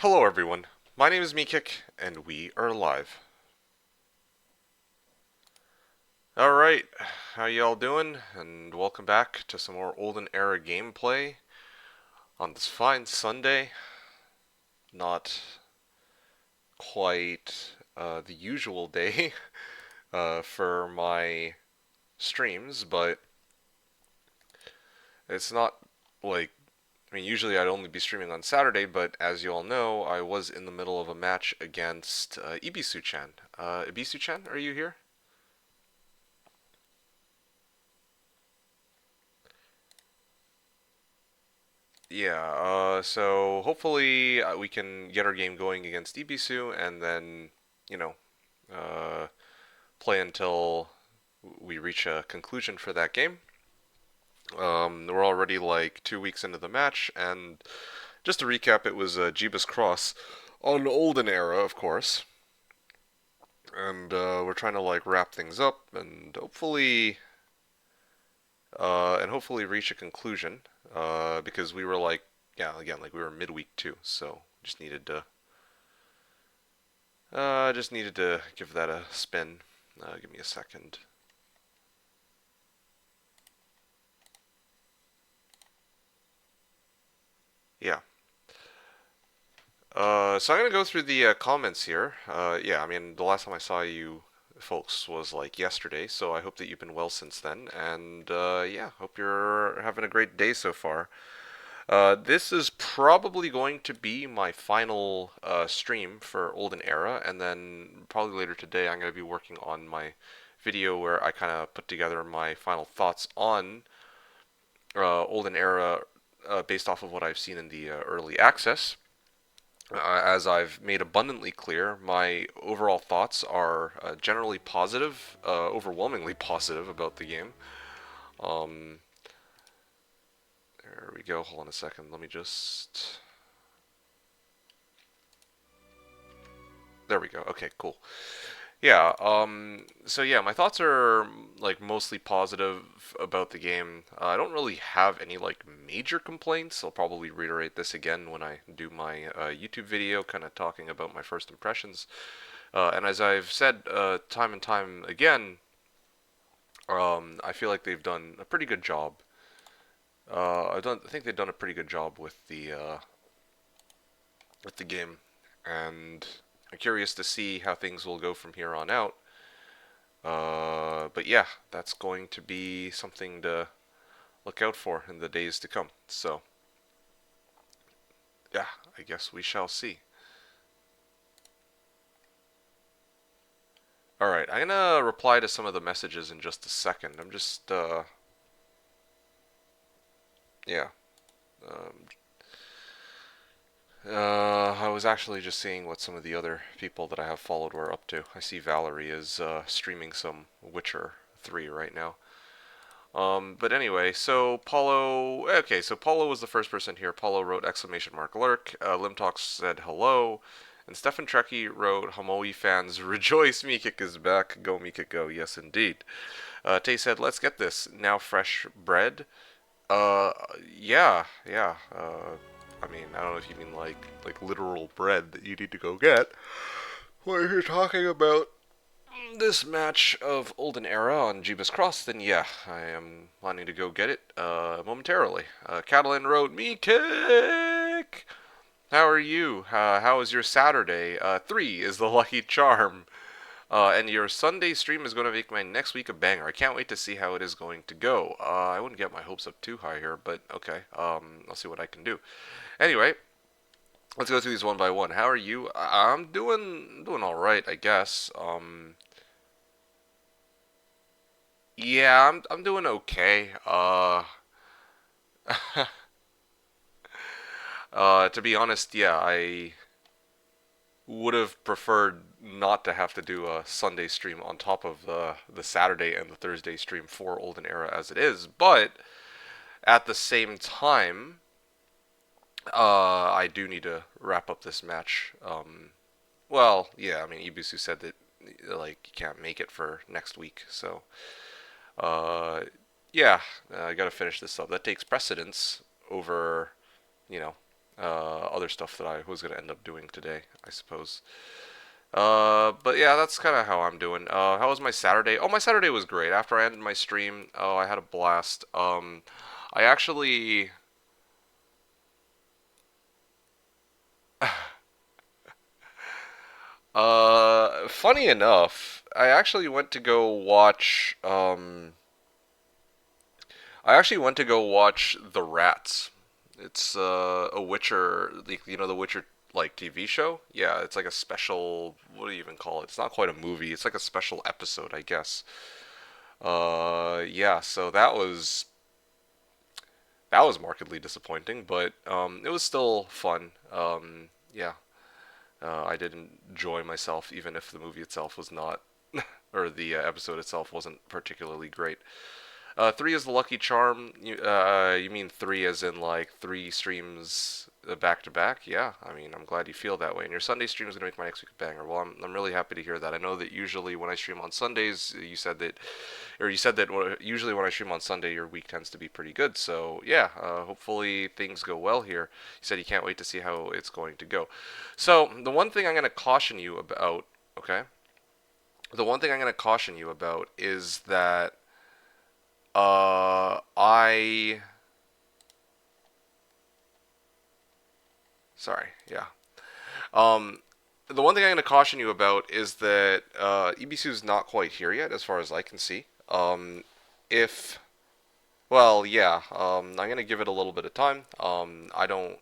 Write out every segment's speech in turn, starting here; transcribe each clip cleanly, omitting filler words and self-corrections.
Hello everyone, my name is MeKick, and we are live. Alright, how y'all doing? And welcome back to some more Olden Era gameplay on this fine Sunday. Not quite the usual day for my streams, but it's not like usually I'd only be streaming on Saturday, but as you all know, I was in the middle of a match against Ebisu-chan. Ebisu-chan, are you here? Yeah, so hopefully we can get our game going against Ibisu and then, you know, uh, play until we reach a conclusion for that game. We're already like 2 weeks into the match, and just to recap, it was Jeebus Cross on Olden Era, of course, and we're trying to like wrap things up and hopefully reach a conclusion, because we were like, yeah, again, like we were midweek too, so just needed to give that a spin. Give me a second. Yeah. So I'm gonna go through the comments here. Yeah, I mean, the last time I saw you folks was like yesterday, so I hope that you've been well since then. And yeah, hope you're having a great day so far. This is probably going to be my final stream for Olden Era, and then probably later today I'm going to be working on my video where I kind of put together my final thoughts on Olden Era based off of what I've seen in the early access. As I've made abundantly clear, my overall thoughts are generally positive, overwhelmingly positive about the game. Um, there we go. Hold on a second. Let me just. There we go. Okay, cool. Yeah, so yeah, my thoughts are like mostly positive about the game. I don't really have any like major complaints. I'll probably reiterate this again when I do my YouTube video, kind of talking about my first impressions. And as I've said time and time again, I feel like they've done a pretty good job. I think they've done a pretty good job with the game, and I'm curious to see how things will go from here on out. But yeah, that's going to be something to look out for in the days to come. So, yeah, I guess we shall see. Alright, I'm gonna reply to some of the messages in just a second. I'm just, yeah. Um, I was actually just seeing what some of the other people that I have followed were up to. I see Valerie is streaming some Witcher 3 right now. But anyway, so Paulo. Okay, so Paulo was the first person here. Paulo wrote exclamation mark lurk. Limtalk said hello. And Stefan Trekkie wrote, Hamoi fans, rejoice, MeKick is back. Go, MeKick, go. Yes, indeed. Tay said, let's get this. Now fresh bread. Uh, yeah, yeah. I mean, I don't know if you mean like literal bread that you need to go get. What you're talking about this match of Olden Era on Jeebus Cross, then yeah, I am planning to go get it momentarily. Catalan wrote, MeKick! How are you? How is your Saturday? 3 is the lucky charm. And your Sunday stream is going to make my next week a banger. I can't wait to see how it is going to go. I wouldn't get my hopes up too high here, but okay. I'll see what I can do. Anyway, let's go through these one by one. How are you? I'm doing all right, I guess. Yeah, I'm doing okay. To be honest, yeah, I would have preferred not to have to do a Sunday stream on top of the Saturday and the Thursday stream for Olden Era as it is, but at the same time, I do need to wrap up this match. Well, yeah, I mean, Ibisu said that like you can't make it for next week, so uh, yeah, I gotta finish this up. That takes precedence over, you know, other stuff that I was gonna end up doing today, I suppose. But yeah, that's kind of how I'm doing. How was my Saturday? Oh, my Saturday was great. After I ended my stream, oh, I had a blast. I actually, funny enough, I actually went to go watch, I actually went to go watch The Rats. It's a Witcher, you know, the Witcher like TV show. Yeah, it's like a special. What do you even call it? It's not quite a movie. It's like a special episode, I guess. Yeah. So that was markedly disappointing, but it was still fun. Yeah. I did enjoy myself, even if the movie itself was not, or the episode itself wasn't particularly great. Three is the lucky charm. You mean three as in like three streams back to back? Yeah, I mean, I'm glad you feel that way. And your Sunday stream is going to make my next week a banger. Well, I'm really happy to hear that. I know that usually when I stream on Sundays, you said that usually when I stream on Sunday, your week tends to be pretty good. So yeah, hopefully things go well here. You said you can't wait to see how it's going to go. So the one thing I'm going to caution you about, okay? The one thing I'm going to caution you about is that I. Sorry, yeah. Um, the one thing I'm going to caution you about is that Ebisu's not quite here yet, as far as I can see. If. Well, yeah, I'm going to give it a little bit of time. I don't.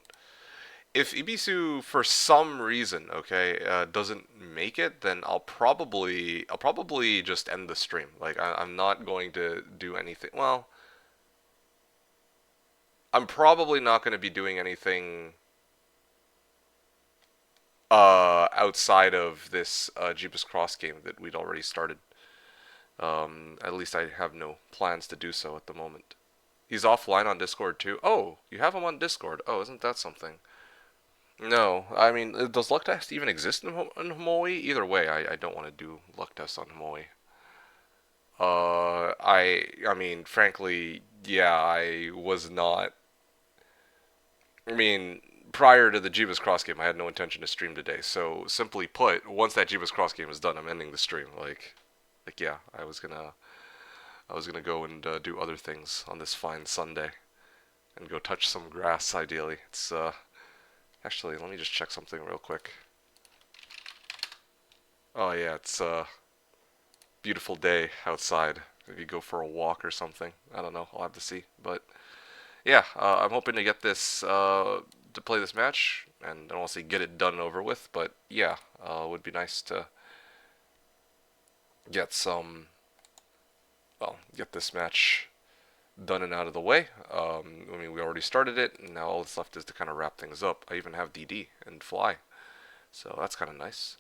If Ibisu, for some reason, okay, doesn't make it, then I'll probably just end the stream. Like, I'm not going to do anything. Well, I'm probably not going to be doing anything outside of this Jeepus Cross game that we'd already started. At least I have no plans to do so at the moment. He's offline on Discord too. Oh, you have him on Discord. Oh, isn't that something? No, I mean, does luck test even exist in Homoe? Either way, I don't want to do luck test on Homoe. I mean, frankly, yeah, I was not. I mean, prior to the Jeebus Cross game, I had no intention to stream today. So simply put, once that Jeebus Cross game is done, I'm ending the stream. Like yeah, I was gonna go and do other things on this fine Sunday and go touch some grass. Ideally, it's actually let me just check something real quick. Oh yeah, it's a beautiful day outside. Maybe go for a walk or something. I don't know. I'll have to see. But yeah, I'm hoping to get this to play this match, and I don't want to say get it done and over with, but yeah, it would be nice to get some, well, get this match done and out of the way. I mean, we already started it, and now all that's left is to kind of wrap things up. I even have DD and fly, so that's kind of nice.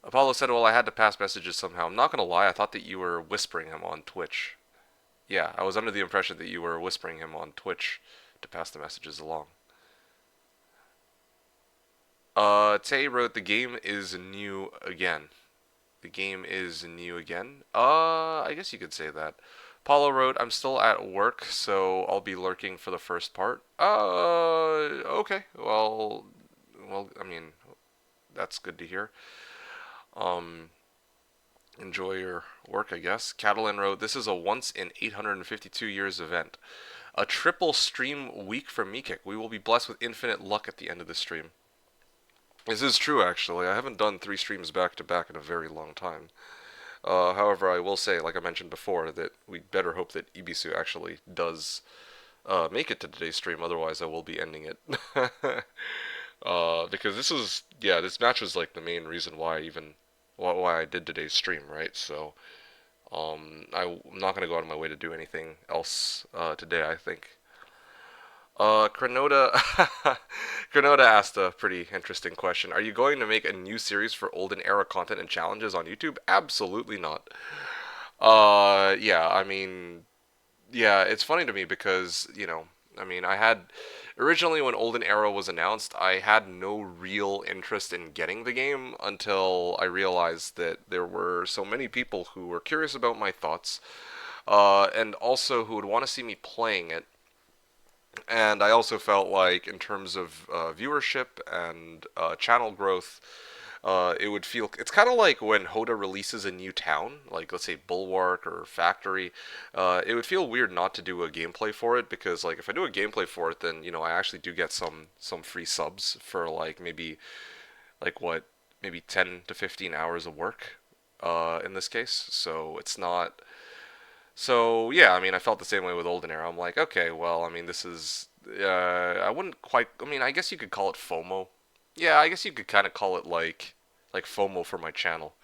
Apollo said, well, I had to pass messages somehow. I'm not going to lie, I thought that you were whispering him on Twitch. Yeah, I was under the impression that you were whispering him on Twitch to pass the messages along. Tay wrote, the game is new again. The game is new again. I guess you could say that. Paulo wrote, I'm still at work, so I'll be lurking for the first part. Okay. Well, I mean, that's good to hear. Um, enjoy your work, I guess. Catalan wrote, this is a once in 852 years event. A triple stream week for MeKick. We will be blessed with infinite luck at the end of the stream. This is true, actually. I haven't done 3 streams back to back in a very long time. However, I will say, like I mentioned before, that we better hope that Ebisu actually does make it to today's stream. Otherwise, I will be ending it. Because this match was like the main reason why I did today's stream, right? So, I'm not gonna go out of my way to do anything else today, I think. Cronoda, Cronoda asked a pretty interesting question. Are you going to make a new series for Olden Era content and challenges on YouTube? Absolutely not. Yeah, I mean, yeah, it's funny to me because, I mean, I had originally when Olden Era was announced, I had no real interest in getting the game until I realized that there were so many people who were curious about my thoughts, and also who would want to see me playing it. And I also felt like, in terms of viewership and channel growth, it would feel, it's kind of like when Hoda releases a new town, like let's say Bulwark or Factory. It would feel weird not to do a gameplay for it, because like if I do a gameplay for it, then I actually do get some free subs for like maybe like what maybe 10 to 15 hours of work in this case. So it's not. So yeah, I mean, I felt the same way with Olden Era. I'm like, okay, well, I mean, this is. I wouldn't quite. I mean, I guess you could call it FOMO. Yeah, I guess you could kind of call it like FOMO for my channel.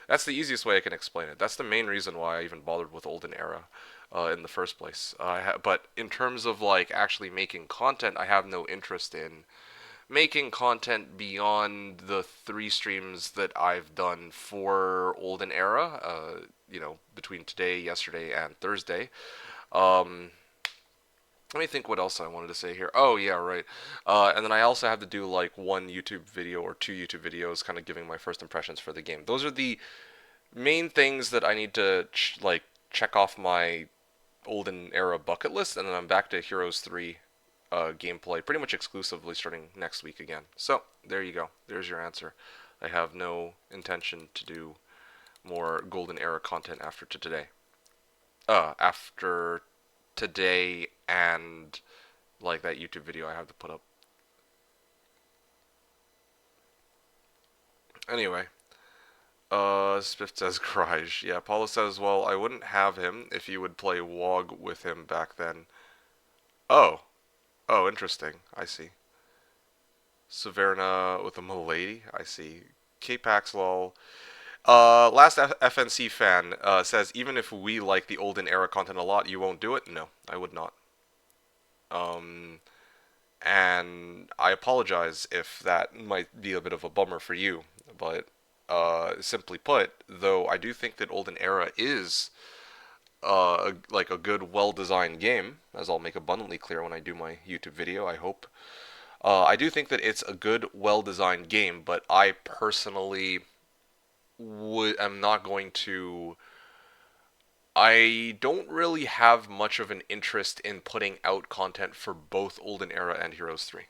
That's the easiest way I can explain it. That's the main reason why I even bothered with Olden Era in the first place. But in terms of like actually making content, I have no interest in making content beyond the 3 streams that I've done for Olden Era. Between today, yesterday, and Thursday. Um, Let me think what else I wanted to say here. Oh yeah, right. And then I also have to do like one YouTube video or 2 YouTube videos, kind of giving my first impressions for the game. Those are the main things that I need to check off my Olden Era bucket list, and then I'm back to Heroes 3 gameplay pretty much exclusively starting next week again. So there you go. There's your answer. I have no intention to do more Golden Era content after today. After today and like that YouTube video I have to put up. Anyway, Spiff says garage. Yeah, Paula says, well, I wouldn't have him if you would play WoG with him back then. Oh, oh, interesting. I see. Severna with a Milady. I see. K-Pax lol. Last FNC fan says, even if we like the Olden Era content a lot, you won't do it? No, I would not. Um, and I apologize if that might be a bit of a bummer for you, but simply put, though I do think that Olden Era is like a good, well-designed game, as I'll make abundantly clear when I do my YouTube video, I hope. I do think that it's a good, well-designed game, but I personally am not going to. I don't really have much of an interest in putting out content for both Olden Era and Heroes 3.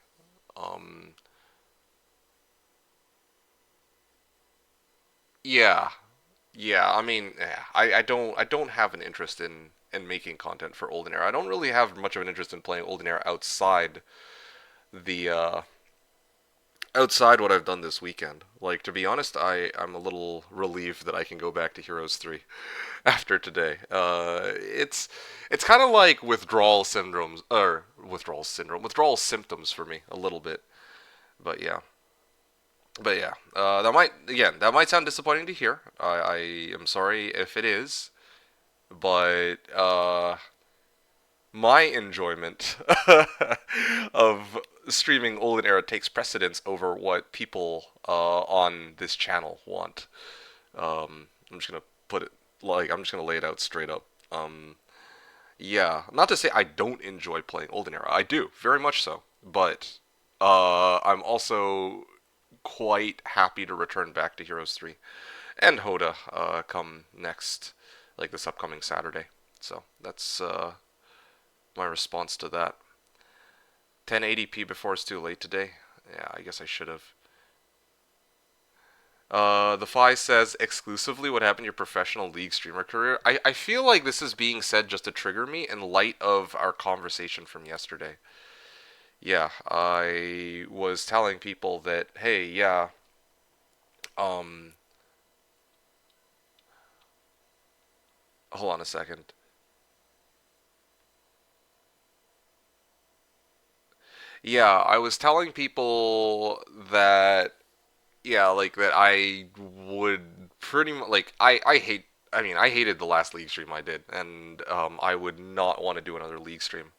Um, yeah, yeah. I mean, yeah, I don't have an interest in making content for Olden Era. I don't really have much of an interest in playing Olden Era the outside what I've done this weekend. Like, to be honest, I'm a little relieved that I can go back to Heroes 3 after today. It's kind of like withdrawal symptoms for me a little bit. But yeah. But yeah, that might sound disappointing to hear. I am sorry if it is, but my enjoyment of streaming Olden Era takes precedence over what people on this channel want. I'm just gonna put it I'm just gonna lay it out straight up. Yeah, not to say I don't enjoy playing Olden Era. I do, very much so. But I'm also quite happy to return back to Heroes 3 and Hoda come next, like this upcoming Saturday. So that's my response to that. 1080p before it's too late today. Yeah, I guess I should have. The Fi says exclusively what happened to your professional league streamer career. I feel like this is being said just to trigger me in light of our conversation from yesterday. Yeah, I was telling people that, hey, yeah, um, hold on a second. Yeah, I was telling people that, yeah, like that I would pretty much, like, I mean, I hated the last league stream I did, and I would not want to do another league stream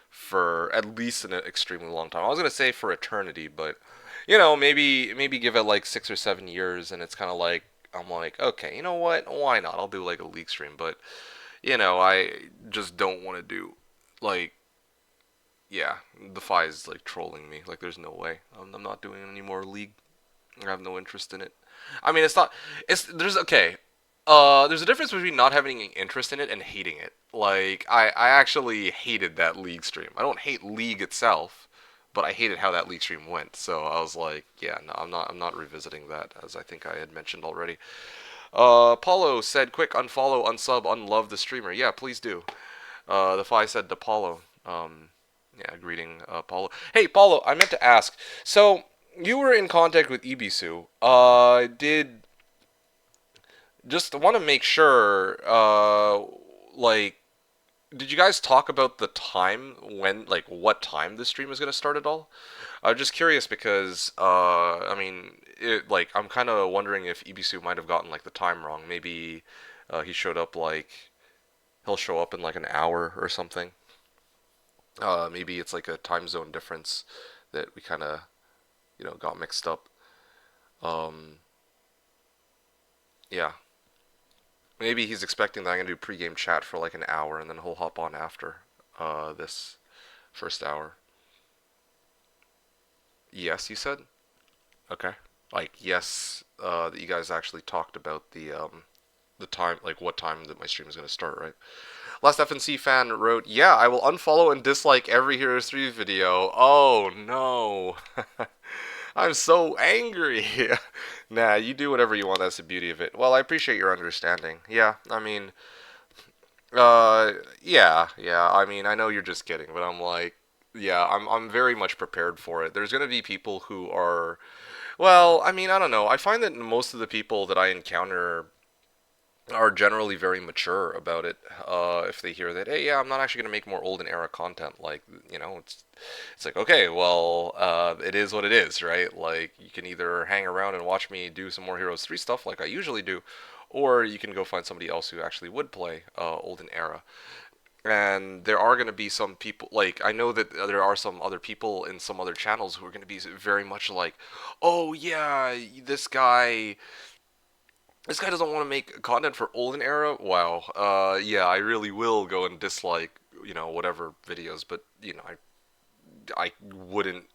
for at least an extremely long time. I was gonna say for eternity, but maybe give it like 6 or 7 years, and it's kind of like I'm like, okay, you know what? Why not? I'll do like a league stream, but I just don't want to do like yeah, the Fi is like trolling me. Like, there's no way. I'm not doing any more league. I have no interest in it. I mean, it's not. It's there's okay. There's a difference between not having any interest in it and hating it. Like, I actually hated that League stream. I don't hate League itself, but I hated how that League stream went. So I was like, yeah, no, I'm not revisiting that, as I think I had mentioned already. Paulo said, quick, unfollow, unsub, unlove the streamer. Yeah, please do. The Fi said to Paulo. Yeah, greeting, Paulo. Hey, Paulo, I meant to ask. So, you were in contact with ebisu. Just want to make sure, like, did you guys talk about the time when, like, what time the stream is going to start at all? I'm just curious because, I mean, I'm kind of wondering if Ibisu might have gotten, like, the time wrong. Maybe, he showed up, like, he'll show up in, like, an hour or something. Maybe it's, like, a time zone difference that we kind of, got mixed up. Um, yeah. Maybe he's expecting that I'm going to do pregame chat for, like, an hour, and then he'll hop on after, this first hour. Yes, you said? Okay. Like, yes, that you guys actually talked about the time, like what time that my stream is going to start, right? Last FNC fan wrote, yeah, I will unfollow and dislike every Heroes 3 video. Oh, no. I'm so angry. Nah, you do whatever you want. That's the beauty of it. Well, I appreciate your understanding. Yeah, I mean, yeah. I mean, I know you're just kidding, but I'm like, yeah, I'm very much prepared for it. There's gonna be people who are, well, I mean, I don't know. I find that most of the people that I encounter are generally very mature about it. If they hear that, hey, yeah, I'm not actually gonna make more Olden Era content, like, it's like, okay, well, it is what it is, right? Like, you can either hang around and watch me do some more Heroes 3 stuff like I usually do, or you can go find somebody else who actually would play Olden Era. And there are going to be some people, like, I know that there are some other people in some other channels who are going to be very much like, oh, yeah, this guy doesn't want to make content for Olden Era. Wow. Yeah, I really will go and dislike, whatever videos, but, I wouldn't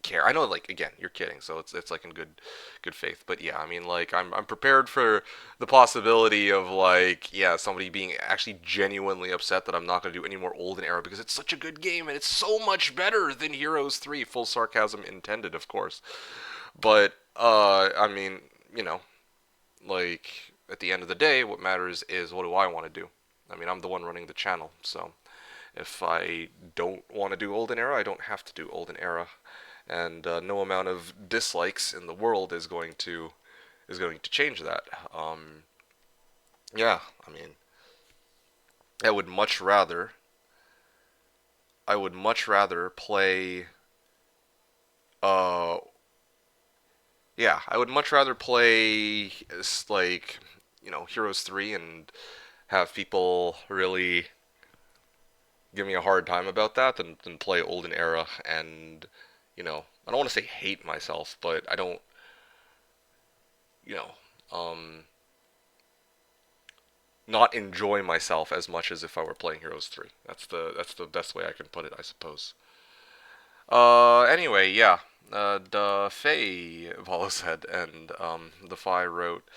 care. I know, like, again, you're kidding, so it's like in good faith. But yeah, I mean, like, I'm prepared for the possibility of, like, yeah, somebody being actually genuinely upset that I'm not gonna do any more Olden Era because it's such a good game and it's so much better than Heroes 3. Full sarcasm intended, of course. But I mean, like, at the end of the day, what matters is what do I want to do. I mean, I'm the one running the channel, so if I don't want to do Olden Era, I don't have to do Olden Era, and no amount of dislikes in the world is going to change that. Yeah, I mean, I would much rather I would much rather play. Uh, yeah, I would much rather play like Heroes 3 and have people really give me a hard time about that than play Olden Era and I don't want to say hate myself, but I don't you know um not enjoy myself as much as if I were playing Heroes 3. That's the best way I can put it, I suppose. Anyway, yeah. The Faye Apollo said, and the Fi wrote,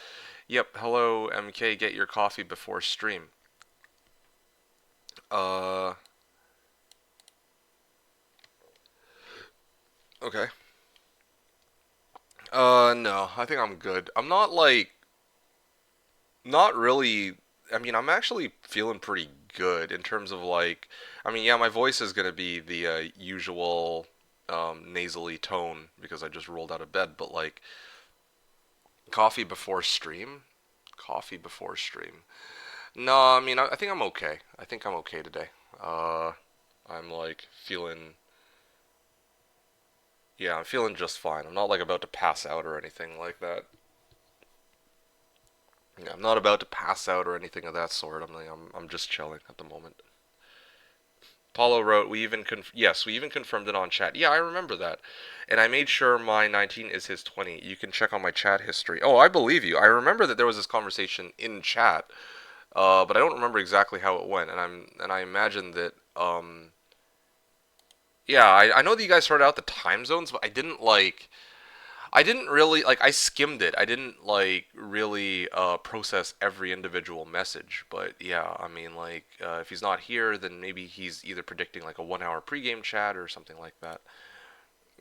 "Yep, hello MK, get your coffee before stream." Uh, okay. No, I think I'm good. I'm not like, not really. I mean, I'm actually feeling pretty good in terms of like, I mean, yeah, my voice is gonna be the usual nasally tone because I just rolled out of bed, but like, coffee before stream, coffee before stream. No, I mean, I think I'm okay. I think I'm okay today. Uh, I'm like feeling, yeah, I'm feeling just fine. I'm not like about to pass out or anything like that. Yeah, I'm not about to pass out or anything of that sort. I'm just chilling at the moment. Paulo wrote, yes, we even confirmed it on chat. Yeah, I remember that. And I made sure my 19 is his 20. You can check on my chat history. Oh, I believe you. I remember that there was this conversation in chat, but I don't remember exactly how it went. And I imagine that, yeah, I know that you guys sorted out the time zones, but I didn't like. I didn't really like. I skimmed it. I didn't like really process every individual message. But yeah, I mean, like if he's not here, then maybe he's either predicting like a 1 hour pregame chat or something like that.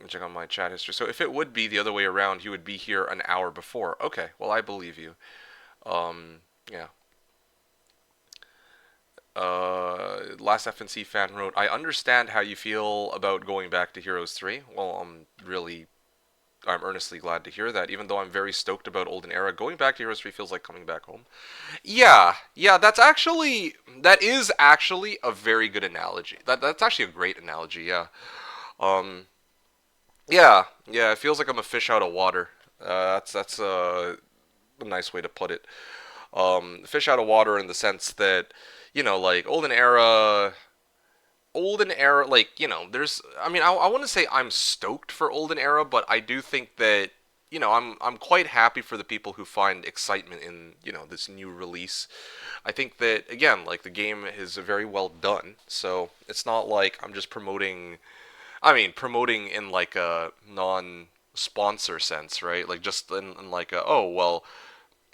Check on my chat history. So if it would be the other way around, he would be here an hour before. Okay, well I believe you. Yeah. Last FNC fan wrote, I understand how you feel about going back to Heroes 3. Well, I'm earnestly glad to hear that, even though I'm very stoked about Olden Era. Going back to Heroes 3 feels like coming back home. Yeah, yeah, that is actually a very good analogy. That's actually a great analogy, yeah. Um, yeah, yeah, it feels like I'm a fish out of water. That's a nice way to put it. Fish out of water in the sense that, like Olden Era, like, there's, I mean, I want to say I'm stoked for Olden Era, but I do think that, I'm quite happy for the people who find excitement in, this new release. I think that, again, like, the game is very well done, so it's not like I'm just promoting in, like, a non-sponsor sense, right? Like, just in like, oh, well,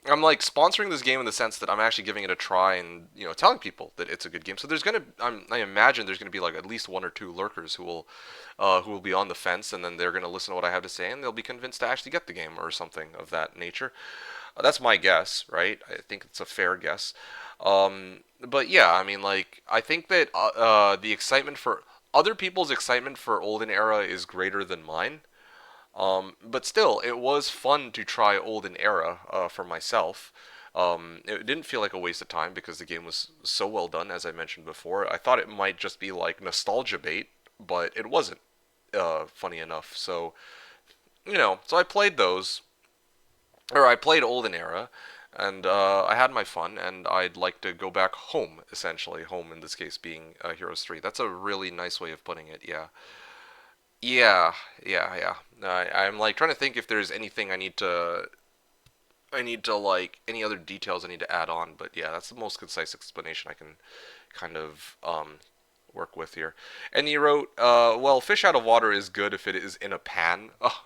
I'm like sponsoring this game in the sense that I'm actually giving it a try and telling people that it's a good game. So I imagine there's gonna be like at least one or two lurkers who will be on the fence, and then they're gonna listen to what I have to say, and they'll be convinced to actually get the game or something of that nature. That's my guess, right? I think it's a fair guess. But yeah, I mean, like I think that the excitement for other people's excitement for Olden Era is greater than mine. But still, it was fun to try Olden Era for myself. It didn't feel like a waste of time because the game was so well done, as I mentioned before. I thought it might just be like nostalgia bait, but it wasn't. Funny enough, so I played those, or I played Olden Era, and I had my fun, and I'd like to go back home, essentially. Home in this case being Heroes 3. That's a really nice way of putting it. Yeah. Yeah, yeah, yeah. I'm like trying to think if there's anything I need to like any other details I need to add on, but yeah, that's the most concise explanation I can kind of work with here. And he wrote, well, fish out of water is good if it is in a pan. Oh,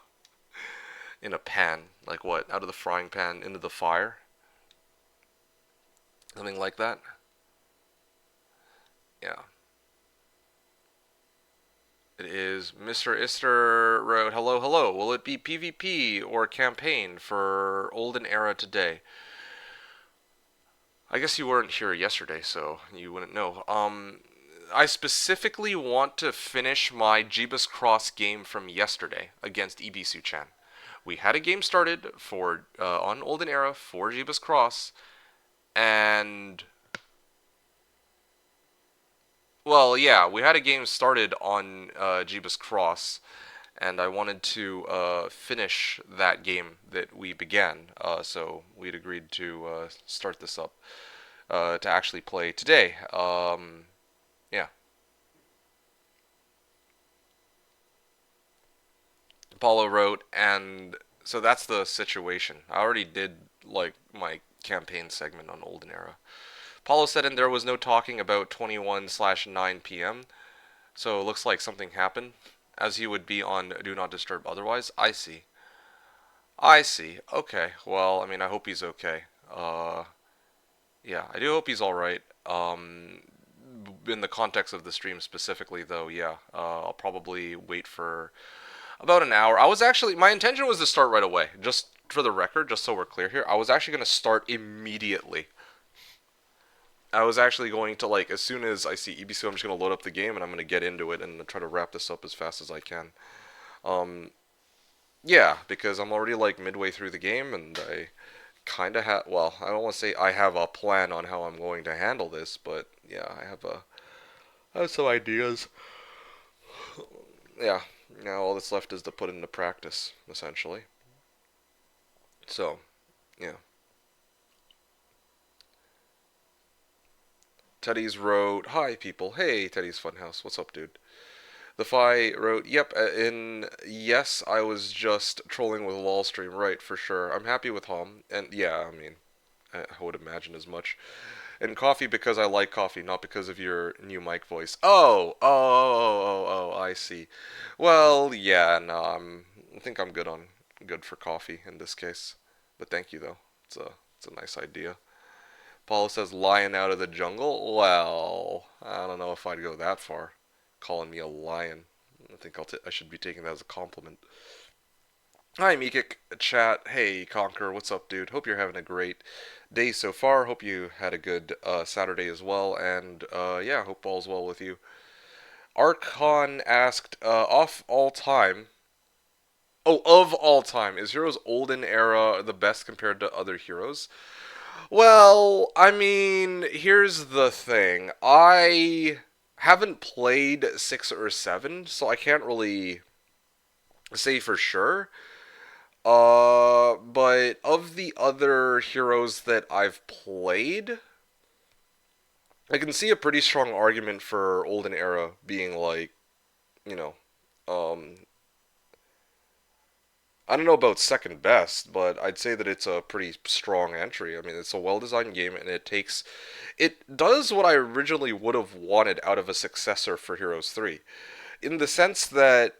in a pan, like what? Out of the frying pan into the fire, something like that. Yeah. It is Mr. Ister wrote, hello, hello. Will it be PvP or campaign for Olden Era today? I guess you weren't here yesterday, so you wouldn't know. I specifically want to finish my Jeebus Cross game from yesterday against ebisu-chan. We had a game started for on Olden Era for Jeebus Cross, and well, yeah, we had a game started on Jeebus Cross, and I wanted to finish that game that we began. So we'd agreed to start this up to actually play today. Yeah, Apollo wrote, and so that's the situation. I already did like my campaign segment on Olden Era. Paulo said, and there was no talking about 21/9 p.m. So it looks like something happened, as he would be on Do Not Disturb otherwise. I see. I see. Okay. Well, I mean, I hope he's okay. Uh, yeah, I do hope he's all right. In the context of the stream specifically, though, yeah, I'll probably wait for about an hour. My intention was to start right away. Just for the record, just so we're clear here, I was actually going to start immediately. I was actually going to, like, as soon as I see ebisu, I'm just going to load up the game and I'm going to get into it and try to wrap this up as fast as I can. Um, yeah, because I'm already, like, midway through the game and I kind of have, well, I don't want to say I have a plan on how I'm going to handle this, but yeah, I have some ideas. Yeah, now all that's left is to put into practice, essentially. So, yeah. Teddy's wrote, hi people, hey Teddy's Funhouse, what's up dude? The Fi wrote, yep, yes, I was just trolling with Lolstream, right, for sure. I'm happy with Hom, and yeah, I mean, I would imagine as much. And coffee because I like coffee, not because of your new mic voice. I see. Well, yeah, no, I think I'm good good for coffee in this case. But thank you though. It's a nice idea. Paula says lion out of the jungle. Well, I don't know if I'd go that far. Calling me a lion. I think I should be taking that as a compliment. Hi, MeKick chat. Hey, Conquer. What's up, dude? Hope you're having a great day so far. Hope you had a good Saturday as well. And yeah, hope all's well with you. Archon asked, off all time. Oh, of all time, is Heroes Olden Era the best compared to other heroes? Well, I mean, here's the thing. I haven't played 6 or 7, so I can't really say for sure. But of the other heroes that I've played, I can see a pretty strong argument for Olden Era being like, you know, um, I don't know about second best, but I'd say that it's a pretty strong entry. I mean, it's a well-designed game, and it does what I originally would have wanted out of a successor for Heroes 3, in the sense that,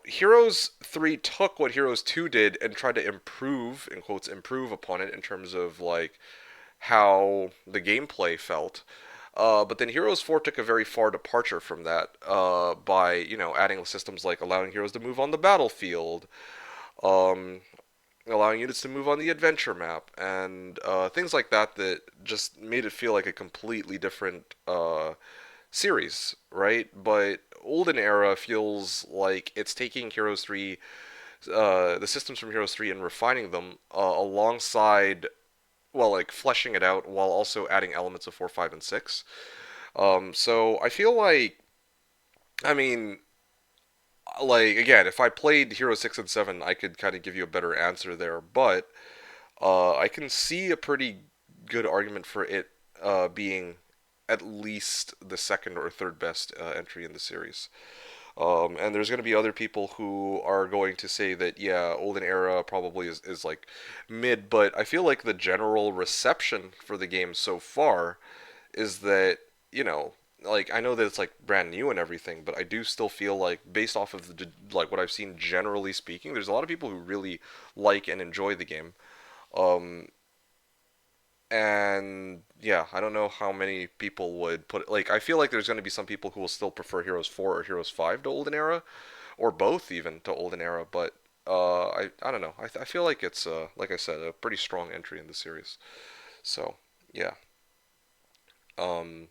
Heroes 3 took what Heroes 2 did and tried to improve, in quotes, improve upon it in terms of like how the gameplay felt. But then Heroes 4 took a very far departure from that by, adding systems like allowing heroes to move on the battlefield, um, allowing units to move on the adventure map, and things like that that just made it feel like a completely different series, right? But Olden Era feels like it's taking Heroes 3, the systems from Heroes 3, and refining them alongside, well, like fleshing it out while also adding elements of 4, 5, and 6. So I feel like, I mean, like, again, if I played Hero 6 and 7, I could kind of give you a better answer there, but I can see a pretty good argument for it being at least the second or third best entry in the series. And there's going to be other people who are going to say that, yeah, Olden Era probably is like mid, but I feel like the general reception for the game so far is that, you know, like I know that it's like brand new and everything, but I do still feel like based off of like what I've seen generally speaking, there's a lot of people who really like and enjoy the game. Um, and yeah, I don't know how many people would put like I feel like there's going to be some people who will still prefer Heroes 4 or Heroes 5 to Olden Era, or both even to Olden Era, but I don't know. I feel like it's like I said, a pretty strong entry in the series. So, yeah. Um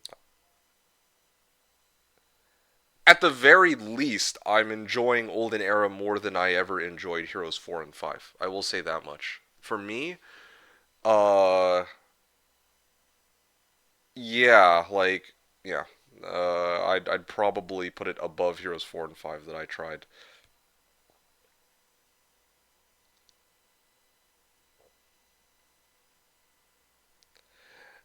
at the very least, I'm enjoying Olden Era more than I ever enjoyed Heroes 4 and 5. I will say that much. For me, uh yeah, like yeah. I'd probably put it above Heroes 4 and 5 that I tried.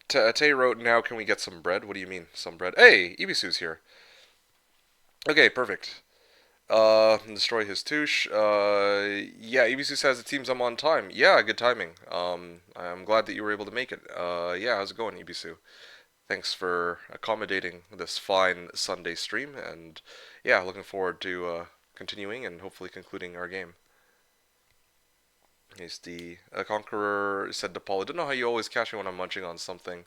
Tay wrote, "Now can we get some bread?" What do you mean, some bread? Hey, Ibisu's here. Okay, perfect. Destroy his touche. Yeah, Ibisu says it seems I'm on time. Yeah, good timing. I'm glad that you were able to make it. Yeah, how's it going, Ibisu? Thanks for accommodating this fine Sunday stream, and yeah, looking forward to continuing and hopefully concluding our game. XD. Conqueror said to Paul, I don't know how you always catch me when I'm munching on something.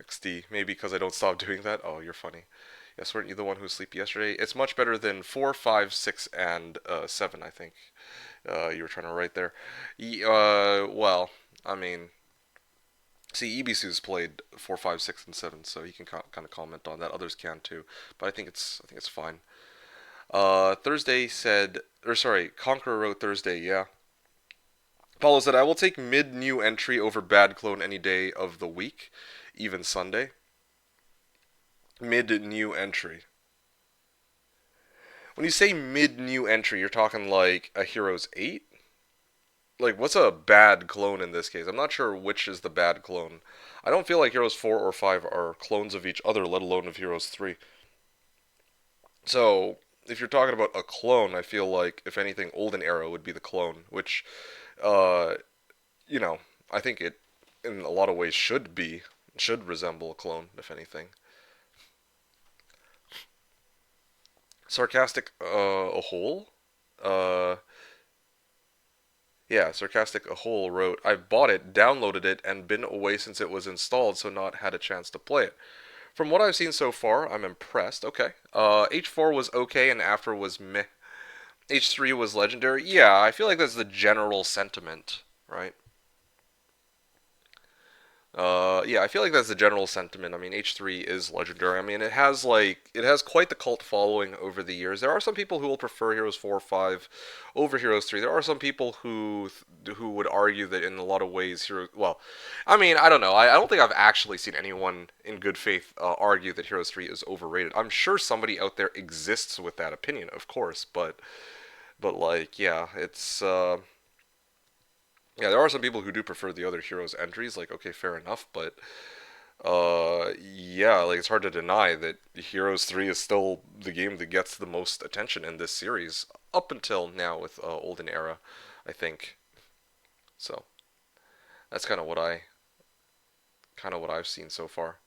XD. Maybe because I don't stop doing that? Oh, you're funny. Yes, weren't you the one who was sleepy yesterday? It's much better than 4, 5, 6, and 7, I think. You were trying to write there. Well, I mean, see, Ebisu's played 4, 5, 6, and 7, so he can kind of comment on that. Others can too, but I think it's fine. Thursday said, or sorry, Conqueror wrote Thursday. Yeah, Paulo said, I will take mid new entry over bad clone any day of the week, even Sunday. Mid new entry. When you say mid new entry, you're talking like a Heroes 8? Like, what's a bad clone in this case? I'm not sure which is the bad clone. I don't feel like Heroes 4 or 5 are clones of each other, let alone of Heroes 3. So, if you're talking about a clone, I feel like, if anything, Olden Era would be the clone, which, uh, you know, I think it, in a lot of ways, should resemble a clone, if anything. Sarcastic, a whole? Uh, Yeah, Sarcastic a Hole wrote, I've bought it, downloaded it, and been away since it was installed, so not had a chance to play it. From what I've seen so far, I'm impressed. Okay. H4 was okay, and after was meh. H3 was legendary. Yeah, I feel like that's the general sentiment, right? Yeah, I feel like that's the general sentiment. I mean, H3 is legendary. I mean, it has quite the cult following over the years. There are some people who will prefer Heroes 4 or 5 over Heroes 3. There are some people who would argue that in a lot of ways Heroes, well, I mean, I don't know. I don't think I've actually seen anyone in good faith argue that Heroes 3 is overrated. I'm sure somebody out there exists with that opinion, of course, but like, yeah, it's yeah, there are some people who do prefer the other heroes entries. Like, okay, fair enough, but yeah, like it's hard to deny that Heroes 3 is still the game that gets the most attention in this series up until now with Olden Era, I think. So that's kind of what I've seen so far.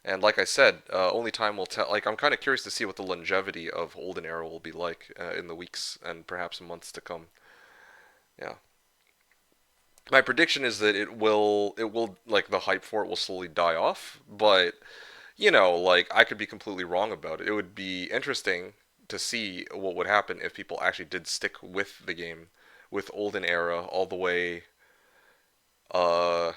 And like I said, only time will tell. Like I'm kind of curious to see what the longevity of Olden Era will be like in the weeks and perhaps months to come. Yeah. My prediction is that it will like the hype for it will slowly die off, but like I could be completely wrong about it. It would be interesting to see what would happen if people actually did stick with the game, with Olden Era all the way. Uh,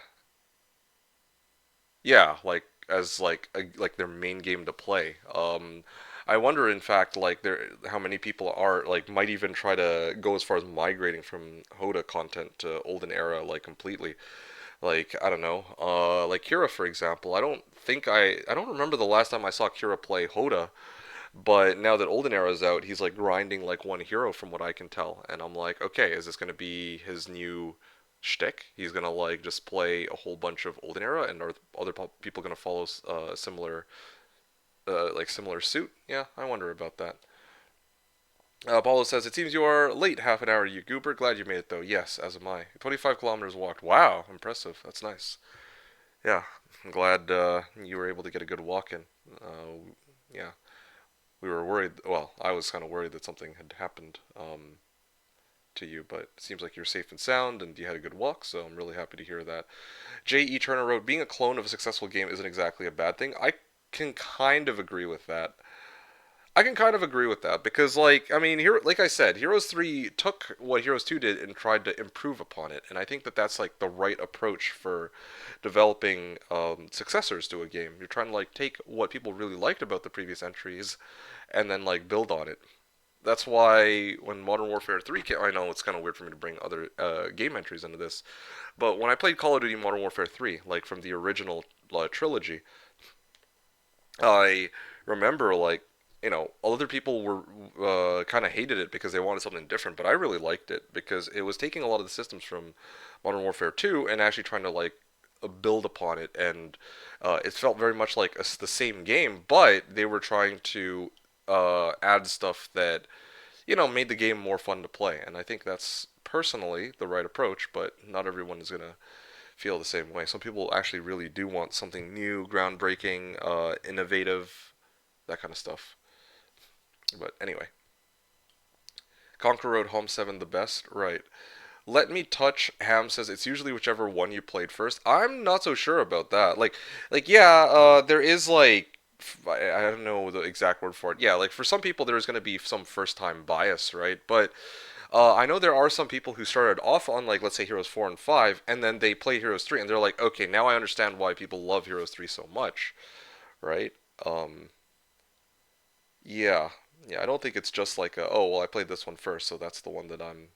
yeah, like as like their main game to play. I wonder, in fact, like there how many people are like might even try to go as far as migrating from Hoda content to Olden Era like completely. Like I don't know, like Kira for example. I don't remember the last time I saw Kira play Hoda. But now that Olden Era is out, he's like grinding like one hero from what I can tell, and I'm like, okay, is this gonna be his new shtick? He's gonna like just play a whole bunch of Olden Era, and are other people gonna follow similar like similar suit? Yeah, I wonder about that. Paulo says, it seems you are late half an hour, you goober. Glad you made it though. Yes, as am I. 25 kilometers walked. Wow, impressive. That's nice. Yeah, I'm glad you were able to get a good walk in. Yeah, we were worried. Well, I was kind of worried that something had happened to you, but it seems like you're safe and sound and you had a good walk, so I'm really happy to hear that. J.E. Turner wrote, being a clone of a successful game isn't exactly a bad thing. I can kind of agree with that. I can kind of agree with that because, like, I mean, here, like I said, Heroes 3 took what Heroes 2 did and tried to improve upon it, and I think that that's like the right approach for developing successors to a game. You're trying to like take what people really liked about the previous entries and then like build on it. That's why when Modern Warfare 3 came, I know it's kind of weird for me to bring other game entries into this, but when I played Call of Duty Modern Warfare 3, like from the original trilogy, I remember like other people were kind of hated it because they wanted something different, but I really liked it because it was taking a lot of the systems from Modern Warfare 2 and actually trying to like build upon it, and it felt very much like the same game, but they were trying to add stuff that made the game more fun to play, and I think that's personally the right approach, but not everyone is gonna feel the same way. Some people actually really do want something new, groundbreaking, innovative, that kind of stuff. But anyway, Conquer Road Home 7 the best, right? Let Me Touch Ham says it's usually whichever one you played first. I'm not so sure about that. Like yeah, there is like I don't know the exact word for it. Yeah, like for some people there is going to be some first time bias, right? But I know there are some people who started off on like let's say Heroes 4 and 5 and then they play Heroes 3 and they're like, "Okay, now I understand why people love Heroes 3 so much." Right? Um yeah. Yeah, I don't think it's just like oh, well I played this one first, so that's the one that I'm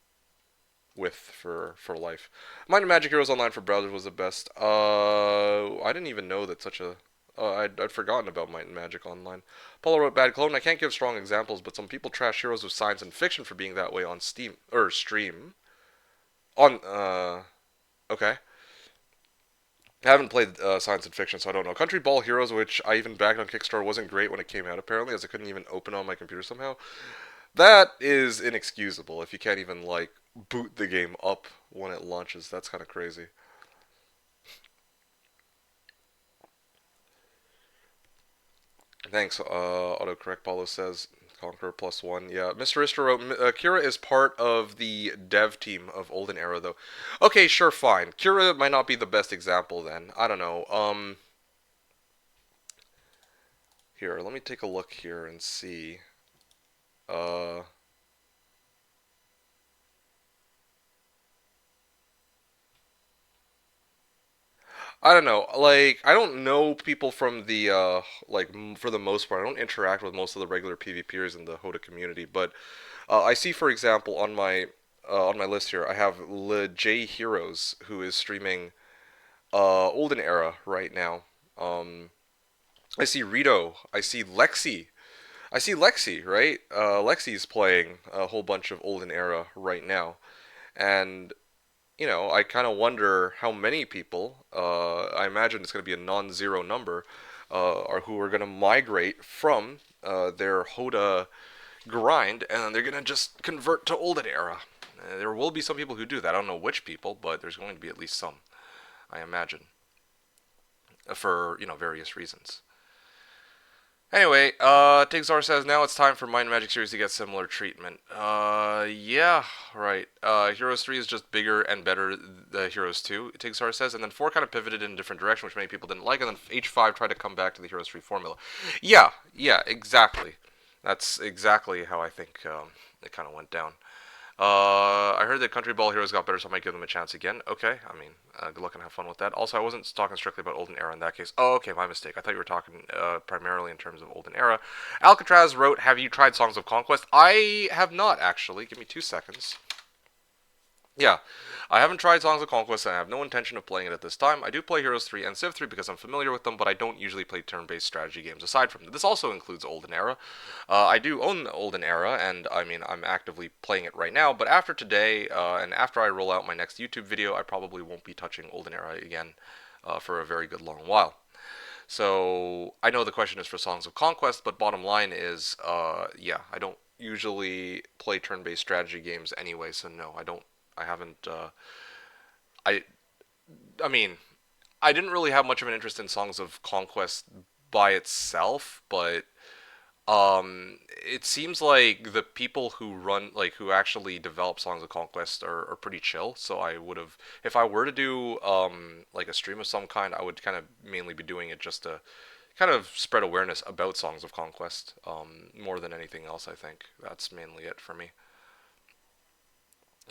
with for life. Might and Magic Heroes Online for browsers was the best. I didn't even know that such a. I'd forgotten about Might and Magic Online. Paulo wrote Bad Clone. I can't give strong examples, but some people trash Heroes of Science and Fiction for being that way on Steam or stream. On okay. I haven't played Science and Fiction, so I don't know. Country Ball Heroes, which I even backed on Kickstarter, wasn't great when it came out. Apparently, as I couldn't even open it on my computer somehow. That is inexcusable if you can't even like boot the game up when it launches. That's kind of crazy. Thanks, autocorrect Paulo says. Conqueror +1. Yeah, Mr. Ister wrote, Kira is part of the dev team of Olden Era, though. Okay, sure, fine. Kira might not be the best example then. I don't know. Here, let me take a look here and see. Uh, I don't know. Like, I don't know people from the, like, for the most part, I don't interact with most of the regular PvPers in the Hoda community, but I see, for example, on my list here, I have ENG Heroes, who is streaming Olden Era right now. Um, I see Rito. I see Lexi. I see Lexi, right? Lexi's playing a whole bunch of Olden Era right now, and I kind of wonder how many people. I imagine it's going to be a non-zero number, are who are going to migrate from their Hoda grind, and they're gonna just convert to Olden Era. There will be some people who do that. I don't know which people, but there's going to be at least some, I imagine, for various reasons. Anyway, Tigzar says now it's time for Mind Magic series to get similar treatment. Yeah, right. Heroes 3 is just bigger and better than Heroes 2, Tigzar says, and then 4 kind of pivoted in a different direction, which many people didn't like, and then H5 tried to come back to the Heroes 3 formula. Yeah, exactly. That's exactly how I think it kind of went down. I heard that Country Ball Heroes got better, so I might give them a chance again. Okay, I mean, good luck and have fun with that. Also, I wasn't talking strictly about Olden Era in that case. Oh, okay, my mistake. I thought you were talking primarily in terms of Olden Era. Alcatraz wrote, have you tried Songs of Conquest? I have not, actually. Give me 2 seconds. Yeah, I haven't tried Songs of Conquest, and I have no intention of playing it at this time. I do play Heroes 3 and Civ 3 because I'm familiar with them, but I don't usually play turn-based strategy games aside from them. This also includes Olden Era. I do own Olden Era, and I mean, I'm actively playing it right now, but after today, and after I roll out my next YouTube video, I probably won't be touching Olden Era again for a very good long while. So, I know the question is for Songs of Conquest, but bottom line is, yeah, I don't usually play turn-based strategy games anyway, so no, I haven't. I. I mean, I didn't really have much of an interest in Songs of Conquest by itself, but it seems like the people who who actually develop Songs of Conquest are pretty chill. So I would have, if I were to do like a stream of some kind, I would kind of mainly be doing it just to kind of spread awareness about Songs of Conquest more than anything else. I think that's mainly it for me.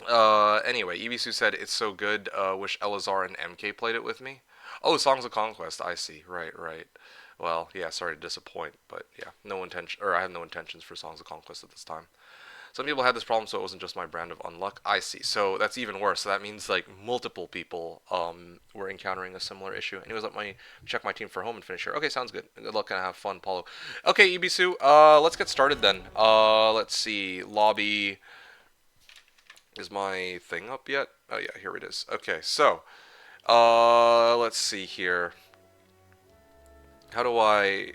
Anyway, ebisu said it's so good. Wish Elazar and MK played it with me. Oh, Songs of Conquest. I see. Right. Well, yeah. Sorry to disappoint, but yeah, no intention, or I have no intentions for Songs of Conquest at this time. Some people had this problem, so it wasn't just my brand of unluck. I see. So that's even worse. So that means like multiple people were encountering a similar issue. Anyways, let me check my team for home and finish here. Okay, sounds good. Good luck and have fun, Paulo. Okay, ebisu. Let's get started then. Let's see. Lobby. Is my thing up yet? Oh yeah, here it is. Okay, so let's see here. How do I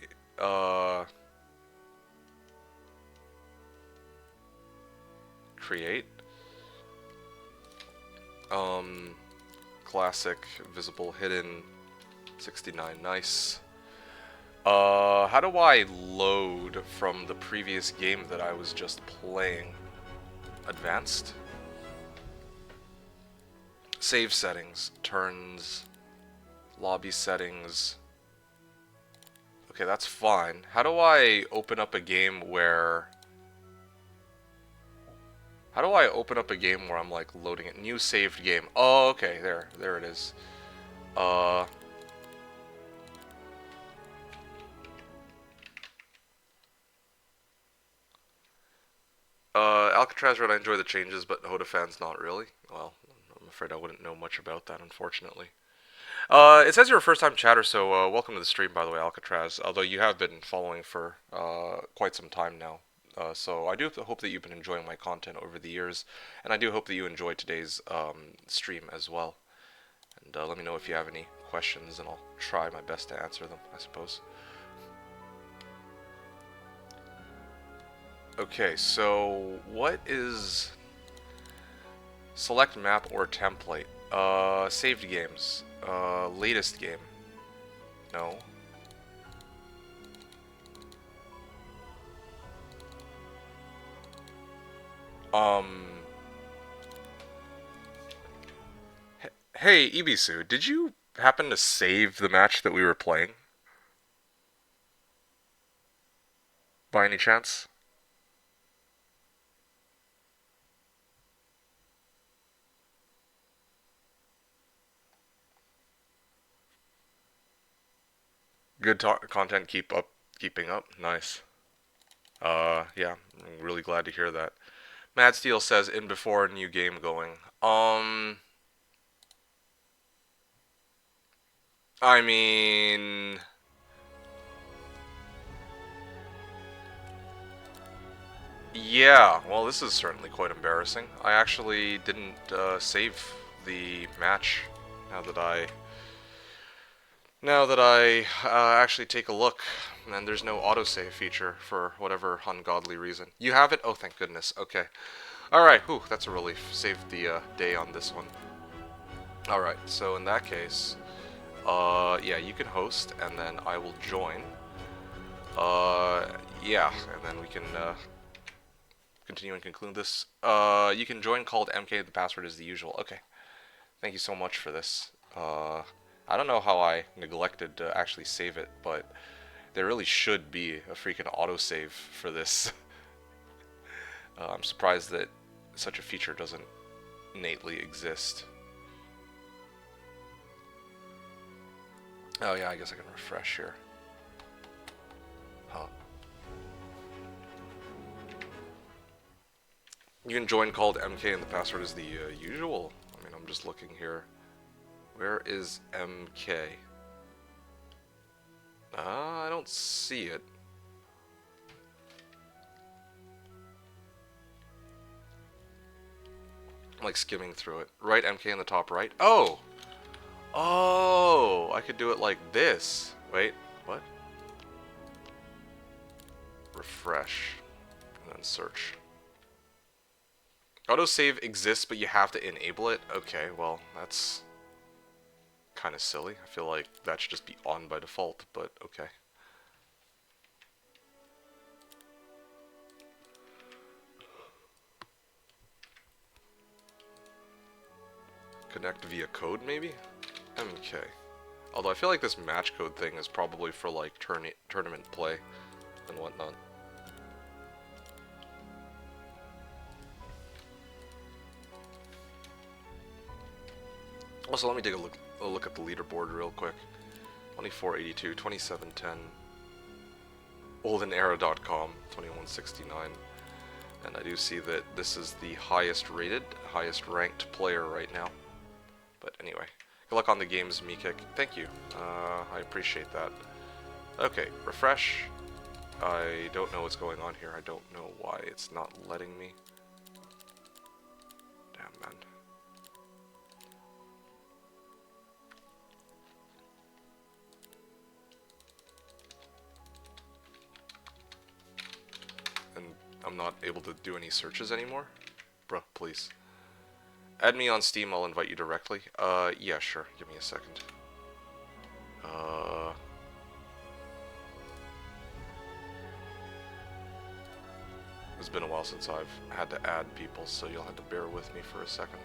create? Classic, visible, hidden, 69, nice. How do I load from the previous game that I was just playing? Advanced? Save settings, turns, lobby settings. Okay, that's fine. How do I open up a game where... How do I open up a game where I'm like loading it? New saved game. Oh, okay, there it is. Alcatraz wrote, I enjoy the changes, but Hoda fans not really. Well, I'm afraid I wouldn't know much about that, unfortunately. It says you're a first-time chatter, so welcome to the stream, by the way, Alcatraz. Although you have been following for quite some time now. So I do hope that you've been enjoying my content over the years, and I do hope that you enjoyed today's stream as well. And let me know if you have any questions, and I'll try my best to answer them, I suppose. Okay, so what is select map or template? Saved games. Latest game. No. Um, hey, Ebisu, did you happen to save the match that we were playing by any chance? Good content, keeping up. Nice. Yeah, I'm really glad to hear that. Mad Steel says in before new game going. I mean, yeah. Well, this is certainly quite embarrassing. I actually didn't save the match. Now that I actually take a look, and there's no autosave feature for whatever ungodly reason. You have it? Oh, thank goodness. Okay. All right. Whew, that's a relief. Saved the day on this one. All right. So in that case, yeah, you can host, and then I will join. Uh, yeah, and then we can continue and conclude this. You can join called MK. The password is the usual. Okay. Thank you so much for this. I don't know how I neglected to actually save it, but there really should be a freaking autosave for this. I'm surprised that such a feature doesn't innately exist. Oh yeah, I guess I can refresh here. Huh. You can join called MK and the password is the usual. I mean, I'm just looking here. Where is MK? I don't see it. I'm like skimming through it. Right MK in the top right. Oh! Oh! I could do it like this. Wait, what? Refresh. And then search. Autosave exists, but you have to enable it? Okay, well, that's kind of silly. I feel like that should just be on by default, but okay. Connect via code, maybe? MK. Although I feel like this match code thing is probably for like tournament play and whatnot. Also, let me take a look at the leaderboard real quick. 2482, 2710, oldenera.com, 2169. And I do see that this is the highest rated, highest ranked player right now. But anyway, good luck on the games, MeKick. Thank you. I appreciate that. Okay, refresh. I don't know what's going on here. I don't know why it's not letting me. Damn, man. And I'm not able to do any searches anymore? Bruh, please. Add me on Steam, I'll invite you directly. Yeah, sure. Give me a second. It's been a while since I've had to add people, so you'll have to bear with me for a second.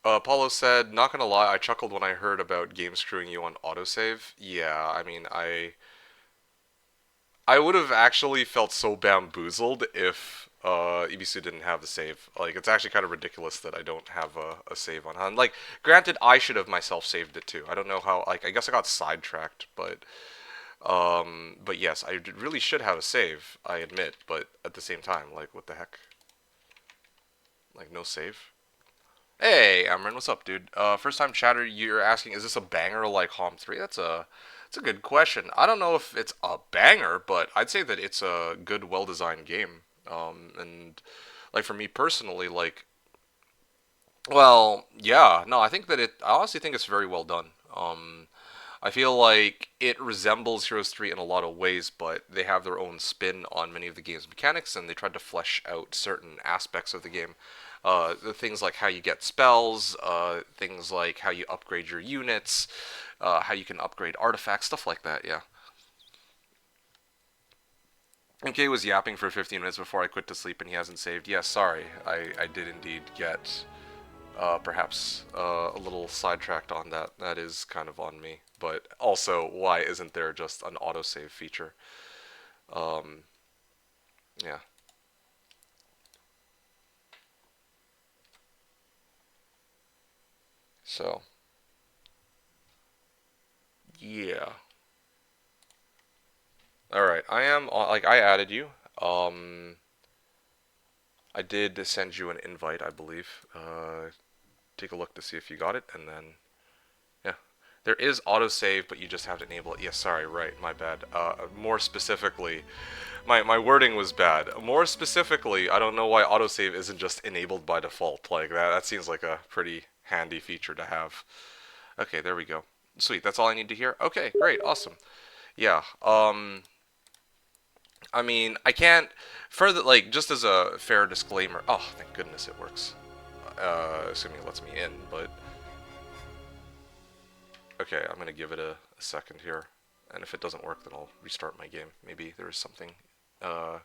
Paulo said, not gonna lie, I chuckled when I heard about game screwing you on autosave. Yeah, I mean, I would have actually felt so bamboozled if Ebisu didn't have the save. Like, it's actually kind of ridiculous that I don't have a save on hand. Like, granted, I should have myself saved it too. I don't know how. Like, I guess I got sidetracked, but yes, I really should have a save. I admit, but at the same time, like, what the heck? Like, no save. Hey, Amron, what's up, dude? First time chatter, you're asking, is this a banger like Hom 3? That's a good question. I don't know if it's a banger, but I'd say that it's a good, well-designed game. And like for me personally, like, well, yeah, no, I think that I honestly think it's very well done. I feel like it resembles Heroes 3 in a lot of ways, but they have their own spin on many of the game's mechanics, and they tried to flesh out certain aspects of the game. The things like how you get spells, things like how you upgrade your units, how you can upgrade artifacts, stuff like that, yeah. MK was yapping for 15 minutes before I quit to sleep and he hasn't saved. Yes, sorry. I did indeed get perhaps a little sidetracked on that. That is kind of on me. But also, why isn't there just an autosave feature? Um, yeah. So, yeah. Alright, I am, like, I added you. Um, I did send you an invite, I believe. Take a look to see if you got it, and then yeah. There is autosave, but you just have to enable it. Yes, sorry, right, my bad. More specifically, my wording was bad. More specifically, I don't know why autosave isn't just enabled by default. Like, that seems like a pretty handy feature to have. Okay, there we go. Sweet, that's all I need to hear? Okay, great, awesome. Yeah, I mean, I can't, further, like, just as a fair disclaimer, oh, thank goodness it works. Assuming it lets me in, but okay, I'm gonna give it a second here, and if it doesn't work, then I'll restart my game. Maybe there is something uh,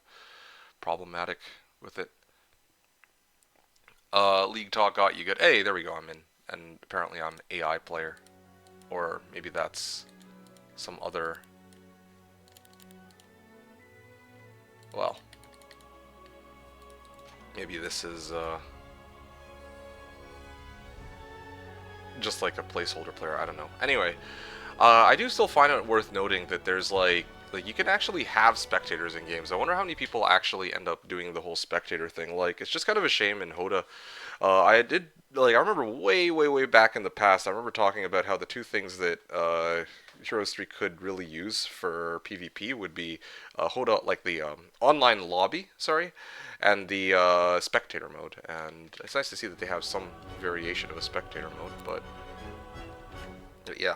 problematic with it. League Talk got you good. Hey, there we go, I'm in. And apparently I'm AI player. Or maybe that's some other... Well, maybe this is just like a placeholder player, I don't know. Anyway, I do still find it worth noting that there's like you can actually have spectators in games. I wonder how many people actually end up doing the whole spectator thing. Like, it's just kind of a shame in Hoda. I did, like, I remember way back in the past, I remember talking about how the two things that Heroes 3 could really use for PvP would be Hoda, like the online lobby, sorry, and the spectator mode. And it's nice to see that they have some variation of a spectator mode, but yeah.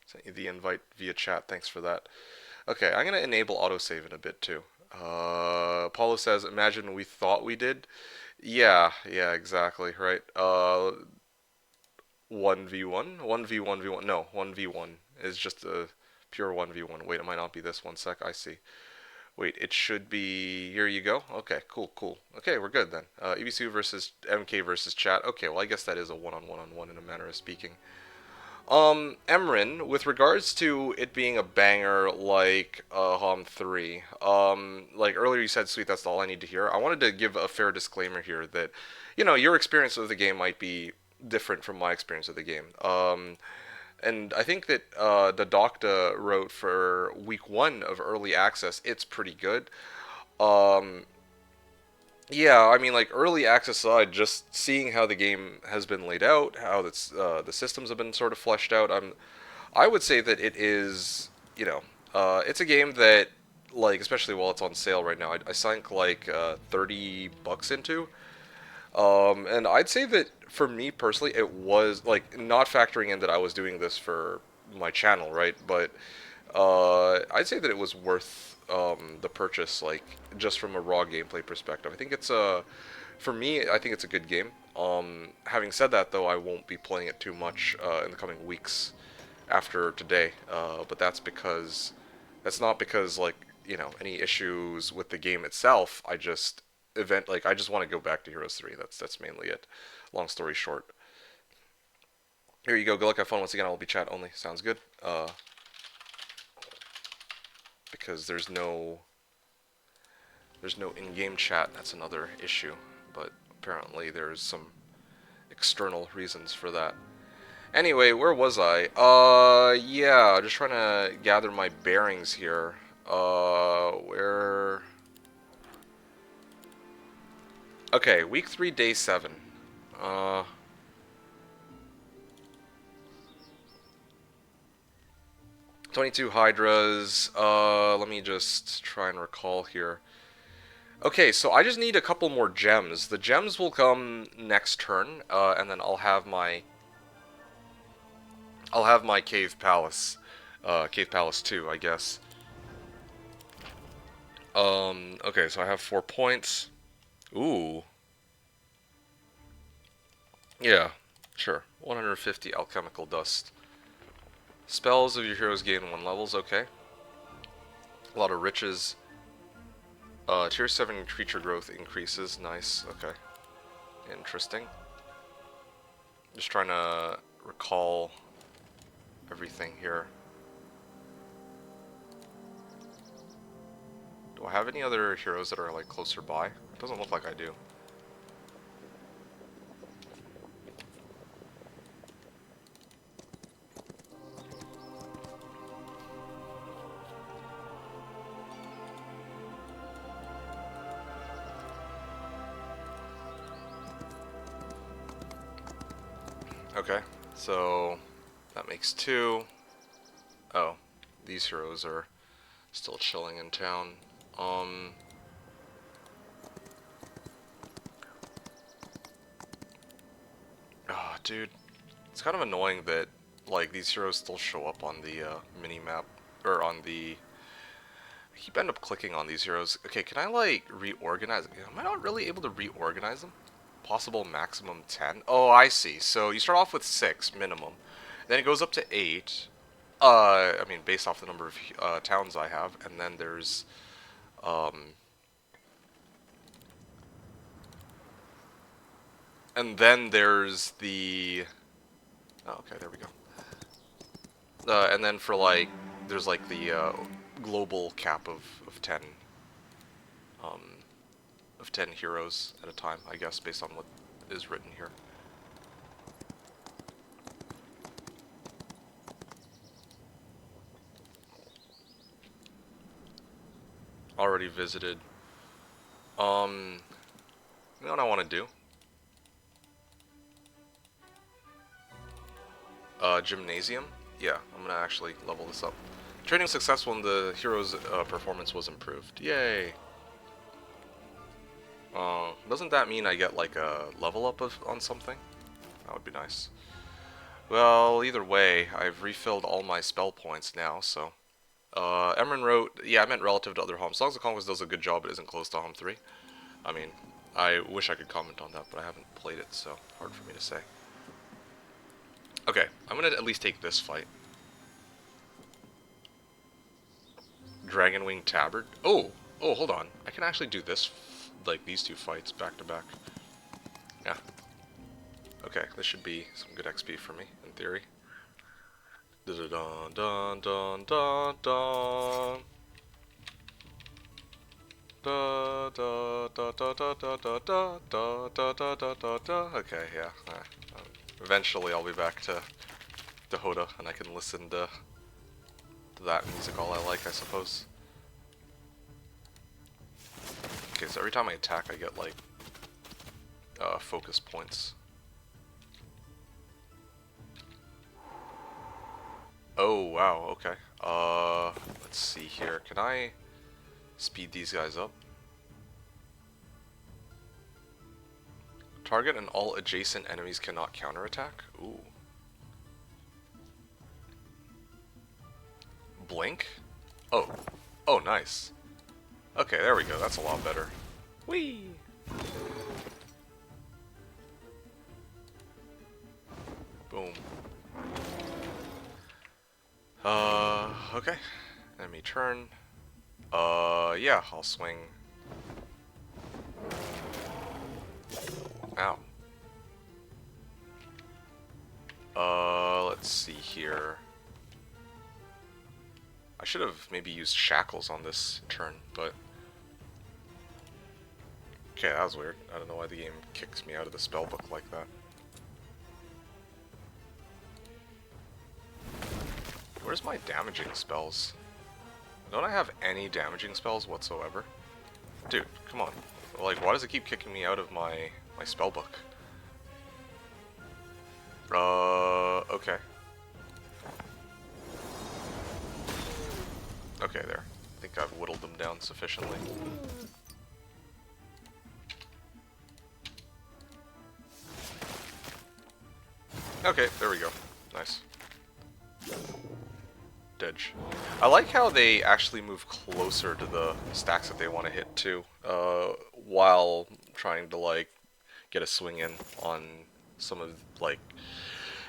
Sent you the invite via chat. Thanks for that. Okay, I'm gonna enable autosave in a bit too. Paulo says, "Imagine we thought we did." Yeah, exactly. Right. 1v1, 1v1v1. No, 1v1 is just a pure 1v1. Wait, it might not be this. One sec. I see. Wait, it should be. Here you go. Okay, cool. Okay, we're good then. ebisu versus MK versus chat. Okay, well I guess that is a one-on-one in a manner of speaking. Emrin, with regards to it being a banger like HOM 3, like earlier you said, sweet, that's all I need to hear. I wanted to give a fair disclaimer here that, you know, your experience of the game might be different from my experience of the game. And I think that the Docta wrote for week 1 of early access, it's pretty good. Um, yeah, I mean, like early access side, just seeing how the game has been laid out, how the systems have been sort of fleshed out. I would say that it is, you know, it's a game that, like, especially while it's on sale right now, I sunk like $30 into, and I'd say that for me personally, it was like not factoring in that I was doing this for my channel, right? But I'd say that it was worth the purchase, like just from a raw gameplay perspective. I think it's a, for me, I think it's a good game. Having said that, though, I won't be playing it too much in the coming weeks after today. But that's not because like any issues with the game itself. I just want to go back to Heroes 3. That's mainly it. Long story short. Here you go. Good luck, have fun. Once again, I'll be chat only. Sounds good. Because there's no in-game chat. That's another issue. But apparently there's some external reasons for that. Anyway, where was I? Yeah, just trying to gather my bearings here. Where? Okay, week 3, day 7. 22 Hydras. Let me just try and recall here. Okay, so I just need a couple more gems. The gems will come next turn, and then I'll have my I'll have my Cave Palace 2, I guess. Okay, so I have 4 points. Ooh. Yeah, sure. 150 alchemical dust. Spells of your heroes gain 1 levels, okay. A lot of riches. Tier 7 creature growth increases, nice, okay. Interesting. Just trying to recall everything here. Do I have any other heroes that are like closer by? It doesn't look like I do. Okay, so that makes 2. Oh, these heroes are still chilling in town. Oh, dude, it's kind of annoying that like these heroes still show up on the mini map or on the. I keep end up clicking on these heroes. Okay, can I like reorganize? Am I not really able to reorganize them? Possible maximum 10. Oh, I see. So you start off with 6 minimum, then it goes up to 8. I mean, based off the number of towns I have, and then there's um, the. Oh, okay, there we go. And then for like, there's like the global cap of 10, um, of 10 heroes at a time, I guess, based on what is written here. Already visited. You know what I want to do? Gymnasium? Yeah, I'm gonna actually level this up. Training was successful and the hero's performance was improved. Yay! Doesn't that mean I get like a level up on something? That would be nice. Well, either way, I've refilled all my spell points now, so. Emran wrote, yeah, I meant relative to other homes. Songs of Conquest does a good job, but isn't close to Home 3. I mean, I wish I could comment on that, but I haven't played it, so hard for me to say. Okay, I'm gonna at least take this fight. Dragonwing Tabard? Oh, hold on. I can actually do this, like these 2 fights back to back. Yeah. Okay, this should be some good XP for me, in theory. Dun dun dun dun dun dun. Da da da da da da da da da da da da da da. Okay, yeah. Eventually, I'll be back to Hoda, and I can listen to that music all I like, I suppose. Okay, so every time I attack, I get like focus points. Oh wow, okay. Let's see here. Can I speed these guys up? Target and all adjacent enemies cannot counterattack? Ooh. Blink? Oh. Oh, nice. Okay, there we go. That's a lot better. Whee! Boom. Okay. Enemy turn. Yeah, I'll swing. Ow. Let's see here. I should have maybe used shackles on this turn, but... Okay, that was weird. I don't know why the game kicks me out of the spellbook like that. Where's my damaging spells? Don't I have any damaging spells whatsoever? Dude, come on. Like, why does it keep kicking me out of my spellbook? Okay. Okay, there. I think I've whittled them down sufficiently. Okay, there we go. Nice. Didge. I like how they actually move closer to the stacks that they want to hit too, while trying to like get a swing in on some of like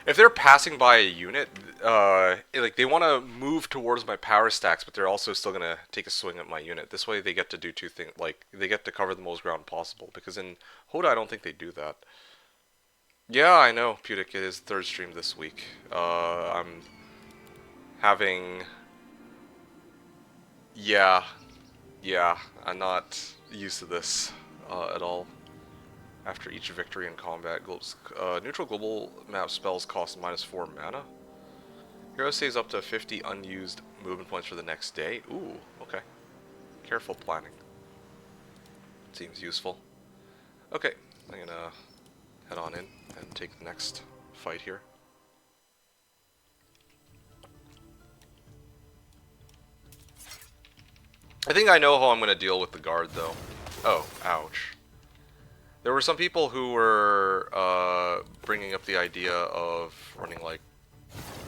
if they're passing by a unit, like they want to move towards my power stacks, but they're also still gonna take a swing at my unit. This way, they get to do two things. Like they get to cover the most ground possible. Because in Hoda, I don't think they do that. Yeah, I know. Pudic is third stream this week. I'm having. Yeah, yeah. I'm not used to this at all. After each victory in combat, neutral global map spells cost -4 mana. Hero saves up to 50 unused movement points for the next day. Ooh, okay. Careful planning. Seems useful. Okay, I'm gonna head on in and take the next fight here. I think I know how I'm gonna deal with the guard, though. Oh, ouch. There were some people who were bringing up the idea of running, like,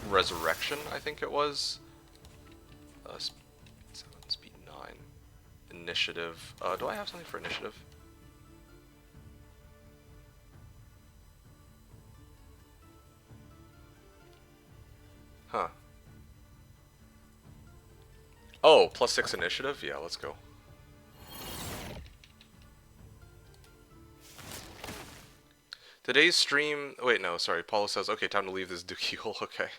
Resurrection, I think it was. 7, speed 9. Initiative. Do I have something for initiative? Huh. Oh, +6 initiative? Yeah, let's go. Today's stream... Wait, no, sorry. Paulo says, okay, time to leave this dookie hole. Okay.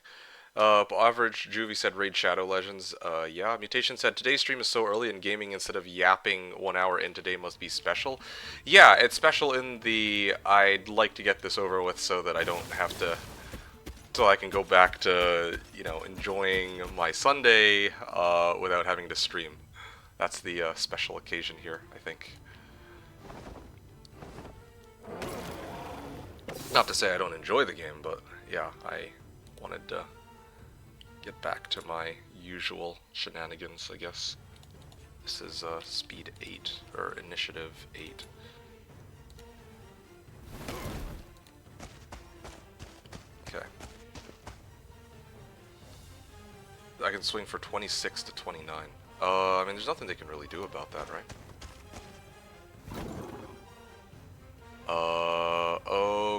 Average Juvie said Raid Shadow Legends. Yeah. Mutation said, today's stream is so early in gaming, instead of yapping 1 hour in, today must be special. Yeah, it's special in the... I'd like to get this over with so that I don't have to... So I can go back to, you know, enjoying my Sunday without having to stream. That's the special occasion here, I think. Not to say I don't enjoy the game, but yeah, I wanted to get back to my usual shenanigans, I guess. This is speed 8, or initiative 8. Okay. I can swing for 26 to 29. I mean, there's nothing they can really do about that, right?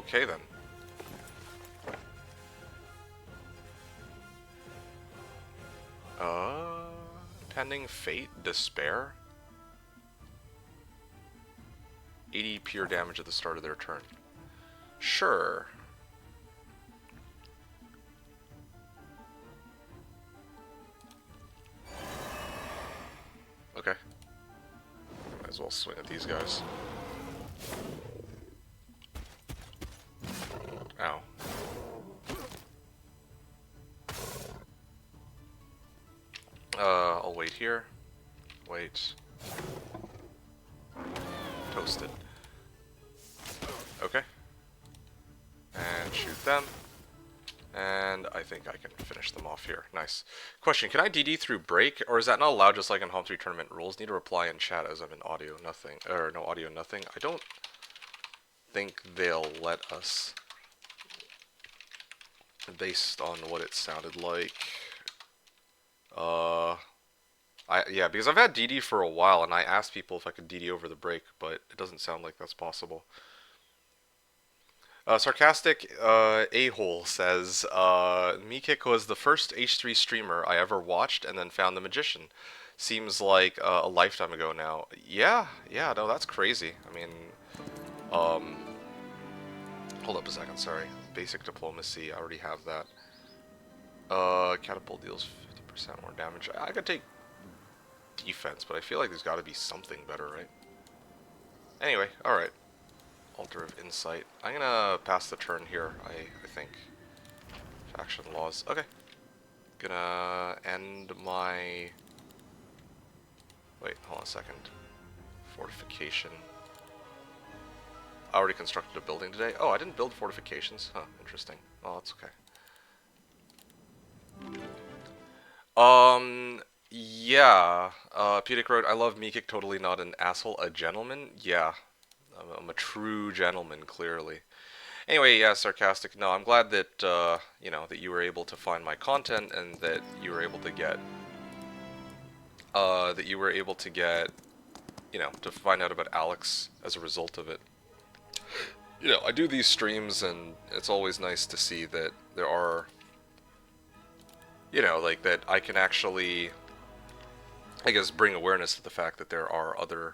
Okay then. Pending Fate, Despair? 80 pure damage at the start of their turn. Sure. Okay. Might as well swing at these guys. Ow. I'll wait here. Wait. Toasted. Okay. And shoot them. And I think I can finish them off here. Nice. Question, can I DD through break, or is that not allowed just like in Home 3 tournament rules? Need a reply in chat as I'm in audio nothing, or no audio nothing. I don't think they'll let us, based on what it sounded like. Yeah, because I've had DD for a while, and I asked people if I could DD over the break, but it doesn't sound like that's possible. Sarcastic a-hole says, MeKick was the first H3 streamer I ever watched and then found The Magician. Seems like a lifetime ago now. Yeah, no, that's crazy. I mean, hold up a second, sorry. Basic Diplomacy, I already have that. Catapult deals 50% more damage. I could take defense, but I feel like there's got to be something better, right? Anyway, alright. Altar of Insight. I'm gonna pass the turn here, I think. Faction laws. Okay. Gonna end my... Wait, hold on a second. Fortification. I already constructed a building today. Oh, I didn't build fortifications. Huh, interesting. Oh, that's okay. Yeah. Pudic wrote, I love MeKick, totally not an asshole. A gentleman? Yeah. I'm a true gentleman, clearly. Anyway, yeah, sarcastic. No, I'm glad that that you were able to find my content and that you were able to get to find out about Alex as a result of it. I do these streams and it's always nice to see that there are like that I can actually I guess bring awareness to the fact that there are other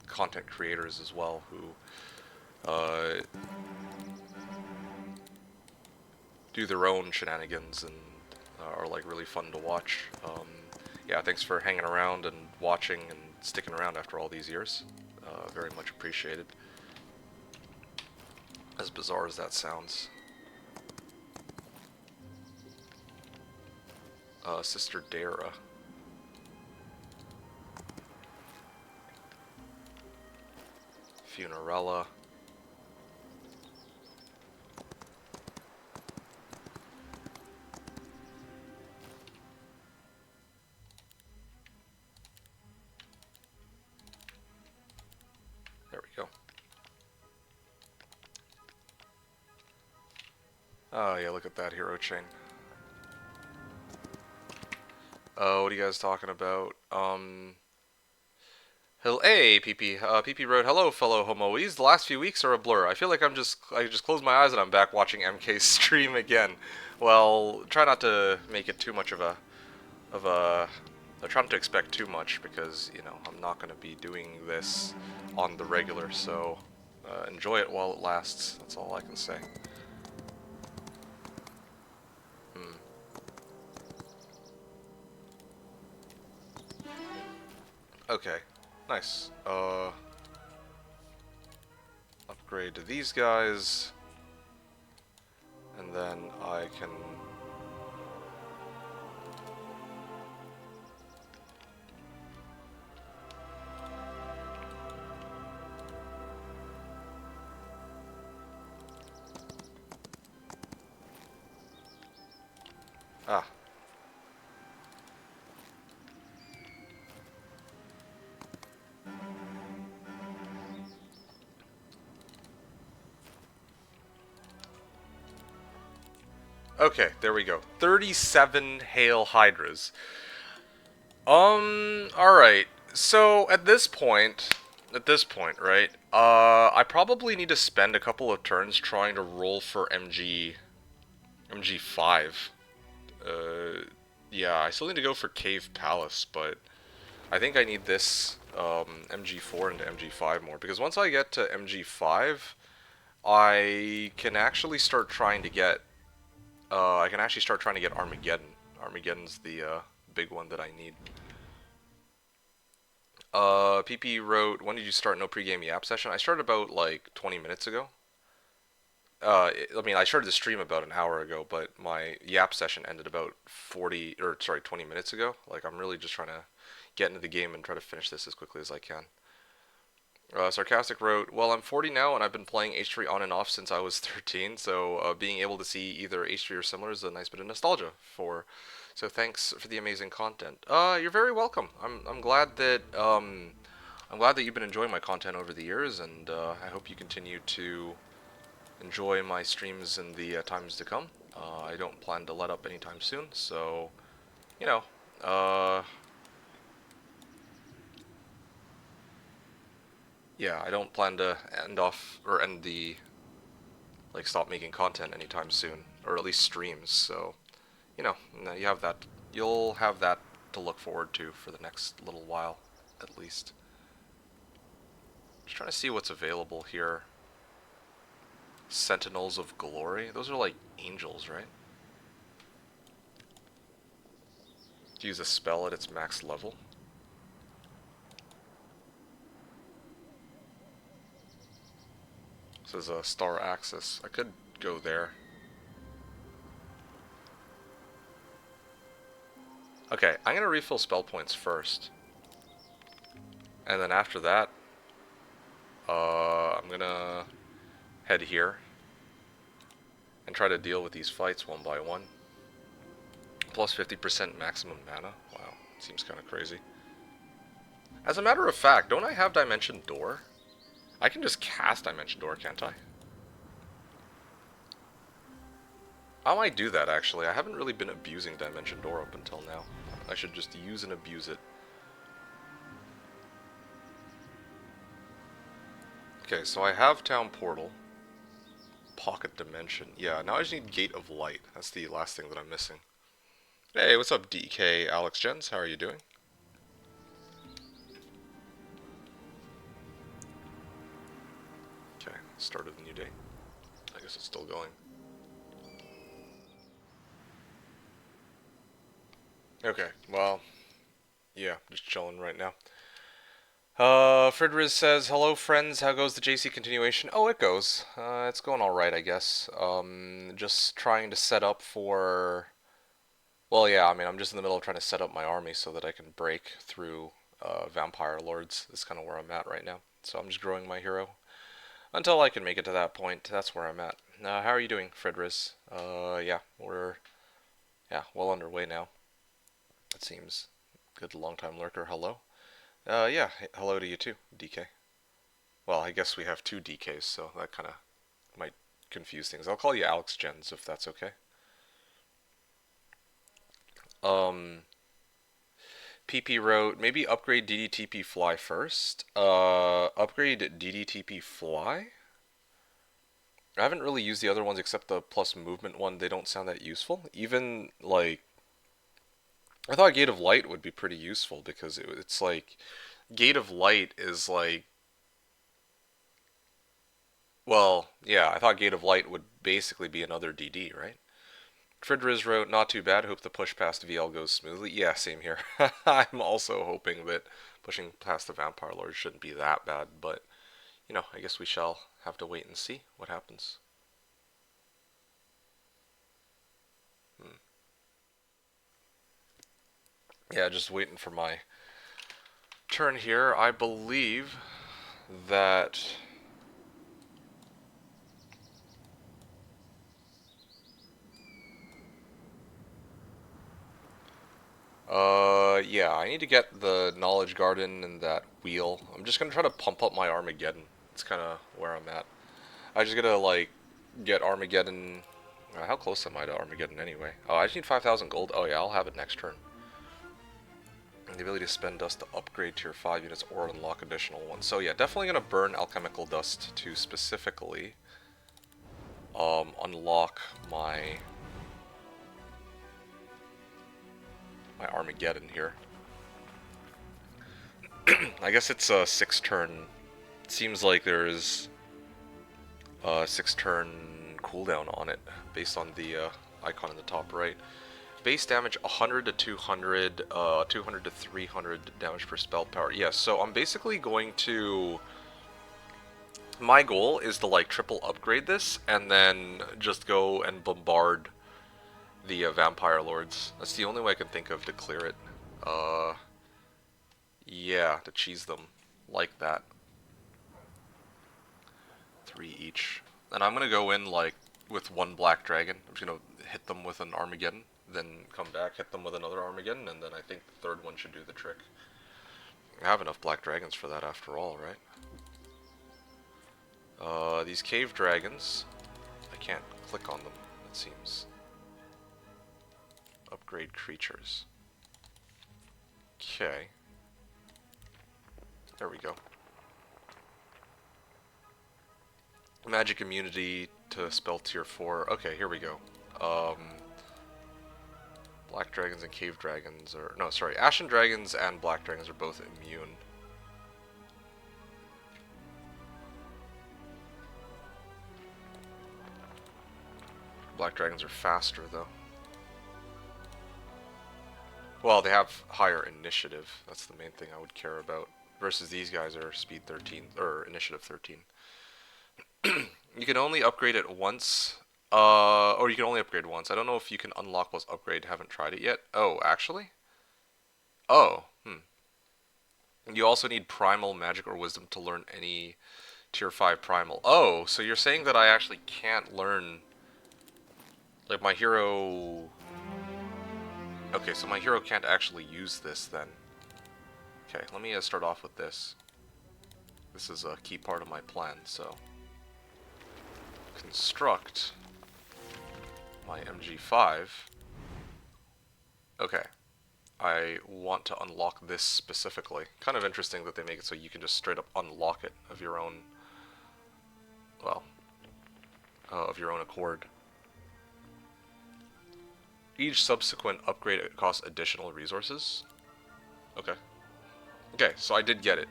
content creators as well who do their own shenanigans and are like really fun to watch. Yeah, thanks for hanging around and watching and sticking around after all these years. Very much appreciated. As bizarre as that sounds. Sister Dara. Funerella. There we go. Oh yeah, look at that hero chain. What are you guys talking about? Hey, PP. PP wrote, "Hello, fellow homoes. The last few weeks are a blur. I feel like I just closed my eyes and I'm back watching MK's stream again. Well, try not to make it too much of a, I try not to expect too much because, I'm not going to be doing this on the regular, so enjoy it while it lasts. That's all I can say." Okay, nice. Upgrade to these guys, and then I can... Ah. Okay, there we go. 37 Hail Hydras. Alright. So, at this point, right, I probably need to spend a couple of turns trying to roll for MG5. Yeah, I still need to go for Cave Palace, but I think I need this, MG4 into MG5 more, because once I get to MG5, I can actually start trying to get Armageddon. Armageddon's the big one that I need. PP wrote, "When did you start no pregame yap session?" I started about like 20 minutes ago. I started the stream about an hour ago, but my yap session ended about 20 minutes ago. Like, I'm really just trying to get into the game and try to finish this as quickly as I can. Sarcastic wrote, "Well, I'm 40 now, and I've been playing H3 on and off since I was 13, so being able to see either H3 or similar is a nice bit of nostalgia for. So thanks for the amazing content." You're very welcome. I'm glad that you've been enjoying my content over the years, and I hope you continue to enjoy my streams in the times to come. I don't plan to let up anytime soon, so you know, yeah, I don't plan to stop making content anytime soon, or at least streams. So, you'll have that to look forward to for the next little while, at least. Just trying to see what's available here. Sentinels of Glory. Those are like angels, right? Use a spell at its max level. This is a star axis. I could go there. Okay, I'm gonna refill spell points first. And then after that, I'm gonna head here and try to deal with these fights one by one. Plus 50% maximum mana. Wow, seems kind of crazy. As a matter of fact, don't I have Dimension Door? I can just cast Dimension Door, can't I? I might do that, actually. I haven't really been abusing Dimension Door up until now. I should just use and abuse it. Okay, so I have Town Portal. Pocket Dimension. Yeah, now I just need Gate of Light. That's the last thing that I'm missing. Hey, what's up, DK Alex Jens? How are you doing? Okay, start of the new day. I guess it's still going. Okay, well, yeah, just chilling right now. Fridriz says, hello friends, how goes the JC continuation? Oh, it goes. It's going alright, I guess. Just trying to set up for... Well, yeah, I mean, I'm just in the middle of trying to set up my army so that I can break through Vampire Lords. That's kind of where I'm at right now. So I'm just growing my hero. Until I can make it to that point, that's where I'm at. How are you doing, Fridriz? Yeah, we're well underway now. It seems. Good long-time lurker, hello. Yeah, hello to you too, DK. Well, I guess we have two DKs, so that kind of might confuse things. I'll call you Alex Jens if that's okay. PP wrote, maybe upgrade DDTP Fly first. Upgrade DDTP Fly? I haven't really used the other ones except the plus movement one. They don't sound that useful. Even, like, I thought Gate of Light would be pretty useful because it's like, Gate of Light is like, well, yeah, I thought Gate of Light would basically be another DD, right? Fridriz wrote, not too bad, hope the push past VL goes smoothly. Yeah, same here. I'm also hoping that pushing past the Vampire Lord shouldn't be that bad, but, you know, I guess we shall have to wait and see what happens. Yeah, just waiting for my turn here. I believe that... yeah, I need to get the Knowledge Garden and that wheel. I'm just gonna try to pump up my Armageddon. It's kind of where I'm at. I just gotta, like, get Armageddon... how close am I to Armageddon anyway? Oh, I just need 5,000 gold. Oh yeah, I'll have it next turn. And the ability to spend dust to upgrade tier 5 units or unlock additional ones. So yeah, definitely gonna burn alchemical dust to specifically unlock my Armageddon here. I guess it's a 6-turn. It seems like there's a 6-turn cooldown on it based on the icon in the top right. Base damage 100 to 200, 200 to 300 damage per spell power. Yes, so I'm basically going to... My goal is to, like, triple upgrade this and then just go and bombard the Vampire Lords. That's the only way I can think of to clear it. Yeah, to cheese them like that. 3 each. And I'm gonna go in, like, with 1 Black Dragon. I'm just gonna hit them with an Armageddon, then come back, hit them with another Armageddon, and then I think the third one should do the trick. I have enough Black Dragons for that after all, right? These Cave Dragons, I can't click on them, it seems. Upgrade creatures. Okay. There we go. Magic immunity to spell tier 4. Okay, here we go. Black dragons and cave dragons are... No, sorry. Ashen dragons and black dragons are both immune. Black dragons are faster, though. Well, they have higher initiative. That's the main thing I would care about. Versus these guys are speed 13, or initiative 13. You can only upgrade it once. Or you can only upgrade once. I don't know if you can unlock plus upgrade. Haven't tried it yet. Oh, actually? Oh, You also need primal, magic, or wisdom to learn any tier 5 primal. Oh, so you're saying that I actually can't learn... Like, my hero... Okay, so my hero can't actually use this, then. Okay, let me start off with this. This is a key part of my plan, so... Construct my MG5. Okay, I want to unlock this specifically. Kind of interesting that they make it so you can just straight up unlock it of your own, well, of your own accord. Each subsequent upgrade costs additional resources. Okay. Okay, so I did get it.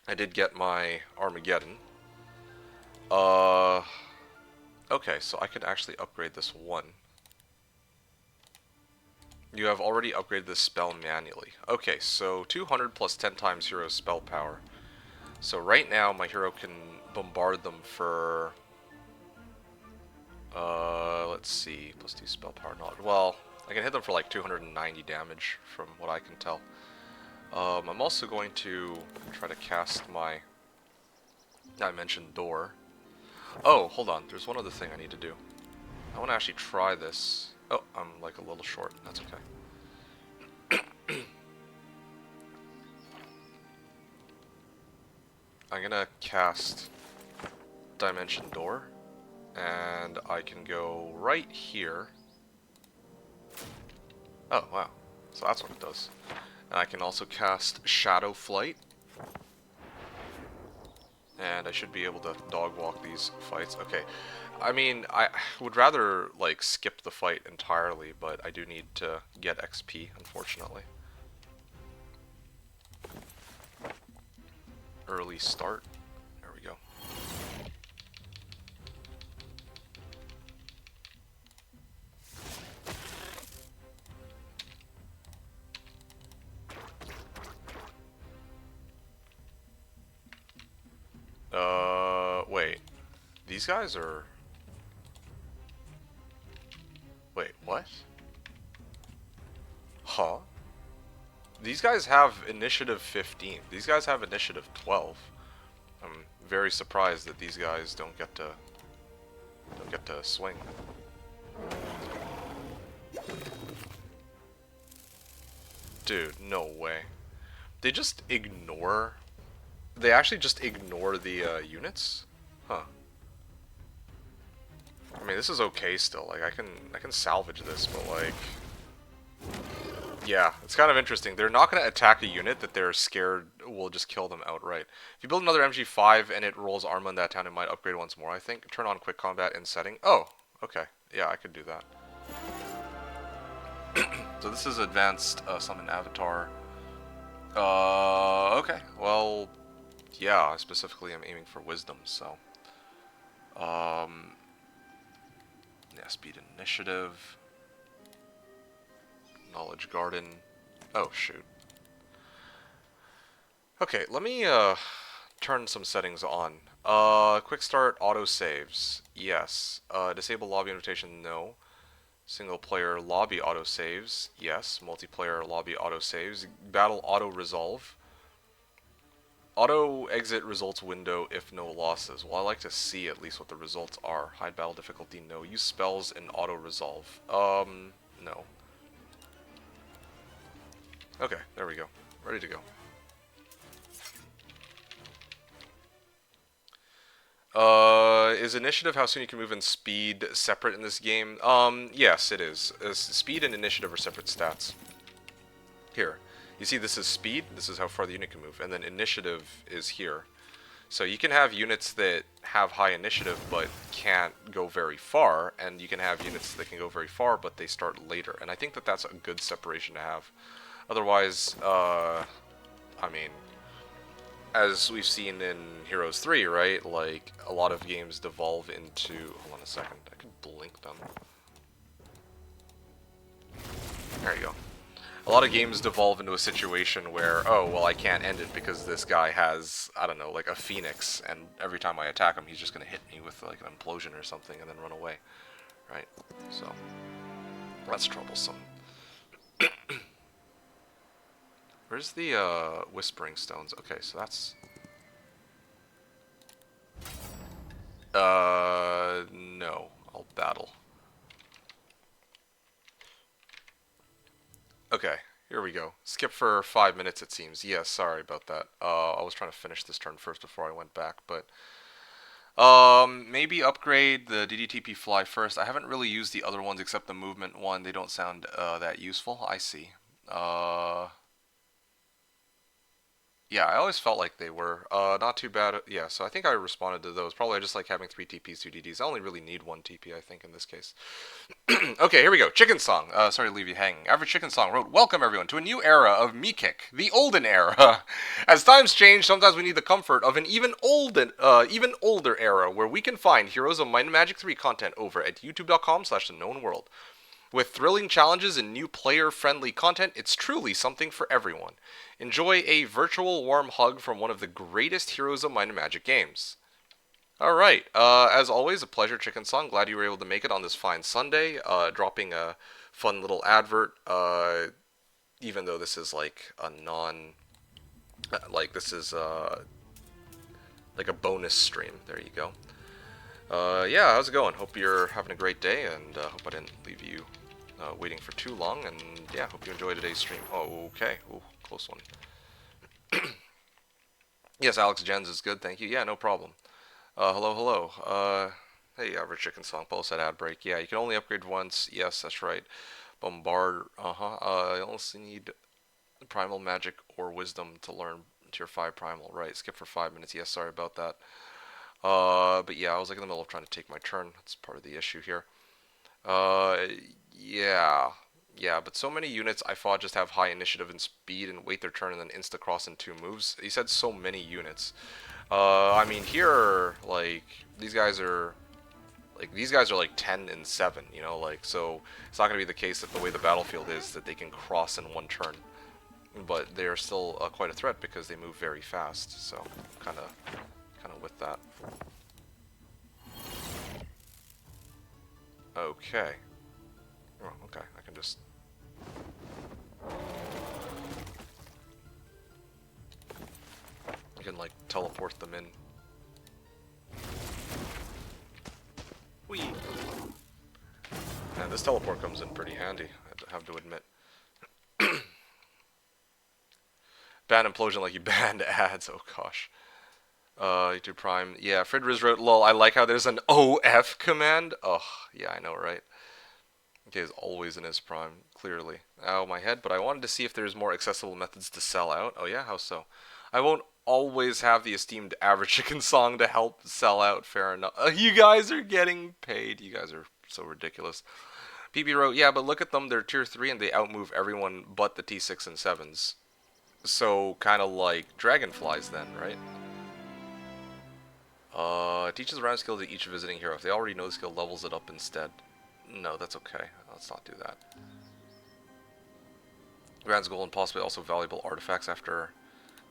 I did get my Armageddon. Okay, so I can actually upgrade this one. You have already upgraded this spell manually. Okay, so 200 plus 10 times hero spell power. So right now my hero can bombard them for... let's see, plus 2 spell power knowledge. Well, I can hit them for like 290 damage from what I can tell. I'm also going to try to cast my Dimension Door. Oh, hold on, there's one other thing I need to do. I want to actually try this. Oh, I'm like a little short, that's okay. I'm gonna cast Dimension Door, and I can go right here. Oh, wow. So that's what it does. And I can also cast Shadow Flight. And I should be able to dog walk these fights. Okay. I mean, I would rather, like, skip the fight entirely, but I do need to get XP, unfortunately. Early start. There we go. Wait. These guys are... Wait, what? Huh? These guys have initiative 15. These guys have initiative 12. I'm very surprised that these guys don't get to swing. Dude, no way. They just ignore... They actually just ignore the units? Huh. I mean, this is okay still. Like, I can salvage this, but like... Yeah, it's kind of interesting. They're not going to attack a unit that they're scared will just kill them outright. If you build another MG5 and it rolls armor in that town, it might upgrade once more, I think. Turn on quick combat in setting. Oh, okay. Yeah, I could do that. So this is advanced summon avatar. Okay. Well, yeah, I specifically am aiming for wisdom, so. Yeah, speed initiative. Knowledge Garden. Oh, shoot. Okay, let me turn some settings on. Quick start autosaves. Yes. Disable lobby invitation. No. Single player lobby autosaves. Yes. Multiplayer lobby autosaves. Battle auto resolve. Auto exit results window if no losses. Well, I like to see at least what the results are. Hide battle difficulty. No. Use spells and auto resolve. No. Okay, there we go. Ready to go. Is initiative how soon you can move and speed separate in this game? Yes, it is. Speed and initiative are separate stats. Here. You see this is speed, this is how far the unit can move, and then initiative is here. So you can have units that have high initiative but can't go very far, and you can have units that can go very far but they start later. And I think that that's a good separation to have. Otherwise, I mean, as we've seen in Heroes 3, right? Like, a lot of games devolve into... Hold on a second. I could blink them. There you go. A lot of games devolve into a situation where, oh, well, I can't end it because this guy has, I don't know, like a phoenix, and every time I attack him, he's just going to hit me with, like, an implosion or something and then run away. Right? So, that's troublesome. Where's the Whispering Stones? Okay, so that's... No. I'll battle. Okay, here we go. Skip for 5 minutes, it seems. Yes, sorry about that. I was trying to finish this turn first before I went back, but... Maybe upgrade the DDTP fly first. I haven't really used the other ones except the movement one. They don't sound that useful. I see. Uh, Yeah, I always felt like they were. Not too bad. Yeah, so I think I responded to those. Probably I just like having 3 TPs, 2 DDs. I only really need 1 TP, I think, in this case. Okay, here we go. Chicken Song. Sorry to leave you hanging. Average Chicken Song wrote, "Welcome, everyone, to a new era of MeKick, the Olden Era. As times change, sometimes we need the comfort of an even older era where we can find Heroes of Might and Magic 3 content over at youtube.com/TheKnownWorld. With thrilling challenges and new player-friendly content, it's truly something for everyone. Enjoy a virtual warm hug from one of the greatest Heroes of Might and Magic games." All right. As always, a pleasure, Chicken Song. Glad you were able to make it on this fine Sunday. Dropping a fun little advert. Even though this is like a this is like a bonus stream. There you go. Yeah, how's it going? Hope you're having a great day, and hope I didn't leave you waiting for too long. And yeah, hope you enjoyed today's stream. Oh, okay. Ooh, close one. Yes, Alex Jens is good. Thank you. Yeah, no problem. Hello, hello. Hey, Average Chicken Song. Paul said ad break. Yeah, you can only upgrade once. Yes, that's right. Bombard. You also need Primal Magic or Wisdom to learn Tier 5 Primal. Right, skip for 5 minutes. Yes, sorry about that. But yeah, I was like in the middle of trying to take my turn. That's part of the issue here. Uh, yeah. Yeah, but so many units I thought just have high initiative and speed and wait their turn and then insta-cross in 2 moves. He said so many units. I mean, here, like, these guys are like 10 and 7, you know, like, so it's not going to be the case that the way the battlefield is that they can cross in 1 turn. But they are still quite a threat because they move very fast, so kind of with that. Okay. Oh, okay, I can just... I can, like, teleport them in. Whee! And this teleport comes in pretty handy, I have to admit. Ban implosion like you banned ads, oh gosh. YouTube Prime. Yeah, Fridriz wrote, lol, I like how there's an OF command. Oh, yeah, I know, right? Okay, is always in his prime, clearly. Ow, my head, but I wanted to see if there's more accessible methods to sell out. Oh yeah, how so? I won't always have the esteemed Average Chicken Song to help sell out, fair enough. You guys are getting paid. You guys are so ridiculous. PB wrote, yeah, but look at them, they're tier 3 and they outmove everyone but the T6 and 7s. So, kind of like dragonflies then, right? Teaches round skill to each visiting hero. If they already know the skill, levels it up instead. No, that's okay. Let's not do that. Grants gold and possibly also valuable artifacts after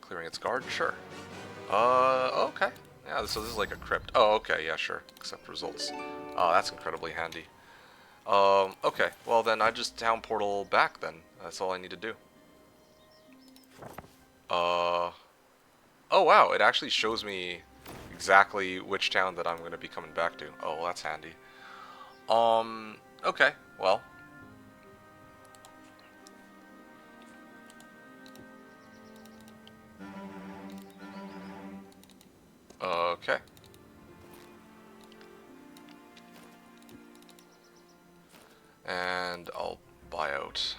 clearing its guard? Sure. Okay. Yeah, so this is like a crypt. Oh, okay, yeah, sure. Accept results. Oh, that's incredibly handy. Okay. Well, then I just town portal back then. That's all I need to do. Oh, wow. It actually shows me exactly which town that I'm going to be coming back to. Oh, well, that's handy. Okay. Well. Okay. And I'll buy out.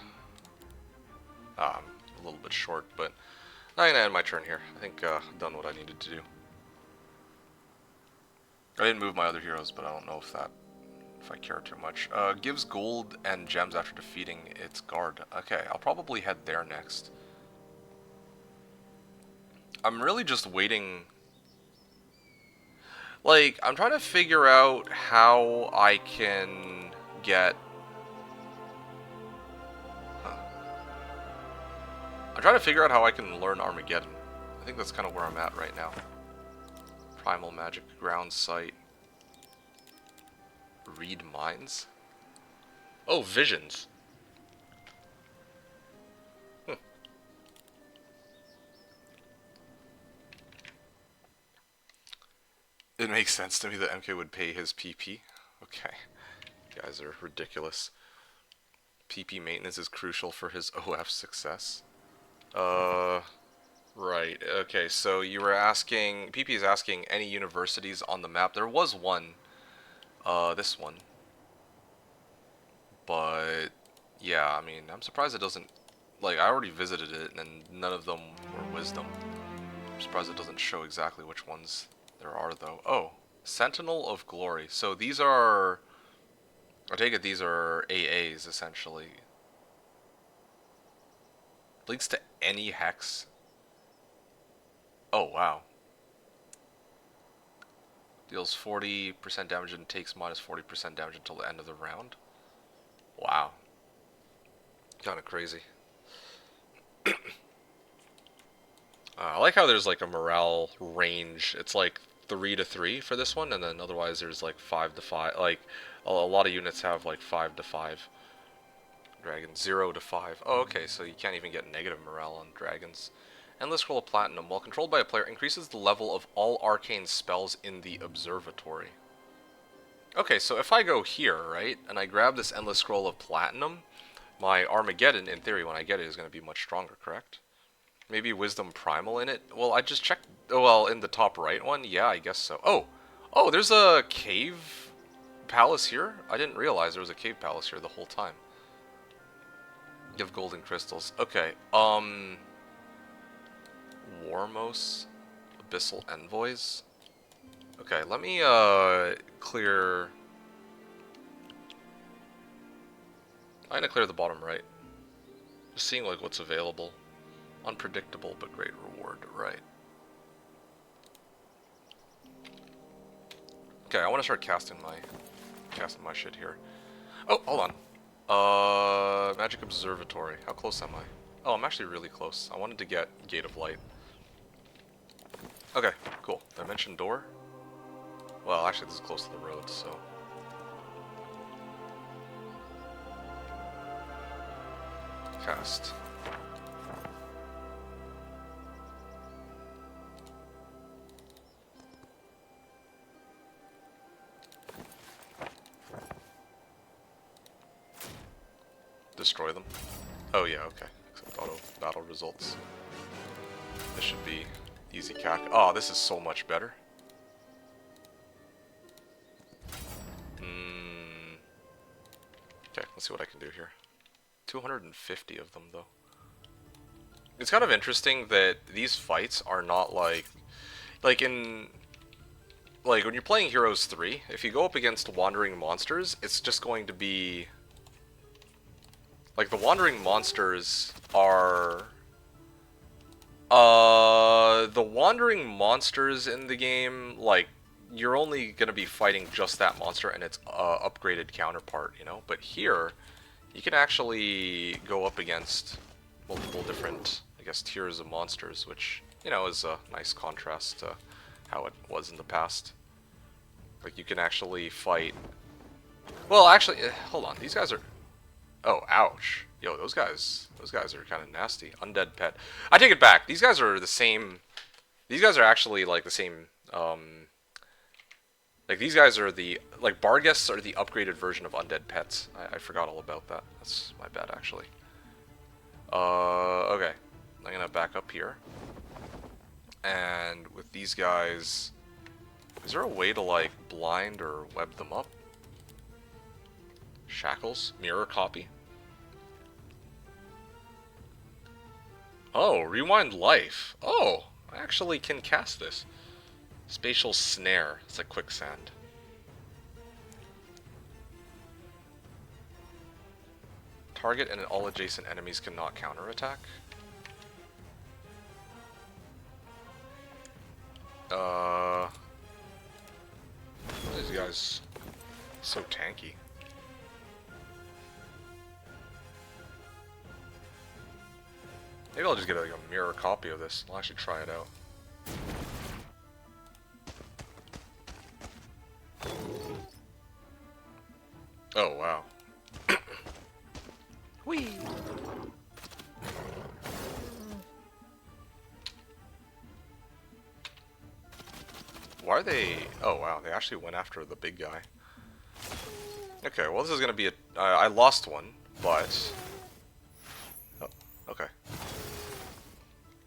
I'm a little bit short, but I'm gonna end my turn here. I think I've done what I needed to do. I didn't move my other heroes, but I don't know if I care too much. Gives gold and gems after defeating its guard. Okay, I'll probably head there next. I'm really just waiting. Like, I'm trying to figure out how I can get... I'm trying to figure out how I can learn Armageddon. I think that's kind of where I'm at right now. Primal Magic, Ground Sight. Read Minds? Oh, Visions. It makes sense to me that MK would pay his PP. Okay. You guys are ridiculous. PP maintenance is crucial for his OF success. Right. Okay. So you were asking. PP is asking any universities on the map. There was one. This one. But yeah, I mean, I'm surprised it doesn't. Like, I already visited it, and none of them were wisdom. I'm surprised it doesn't show exactly which ones there are, though. Oh, Sentinel of Glory. So these are. I take it these are AAs essentially. Links to any hex. Oh wow. Deals 40% damage and takes minus 40% damage until the end of the round. Wow. Kind of crazy. I like how there's like a morale range. It's like 3 to 3 for this one, and then otherwise there's like 5 to 5. Like a lot of units have like 5 to 5. Dragons 0 to 5. Oh, okay, so you can't even get negative morale on dragons. Endless Scroll of Platinum, while controlled by a player, increases the level of all arcane spells in the observatory. Okay, so if I go here, right, and I grab this Endless Scroll of Platinum, my Armageddon, in theory, when I get it, is going to be much stronger, correct? Maybe Wisdom Primal in it? Well, I just checked. Oh, well, in the top right one? Yeah, I guess so. Oh! Oh, there's a cave palace here? I didn't realize there was a cave palace here the whole time. You have golden crystals. Okay, Warmos? Abyssal Envoys? Okay, let me, clear... I'm gonna clear the bottom right. Just seeing, like, what's available. Unpredictable, but great reward, right. Okay, I want to start casting my shit here. Oh, hold on. Magic Observatory. How close am I? Oh, I'm actually really close. I wanted to get Gate of Light. Okay, cool. Dimension Door? Well, actually, this is close to the road, so... Cast. Destroy them. Oh yeah, okay. Except auto battle results. This should be easy cac. Oh, this is so much better. Okay, let's see what I can do here. 250 of them, though. It's kind of interesting that these fights are not like when you're playing Heroes 3, if you go up against wandering monsters, it's just going to be... Like, the wandering monsters are... the wandering monsters in the game, like, you're only going to be fighting just that monster and its upgraded counterpart, you know? But here, you can actually go up against multiple different, I guess, tiers of monsters, which, you know, is a nice contrast to how it was in the past. Like, you can actually fight... Well, actually, hold on, these guys are... Oh, ouch. Yo, those guys are kind of nasty. Undead Pet. I take it back. These guys are the same... These guys are actually, like, the same, like, these guys are the... Like, Barghests are the upgraded version of Undead Pets. I forgot all about that. That's my bad, actually. Okay. I'm gonna back up here. And with these guys... Is there a way to, like, blind or web them up? Shackles? Mirror copy? Oh, rewind life. Oh, I actually can cast this. Spatial snare. It's like quicksand. Target and all adjacent enemies cannot counterattack. These guys so tanky. Maybe I'll just get like a mirror copy of this. I'll actually try it out. Oh wow. Whee! Why are they... Oh wow, they actually went after the big guy. Okay, well this is gonna be a... I lost one, but... Oh, okay.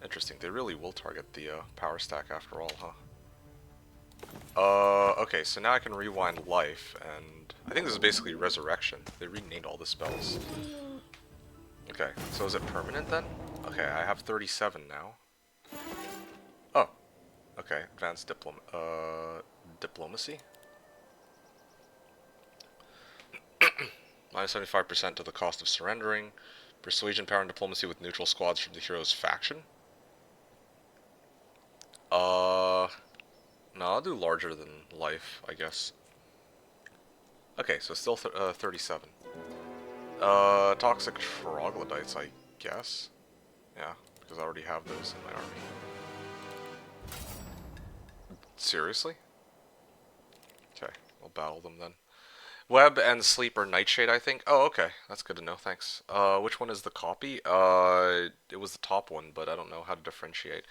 Interesting. They really will target the power stack after all, huh? Okay, so now I can rewind life, and I think this is basically resurrection. They renamed all the spells. Okay, so is it permanent then? Okay, I have 37 now. Oh, okay. Advanced diplomacy? Minus 75% to the cost of surrendering. Persuasion, power, and diplomacy with neutral squads from the hero's faction. No, I'll do larger than life, I guess. Okay, so still 37. Toxic troglodytes, I guess. Yeah, because I already have those in my army. Seriously? Okay, I'll battle them then. Web and Sleep or Nightshade, I think. Oh, okay. That's good to know, thanks. Which one is the copy? It was the top one, but I don't know how to differentiate.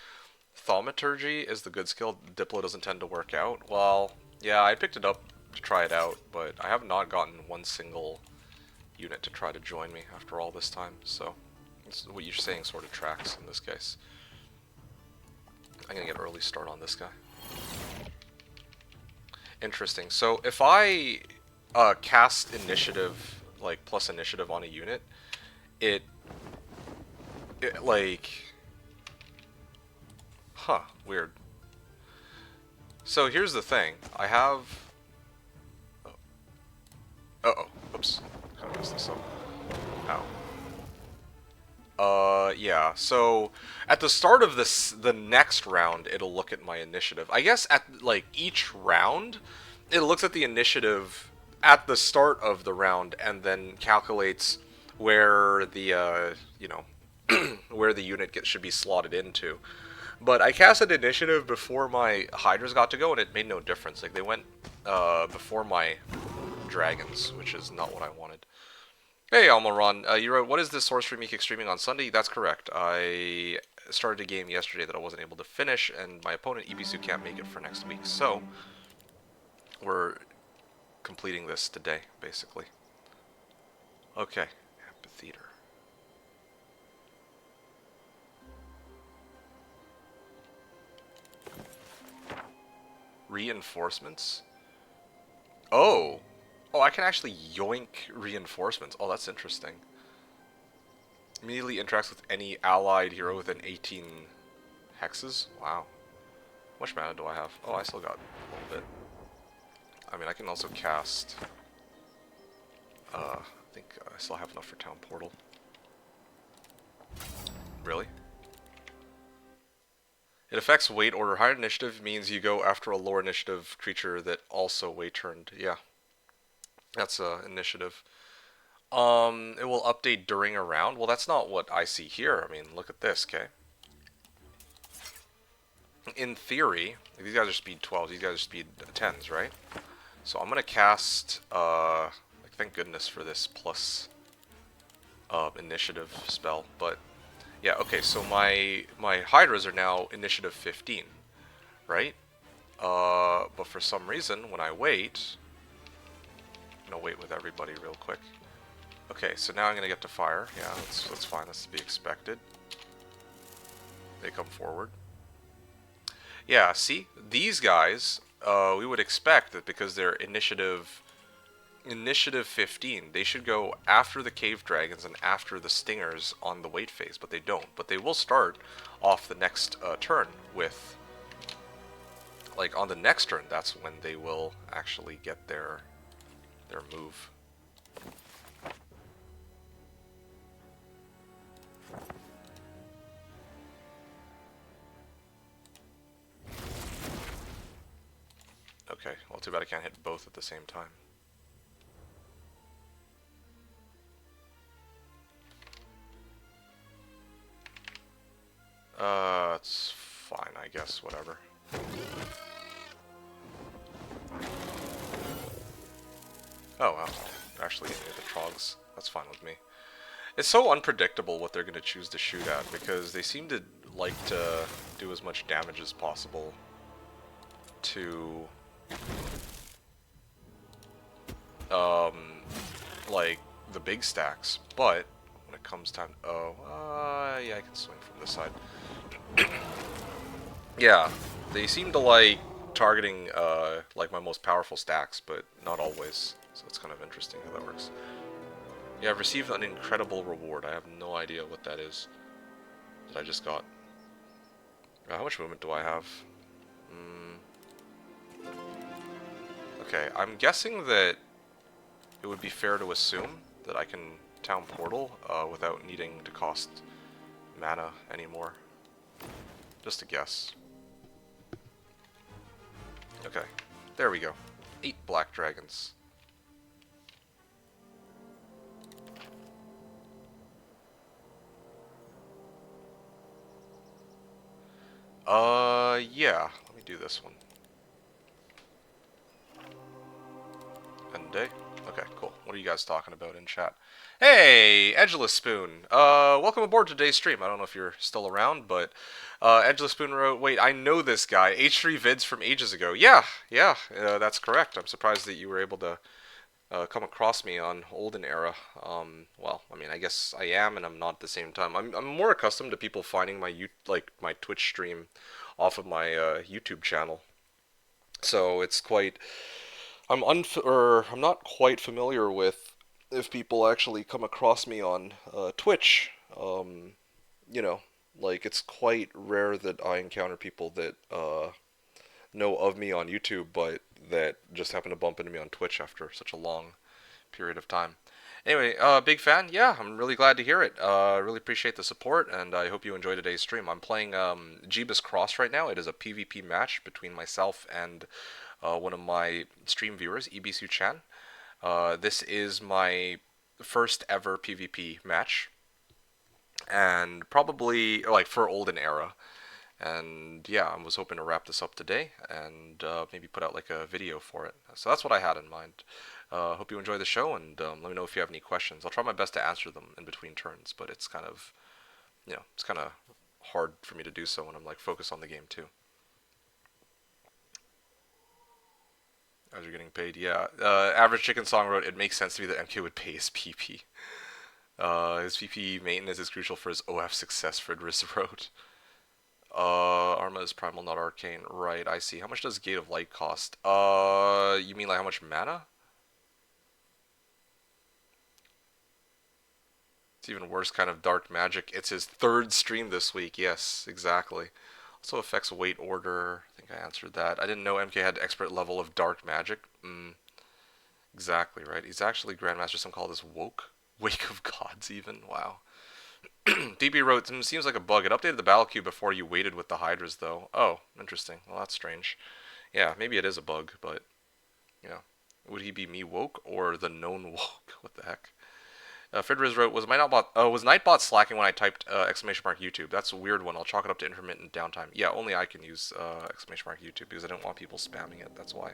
Thaumaturgy is the good skill. Diplo doesn't tend to work out. Well, yeah, I picked it up to try it out, but I have not gotten one single unit to try to join me after all this time, so what you're saying sort of tracks in this case. I'm gonna get an early start on this guy. Interesting. So if I cast initiative, like plus initiative on a unit, it like, huh, weird. So here's the thing. I have, uh-oh, oops, kind of messed this up. Ow. Yeah, so at the start of the next round, it'll look at my initiative. I guess at, like, each round, it looks at the initiative at the start of the round and then calculates where the, you know, where the unit should be slotted into. But I casted initiative before my Hydras got to go, and it made no difference. Like, they went before my dragons, which is not what I wanted. Hey, Almaron, you wrote, what is this sorcery MeKick streaming on Sunday? That's correct. I started a game yesterday that I wasn't able to finish, and my opponent, ebisu, can't make it for next week. So, we're completing this today, basically. Okay, amphitheater. Reinforcements? Oh! Oh, I can actually yoink reinforcements. Oh, that's interesting. Immediately interacts with any allied hero within 18 hexes? Wow. How much mana do I have? Oh, I still got a little bit. I mean, I can also cast... I think I still have enough for Town Portal. Really? It affects weight order. Higher initiative means you go after a lower initiative creature that also weight turned. Yeah. That's initiative. It will update during a round. Well, that's not what I see here. I mean, look at this, okay? In theory, these guys are speed 12s. These guys are speed 10s, right? So I'm going to cast, like, thank goodness for this plus initiative spell. But, yeah, okay, so my Hydras are now initiative 15, right? But for some reason, when I wait... I'm going to wait with everybody real quick. Okay, so now I'm going to get to fire. Yeah, that's fine. That's to be expected. They come forward. Yeah, see? These guys, we would expect that because they're initiative 15, they should go after the cave dragons and after the stingers on the wait phase, but they don't. But they will start off the next turn with... Like, on the next turn, that's when they will actually get their move. Okay, well, too bad I can't hit both at the same time. It's fine, I guess, whatever. Oh, wow. Actually, hitting the trogs. That's fine with me. It's so unpredictable what they're going to choose to shoot at, because they seem to like to do as much damage as possible to, like, the big stacks. But, when it comes time... Oh, yeah, I can swing from this side. Yeah, they seem to like targeting like my most powerful stacks, but not always. So it's kind of interesting how that works. Yeah, I've received an incredible reward. I have no idea what that is that I just got. How much movement do I have? Okay, I'm guessing that it would be fair to assume that I can town portal without needing to cost mana anymore. Just a guess. Okay, there we go. 8 black dragons. Yeah. Let me do this one. End day. Okay, cool. What are you guys talking about in chat? Hey, Edgeless Spoon. Welcome aboard today's stream. I don't know if you're still around, but Edgeless Spoon wrote, "Wait, I know this guy. H3 vids from ages ago." Yeah, that's correct. I'm surprised that you were able to come across me on Olden Era. Well, I mean, I guess I am, and I'm not at the same time. I'm more accustomed to people finding my Twitch stream off of my YouTube channel, so it's quite. I'm not quite familiar with if people actually come across me on Twitch. You know, like it's quite rare that I encounter people that know of me on YouTube, but that just happen to bump into me on Twitch after such a long period of time. Anyway, big fan. Yeah, I'm really glad to hear it. Really appreciate the support, and I hope you enjoy today's stream. I'm playing Jeebus Cross right now. It is a PvP match between myself and one of my stream viewers, ebisu Chan. This is my first ever PvP match, and probably like for Olden Era. And yeah, I was hoping to wrap this up today and maybe put out like a video for it. So that's what I had in mind. Hope you enjoy the show, and let me know if you have any questions. I'll try my best to answer them in between turns, but it's kind of, it's kind of hard for me to do so when I'm like focused on the game too. As you're getting paid, yeah. Average Chicken Song wrote, "It makes sense to me that MK would pay his PP. His PP maintenance is crucial for his OF success," Fred Riz wrote. Arma is primal, not arcane. Right, I see. How much does Gate of Light cost? You mean like how much mana? It's even worse kind of dark magic. It's his third stream this week. Yes, exactly. Also affects weight order. I think I answered that. I didn't know MK had expert level of dark magic. Exactly, right. He's actually Grandmaster. Some call this woke. Wake of Gods even. Wow. DB wrote, "Seems like a bug. It updated the battle queue before you waited with the Hydras, though." Oh, interesting. Well, that's strange. Yeah, maybe it is a bug, but, yeah. Would he be me woke or the known woke? What the heck? Fridriz wrote, was Nightbot slacking when I typed exclamation mark YouTube? That's a weird one. I'll chalk it up to intermittent downtime. Yeah, only I can use exclamation mark YouTube because I don't want people spamming it. That's why.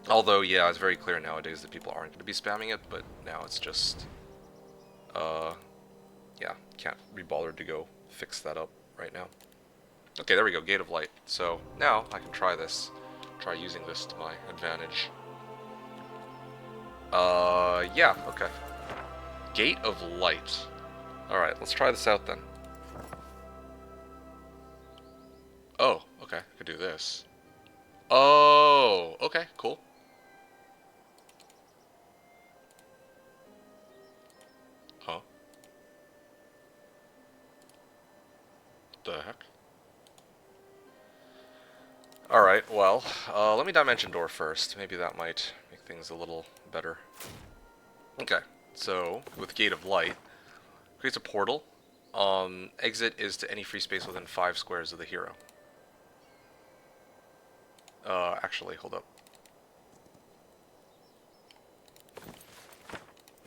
Although, yeah, it's very clear nowadays that people aren't going to be spamming it, but now it's just, yeah, can't be bothered to go fix that up right now. Okay, there we go, Gate of Light. So now I can try this. Try using this to my advantage. Yeah, okay. Gate of Light. Alright, let's try this out then. Oh, okay, I could do this. Oh, okay, cool. Huh? The heck? Alright, well, let me Dimension Door first. Maybe that might make things a little better. Okay, so, with Gate of Light, creates a portal. Exit is to any free space within 5 squares of the hero. Actually, hold up.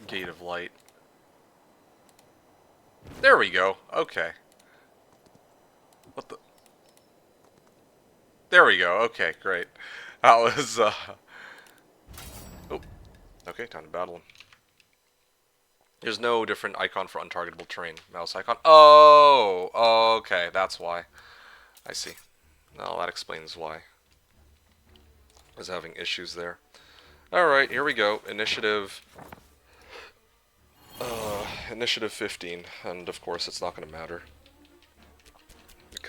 Gate of Light. There we go. Okay. What the... There we go. Okay, great. That was, Oh. Okay, time to battle him. There's no different icon for untargetable terrain. Mouse icon. Oh! Okay, that's why. I see. Well, that explains why. I was having issues there. Alright, here we go. Initiative... Initiative 15. And, of course, it's not going to matter.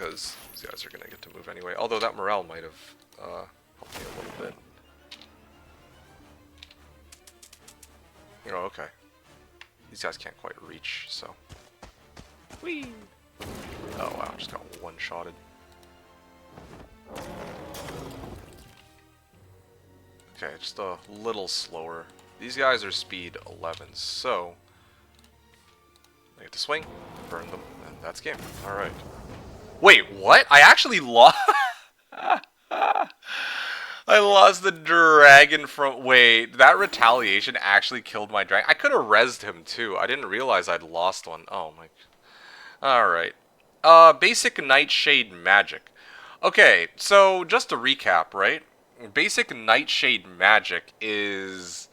because these guys are going to get to move anyway. Although that morale might have helped me a little bit. Oh, okay. These guys can't quite reach, so... Whee! Oh wow, just got one-shotted. Okay, just a little slower. These guys are speed 11, so... I get to swing, burn them, and that's game. Alright. Wait, what? I actually lost... I lost the dragon from... Wait, that retaliation actually killed my dragon? I could have rezzed him, too. I didn't realize I'd lost one. Oh, my... Alright. Basic Nightshade magic. Okay, so just to recap, right? Basic Nightshade magic is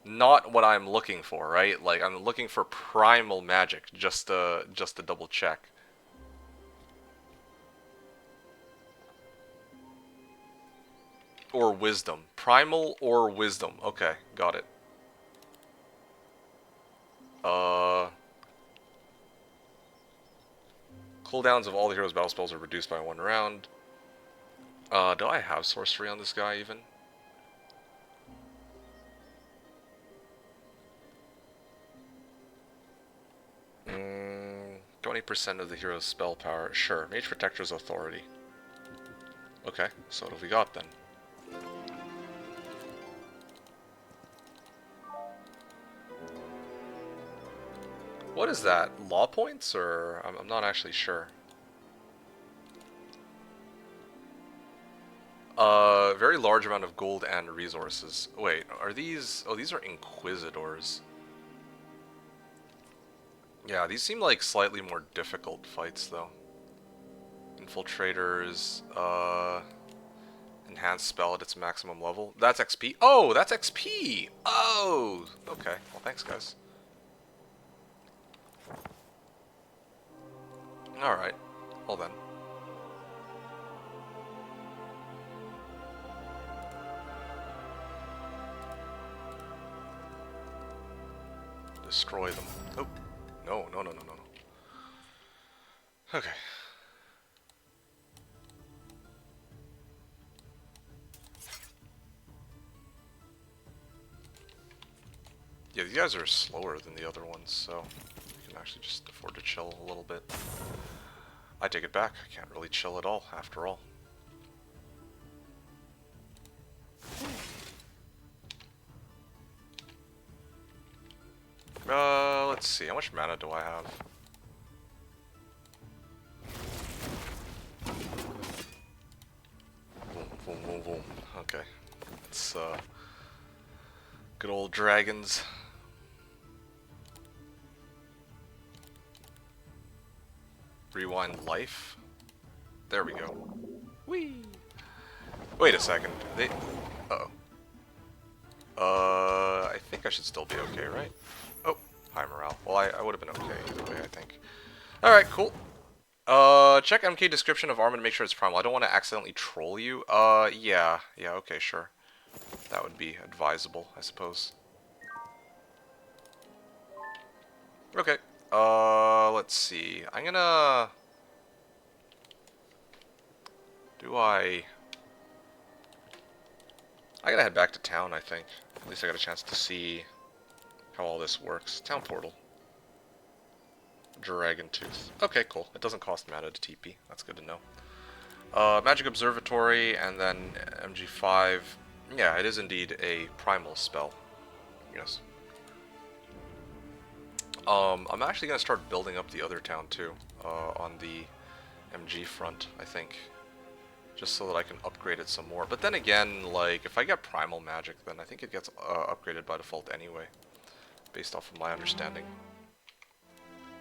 not what I'm looking for, right? Like, I'm looking for primal magic, just to double check. Or wisdom. Primal or wisdom. Okay, got it. Cooldowns of all the heroes' battle spells are reduced by 1 round. Do I have sorcery on this guy, even? Mm, 20% of the hero's spell power. Sure. Mage Protector's Authority. Okay, so what have we got, then? What is that? Law points, or... I'm not actually sure. Very large amount of gold and resources. Wait, are these... Oh, these are Inquisitors. Yeah, these seem like slightly more difficult fights, though. Infiltrators, enhanced spell at its maximum level. That's XP. Oh, that's XP! Oh! Okay, well thanks, guys. Alright, well then. Destroy them. Oh, no, no, no, no, no, no. Okay. Yeah, these guys are slower than the other ones, so we can actually just afford to chill a little bit. I take it back. I can't really chill at all, after all. Let's see. How much mana do I have? Boom, boom, boom, boom. Okay. It's, good old dragons. Rewind life. There we go. Whee! Wait a second. They... Uh-oh. I think I should still be okay, right? Oh, high morale. Well, I would have been okay either way, I think. Alright, cool. Check MK description of armor to make sure it's primal. I don't want to accidentally troll you. Yeah. Yeah, okay, sure. That would be advisable, I suppose. Okay. Let's see. I'm gonna... I gotta head back to town, I think. At least I got a chance to see how all this works. Town portal. Dragon Tooth. Okay, cool. It doesn't cost mana to TP. That's good to know. Magic Observatory, and then MG5. Yeah, it is indeed a primal spell. Yes. I'm actually gonna start building up the other town too, on the MG front, I think. Just so that I can upgrade it some more. But then again, like, if I get primal magic, then I think it gets upgraded by default anyway. Based off of my understanding.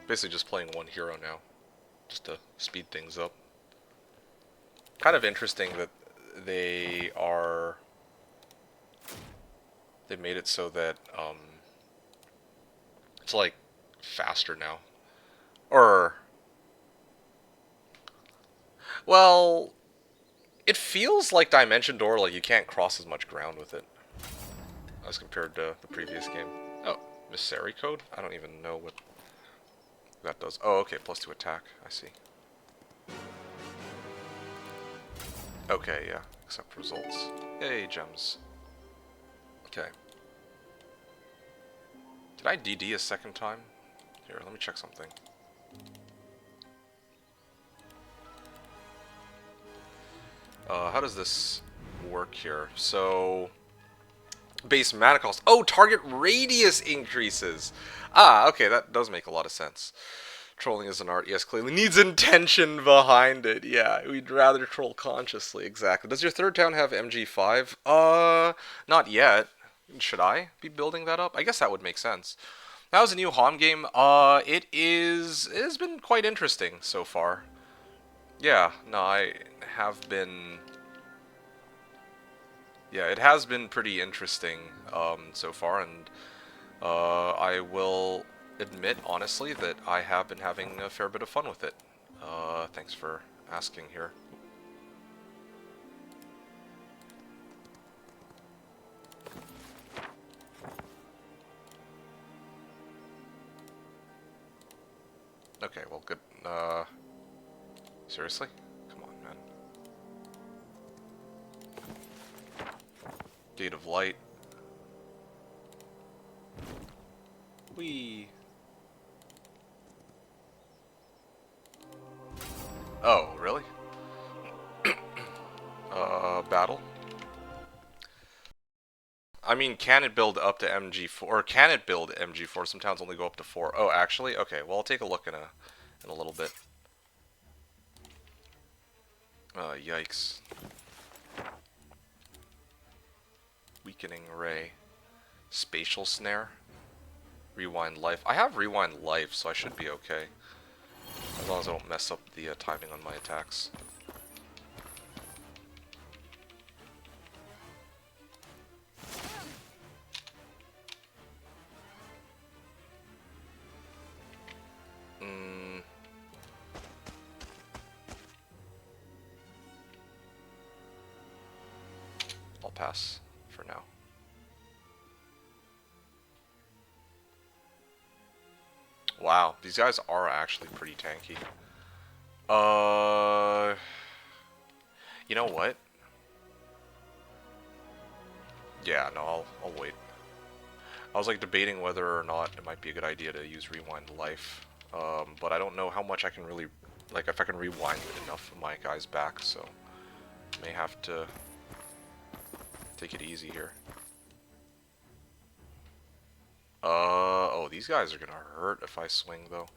Basically just playing one hero now. Just to speed things up. Kind of interesting that they made it so that, it's like, faster now. Or... Well... It feels like Dimension Door, like you can't cross as much ground with it as compared to the previous game. Oh, Misseri Code? I don't even know what that does. Oh, okay, +2 attack. I see. Okay, yeah. Accept results. Yay, gems. Okay. Did I DD a second time? Here, let me check something. How does this work here? So, base mana cost. Oh, target radius increases. Ah, okay, that does make a lot of sense. Trolling is an art. Yes, clearly needs intention behind it. Yeah, we'd rather troll consciously. Exactly. Does your third town have MG5? Not yet. Should I be building that up? I guess that would make sense. That was a new Hom game. It has been quite interesting so far. Yeah, no, I have been. Yeah, it has been pretty interesting so far, and I will admit honestly that I have been having a fair bit of fun with it. Thanks for asking here. Okay, well, good. Seriously? Come on, man. Gate of Light. Whee! Oh, really? Battle? I mean, can it build up to MG4? Or can it build MG4? Some towns only go up to 4. Oh, actually? Okay, well, I'll take a look in a little bit. Yikes. Weakening Ray. Spatial Snare. Rewind Life. I have Rewind Life, so I should be okay. As long as I don't mess up the timing on my attacks. I'll pass for now. Wow, these guys are actually pretty tanky. You know what? Yeah, no, I'll wait. I was like debating whether or not it might be a good idea to use Rewind Life, but I don't know how much I can really, like, if I can rewind enough of my guys back, so may have to take it easy here. Oh, these guys are gonna hurt if I swing though,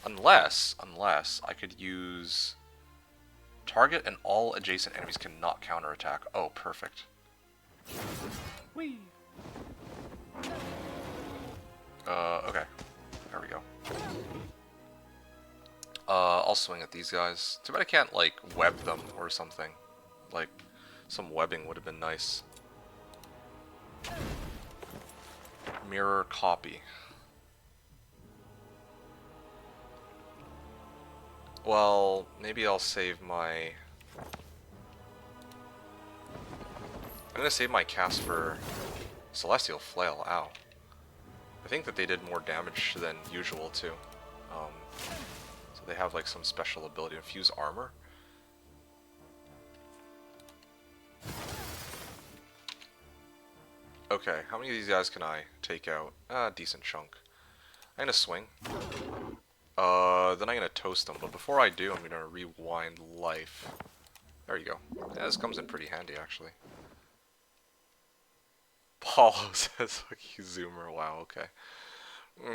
unless I could use target and all adjacent enemies cannot counterattack. Oh, perfect. Whee! Okay. There we go. I'll swing at these guys. Too bad I can't, like, web them or something. Like, some webbing would have been nice. Mirror copy. Well, maybe I'll save my... I'm gonna save my cast for Celestial Flail. Ow. I think that they did more damage than usual, too. So they have, like, some special ability. Infuse armor. Okay, how many of these guys can I take out? Decent chunk. I'm gonna swing. Then I'm gonna toast them, but before I do, I'm gonna rewind life. There you go. Yeah, this comes in pretty handy, actually. Paulo says, fuck you, Zoomer. Wow, okay.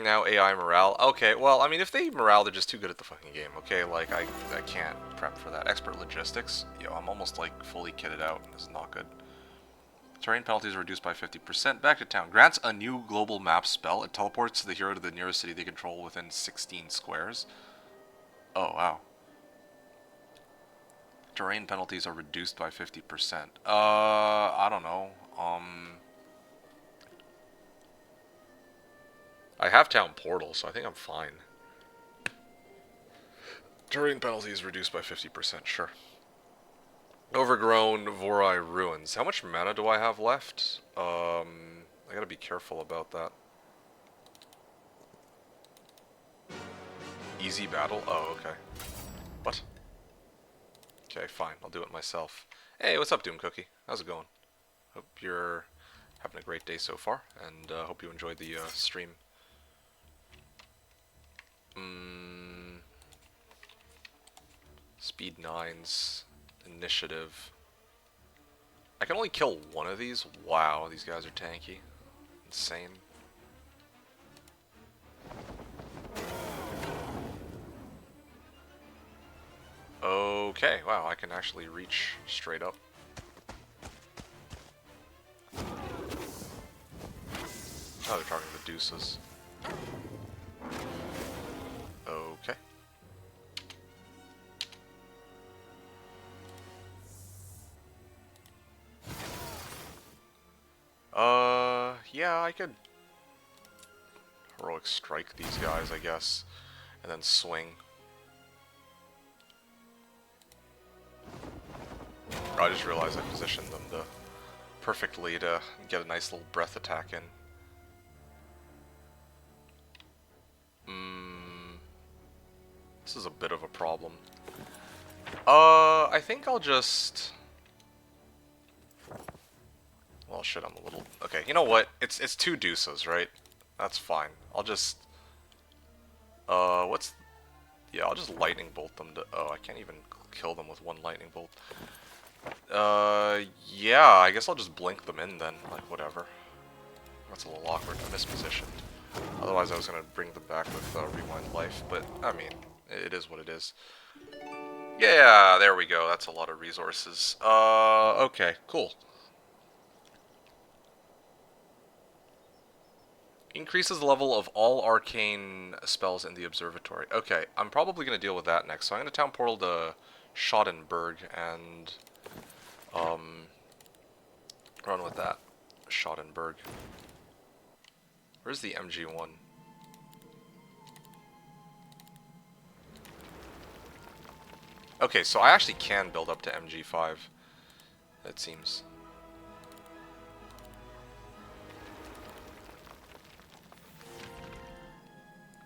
Now AI morale. Okay, well, I mean, if they morale, they're just too good at the fucking game, okay? Like, I can't prep for that. Expert logistics. Yo, I'm almost, like, fully kitted out. This is not good. Terrain penalties are reduced by 50%. Back to town. Grants a new global map spell. It teleports the hero to the nearest city they control within 16 squares. Oh, wow. Terrain penalties are reduced by 50%. I don't know. I have town portal, so I think I'm fine. Terrain penalties reduced by 50%, sure. Overgrown Vorai Ruins. How much mana do I have left? I gotta be careful about that. Easy battle? Oh, okay. What? Okay, fine. I'll do it myself. Hey, what's up, Doom Cookie? How's it going? Hope you're having a great day so far, and hope you enjoyed the stream. Speed 9's initiative. I can only kill one of these? Wow, these guys are tanky. Insane. Okay, wow, I can actually reach straight up. Oh, they're talking to deuces. Okay. Yeah, I could heroic strike these guys, I guess, and then swing. I just realized I positioned them perfectly to get a nice little breath attack in. This is a bit of a problem. I think I'll just... Well, shit, I'm a little... Okay, you know what? It's two deuces, right? That's fine. I'll just... what's... Yeah, I'll just lightning bolt them to... Oh, I can't even kill them with one lightning bolt. Yeah, I guess I'll just blink them in then, like, whatever. That's a little awkward, mispositioned. Otherwise I was gonna bring them back with Rewind Life, but, I mean, it is what it is. Yeah, there we go, that's a lot of resources. Okay, cool. Increases the level of all arcane spells in the observatory. Okay, I'm probably gonna deal with that next, so I'm gonna town portal to Schottenberg and, run with that. Schottenberg. Where's the MG1? Okay, so I actually can build up to MG5. It seems.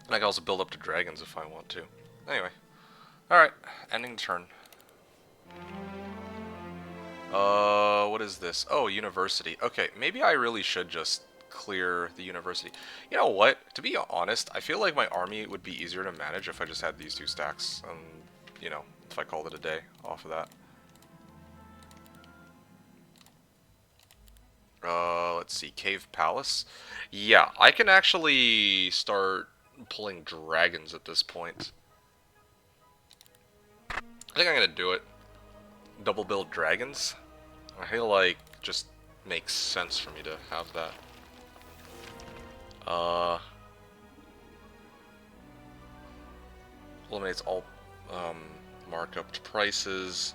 And I can also build up to dragons if I want to. Anyway. Alright, ending turn. What is this? Oh, university. Okay, maybe I really should just clear the university. You know what? To be honest, I feel like my army would be easier to manage if I just had these two stacks. You know, if I called it a day off of that. Let's see, Cave Palace. Yeah, I can actually start pulling dragons at this point. I think I'm gonna do it. Double build dragons. I feel like just makes sense for me to have that. Eliminates all markup prices.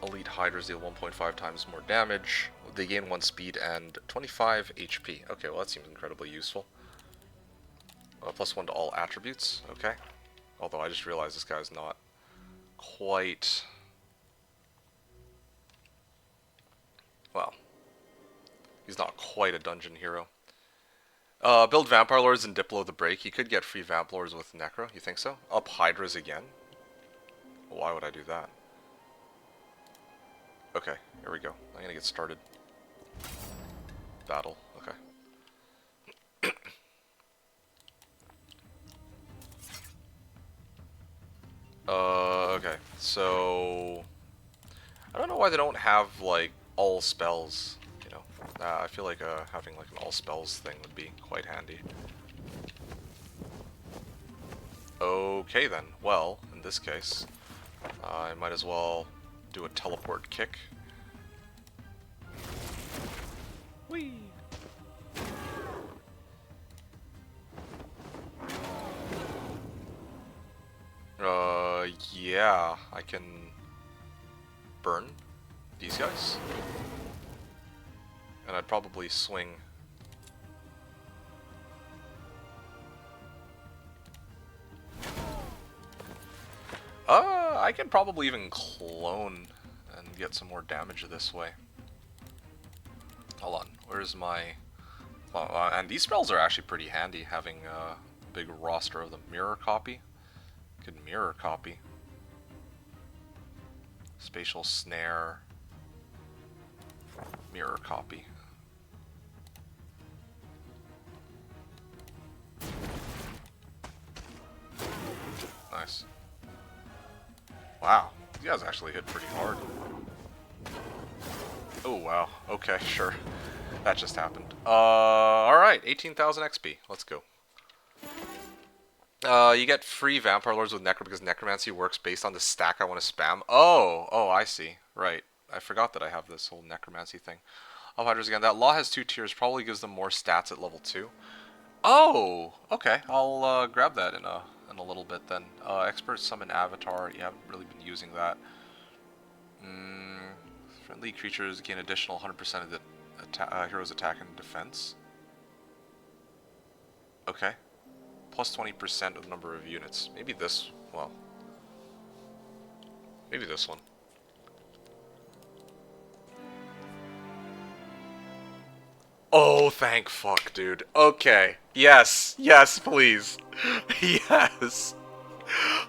Elite Hydras deal 1.5 times more damage. They gain 1 speed and 25 HP. Okay, well that seems incredibly useful. +1 to all attributes. Okay. Although I just realized this guy's not quite... Well, he's not quite a dungeon hero. Build Vampire Lords and Diplo the Break. You could get free Vamp Lords with Necro. You think so? Up Hydras again? Why would I do that? Okay, here we go. I'm gonna get started. Battle. Okay. Okay. So... I don't know why they don't have, like, all spells, you know. I feel like having, like, an all spells thing would be quite handy. Okay, then. Well, in this case, I might as well do a teleport kick. Whee! Yeah, I can burn these guys. And I'd probably swing. I could probably even clone and get some more damage this way. Hold on, where's my... and these spells are actually pretty handy, having a big roster of them. Mirror copy. Could mirror copy. Spatial snare. Mirror copy. Nice. Wow, you guys actually hit pretty hard. Oh wow, okay, sure. That just happened. Alright, 18,000 XP. Let's go. You get free Vampire Lords with Necro because Necromancy works based on the stack I want to spam. Oh, I see. Right. I forgot that I have this whole Necromancy thing. Hydras again. That law has 2 tiers. Probably gives them more stats at level 2. Oh, okay. I'll grab that in a little bit then. Expert Summon Avatar. You haven't really been using that. Friendly creatures gain additional 100% of the hero's attack and defense. Okay. Plus 20% of the number of units. Maybe this, well, maybe this one. Oh, thank fuck, dude. Okay. Yes, please. Yes.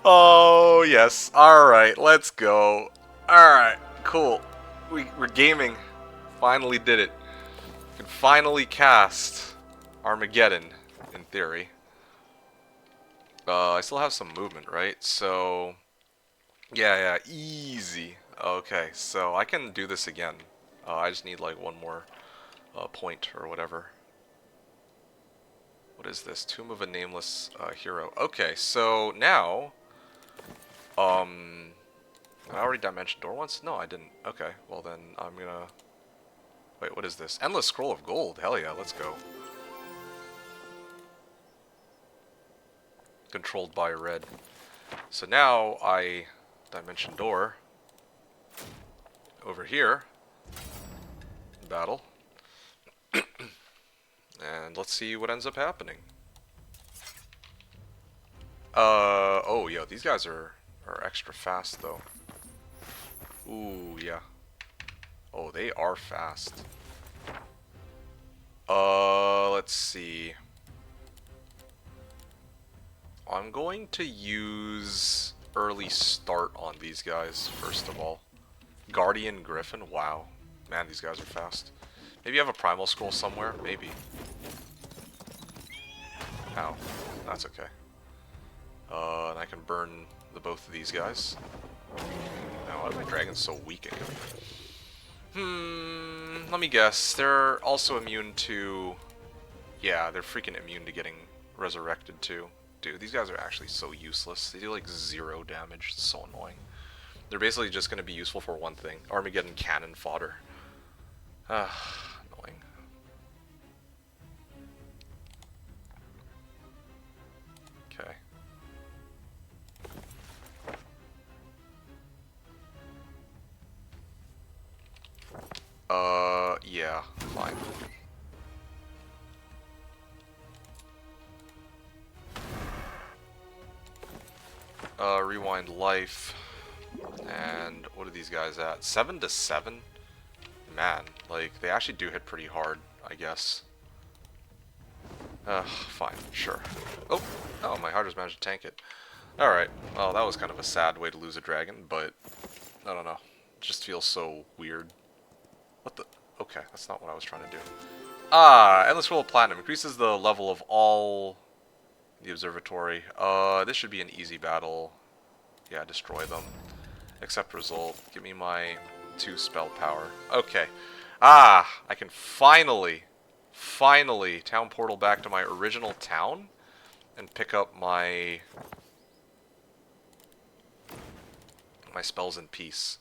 Oh, yes. Alright, let's go. Alright, cool. We're gaming. Finally did it. We can finally cast Armageddon, in theory. I still have some movement, right? So, yeah, easy. Okay, so I can do this again. I just need like one more point or whatever. What is this? Tomb of a Nameless Hero. Okay, so now, I already dimension door once? No, I didn't. Okay, well then I'm gonna... Wait, what is this? Endless Scroll of Gold. Hell yeah, let's go. Controlled by red. So now I dimension door over here. Battle. And let's see what ends up happening. Oh, yo, these guys are extra fast, though. Ooh, yeah. Oh, they are fast. Let's see. I'm going to use early start on these guys, first of all. Guardian Griffin, wow. Man, these guys are fast. Maybe you have a Primal Scroll somewhere? Maybe. Ow. That's okay. And I can burn the both of these guys. Now, why are my dragons so weak again? Let me guess. They're also immune to... Yeah, they're freaking immune to getting resurrected too. Dude, these guys are actually so useless. They do like 0 damage. It's so annoying. They're basically just going to be useful for one thing. Armageddon cannon fodder. Annoying. Okay. Yeah, fine. Rewind life. And what are these guys at? 7 to 7? Man, like, they actually do hit pretty hard, I guess. Fine, sure. Oh, my Hydra's managed to tank it. Alright, well, that was kind of a sad way to lose a dragon, but I don't know. It just feels so weird. What the? Okay, that's not what I was trying to do. Endless Scroll of Platinum. Increases the level of all the observatory. This should be an easy battle. Yeah, destroy them. Accept result. Give me my 2 spell power. Okay. I can finally town portal back to my original town and pick up my spells in peace.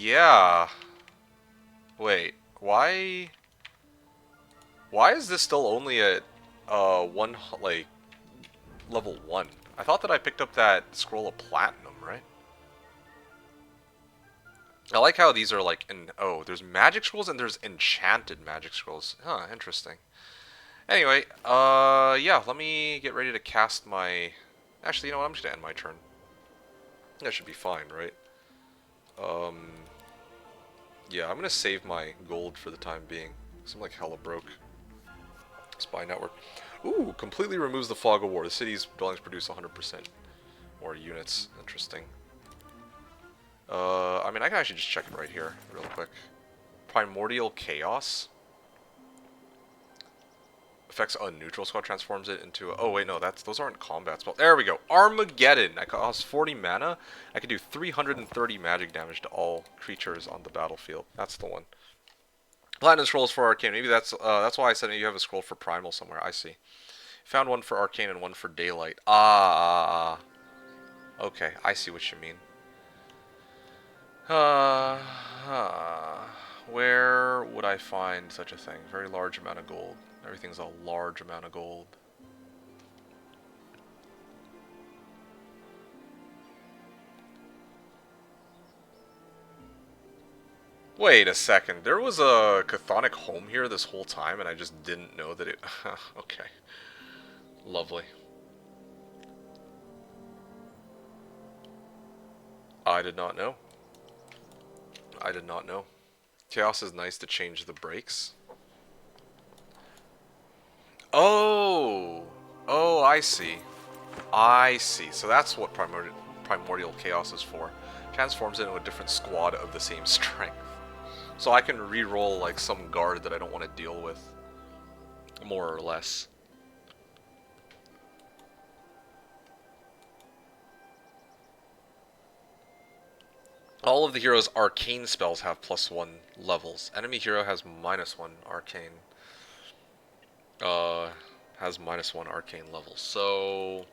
Yeah. Wait, why is this still only at, level 1? I thought that I picked up that Scroll of Platinum, right? I like how these are like, there's magic scrolls and there's enchanted magic scrolls. Huh, interesting. Anyway, yeah, let me get ready to cast my... Actually, you know what, I'm just gonna end my turn. That should be fine, right? Yeah, I'm gonna save my gold for the time being. 'Cause I'm like hella broke. Spy network. Ooh, completely removes the fog of war. The city's buildings produce 100% more units. Interesting. I mean, I can actually just check it right here, real quick. Primordial Chaos. Affects a neutral squad, transforms it into a... Oh, wait, no, those aren't combat spells. There we go. Armageddon. I cost 40 mana. I can do 330 magic damage to all creatures on the battlefield. That's the one. Platinum scrolls for Arcane. Maybe that's why I said you have a scroll for Primal somewhere. I see. Found one for Arcane and one for Daylight. Okay, I see what you mean. Where would I find such a thing? Very large amount of gold. Everything's a large amount of gold. Wait a second. There was a chthonic home here this whole time, and I just didn't know that it... Okay. Lovely. I did not know. I did not know. Chaos is nice to change the brakes. Oh! Oh, I see. I see. So that's what Primordial Chaos is for. Transforms it into a different squad of the same strength. So I can re-roll like some guard that I don't want to deal with. More or less. All of the heroes' arcane spells have +1 levels. Enemy hero has -1 arcane. Has -1 arcane levels. So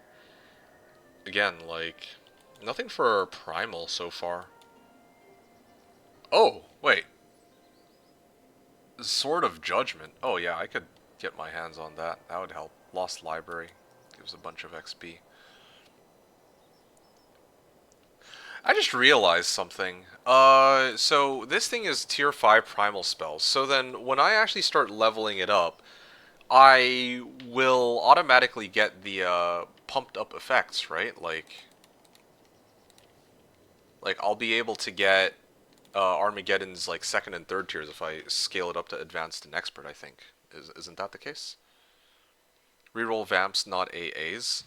again, like nothing for primal so far. Oh, wait. Sword of Judgment. Oh yeah, I could get my hands on that. That would help. Lost Library gives a bunch of XP. I just realized something. So this thing is tier 5 primal spells. So then when I actually start leveling it up, I will automatically get the pumped up effects, right? Like I'll be able to get Armageddon's like 2nd and 3rd tiers if I scale it up to Advanced and Expert, I think. Isn't that the case? Reroll Vamps, not AAs.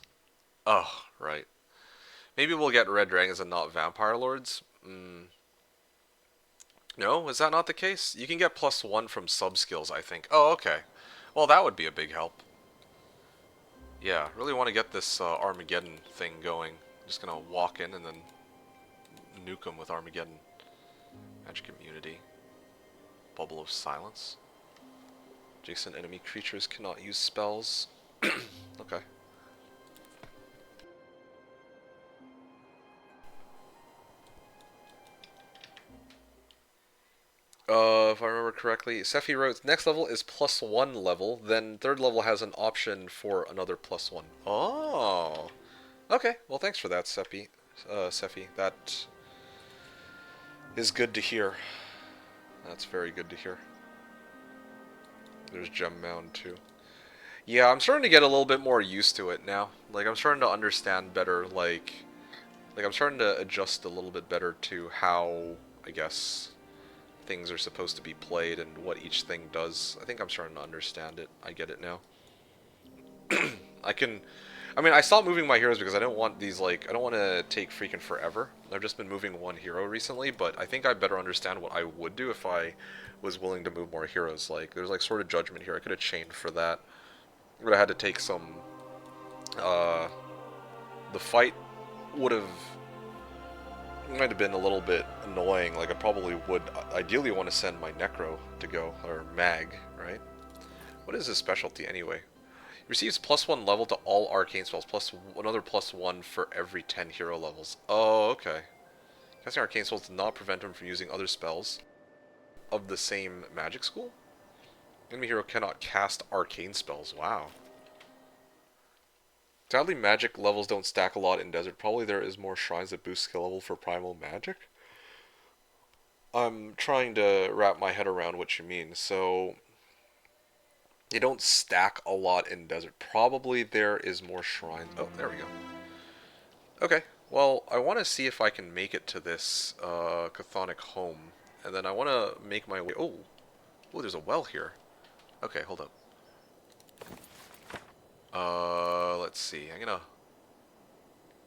Oh, right. Maybe we'll get Red Dragons and not Vampire Lords. No, is that not the case? You can get +1 from sub-skills, I think. Oh, okay. Well, that would be a big help. Yeah, really want to get this Armageddon thing going. Just gonna walk in and then nuke them with Armageddon. Magic Immunity. Bubble of Silence. Adjacent enemy creatures cannot use spells. Okay. If I remember correctly, Sephi wrote, next level is +1 level, then 3rd level has an option for another +1. Oh! Okay, well thanks for that, Sephi. That is good to hear. That's very good to hear. There's Gem Mound too. Yeah, I'm starting to get a little bit more used to it now. Like, I'm starting to understand better, like I'm starting to adjust a little bit better to how, I guess, things are supposed to be played and what each thing does. I think I'm starting to understand it. I get it now. I mean, I stopped moving my heroes because I don't want these, like, I don't want to take freaking forever. I've just been moving one hero recently, but I think I better understand what I would do if I was willing to move more heroes. Like, there's, like, Sword of Judgment here. I could have chained for that. But I had to take some, the fight would have, might have been a little bit annoying. Like, I probably would ideally want to send my Necro to go, or Mag, right? What is his specialty anyway? Receives +1 level to all arcane spells, plus another +1 for every 10 hero levels. Oh, okay. Casting arcane spells does not prevent him from using other spells of the same magic school? Enemy hero cannot cast arcane spells. Wow. Sadly, magic levels don't stack a lot in Desert. Probably there is more shrines that boost skill level for primal magic. I'm trying to wrap my head around what you mean. So they don't stack a lot in Desert. Probably there is more shrines. Oh, there we go. Okay, well, I want to see if I can make it to this chthonic home. And then I want to make my way... Oh, there's a well here. Okay, hold up. Let's see. I'm gonna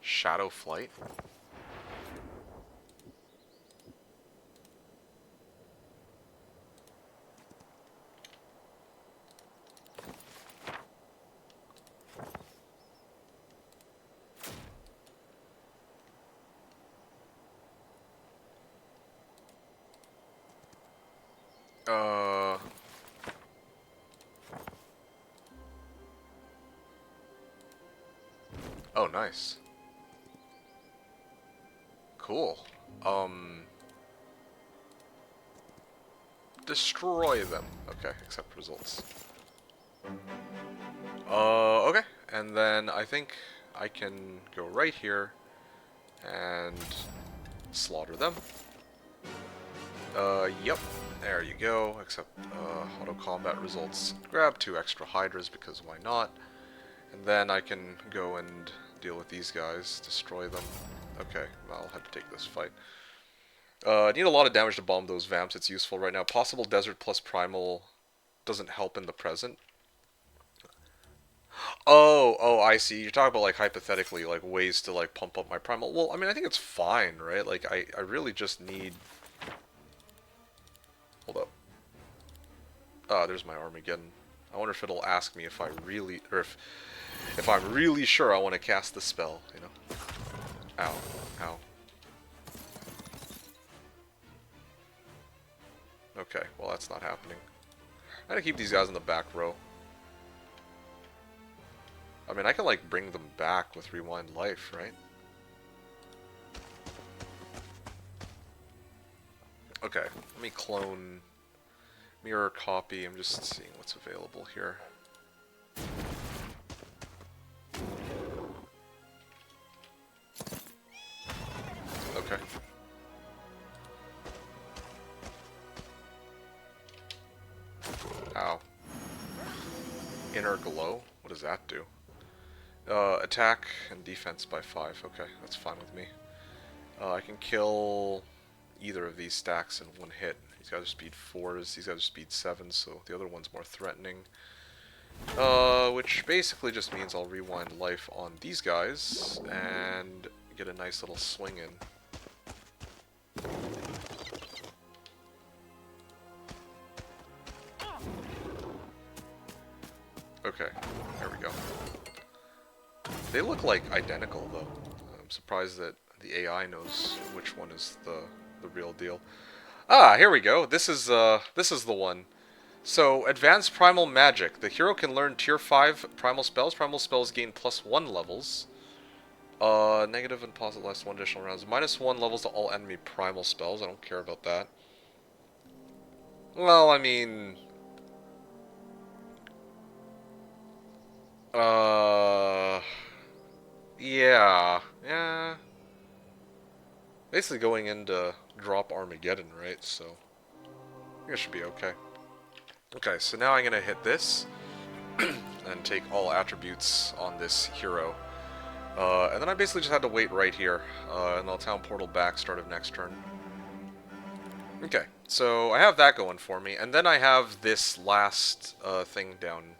Shadow Flight. Uh, oh, nice. Cool. Um, destroy them. Okay, accept results. Okay. And then I think I can go right here and slaughter them. Yep. There you go. Accept auto combat results. Grab 2 extra Hydras because why not? And then I can go and deal with these guys, destroy them. Okay, I'll have to take this fight. Need a lot of damage to bomb those vamps. It's useful right now. Possible Desert plus Primal doesn't help in the present. Oh, I see. You're talking about, like, hypothetically, like, ways to, like, pump up my Primal. Well, I mean, I think it's fine, right? Like, I really just need... Hold up. There's my Armageddon. I wonder if it'll ask me if I really... Or if I'm really sure I want to cast the spell, you know? Ow. Ow. Okay, well, that's not happening. I gotta keep these guys in the back row. I mean, I can, like, bring them back with Rewind Life, right? Okay, let me clone mirror copy. I'm just seeing what's available here. Okay. Ow. Inner Glow? What does that do? Attack and defense by 5. Okay, that's fine with me. I can kill either of these stacks in 1 hit. These guys are speed 4s, these guys are speed 7s, so the other one's more threatening. Which basically just means I'll rewind life on these guys and get a nice little swing in. Okay, there we go. They look like identical though. I'm surprised that the AI knows which one is the real deal. Ah, here we go. This is the one. So, Advanced Primal Magic. The hero can learn Tier 5 Primal Spells. Primal Spells gain +1 levels. Negative and positive last 1 additional rounds. -1 levels to all enemy Primal Spells. I don't care about that. Well, I mean... Yeah. Basically going into drop Armageddon, right? So, I think it should be okay. Okay, so now I'm going to hit this, and take all attributes on this hero. And then I basically just had to wait right here, and I'll town portal back start of next turn. Okay, so I have that going for me, and then I have this last thing down,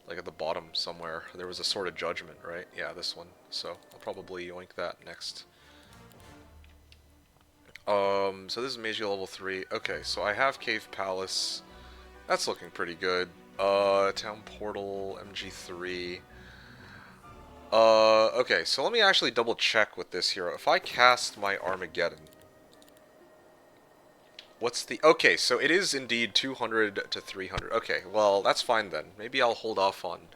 like at the bottom somewhere. There was a Sword of Judgment, right? Yeah, this one. So I'll probably yoink that next. So this is Magi level 3. Okay, so I have Cave Palace. That's looking pretty good. Town Portal, MG3. Okay, so let me actually double check with this hero. If I cast my Armageddon, what's the... Okay, so it is indeed 200 to 300. Okay, well, that's fine then. Maybe I'll hold off on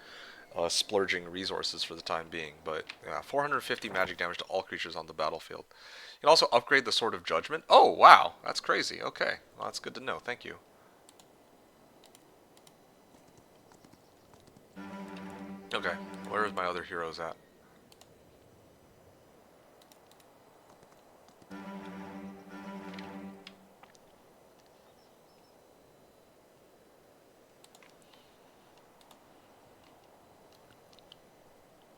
splurging resources for the time being. But, yeah, 450 magic damage to all creatures on the battlefield. You can also upgrade the Sword of Judgment. Oh, wow, that's crazy. Okay, well, that's good to know. Thank you. Okay, where is my other heroes at?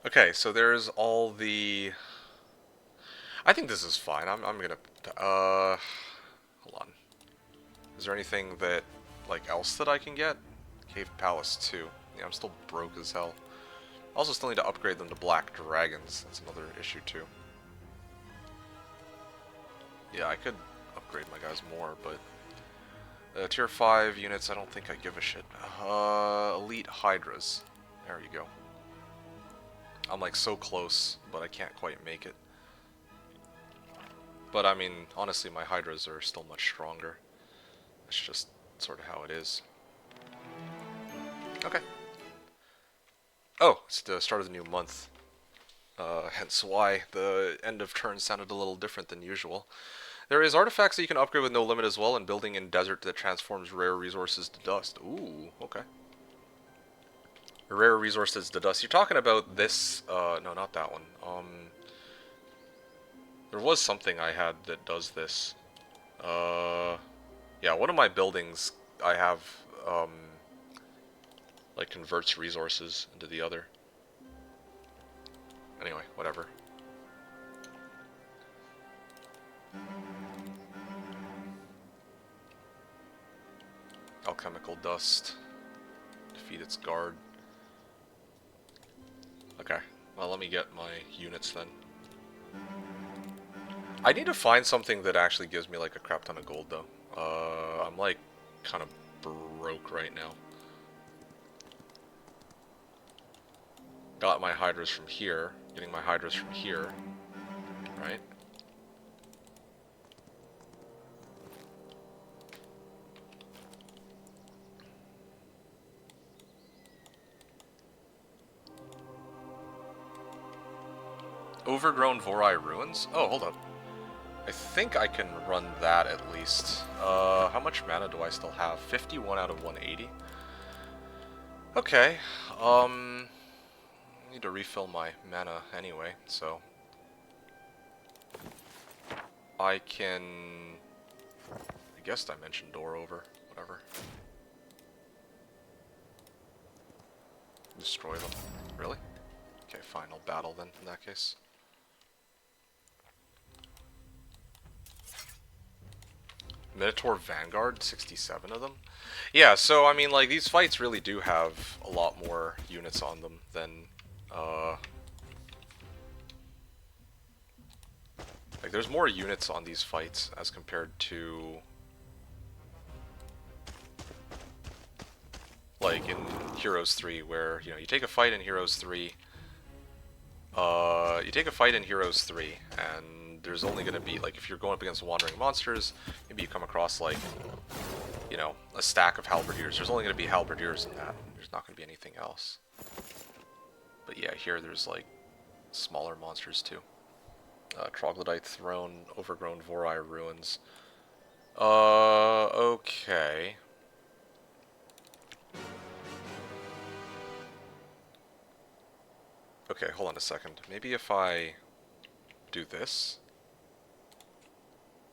Okay, so there's all the... I think this is fine. I'm gonna... Hold on. Is there anything that, like, else that I can get? Cave Palace 2. Yeah, I'm still broke as hell. Also still need to upgrade them to black dragons. That's another issue too. Yeah, I could upgrade my guys more, but tier 5 units, I don't think I give a shit. Elite Hydras. There you go. I'm like so close, but I can't quite make it. But I mean, honestly, my Hydras are still much stronger. It's just sort of how it is. Okay. Oh, it's the start of the new month. Hence why the end of turn sounded a little different than usual. There is artifacts that you can upgrade with no limit as well, and building in desert that transforms rare resources to dust. Ooh, okay. Rare resources to dust. You're talking about this, no, not that one. There was something I had that does this. Yeah, one of my buildings I have, like converts resources into the other. Anyway, whatever. Alchemical dust. Defeat its guard. Okay, well let me get my units then. I need to find something that actually gives me like a crap ton of gold though. I'm like kind of broke right now. Got my hydras from here, getting my hydras from here, right? Overgrown Vorai Ruins? Oh, hold up. I think I can run that at least. How much mana do I still have? 51 out of 180. Okay, need to refill my mana anyway, so I can, I guess Dimension Door over, whatever. Destroy them. Really? Okay, fine, I'll battle then in that case. Minotaur Vanguard, 67 of them. Yeah, so I mean, like, these fights really do have a lot more units on them than, like, there's more units on these fights as compared to, like, in Heroes 3, where, you know, you take a fight in Heroes 3, and there's only going to be, like, if you're going up against wandering monsters, maybe you come across, like, you know, a stack of halberdiers. There's only going to be halberdiers in that. There's not going to be anything else. But yeah, here there's, like, smaller monsters, too. Troglodyte Throne, Overgrown Vorai Ruins. Okay. Okay, hold on a second. Maybe if I do this.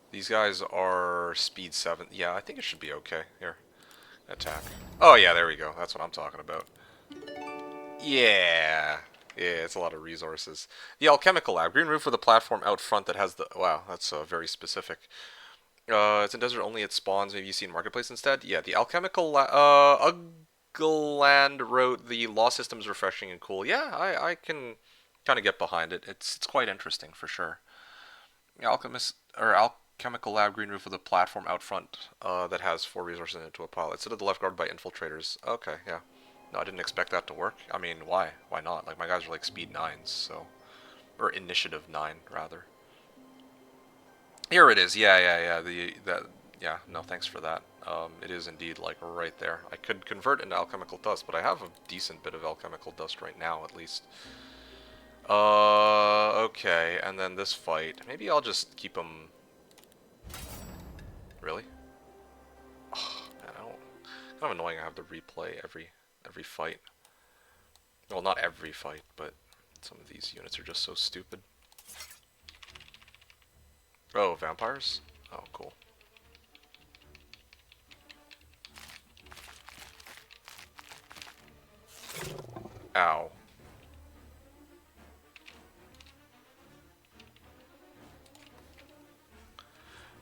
These guys are speed 7. Yeah, I think it should be okay. Here. Attack. Oh yeah, there we go. That's what I'm talking about. Yeah. Yeah, it's a lot of resources. The Alchemical Lab. Green roof with a platform out front that has the... Wow, that's very specific. It's in desert only, it spawns. Maybe you see in Marketplace instead? Yeah, the Alchemical Lab... Ugland wrote, the law system's refreshing and cool. Yeah, I can kind of get behind it. It's quite interesting, for sure. Alchemical Lab, green roof with a platform out front that has 4 resources into a pile. It's to the left guard by infiltrators. Okay, yeah. No, I didn't expect that to work. I mean, why? Why not? Like, my guys are like speed 9s, so... Or initiative 9, rather. Here it is. Yeah. Yeah, no, thanks for that. It is indeed, like, right there. I could convert into alchemical dust, but I have a decent bit of alchemical dust right now, at least. Okay, and then this fight. Maybe I'll just keep them... Really? Oh, man, I don't... Kind of annoying I have to replay every fight. Well, not every fight, but some of these units are just so stupid. Oh, vampires? Oh, cool. Ow.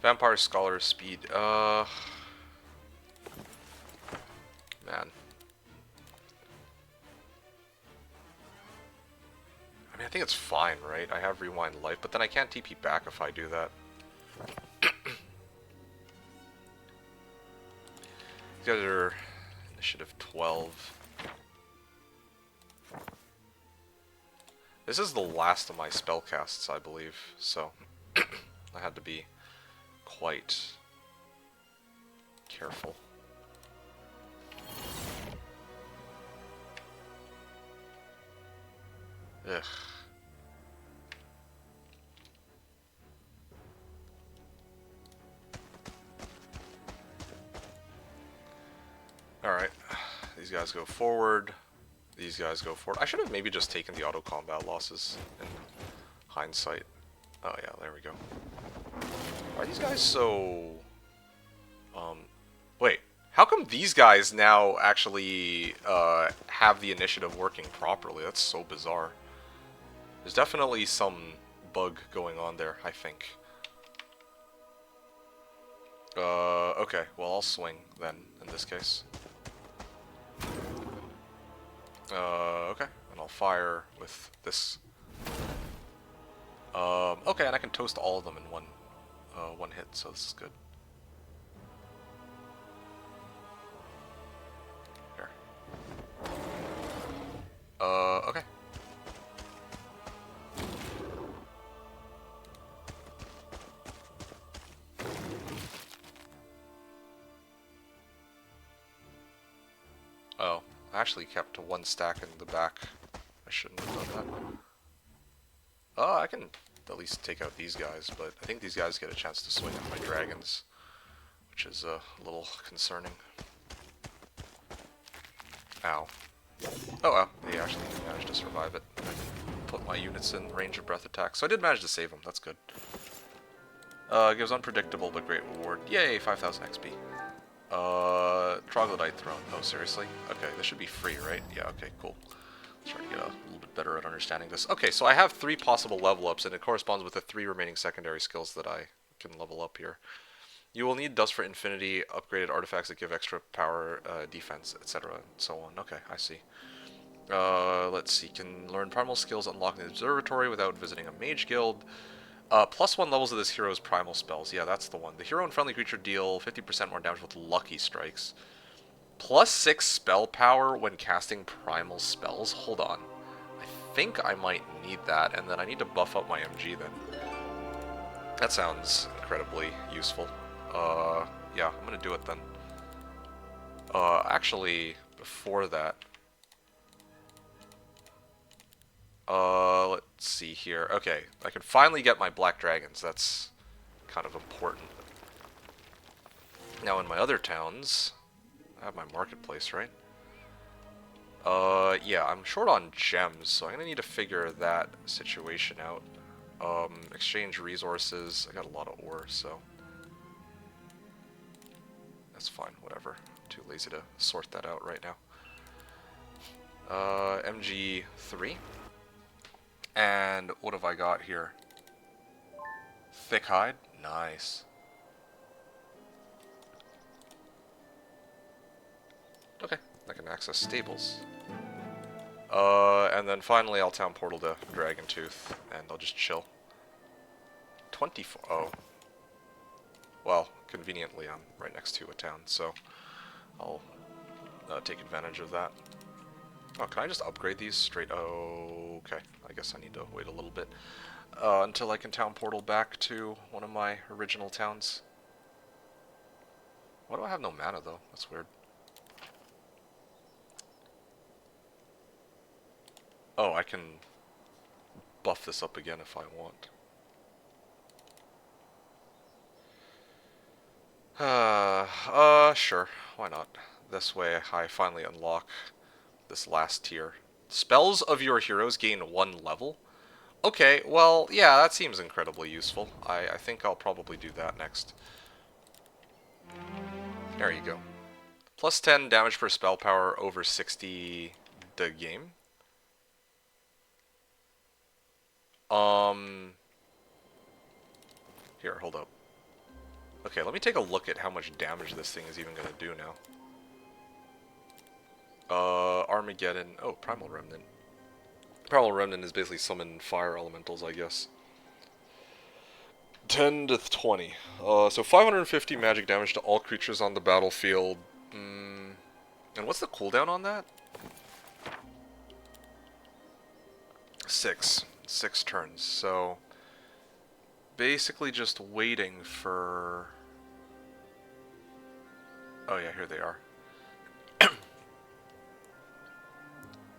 Vampire Scholar speed. Man. I think it's fine, right? I have rewind life, but then I can't TP back if I do that. These guys are initiative 12. This is the last of my spellcasts, I believe, so I had to be quite careful. Ugh. Alright, these guys go forward, these guys go forward. I should have maybe just taken the auto combat losses in hindsight. Oh yeah, there we go. Why are these guys so... wait, how come these guys now actually have the initiative working properly? That's so bizarre. There's definitely some bug going on there, I think. Okay, well I'll swing then, in this case. Okay, and I'll fire with this. Okay, and I can toast all of them in one hit, so this is good. Here. Okay. Oh, I actually kept one stack in the back. I shouldn't have done that. I can at least take out these guys, but I think these guys get a chance to swing at my dragons, which is a little concerning. Ow. Oh well, they actually managed to survive it. I can put my units in range of breath attack, so I did manage to save them, that's good. Gives unpredictable but great reward. Yay, 5,000 XP. Troglodyte Throne. Oh, seriously? Okay, this should be free, right? Yeah, okay, cool. Let's try to get a little bit better at understanding this. Okay, so I have 3 possible level ups, and it corresponds with the 3 remaining secondary skills that I can level up here. You will need Dust for Infinity, upgraded artifacts that give extra power, defense, etc., and so on. Okay, I see. Let's see. Can learn primal skills unlocked in the observatory without visiting a mage guild. +1 levels of this hero's primal spells. Yeah, that's the one. The hero and friendly creature deal 50% more damage with lucky strikes. +6 spell power when casting primal spells. Hold on. I think I might need that, and then I need to buff up my MG then. That sounds incredibly useful. Yeah, I'm gonna do it then. Actually, before that... let's see here. Okay, I can finally get my black dragons. That's kind of important. Now in my other towns, I have my marketplace, right? Yeah, I'm short on gems, so I'm gonna need to figure that situation out. Exchange resources. I got a lot of ore, so that's fine, whatever. Too lazy to sort that out right now. MG3. And what have I got here? Thick hide? Nice. Okay, I can access stables. And then finally I'll town portal to Dragon Tooth, and I'll just chill. 24. Oh. Well, conveniently I'm right next to a town, so I'll take advantage of that. Oh, can I just upgrade these straight? Oh, okay. I guess I need to wait a little bit until I can town portal back to one of my original towns. Why do I have no mana, though? That's weird. Oh, I can buff this up again if I want. Sure. Why not? This way I finally unlock this last tier. Spells of your heroes gain 1 level? Okay, well, yeah, that seems incredibly useful. I think I'll probably do that next. There you go. +10 damage per spell power over 60 the game. Here, hold up. Okay, let me take a look at how much damage this thing is even gonna do now. Armageddon. Oh, Primal Remnant. Primal Remnant is basically summon fire elementals, I guess. 10 to 20. So 550 magic damage to all creatures on the battlefield. And what's the cooldown on that? 6. 6 turns. So basically just waiting for... Oh yeah, here they are.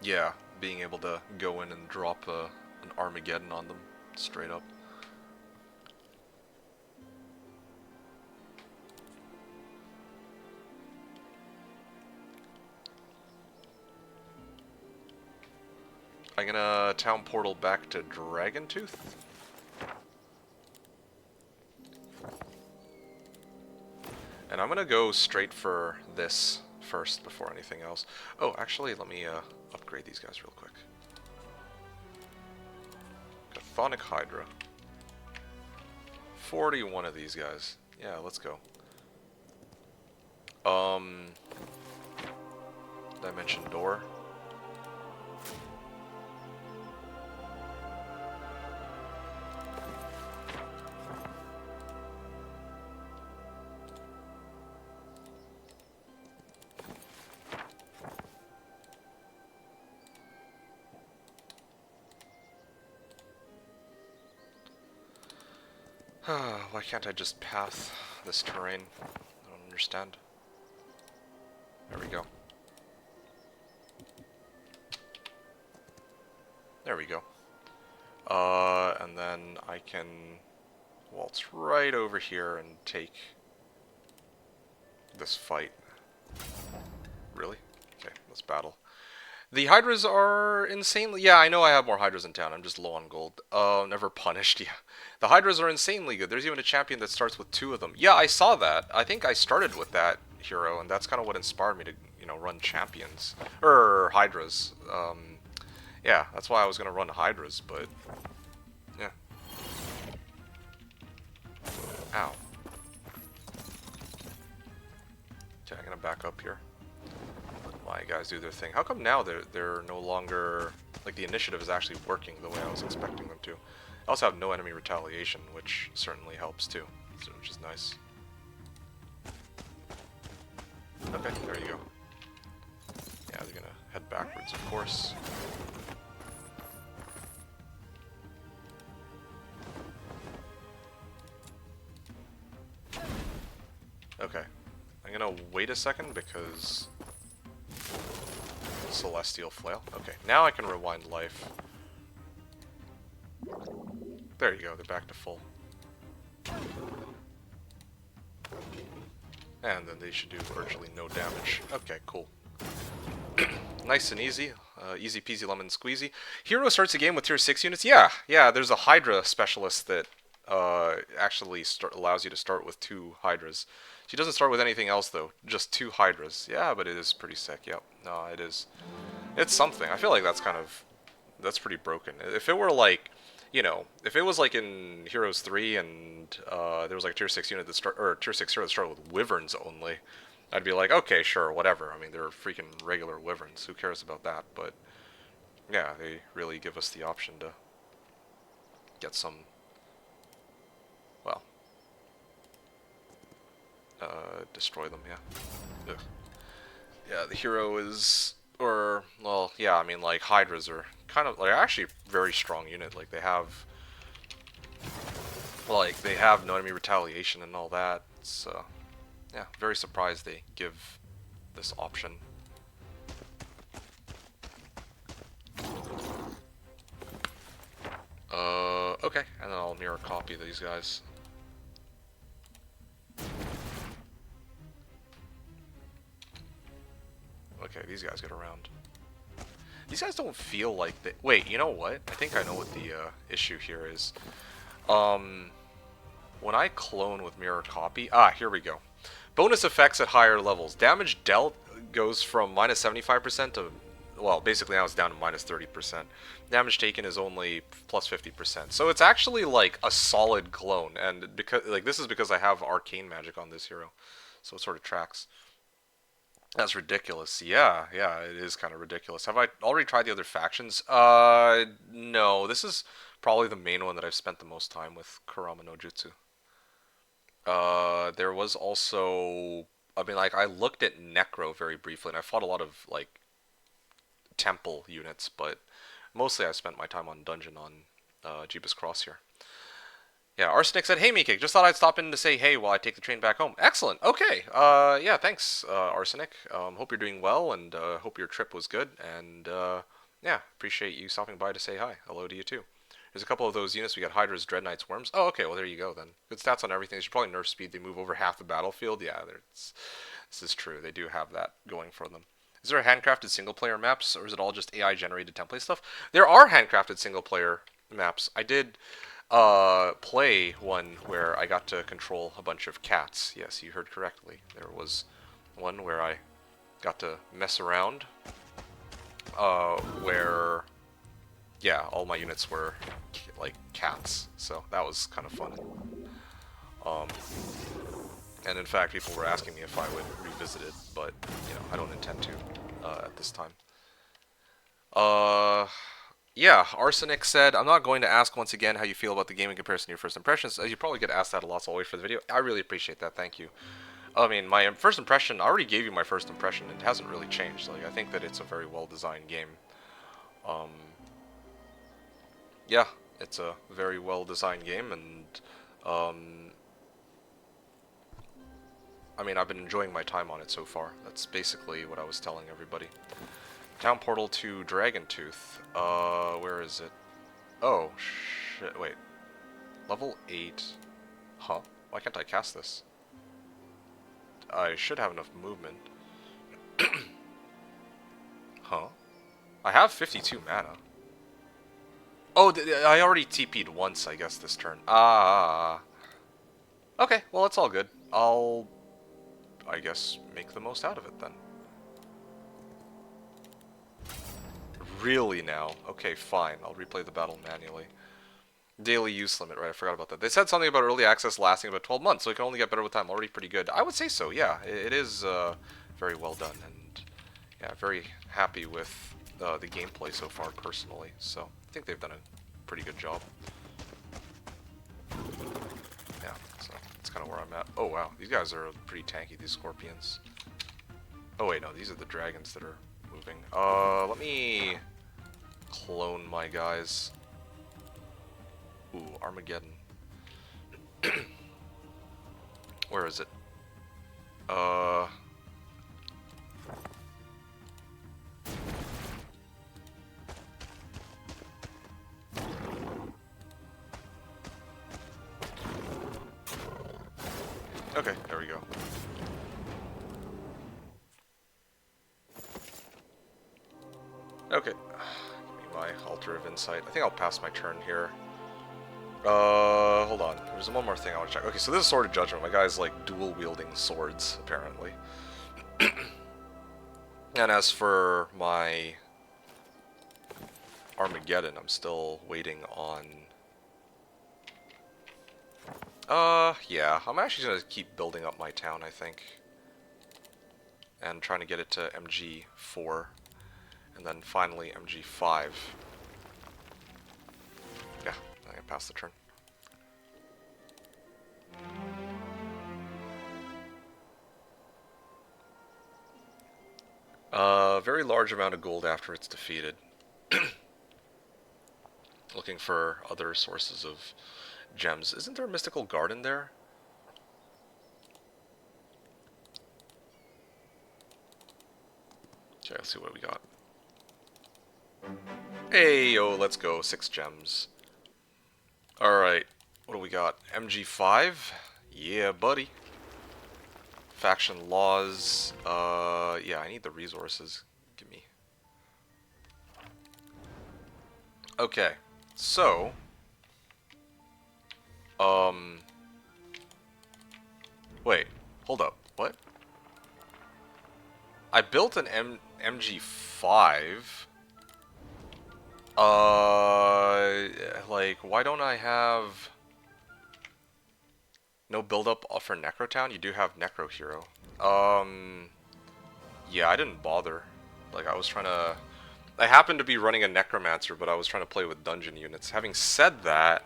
Yeah, being able to go in and drop an Armageddon on them, straight up. I'm gonna town portal back to Dragontooth. And I'm gonna go straight for this first before anything else. Oh, actually, let me upgrade these guys real quick. Chthonic Hydra. 41 of these guys. Yeah, let's go. Dimension Door. Why can't I just path this terrain? I don't understand. There we go. There we go. And then I can waltz right over here and take this fight. Really? Okay, let's battle. The Hydras are insanely... Yeah, I know I have more Hydras in town. I'm just low on gold. Never punished, yeah. The Hydras are insanely good. There's even a champion that starts with 2 of them. Yeah, I saw that. I think I started with that hero, and that's kind of what inspired me to, you know, run champions. Or Hydras. Yeah, that's why I was going to run Hydras, but... Yeah. Ow. Okay, I'm going to back up here. My guys do their thing. How come now they're no longer... Like, the initiative is actually working the way I was expecting them to. I also have no enemy retaliation, which certainly helps too, so, which is nice. Okay, there you go. Yeah, they're gonna head backwards, of course. Okay, I'm gonna wait a second because... Celestial Flail. Okay, now I can rewind life. There you go, they're back to full. And then they should do virtually no damage. Okay, cool. Nice and easy. Easy peasy lemon squeezy. Hero starts a game with tier 6 units? Yeah, there's a Hydra specialist that actually allows you to start with 2 Hydras. She doesn't start with anything else though, just 2 Hydras. Yeah, but it is pretty sick, yep. No, it is. It's something. I feel like that's pretty broken. If it were like, you know, if it was like in Heroes 3 and there was like a tier 6 unit that tier 6 hero that started with Wyverns only, I'd be like, okay, sure, whatever. I mean, they're freaking regular Wyverns. Who cares about that? But yeah, they really give us the option to get some, well, destroy them, yeah. Ugh. Yeah, the hero is, or, well, yeah, I mean, like, Hydras are kind of, like, actually a very strong unit. Like, they have no enemy retaliation and all that. It's, yeah, very surprised they give this option. Okay, and then I'll mirror copy these guys. Okay, these guys get around. These guys don't feel like they... Wait, you know what? I think I know what the issue here is. When I clone with mirror copy... Ah, here we go. Bonus effects at higher levels. Damage dealt goes from minus 75% to... Well, basically now it's down to minus 30%. Damage taken is only plus 50%. So it's actually like a solid clone. And because, like, this is because I have arcane magic on this hero. So it sort of tracks. That's ridiculous. Yeah, yeah, it is kind of ridiculous. Have I already tried the other factions? No. This is probably the main one that I've spent the most time with, Kurama no Jutsu. There was also, I mean, like, I looked at Necro very briefly, and I fought a lot of, like, temple units, but mostly I spent my time on dungeon on Jeebus Cross here. Yeah, Arsenic said, "Hey, MeKick, just thought I'd stop in to say hey while I take the train back home." Excellent. Okay. Yeah, thanks, Arsenic. Hope you're doing well, and hope your trip was good. And yeah, appreciate you stopping by to say hi. Hello to you too. There's a couple of those units. We got Hydras, Dread Knights, Worms. Oh, okay. Well, there you go then. Good stats on everything. They should probably nerf speed. They move over half the battlefield. Yeah, this is true. They do have that going for them. Is there a handcrafted single player maps, or is it all just AI generated template stuff? There are handcrafted single player maps. I did play one where I got to control a bunch of cats. Yes, you heard correctly. There was one where I got to mess around, where, yeah, all my units were like cats, so that was kind of fun. Um, and in fact, people were asking me if I would revisit it, but you know, I don't intend to at this time. Yeah, Arsenic said, "I'm not going to ask once again how you feel about the game in comparison to your first impressions, as you probably get asked that a lot, so I'll wait for the video." I really appreciate that, thank you. I mean, my first impression, I already gave you my first impression, and it hasn't really changed. Like, I think that it's a very well-designed game. Um, yeah, it's a very well-designed game, and, I mean, I've been enjoying my time on it so far. That's basically what I was telling everybody. Town portal to Dragontooth. Where is it? Oh, shit, wait. Level 8. Huh? Why can't I cast this? I should have enough movement. Huh? I have 52 mana. Oh, I already TP'd once, I guess, this turn. Ah. Okay, well, it's all good. I'll, I guess, make the most out of it then. Really now? Okay, fine. I'll replay the battle manually. Daily use limit, right? I forgot about that. They said something about early access lasting about 12 months, so it can only get better with time. Already pretty good. I would say so, yeah. It is very well done, and yeah, very happy with the gameplay so far, personally. So I think they've done a pretty good job. Yeah, so that's kind of where I'm at. Oh wow, these guys are pretty tanky, these scorpions. Oh wait, no, these are the dragons that are moving. Let me clone my guys. Ooh, Armageddon. Where is it? Okay, there we go. Okay. Give me my Altar of Insight. I think I'll pass my turn here. Hold on. There's one more thing I want to check. Okay, so this is Sword of Judgment. My guy's like dual-wielding swords, apparently. And as for my Armageddon, I'm still waiting on... yeah. I'm actually gonna keep building up my town, I think. And trying to get it to MG4. And then finally MG5. Yeah, I can pass the turn. Very large amount of gold after it's defeated. Looking for other sources of gems. Isn't there a mystical garden there? Okay, let's see what we got. Hey, yo, let's go. 6 gems. Alright, what do we got? MG5? Yeah, buddy. Faction laws. Yeah, I need the resources. Give me. Okay, so... Wait, hold up. What? I built an MG5. Like, why don't I have... No build-up for Necrotown? You do have Necro Hero. Yeah, I didn't bother. Like, I was trying to... I happened to be running a Necromancer, but I was trying to play with dungeon units. Having said that,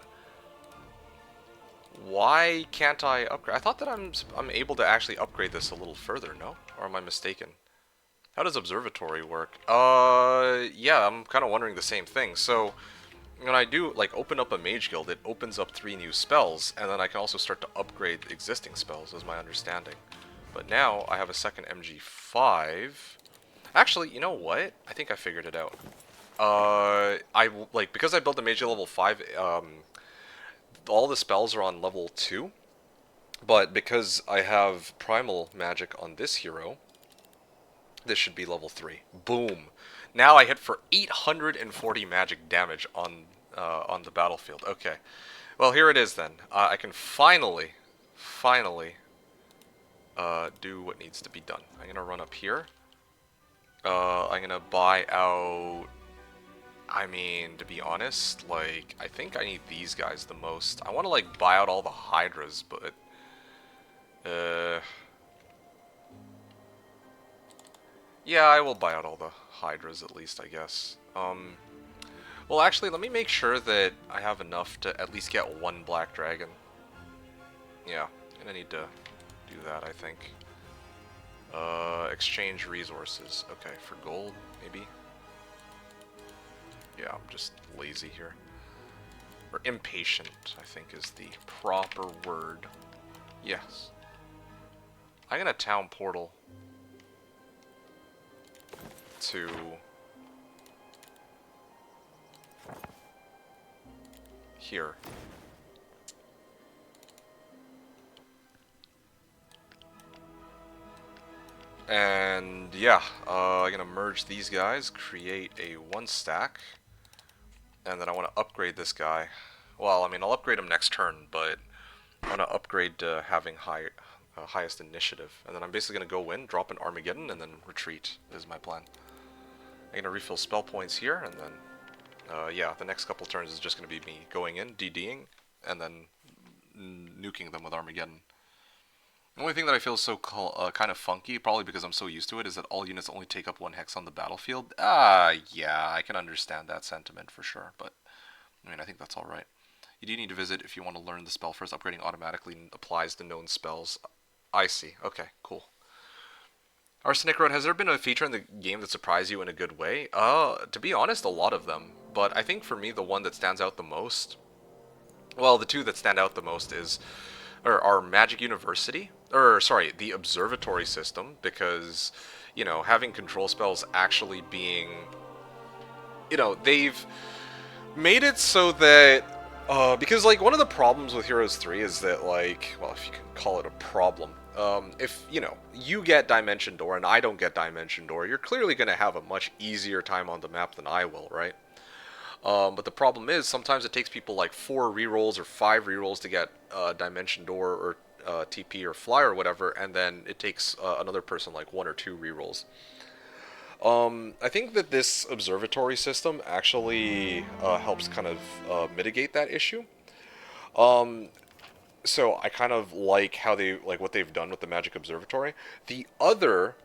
why can't I upgrade? I thought that I'm able to actually upgrade this a little further, no? Or am I mistaken? How does Observatory work? Yeah, I'm kind of wondering the same thing. So, when I do, like, open up a Mage Guild, it opens up 3 new spells, and then I can also start to upgrade existing spells, is my understanding. But now, I have a second MG5. Actually, you know what? I think I figured it out. Because I built a Mage Guild level 5, all the spells are on level 2, but because I have Primal Magic on this hero, this should be level 3. Boom! Now I hit for 840 magic damage on the battlefield. Okay. Well, here it is then. I can finally do what needs to be done. I'm gonna run up here. I'm gonna buy out... I mean, to be honest, like, I think I need these guys the most. I want to, like, buy out all the Hydras, but... Yeah, I will buy out all the Hydras at least, I guess. Well, actually, let me make sure that I have enough to at least get 1 Black Dragon. Yeah, gonna need to do that, I think. Exchange resources. Okay, for gold, maybe? Yeah, I'm just lazy here. Or impatient, I think is the proper word. Yes. I'm gonna town portal to... here. And yeah, I'm gonna merge these guys, create a 1 stack, and then I want to upgrade this guy. Well, I mean, I'll upgrade him next turn, but I want to upgrade to having highest initiative. And then I'm basically gonna go in, drop an Armageddon, and then retreat, is my plan. I'm gonna refill spell points here, and then, yeah, the next couple turns is just gonna be me going in, DDing, and then nuking them with Armageddon. The only thing that I feel is so kind of funky, probably because I'm so used to it, is that all units only take up 1 hex on the battlefield. Yeah, I can understand that sentiment for sure, but I mean, I think that's alright. You do need to visit if you want to learn the spell first. Upgrading automatically applies to known spells. I see. Okay, cool. Arsenic Road, has there been a feature in the game that surprised you in a good way? To be honest, a lot of them. But I think for me, the one that stands out the most... Well, the 2 that stand out the most are Magic University, or sorry, the Observatory system, because, you know, having control spells actually being, you know, they've made it so that, because, like, one of the problems with Heroes 3 is that, like, well, if you can call it a problem, if, you know, you get Dimension Door and I don't get Dimension Door, you're clearly going to have a much easier time on the map than I will, right? But the problem is, sometimes it takes people like 4 rerolls or 5 rerolls to get Dimension Door or TP or Fly or whatever, and then it takes another person like 1 or 2 rerolls. I think that this observatory system actually helps kind of mitigate that issue. So I kind of like how what they've done with the Magic Observatory. The other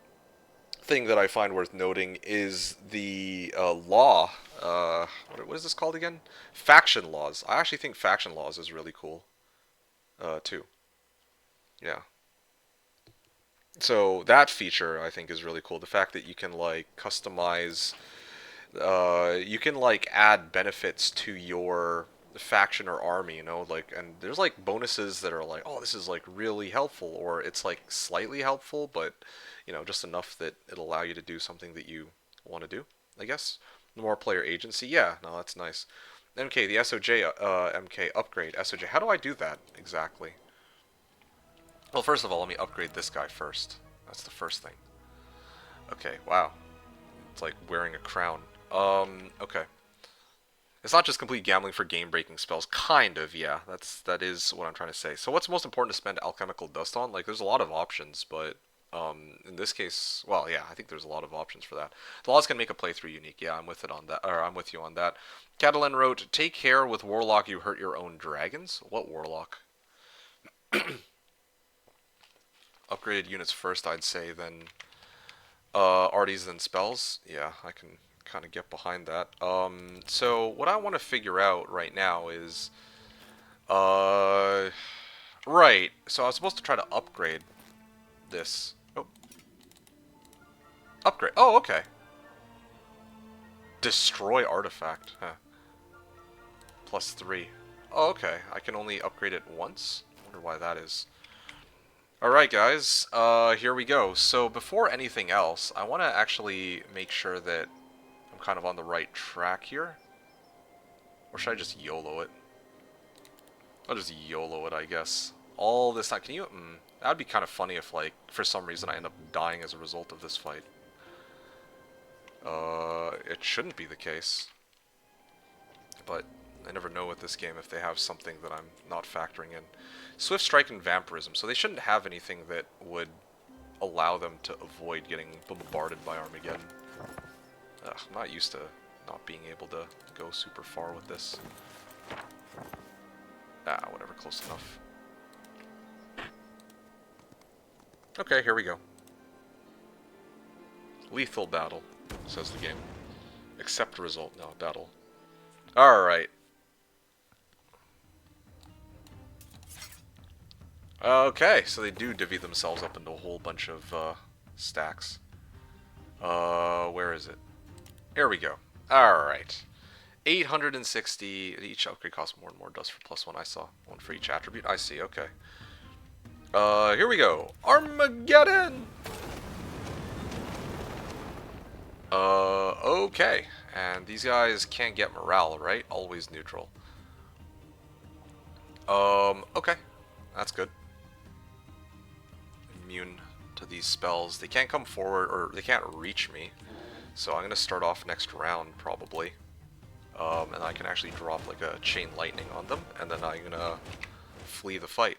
thing that I find worth noting is the law. What is this called again? Faction laws. I actually think faction laws is really cool, too. Yeah. So that feature I think is really cool. The fact that you can like customize, you can like add benefits to your faction or army, you know, like, and there's like bonuses that are like, oh, this is like really helpful, or it's like slightly helpful, but you know, just enough that it'll allow you to do something that you want to do, I guess. More player agency, yeah, no, that's nice. MK, the SOJ, MK upgrade, SOJ, how do I do that exactly? Well, first of all, let me upgrade this guy first. That's the first thing. Okay, wow. It's like wearing a crown. Okay. It's not just complete gambling for game-breaking spells. Kind of, yeah. That is what I'm trying to say. So what's most important to spend alchemical dust on? Like, there's a lot of options, but in this case, well, yeah, I think there's a lot of options for that. The laws can make a playthrough unique. Yeah, I'm with it on that. Or I'm with you on that. Catalan wrote, "Take care with Warlock. You hurt your own dragons." What Warlock? Upgraded units first, I'd say. Then Arties and spells. Yeah, I can kind of get behind that. So what I want to figure out right now is, uh, right. So I was supposed to try to upgrade this. Oh, upgrade. Oh, okay. Destroy artifact. Huh. +3. Oh, okay. I can only upgrade it once. I wonder why that is. Alright guys, here we go. So before anything else, I want to actually make sure that I'm kind of on the right track here. Or should I just YOLO it? I'll just YOLO it, I guess. All this time. Can you... that'd be kind of funny if, like, for some reason I end up dying as a result of this fight. It shouldn't be the case. But I never know with this game if they have something that I'm not factoring in. Swift Strike and Vampirism, so they shouldn't have anything that would allow them to avoid getting bombarded by Armageddon. Ugh, I'm not used to not being able to go super far with this. Ah, whatever, close enough. Okay, here we go. Lethal battle, says the game. Accept result, no, battle. Alright. Okay, so they do divvy themselves up into a whole bunch of stacks. Where is it? Here we go. Alright. 860. Each upgrade costs more and more dust for +1. I saw. One for each attribute. I see, okay. Here we go. Armageddon! Okay. And these guys can't get morale, right? Always neutral. Okay. That's good. Immune to these spells. They can't come forward, or they can't reach me. So I'm gonna start off next round, probably. And I can actually drop like a chain lightning on them, and then I'm gonna flee the fight.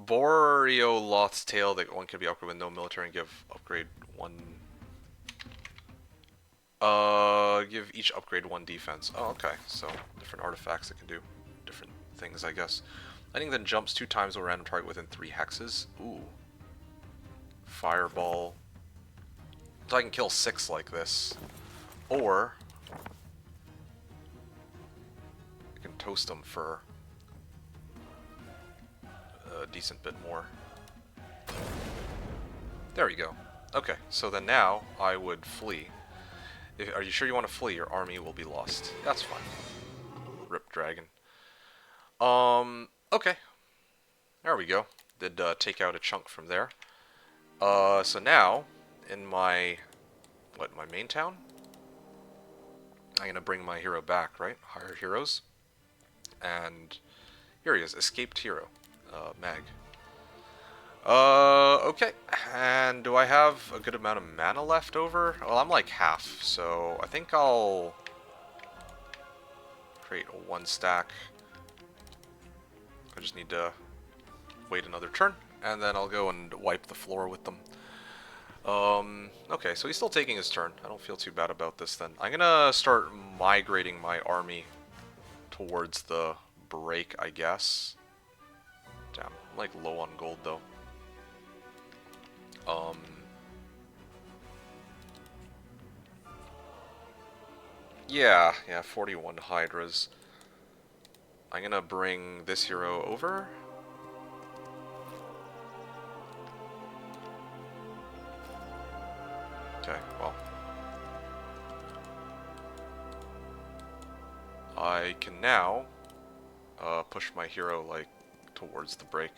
Boreoloth's tail that one can be upgraded with no military and give upgrade 1. Give each upgrade 1 defense. Oh, okay. So different artifacts that can do different things, I guess. Lightning then jumps 2 times over random target within 3 hexes. Ooh. Fireball. So I can kill 6 like this. Or I can toast them for a decent bit more. There we go. Okay, so then now I would flee. Are you sure you want to flee? Your army will be lost. That's fine. Rip dragon. Okay. There we go. Did take out a chunk from there. So now, in my main town? I'm gonna bring my hero back, right? Hire heroes. And here he is, escaped hero. Mag. Okay. And do I have a good amount of mana left over? Well, I'm like half, so I think I'll create a 1 stack. I just need to wait another turn, and then I'll go and wipe the floor with them. Okay, so he's still taking his turn. I don't feel too bad about this then. I'm gonna start migrating my army towards the break, I guess. Damn, I'm like low on gold though. Yeah, 41 Hydras. I'm gonna bring this hero over. Okay, well. I can now push my hero, like, towards the break.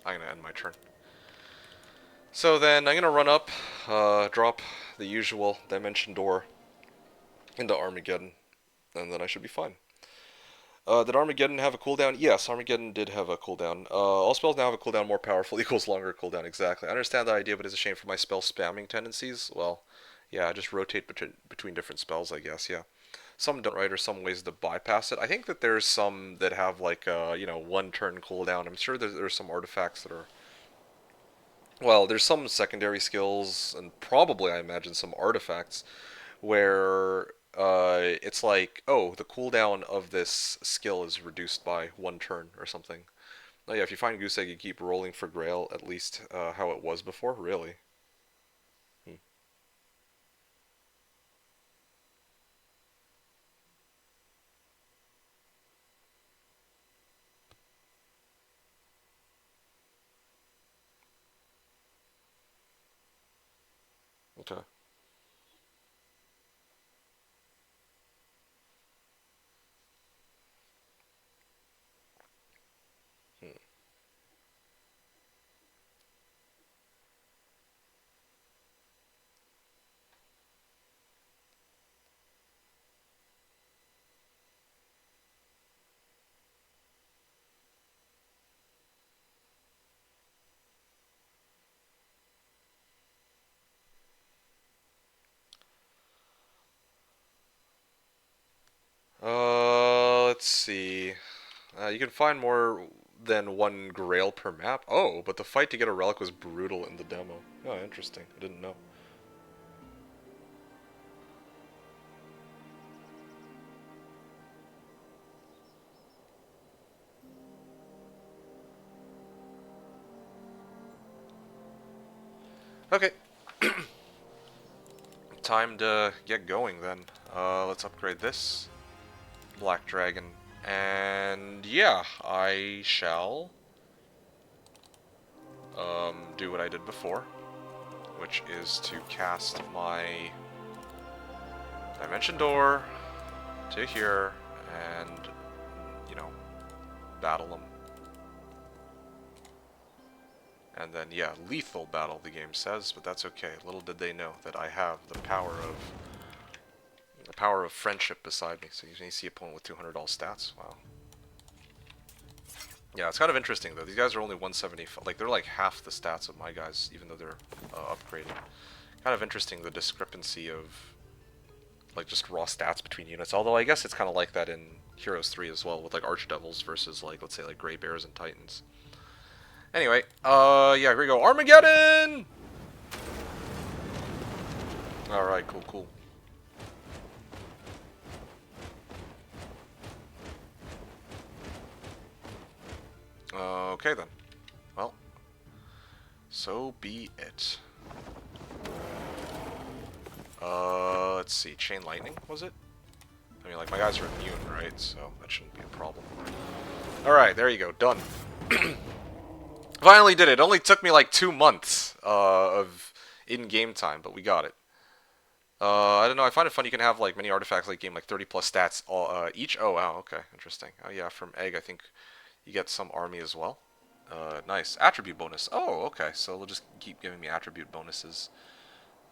I'm gonna end my turn. So then I'm gonna run up, drop the usual dimension door into Armageddon, and then I should be fine. Did Armageddon have a cooldown? Yes, Armageddon did have a cooldown. All spells now have a cooldown more powerful equals longer cooldown, exactly. I understand that idea, but it's a shame for my spell spamming tendencies. Well, yeah, just rotate between different spells, I guess, yeah. Some don't, right, or some ways to bypass it. I think that there's some that have, like, 1 turn cooldown. I'm sure there's some artifacts that are Well, there's some secondary skills, and probably, I imagine, some artifacts where it's like, oh, the cooldown of this skill is reduced by 1 turn or something. Oh yeah, if you find Goose Egg, you keep rolling for Grail, at least how it was before. Really? Hmm. Okay. Hmm. Let's see. You can find more than 1 Grail per map. Oh, but the fight to get a relic was brutal in the demo. Oh, interesting. I didn't know. Okay, time to get going then. Let's upgrade this Black Dragon. And yeah, I shall do what I did before, which is to cast my Dimension Door to here and, you know, battle them. And then, yeah, lethal battle, the game says, but that's okay. Little did they know that I have the power of friendship beside me. So you see a opponent with 200 all stats. Wow. Yeah, it's kind of interesting though. These guys are only 175. Like they're like half the stats of my guys, even though they're upgraded. Kind of interesting the discrepancy of like just raw stats between units. Although I guess it's kind of like that in Heroes 3 as well, with like Archdevils versus like let's say like Grey Bears and Titans. Anyway, yeah, here we go. Armageddon! Alright, cool, cool. Okay then. Well, so be it. Let's see. Chain Lightning, was it? I mean, like, my guys are immune, right? So that shouldn't be a problem. Alright, there you go. Done. Finally did it. It only took me like 2 months of in-game time, but we got it. I don't know. I find it fun you can have like many artifacts like game like 30 plus stats all, each. Oh wow, okay, interesting. Oh yeah, from Egg I think you get some army as well. Nice attribute bonus. Oh okay, so they'll just keep giving me attribute bonuses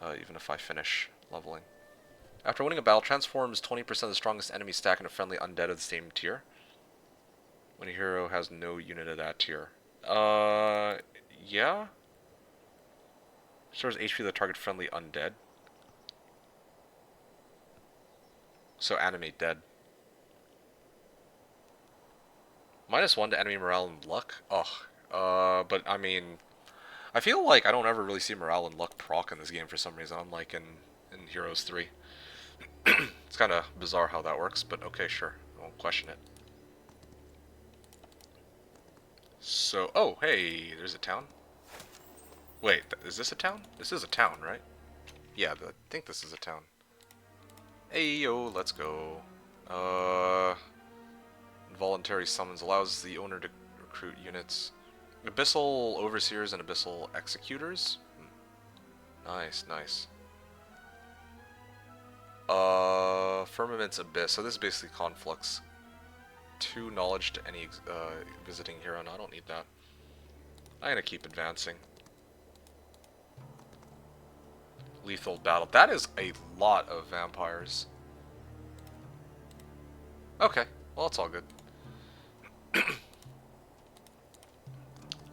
even if I finish leveling. After winning a battle, transforms 20% of the strongest enemy stack into friendly undead of the same tier. When a hero has no unit of that tier. Yeah. Restores HP to the target friendly undead. So animate dead. -1 to enemy morale and luck? Ugh. But I mean, I feel like I don't ever really see morale and luck proc in this game for some reason, unlike in Heroes 3. It's kind of bizarre how that works, but okay, sure. I won't question it. So, oh, hey, there's a town? Wait, is this a town? This is a town, right? Yeah, I think this is a town. Hey, yo, let's go. Voluntary summons allows the owner to recruit units. Abyssal Overseers and Abyssal Executors? Nice, nice. Firmament's Abyss. So this is basically Conflux. 2 knowledge to any visiting hero. No, I don't need that. I'm gonna keep advancing. Lethal battle. That is a lot of vampires. Okay, well, it's all good.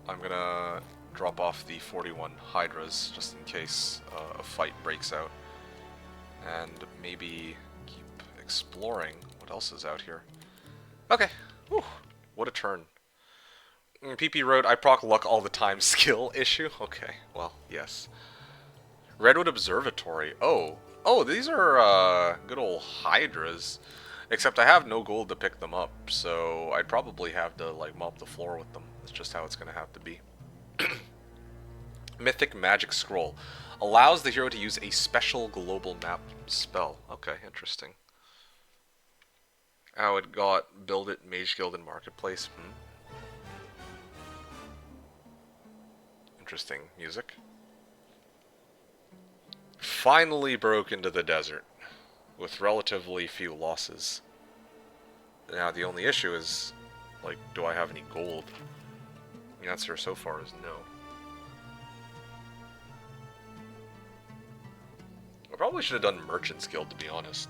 I'm gonna drop off the 41 Hydras just in case a fight breaks out. And maybe keep exploring what else is out here. Okay, whew, what a turn. PP Road, I proc luck all the time. Skill issue? Okay, well, yes. Redwood Observatory. Oh. Oh, these are good old Hydras. Except I have no gold to pick them up, so I'd probably have to like mop the floor with them. That's just how it's going to have to be. Mythic Magic Scroll. Allows the hero to use a special global map spell. Okay, interesting. How it got Build It, Mage Guild, and Marketplace. Interesting music. Finally broke into the desert, with relatively few losses. Now the only issue is, like, do I have any gold? The answer so far is no. I probably should have done Merchant's Guild, to be honest.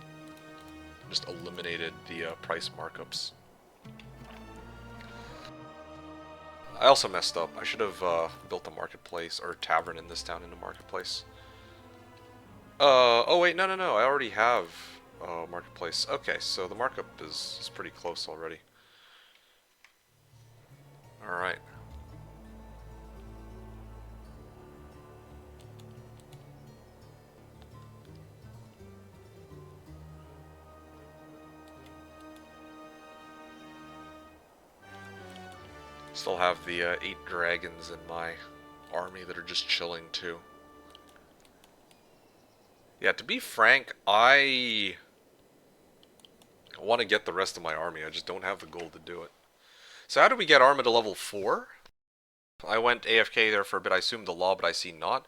Just eliminated the price markups. I also messed up. I should have built a marketplace, or tavern in this town in a marketplace. Oh wait, no, I already have marketplace. Okay, so the markup is pretty close already. Alright. Still have the 8 dragons in my army that are just chilling too. Yeah, to be frank, I want to get the rest of my army. I just don't have the gold to do it. So how do we get Arma to level 4? I went AFK there for a bit. I assumed the law, but I see not.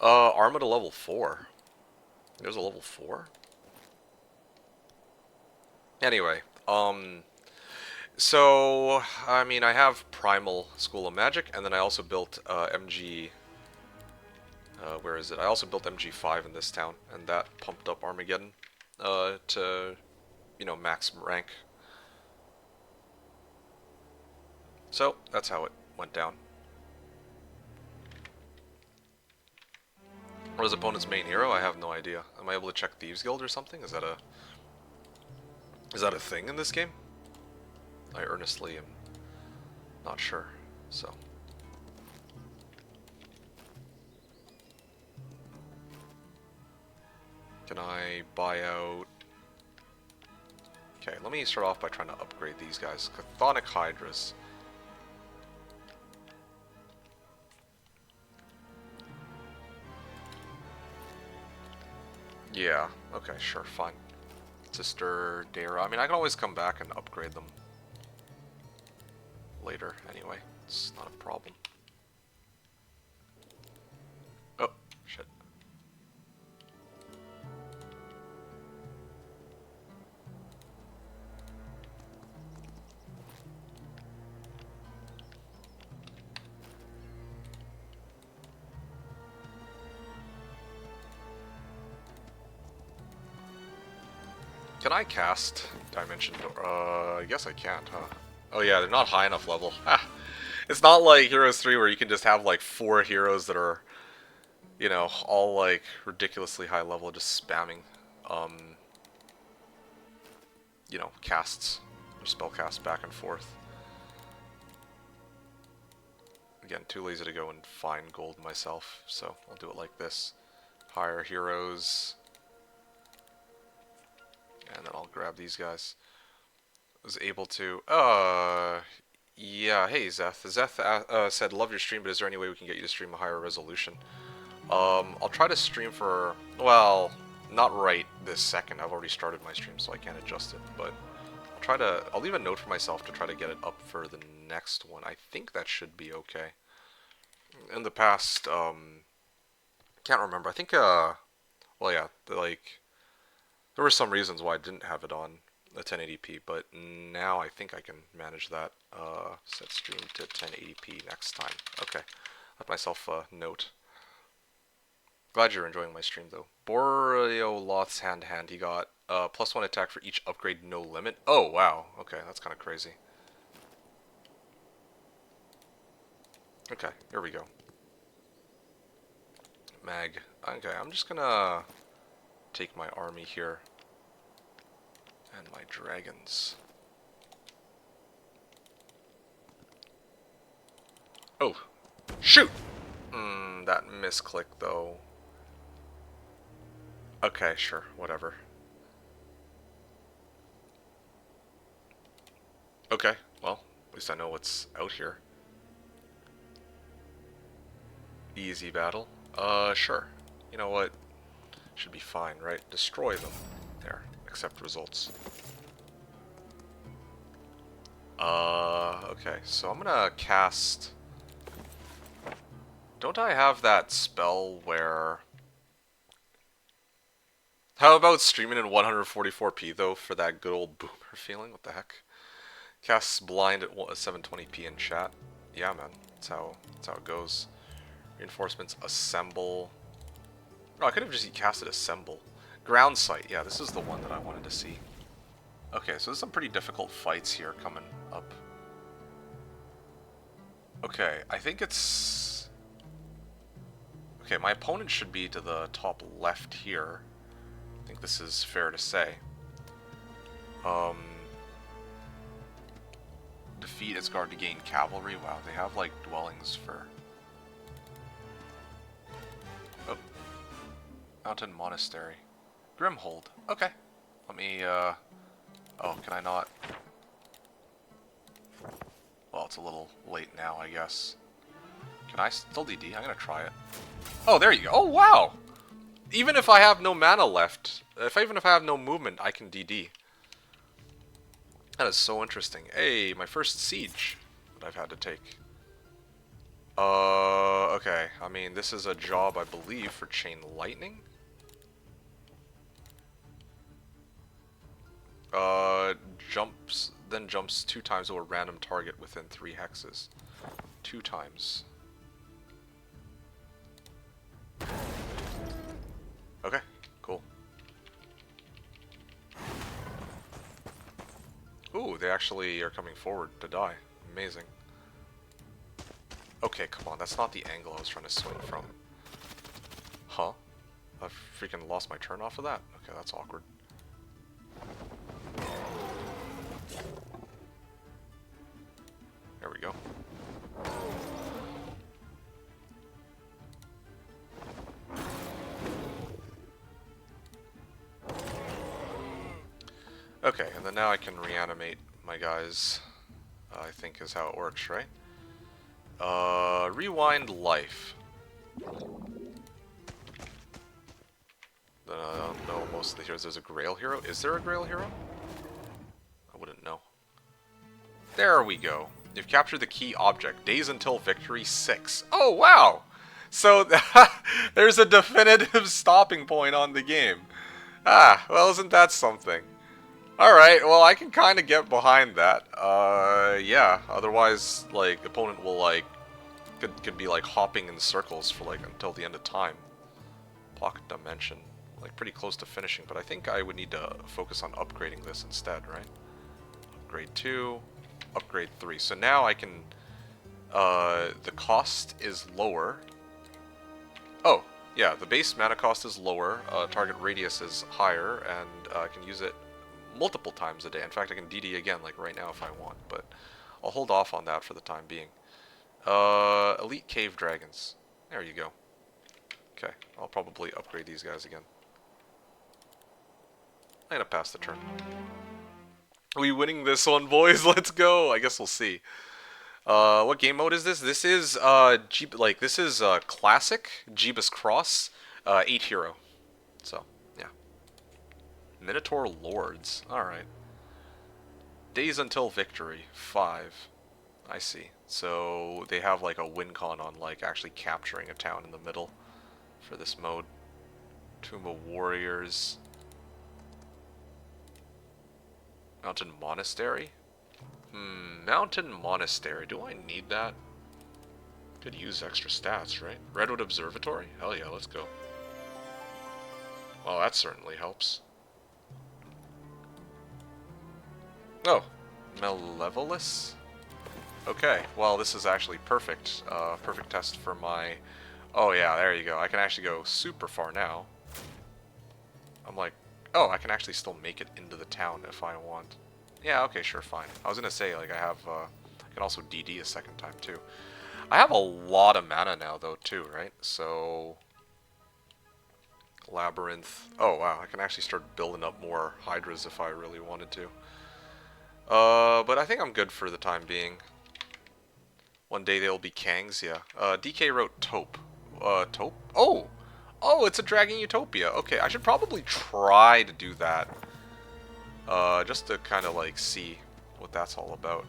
Arma to level 4. There's a level 4? Anyway, so, I mean, I have Primal School of Magic, and then I also built MG... where is it? I also built MG5 in this town, and that pumped up Armageddon to, you know, max rank. So, that's how it went down. What is opponent's main hero? I have no idea. Am I able to check Thieves Guild or something? Is that a thing in this game? I earnestly am not sure, so... Can I buy out... Okay, let me start off by trying to upgrade these guys. Chthonic Hydras. Yeah, okay, sure, fine. Sister Dara. I mean, I can always come back and upgrade them later anyway. It's not a problem. Oh, shit. Can I cast Dimension Door? I guess I can't, huh? Oh yeah, they're not high enough level. It's not like Heroes 3 where you can just have like 4 heroes that are, you know, all like ridiculously high level, just spamming, you know, casts, or spell casts back and forth. Again, too lazy to go and find gold myself, so I'll do it like this. Hire heroes. And then I'll grab these guys. Was able to... yeah, hey Zeth. Zeth said, love your stream, but is there any way we can get you to stream a higher resolution? I'll try to stream for... Well, not right this second. I've already started my stream, so I can't adjust it. But I'll try to... I'll leave a note for myself to try to get it up for the next one. I think that should be okay. In the past, can't remember. I think, well, yeah, like... There were some reasons why I didn't have it on the 1080p, but now I think I can manage that. Set stream to 1080p next time. Okay, let myself a note. Glad you're enjoying my stream, though. Boreoloth's hand, he got +1 attack for each upgrade, no limit. Oh, wow. Okay, that's kind of crazy. Okay, here we go. Mag. Okay, I'm just gonna take my army here and my dragons. Oh, shoot! That misclick though. Okay, sure, whatever. Okay, well, at least I know what's out here. Easy battle. Sure. You know what? Should be fine, right? Destroy them. There. Accept results. Okay, so I'm gonna cast... Don't I have that spell where... How about streaming in 144p though for that good old boomer feeling? What the heck? Casts blind at 720p in chat. Yeah, man. That's how it goes. Reinforcements assemble. Oh, I could have just casted assemble. Ground sight. Yeah, this is the one that I wanted to see. Okay, so there's some pretty difficult fights here coming up. Okay, I think it's... Okay, my opponent should be to the top left here. I think this is fair to say. Defeat its guard to gain cavalry. Wow, they have like dwellings for... Oh. Mountain Monastery. Grimhold. Okay. Let me, Oh, can I not? Well, it's a little late now, I guess. Can I still DD? I'm gonna try it. Oh, there you go. Oh, wow! Even if I have no mana left, even if I have no movement, I can DD. That is so interesting. Hey, my first siege that I've had to take. Okay. I mean, this is a job, I believe, for Chain Lightning. Jumps 2 times to a random target within 3 hexes. 2 times. Okay, cool. Ooh, they actually are coming forward to die. Amazing. Okay, come on, that's not the angle I was trying to swing from. Huh? I freaking lost my turn off of that? Okay, that's awkward. There we go. Okay, and then now I can reanimate my guys, I think is how it works, right? Rewind life. I don't know most of the heroes. There's a Grail hero. Is there a Grail hero? I wouldn't know. There we go. You've captured the key object. Days until victory 6. Oh, wow! So, there's a definitive stopping point on the game. Ah, well, isn't that something? Alright, well, I can kind of get behind that. Yeah. Otherwise, like, opponent will, like, could be, like, hopping in circles for, like, until the end of time. Pocket Dimension. Like, pretty close to finishing, but I think I would need to focus on upgrading this instead, right? Upgrade 2, upgrade 3. So now I can, the cost is lower. Oh, yeah, the base mana cost is lower, target radius is higher, and I can use it multiple times a day. In fact, I can DD again, like right now if I want, but I'll hold off on that for the time being. Elite Cave Dragons. There you go. Okay, I'll probably upgrade these guys again. I'm gonna pass the turn. Are we winning this one, boys? Let's go! I guess we'll see. What game mode is this? This is, classic Jeebus Cross, 8 hero. So, yeah. Minotaur Lords. Alright. Days until victory, 5. I see. So, they have, like, a win con on, like, actually capturing a town in the middle for this mode. Tomb of Warriors. Mountain Monastery? Mountain Monastery. Do I need that? Could use extra stats, right? Redwood Observatory? Hell yeah, let's go. Well, that certainly helps. Oh, Malevolus? Okay, well, this is actually perfect. Perfect test for my... Oh yeah, there you go. I can actually go super far now. I'm like... Oh, I can actually still make it into the town if I want. Yeah, okay, sure, fine. I was gonna say, like, I have, I can also DD a second time, too. I have a lot of mana now, though, too, right? So, Labyrinth. Oh, wow, I can actually start building up more Hydras if I really wanted to. But I think I'm good for the time being. One day they'll be Kangs, yeah. DK wrote Taupe. Taupe? Oh! Oh, it's a Dragon Utopia. Okay, I should probably try to do that. Just to kind of, like, see what that's all about.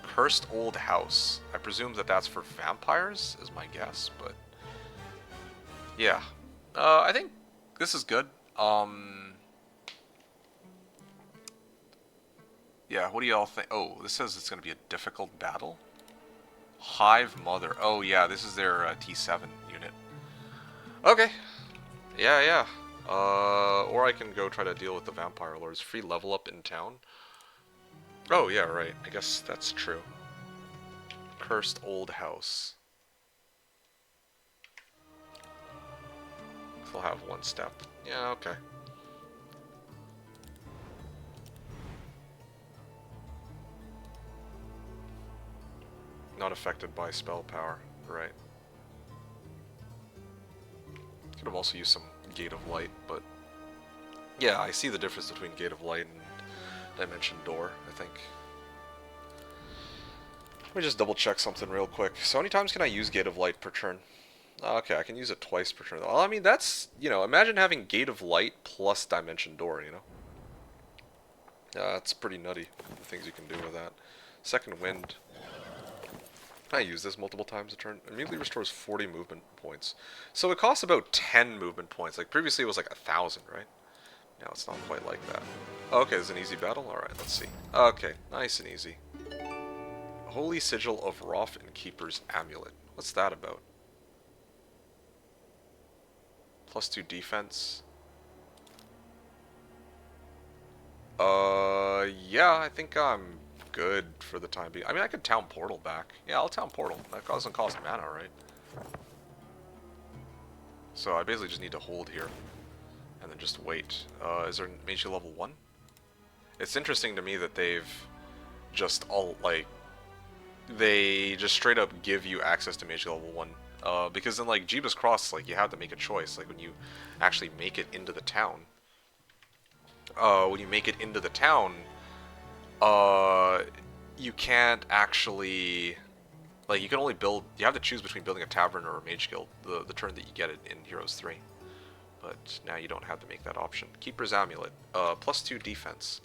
Cursed Old House. I presume that that's for vampires, is my guess, but... Yeah. I think this is good. Yeah, what do y'all think? Oh, this says it's going to be a difficult battle? Hive Mother. Oh, yeah, this is their T7 unit. Okay. Yeah, yeah. Or I can go try to deal with the Vampire Lords. Free level up in town. Oh, yeah, right. I guess that's true. Cursed Old House. They'll have one step. Yeah, okay. Not affected by spell power. Right. Could have also used some Gate of Light, but... Yeah, I see the difference between Gate of Light and Dimension Door, I think. Let me just double check something real quick. So how many times can I use Gate of Light per turn? Okay, I can use it twice per turn. Well, I mean, that's, you know, imagine having Gate of Light plus Dimension Door, you know? That's pretty nutty, the things you can do with that. Second Wind. I use this multiple times a turn. Immediately restores 40 movement points. So it costs about 10 movement points. Like, previously it was like 1,000, right? Now it's not quite like that. Okay, it's an easy battle? Alright, let's see. Okay, nice and easy. Holy Sigil of Roth and Keeper's Amulet. What's that about? +2 defense. Yeah, I think I'm good for the time being. I mean, I could Town Portal back. Yeah, I'll Town Portal. That doesn't cost mana, right? So I basically just need to hold here. And then just wait. Is there Mage level 1? It's interesting to me that they've just all, like... They just straight up give you access to Mage level 1. Because in, like, Jeebus Cross, like, you have to make a choice. Like, when you actually make it into the town... you can't actually, like, you can only build, you have to choose between building a tavern or a mage guild the turn that you get it in Heroes 3. But now you don't have to make that option. Keeper's Amulet, +2 defense.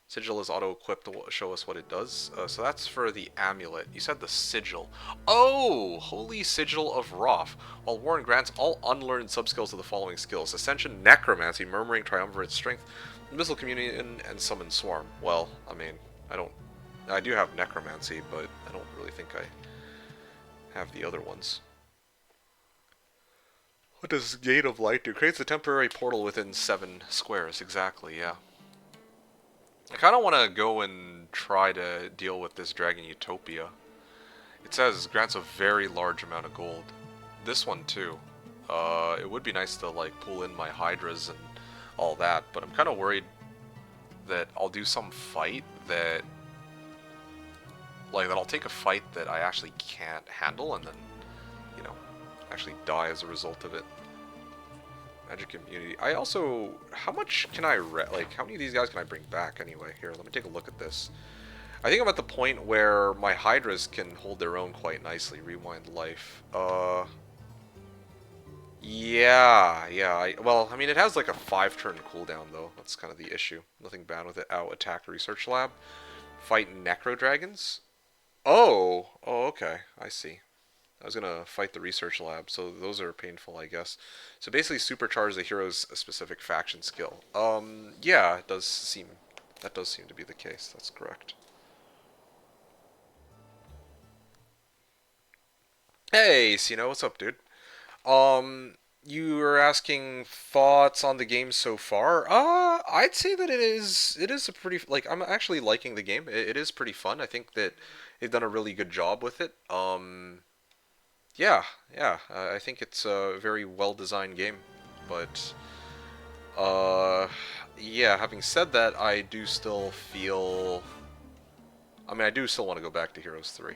Sigil is auto-equipped to show us what it does. So that's for the amulet. You said the sigil. Oh! Holy Sigil of Roth. While Warren grants all unlearned subskills of the following skills. Ascension, Necromancy, Murmuring, Triumvirate, Strength, Missile Communion, and Summon Swarm. Well, I mean, I do have Necromancy, but I don't really think I have the other ones. What does Gate of Light do? Creates a temporary portal within 7 squares. Exactly, yeah. I kind of want to go and try to deal with this Dragon Utopia. It says grants a very large amount of gold. This one too. It would be nice to like pull in my Hydras and all that, but I'm kind of worried that I'll do some fight that, like, that I'll take a fight that I actually can't handle and then, you know, actually die as a result of it. Magic immunity. I also, how much can I, like, how many of these guys can I bring back anyway? Here, let me take a look at this. I think I'm at the point where my Hydras can hold their own quite nicely. Rewind life. Yeah. Well, I mean, it has like a 5-turn cooldown, though. That's kind of the issue. Nothing bad with it. Attack Research Lab. Fight Necro Dragons. Oh, okay. I see. I was gonna fight the Research Lab, so those are painful, I guess. So basically, supercharge the hero's specific faction skill. Yeah, that does seem to be the case. That's correct. Hey, Sino, what's up, dude? You were asking thoughts on the game so far. I'd say that it is a pretty, like, I'm actually liking the game. It is pretty fun. I think that they've done a really good job with it. Yeah. I think it's a very well-designed game, but yeah. Having said that, I do still feel. I mean, I do still want to go back to Heroes 3.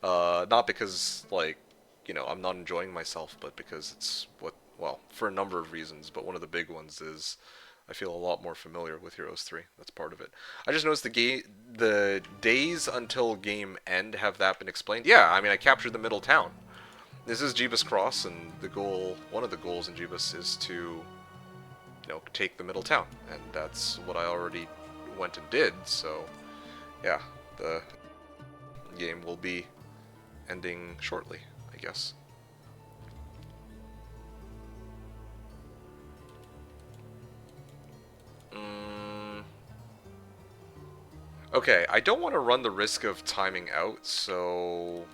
Not because, like, you know, I'm not enjoying myself, but because it's what, well, for a number of reasons, but one of the big ones is I feel a lot more familiar with Heroes 3. That's part of it. I just noticed the days until game end, have that been explained? Yeah, I mean, I captured the middle town. This is Jeebus Cross, and the goal, one of the goals in Jeebus is to, you know, take the middle town, and that's what I already went and did, so, yeah, the game will be ending shortly, I guess. Okay, I don't want to run the risk of timing out, so,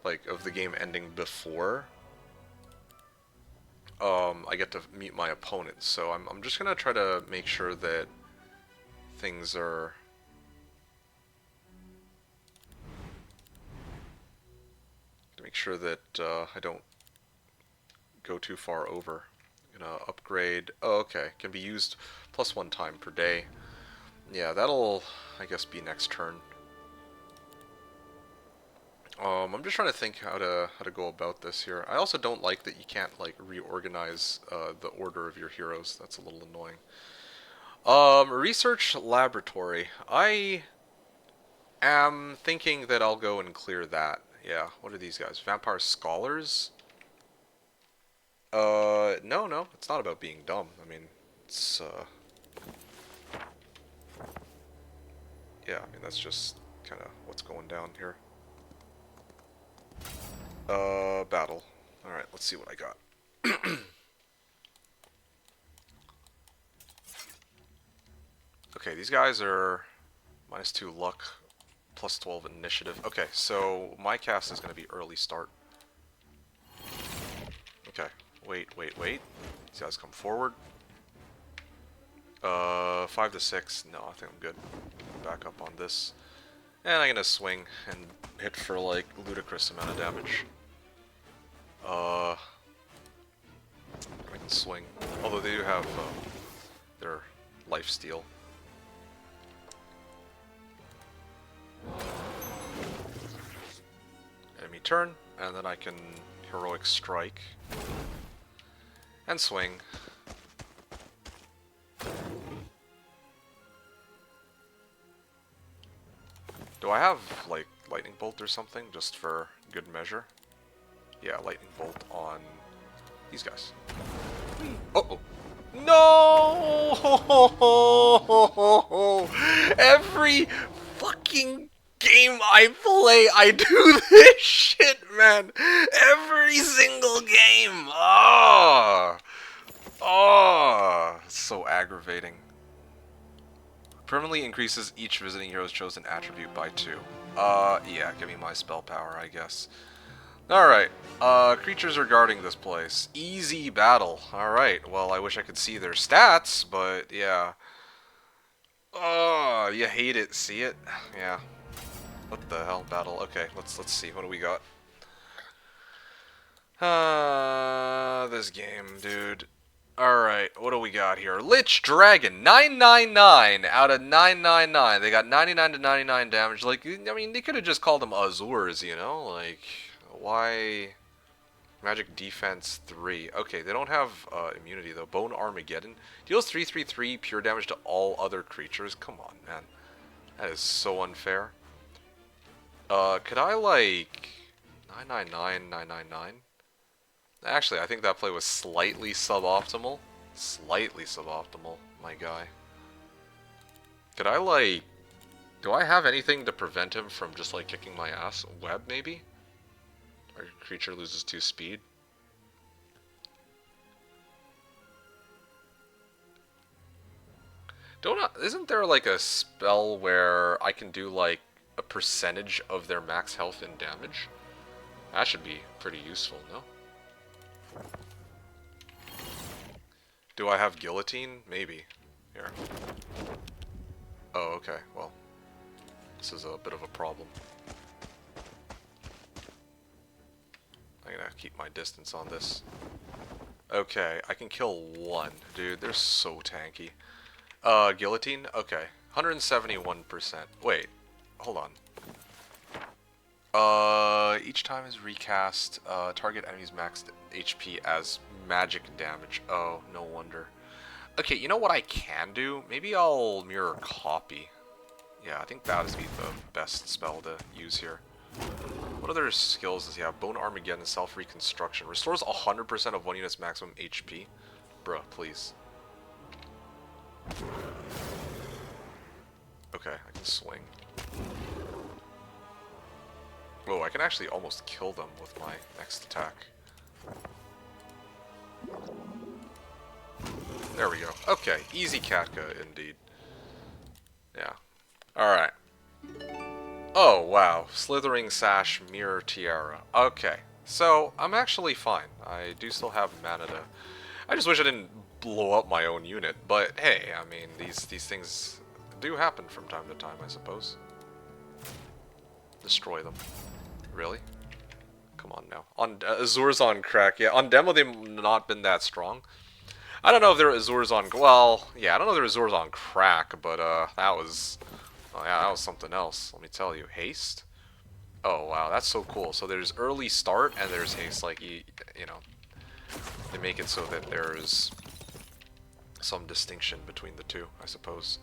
like, of the game ending before I get to meet my opponent. So I'm just gonna try to make sure that things are I don't go too far over. I'm gonna upgrade. Oh, okay, can be used +1 time per day. Yeah, that'll, I guess, be next turn. I'm just trying to think how to go about this here. I also don't like that you can't like reorganize the order of your heroes. That's a little annoying. Research laboratory. I am thinking that I'll go and clear that. Yeah. What are these guys? Vampire scholars? No, it's not about being dumb. I mean, it's yeah. I mean, that's just kind of what's going down here. Battle. Alright, let's see what I got. Okay, these guys are -2 luck, +12 initiative. Okay, so my cast is going to be early start. Okay, wait. These guys come forward. 5 to 6. No, I think I'm good. Back up on this. And I'm going to swing and hit for, like, ludicrous amount of damage. I can swing. Although they do have their life steal. Enemy turn, and then I can heroic strike and swing. Do I have like lightning bolt or something just for good measure? Yeah, lightning bolt on these guys. Uh-oh. No! Every fucking game I play, I do this shit, man. Every single game. It's so aggravating. Permanently increases each visiting hero's chosen attribute by 2. Yeah, give me my spell power, I guess. Alright, creatures are guarding this place. Easy battle. Alright, well, I wish I could see their stats, but yeah. Oh, you hate it, see it? Yeah. What the hell, battle? Okay, let's see. What do we got? This game, dude. Alright, what do we got here? Lich Dragon, 999 out of 999. They got 99 to 99 damage. Like, I mean, they could have just called them Azurs, you know? Like, why... Magic Defense 3. Okay, they don't have immunity, though. Bone Armageddon. Deals 3/3/3 pure damage to all other creatures. Come on, man. That is so unfair. Could I, like... 999, 999? Actually, I think that play was slightly suboptimal. Slightly suboptimal, my guy. Could I, like... Do I have anything to prevent him from just, like, kicking my ass? Web, maybe? Our creature loses 2 speed. Isn't there, like, a spell where I can do, like, a percentage of their max health and damage? That should be pretty useful, no? Do I have guillotine? Maybe. Here. Oh, okay. Well, this is a bit of a problem. I'm gonna keep my distance on this. Okay, I can kill 1. Dude, they're so tanky. Guillotine? Okay. 171%. Wait. Hold on. Each time is recast, target enemies maxed HP as magic damage. Oh, no wonder. Okay, you know what I can do? Maybe I'll mirror copy. Yeah, I think that would be the best spell to use here. What other skills does he have? Bone Armageddon, Self-Reconstruction. Restores 100% of one unit's maximum HP. Bruh, please. Okay, I can swing. Oh, I can actually almost kill them with my next attack. There we go. Okay, easy Katka indeed. Yeah. Alright. Oh, wow. Slithering Sash, Mirror Tiara. Okay. So, I'm actually fine. I do still have mana to... I just wish I didn't blow up my own unit, but hey, I mean, these things do happen from time to time, I suppose. Destroy them. Really? Come on now. On Azur's on crack. Yeah, on demo they've not been that strong. I don't know if there are Azur's on... Well, yeah, I don't know if there are Azur's on crack, but that was... Oh yeah, that was something else, let me tell you. Haste? Oh wow, that's so cool. So there's early start and there's haste. Like, you know, they make it so that there's some distinction between the two, I suppose.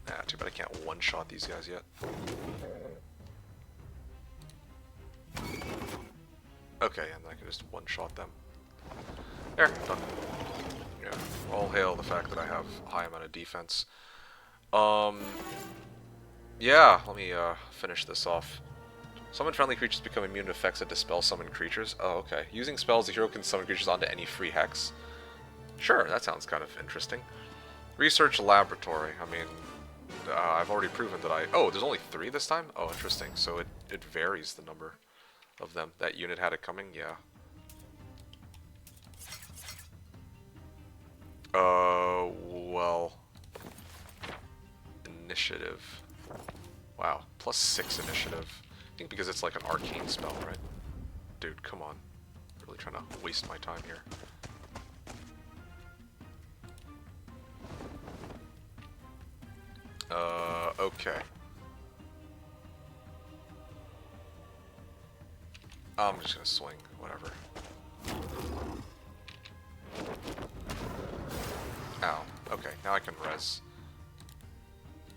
Ah, too bad I can't one-shot these guys yet. Okay, and I can just one-shot them. There, done. Yeah, all hail the fact that I have a high amount of defense. Yeah, let me finish this off. Summon friendly creatures become immune to effects that dispel summoned creatures. Oh, okay. Using spells, the hero can summon creatures onto any free hex. Sure, that sounds kind of interesting. Research laboratory. I mean, I've already proven that I... Oh, there's only 3 this time? Oh, interesting. So it varies the number of them. That unit had it coming? Yeah. Well... Initiative. Wow, +6 initiative. I think because it's like an arcane spell, right? Dude, come on. I'm really trying to waste my time here. Okay. I'm just gonna swing, whatever. Ow. Okay, now I can res.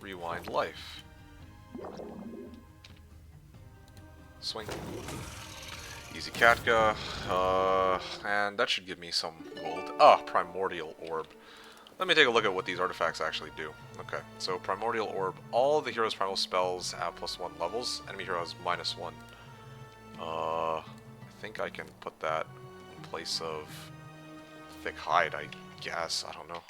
Rewind life. Swing. Easy Katka. And that should give me some gold. Ah, Primordial Orb. Let me take a look at what these artifacts actually do. Okay, so Primordial Orb. All the hero's primal spells have +1 levels. Enemy hero has -1. I think I can put that in place of Thick Hide, I guess. I don't know.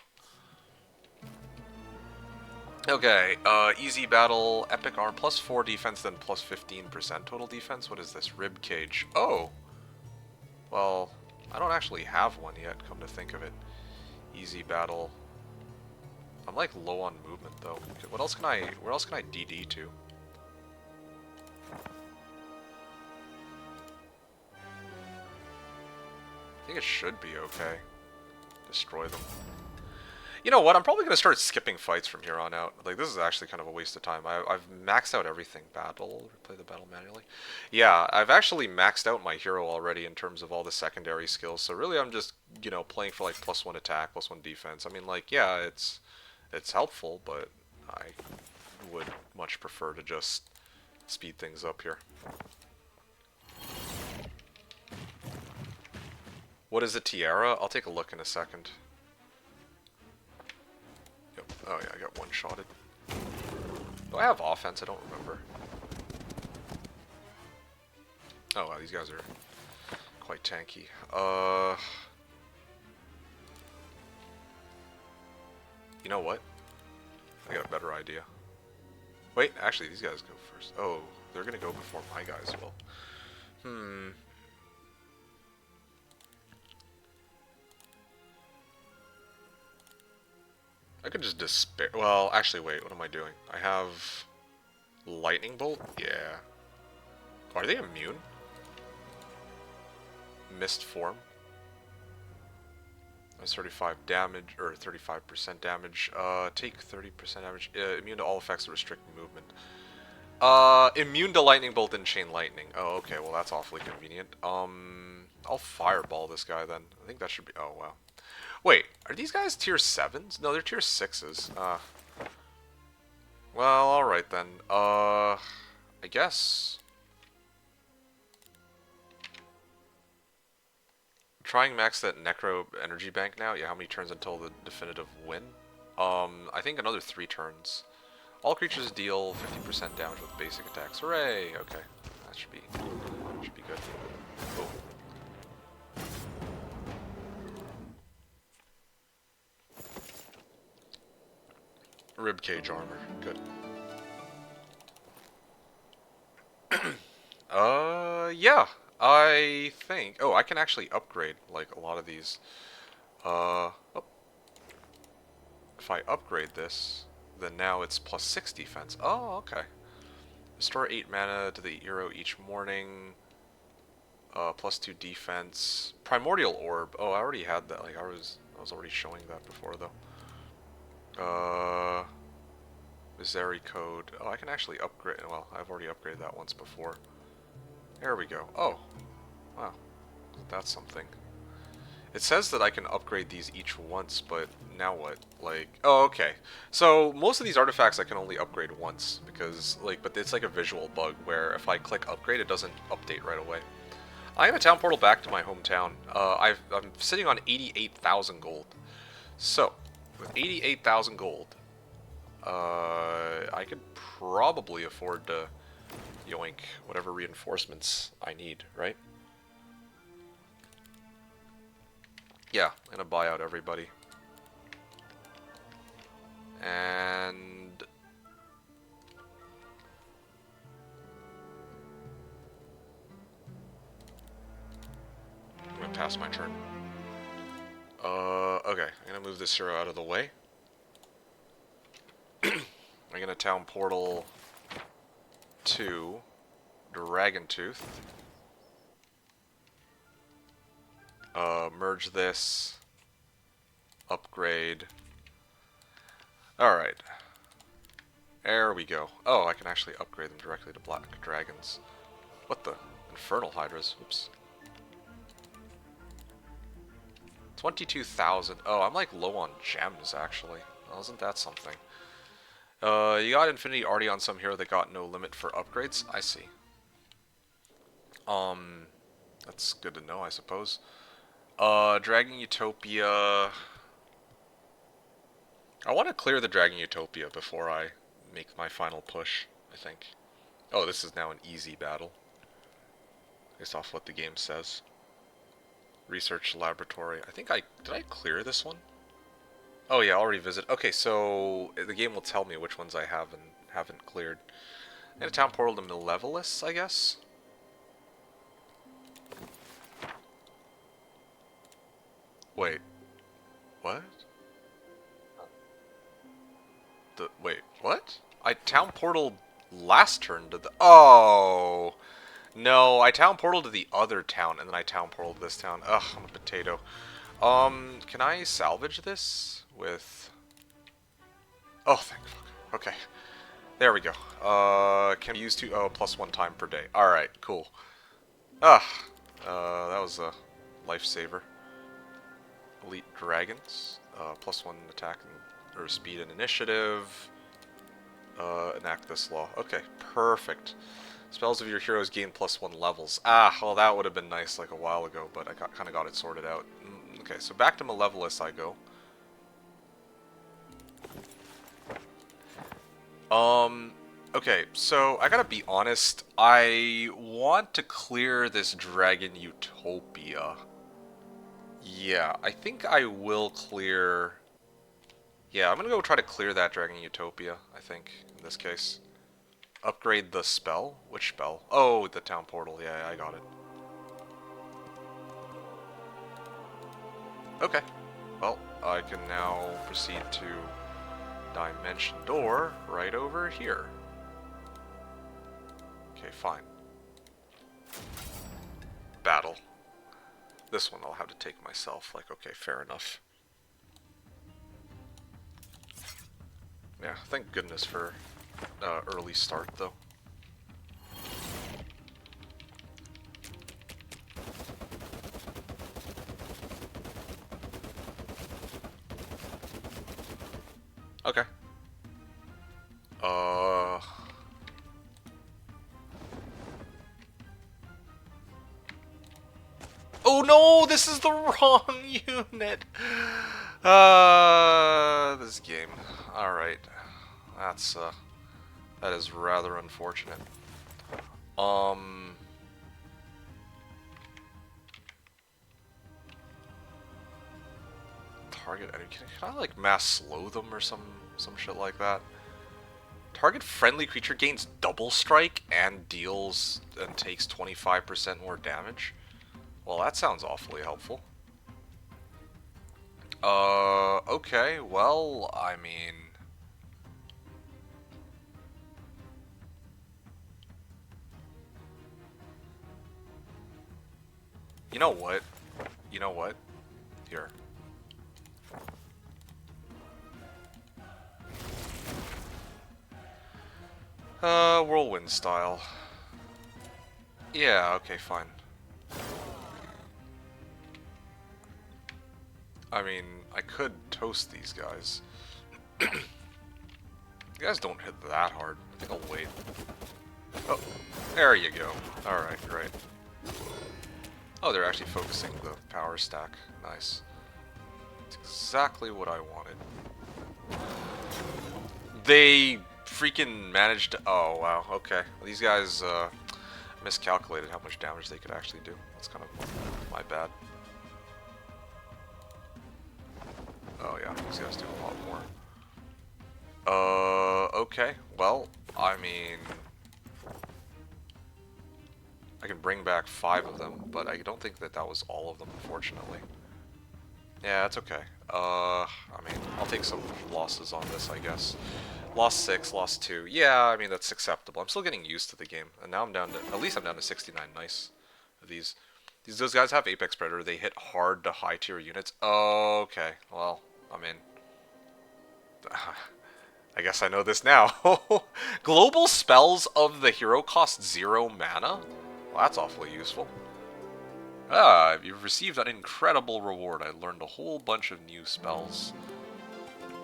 Okay, easy battle, epic arm, +4 defense, then +15% total defense. What is this? Rib cage. Oh! Well, I don't actually have one yet, come to think of it. Easy battle. I'm like low on movement though. What else can where else can I DD to? I think it should be okay. Destroy them. You know what? I'm probably going to start skipping fights from here on out. Like, this is actually kind of a waste of time. I've maxed out everything. Battle, replay the battle manually. Yeah, I've actually maxed out my hero already in terms of all the secondary skills. So really, I'm just, you know, playing for like +1 attack, +1 defense. I mean, like, yeah, it's helpful, but I would much prefer to just speed things up here. What is a tiara? I'll take a look in a second. Yep. Oh yeah, I got one-shotted. Do I have offense? I don't remember. Oh wow, these guys are quite tanky. You know what? I got a better idea. Wait, actually, these guys go first. Oh, they're gonna go before my guys will. I could just despair. Well, actually, wait. What am I doing? I have lightning bolt. Yeah. Are they immune? Mist form. That's 35 damage or 35% damage. Take 30% damage. Immune to all effects that restrict movement. Immune to lightning bolt and chain lightning. Oh, okay. Well, that's awfully convenient. I'll fireball this guy then. I think that should be. Oh, wow. Wait, are these guys tier 7s? No, they're tier 6s. Well, alright then. I guess. Trying max that Necro energy bank now? Yeah, how many turns until the definitive win? I think another 3 turns. All creatures deal 50% damage with basic attacks. Hooray! Okay, that should be good. Oh. Ribcage armor, good. Yeah, I think. Oh, I can actually upgrade like a lot of these. Oh. If I upgrade this, then now it's plus 6 defense. Oh, okay. Restore 8 mana to the hero each morning. Plus 2 defense. Primordial Orb. Oh, I already had that. Like I was already showing that before though. Missouri code. Oh, I can actually upgrade. Well, I've already upgraded that once before. There we go. Oh, wow. That's something. It says that I can upgrade these each once, but now what? Like, oh, okay. So most of these artifacts I can only upgrade once because, like, but it's like a visual bug where if I click upgrade, it doesn't update right away. I have a town portal back to my hometown. I'm sitting on 88,000 gold. So, with 88,000 gold, I could probably afford to yoink whatever reinforcements I need, right? Yeah, I'm gonna buy out everybody. And I'm gonna pass my turn. Okay, I'm gonna move this hero out of the way. I'm gonna town portal to Dragon Tooth. Merge this. Upgrade. Alright. There we go. Oh, I can actually upgrade them directly to Black Dragons. What the? Infernal Hydras. Oops. 22,000. Oh, I'm like low on gems, actually. Well, isn't that something? You got Infinity already on some hero that got no limit for upgrades? I see. That's good to know, I suppose. Dragon Utopia... I want to clear the Dragon Utopia before I make my final push, I think. Oh, this is now an easy battle. Based off what the game says. Research Laboratory. I think did I clear this one? Oh yeah, I'll revisit. Okay, so the game will tell me which ones I have and haven't cleared. And a town portal to Malevolus, I guess? Wait. What? Wait, what? I town portaled last turn to the... Oh! No, I town portaled to the other town, and then I town portaled this town. Ugh, I'm a potato. Can I salvage this with... Oh, thank fuck. Okay. There we go. Can use to... Oh, +1 time per day. Alright, cool. That was a lifesaver. Elite Dragons. +1 attack or speed and initiative. Enact this law. Okay, perfect. Spells of your heroes gain +1 levels. Ah, well that would have been nice like a while ago, but I kind of got it sorted out. Okay, so back to Malevolus I go. Okay, so I gotta be honest. I want to clear this Dragon Utopia. Yeah, I think I will clear... Yeah, I'm gonna go try to clear that Dragon Utopia, I think, in this case. Upgrade the spell? Which spell? Oh, the town portal. Yeah, I got it. Okay. Well, I can now proceed to Dimension Door right over here. Okay, fine. Battle. This one I'll have to take myself. Like, okay, fair enough. Yeah, thank goodness for early start, though. Uh... Oh no, this is the wrong unit! This game. Alright. That is rather unfortunate. Target enemy. Can I like mass slow them or some shit like that? Target friendly creature gains double strike and deals and takes 25% more damage. Well, that sounds awfully helpful. Okay, well, I mean... You know what? You know what? Here. Whirlwind style. Yeah, okay, fine. I mean, I could toast these guys. You guys don't hit that hard. I think I'll wait. Oh, there you go. Alright, great. Oh, they're actually focusing the power stack. Nice. That's exactly what I wanted. They freaking managed to... Oh, wow, okay. These guys miscalculated how much damage they could actually do. That's kind of my bad. Oh yeah, these guys do a lot more. Okay. Well, I mean... I can bring back 5 of them, but I don't think that was all of them, unfortunately. Yeah, it's okay. I mean, I'll take some losses on this, I guess. Lost 6, lost 2. Yeah, I mean, that's acceptable. I'm still getting used to the game. And now I'm down to... At least I'm down to 69 nice of these. Those guys have Apex Predator. They hit hard to high tier units. Okay, well, I mean... I guess I know this now. Global spells of the hero cost 0 mana? Well, that's awfully useful. Ah, you've received an incredible reward. I learned a whole bunch of new spells.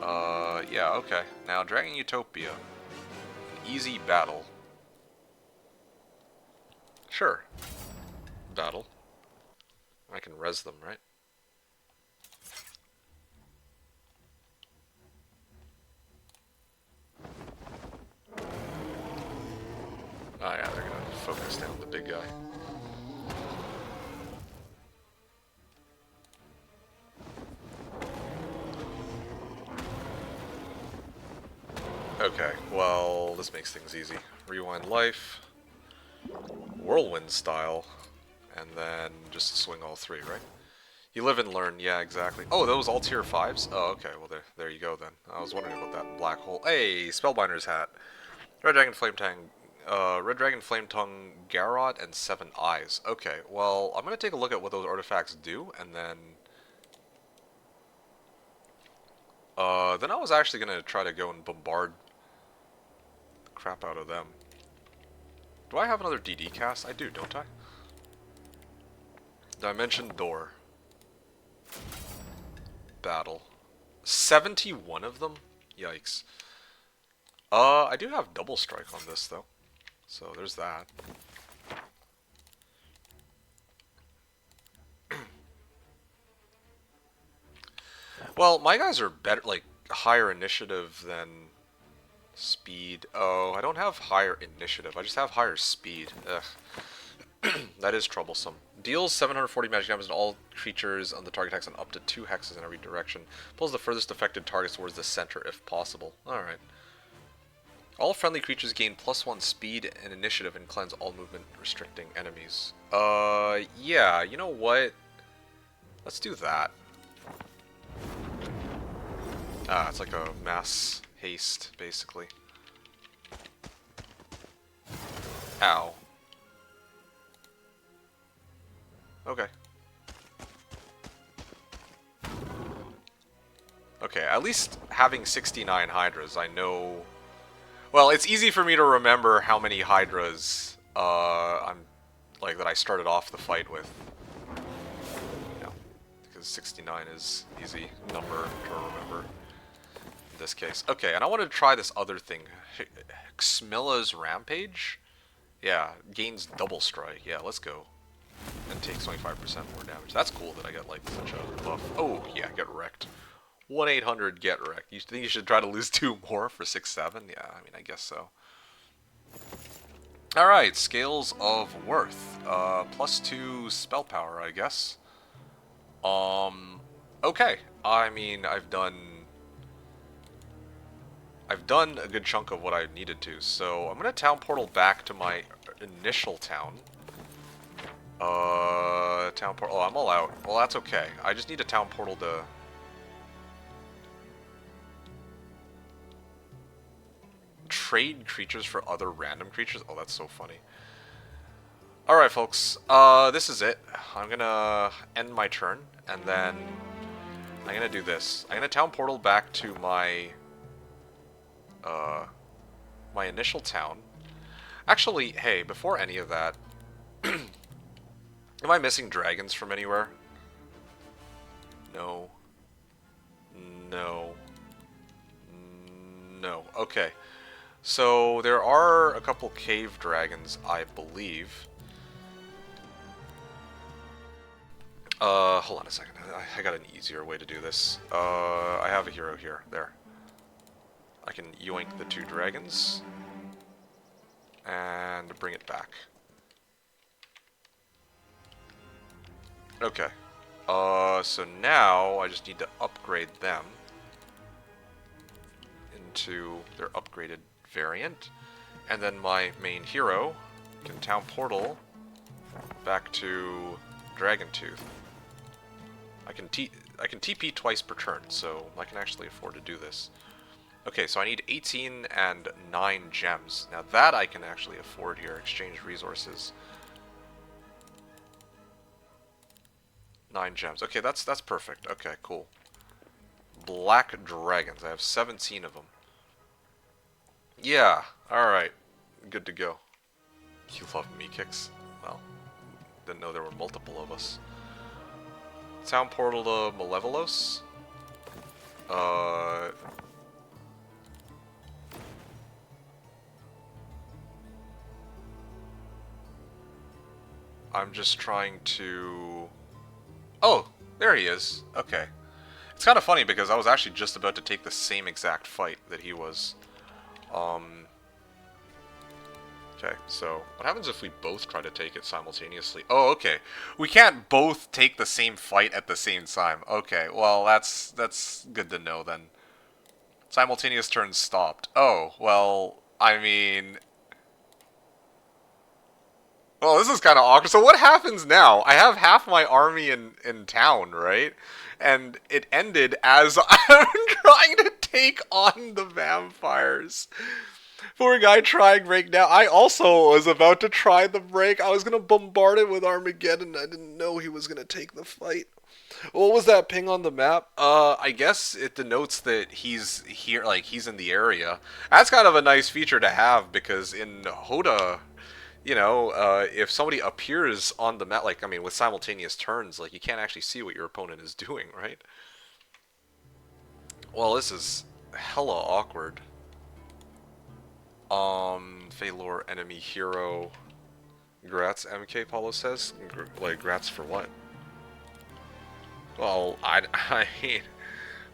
Yeah, okay. Now, Dragon Utopia. An easy battle. Sure. Battle. I can res them, right? Oh yeah, they're gonna focus down the big guy. Okay, well, this makes things easy. Rewind life, whirlwind style, and then just swing all 3, right? You live and learn, yeah, exactly. Oh, those all tier 5s? Oh, okay, well, there you go then. I was wondering about that black hole. Hey, Spellbinder's hat. Red Dragon Flame Tongue, Garrot, and 7 Eyes. Okay, well, I'm going to take a look at what those artifacts do, and then I was actually going to try to go and bombard the crap out of them. Do I have another DD cast? I do, don't I? Dimension Door. Battle. 71 of them? Yikes. I do have double strike on this, though. So there's that. Well, my guys are better, like, higher initiative than speed. Oh, I don't have higher initiative. I just have higher speed. Ugh. That is troublesome. Deals 740 magic damage to all creatures on the target hex and up to 2 hexes in every direction. Pulls the furthest affected targets towards the center if possible. Alright. All friendly creatures gain +1 speed and initiative and cleanse all movement restricting enemies. Yeah, you know what? Let's do that. Ah, it's like a mass haste, basically. Ow. Okay. Okay, at least having 69 Hydras, I know... Well, it's easy for me to remember how many Hydras, that I started off the fight with. You know, because 69 is easy number to remember. in this case. Okay, and I want to try this other thing. Xmilla's Rampage? Yeah, gains double strike. Yeah, let's go. And takes 25% more damage. That's cool that I got like such a buff. Oh, yeah, get wrecked. 1-800 get wrecked. You think you should try to lose 2 more for 6-7? Yeah, I mean, I guess so. Alright, Scales of Worth. +2 spell power, I guess. Okay. I mean, I've done a good chunk of what I needed to, so I'm gonna town portal back to my initial town. Town portal. Oh, I'm all out. Well, that's okay. I just need a town portal to... trade creatures for other random creatures? Oh, that's so funny. Alright, folks. This is it. I'm gonna end my turn, and then I'm gonna do this. I'm gonna town portal back to my... my initial town. Actually, hey, before any of that... Am I missing dragons from anywhere? No. No. No. Okay. So, there are a couple cave dragons, I believe. Hold on a second. I got an easier way to do this. I have a hero here. There. I can yoink the 2 dragons. And bring it back. Okay. So now I just need to upgrade them into their upgraded variant. And then my main hero can town portal back to Dragontooth. I can TP twice per turn, so I can actually afford to do this. Okay, so I need 18 and 9 gems. Now that I can actually afford here. Exchange resources. 9 gems. Okay, that's perfect. Okay, cool. Black dragons. I have 17 of them. Yeah, alright. Good to go. You love MeKicks? Well, didn't know there were multiple of us. Town portal to Malevolos. I'm just trying to... Oh, there he is. Okay. It's kind of funny because I was actually just about to take the same exact fight that he was. Okay, so what happens if we both try to take it simultaneously? Oh, okay. We can't both take the same fight at the same time. Okay, well, that's good to know then. Simultaneous turns stopped. Oh, well, I mean... Well, this is kind of awkward. So what happens now? I have half my army in town, right? And it ended as I'm trying to take on the vampires. Poor guy trying break now. I also was about to try the break. I was going to bombard it with Armageddon. I didn't know he was going to take the fight. What was that ping on the map? I guess it denotes that he's here, like he's in the area. That's kind of a nice feature to have because in Hoda, you know, if somebody appears on the map, like, I mean, with simultaneous turns, like, you can't actually see what your opponent is doing, right? Well, this is hella awkward. Phalor enemy hero. Grats, MK, Paulo says. Like, grats for what? Well, I mean,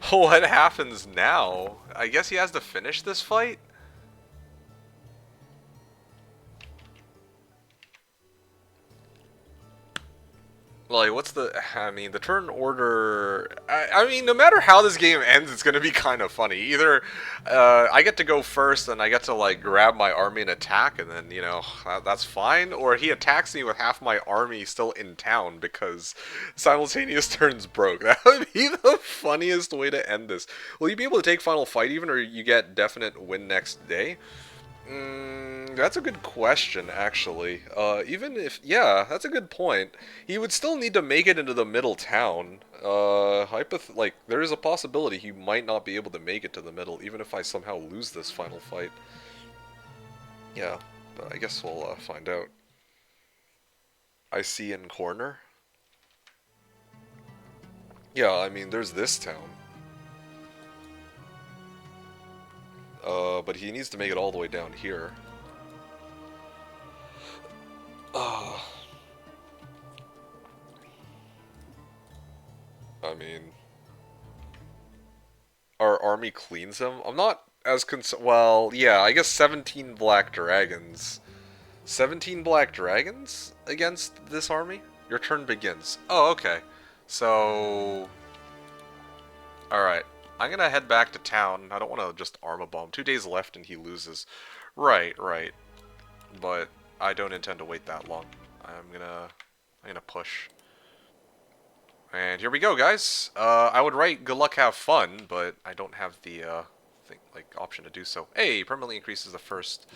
what happens now? I guess he has to finish this fight? Like, what's the... I mean, the turn order... I mean, no matter how this game ends, it's going to be kind of funny. Either I get to go first, and I get to, like, grab my army and attack, and then, you know, that's fine. Or he attacks me with half my army still in town because simultaneous turns broke. That would be the funniest way to end this. Will you be able to take Final Fight even, or you get definite win next day? That's a good question, actually. Even if... Yeah, that's a good point. He would still need to make it into the middle town. Like, there is a possibility he might not be able to make it to the middle, even if I somehow lose this final fight. Yeah, but I guess we'll find out. I see in corner. Yeah, I mean, there's this town. But he needs to make it all the way down here. I mean, our army cleans him. I'm not as well, yeah, I guess 17 black dragons. 17 black dragons against this army? Your turn begins. Oh, okay. So... Alright. I'm gonna head back to town. I don't want to just arm a bomb. 2 days left and he loses. Right, right. But I don't intend to wait that long. I'm gonna push. And here we go, guys. I would write good luck, have fun, but I don't have the option to do so. Hey, permanently increases the first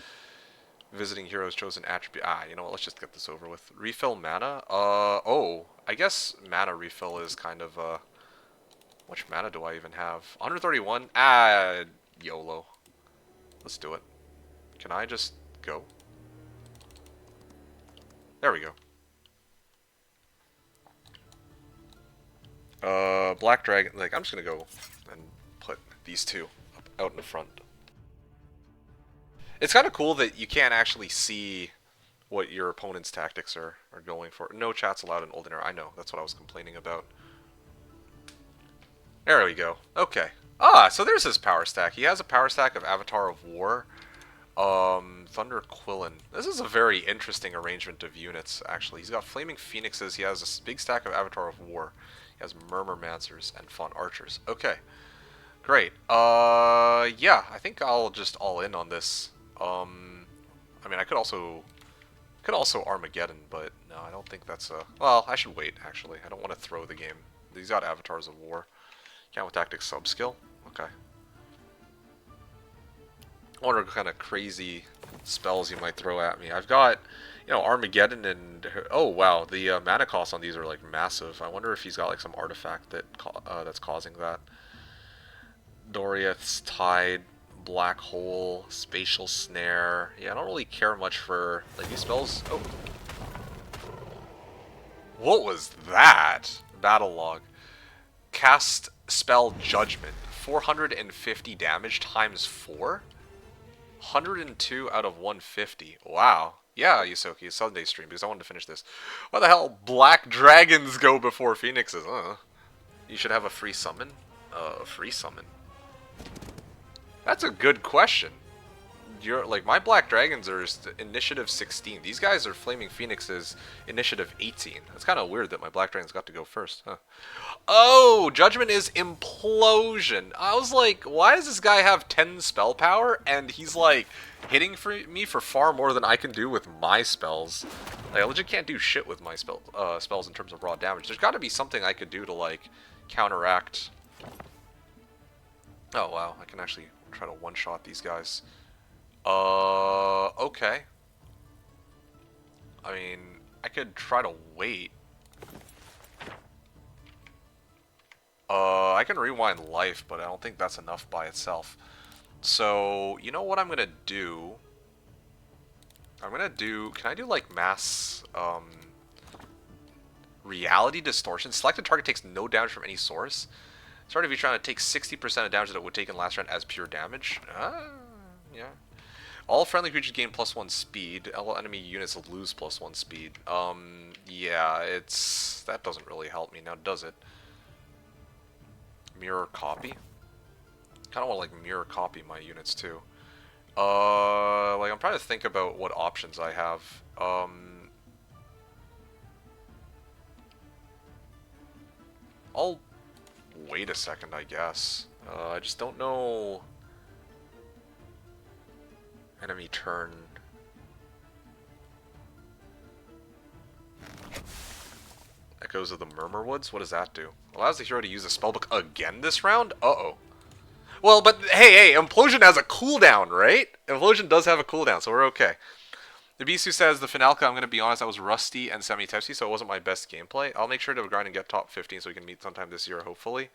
visiting hero's chosen attribute. You know what? Let's just get this over with. Refill mana. Oh, I guess mana refill is kind of how much mana do I even have? 131. YOLO. Let's do it. Can I just go? There we go. Black Dragon, like, I'm just gonna go and put these two out in the front. It's kind of cool that you can't actually see what your opponent's tactics are going for. No chats allowed in Olden Era. I know, that's what I was complaining about. There we go. Okay. So there's his power stack. He has a power stack of Avatar of War. Thunder Quillen. This is a very interesting arrangement of units, actually. He's got Flaming Phoenixes. He has a big stack of Avatar of War. He has Murmurmancers and Fawn Archers. Okay. Great. Yeah, I think I'll just all in on this. I mean, I could also Armageddon, but no, I don't think that's a... Well, I should wait, actually. I don't want to throw the game. He's got Avatars of War. Count with Tactics sub-skill? Okay. I wonder what kind of crazy spells he might throw at me. I've got, you know, Armageddon and... Oh, wow. The mana costs on these are, like, massive. I wonder if he's got, like, some artifact that that's causing that. Doriath's Tide, Black Hole, Spatial Snare. Yeah, I don't really care much for, like, these spells. Oh. What was that? Battle log. Cast spell Judgment. 450 damage times 4? 102 out of 150. Wow. Yeah, Yusoki, it's Sunday stream because I wanted to finish this. Why the hell black dragons go before phoenixes? You should have a free summon? Free summon. That's a good question. Like, my black dragons are initiative 16. These guys are flaming phoenixes initiative 18. It's kind of weird that my black dragons got to go first, huh? Oh, judgment is implosion. I was like, why does this guy have 10 spell power and he's like hitting me for far more than I can do with my spells? Like, I legit can't do shit with my spells in terms of raw damage. There's got to be something I could do to like counteract. Oh wow, I can actually try to one-shot these guys. Okay. I mean, I could try to wait. I can rewind life, but I don't think that's enough by itself. So, you know what I'm gonna do? Can I do like mass, reality distortion? Selected target takes no damage from any source. Start if you're trying to take 60% of damage that it would take in last round as pure damage. Yeah. All friendly creatures gain +1 speed. All enemy units lose +1 speed. Yeah, that doesn't really help me now, does it? Mirror copy? Kind of want to like mirror copy my units too. Like I'm trying to think about what options I have. I'll wait a second, I guess. I just don't know. Enemy turn. Echoes of the Murmurwoods? What does that do? Allows the hero to use a spellbook again this round? Uh-oh. Well, but hey, Implosion has a cooldown, right? Implosion does have a cooldown, so we're okay. Ebisu says, the Finalka, I'm going to be honest, I was rusty and semi-tipsy, so it wasn't my best gameplay. I'll make sure to grind and get top 15 so we can meet sometime this year, hopefully.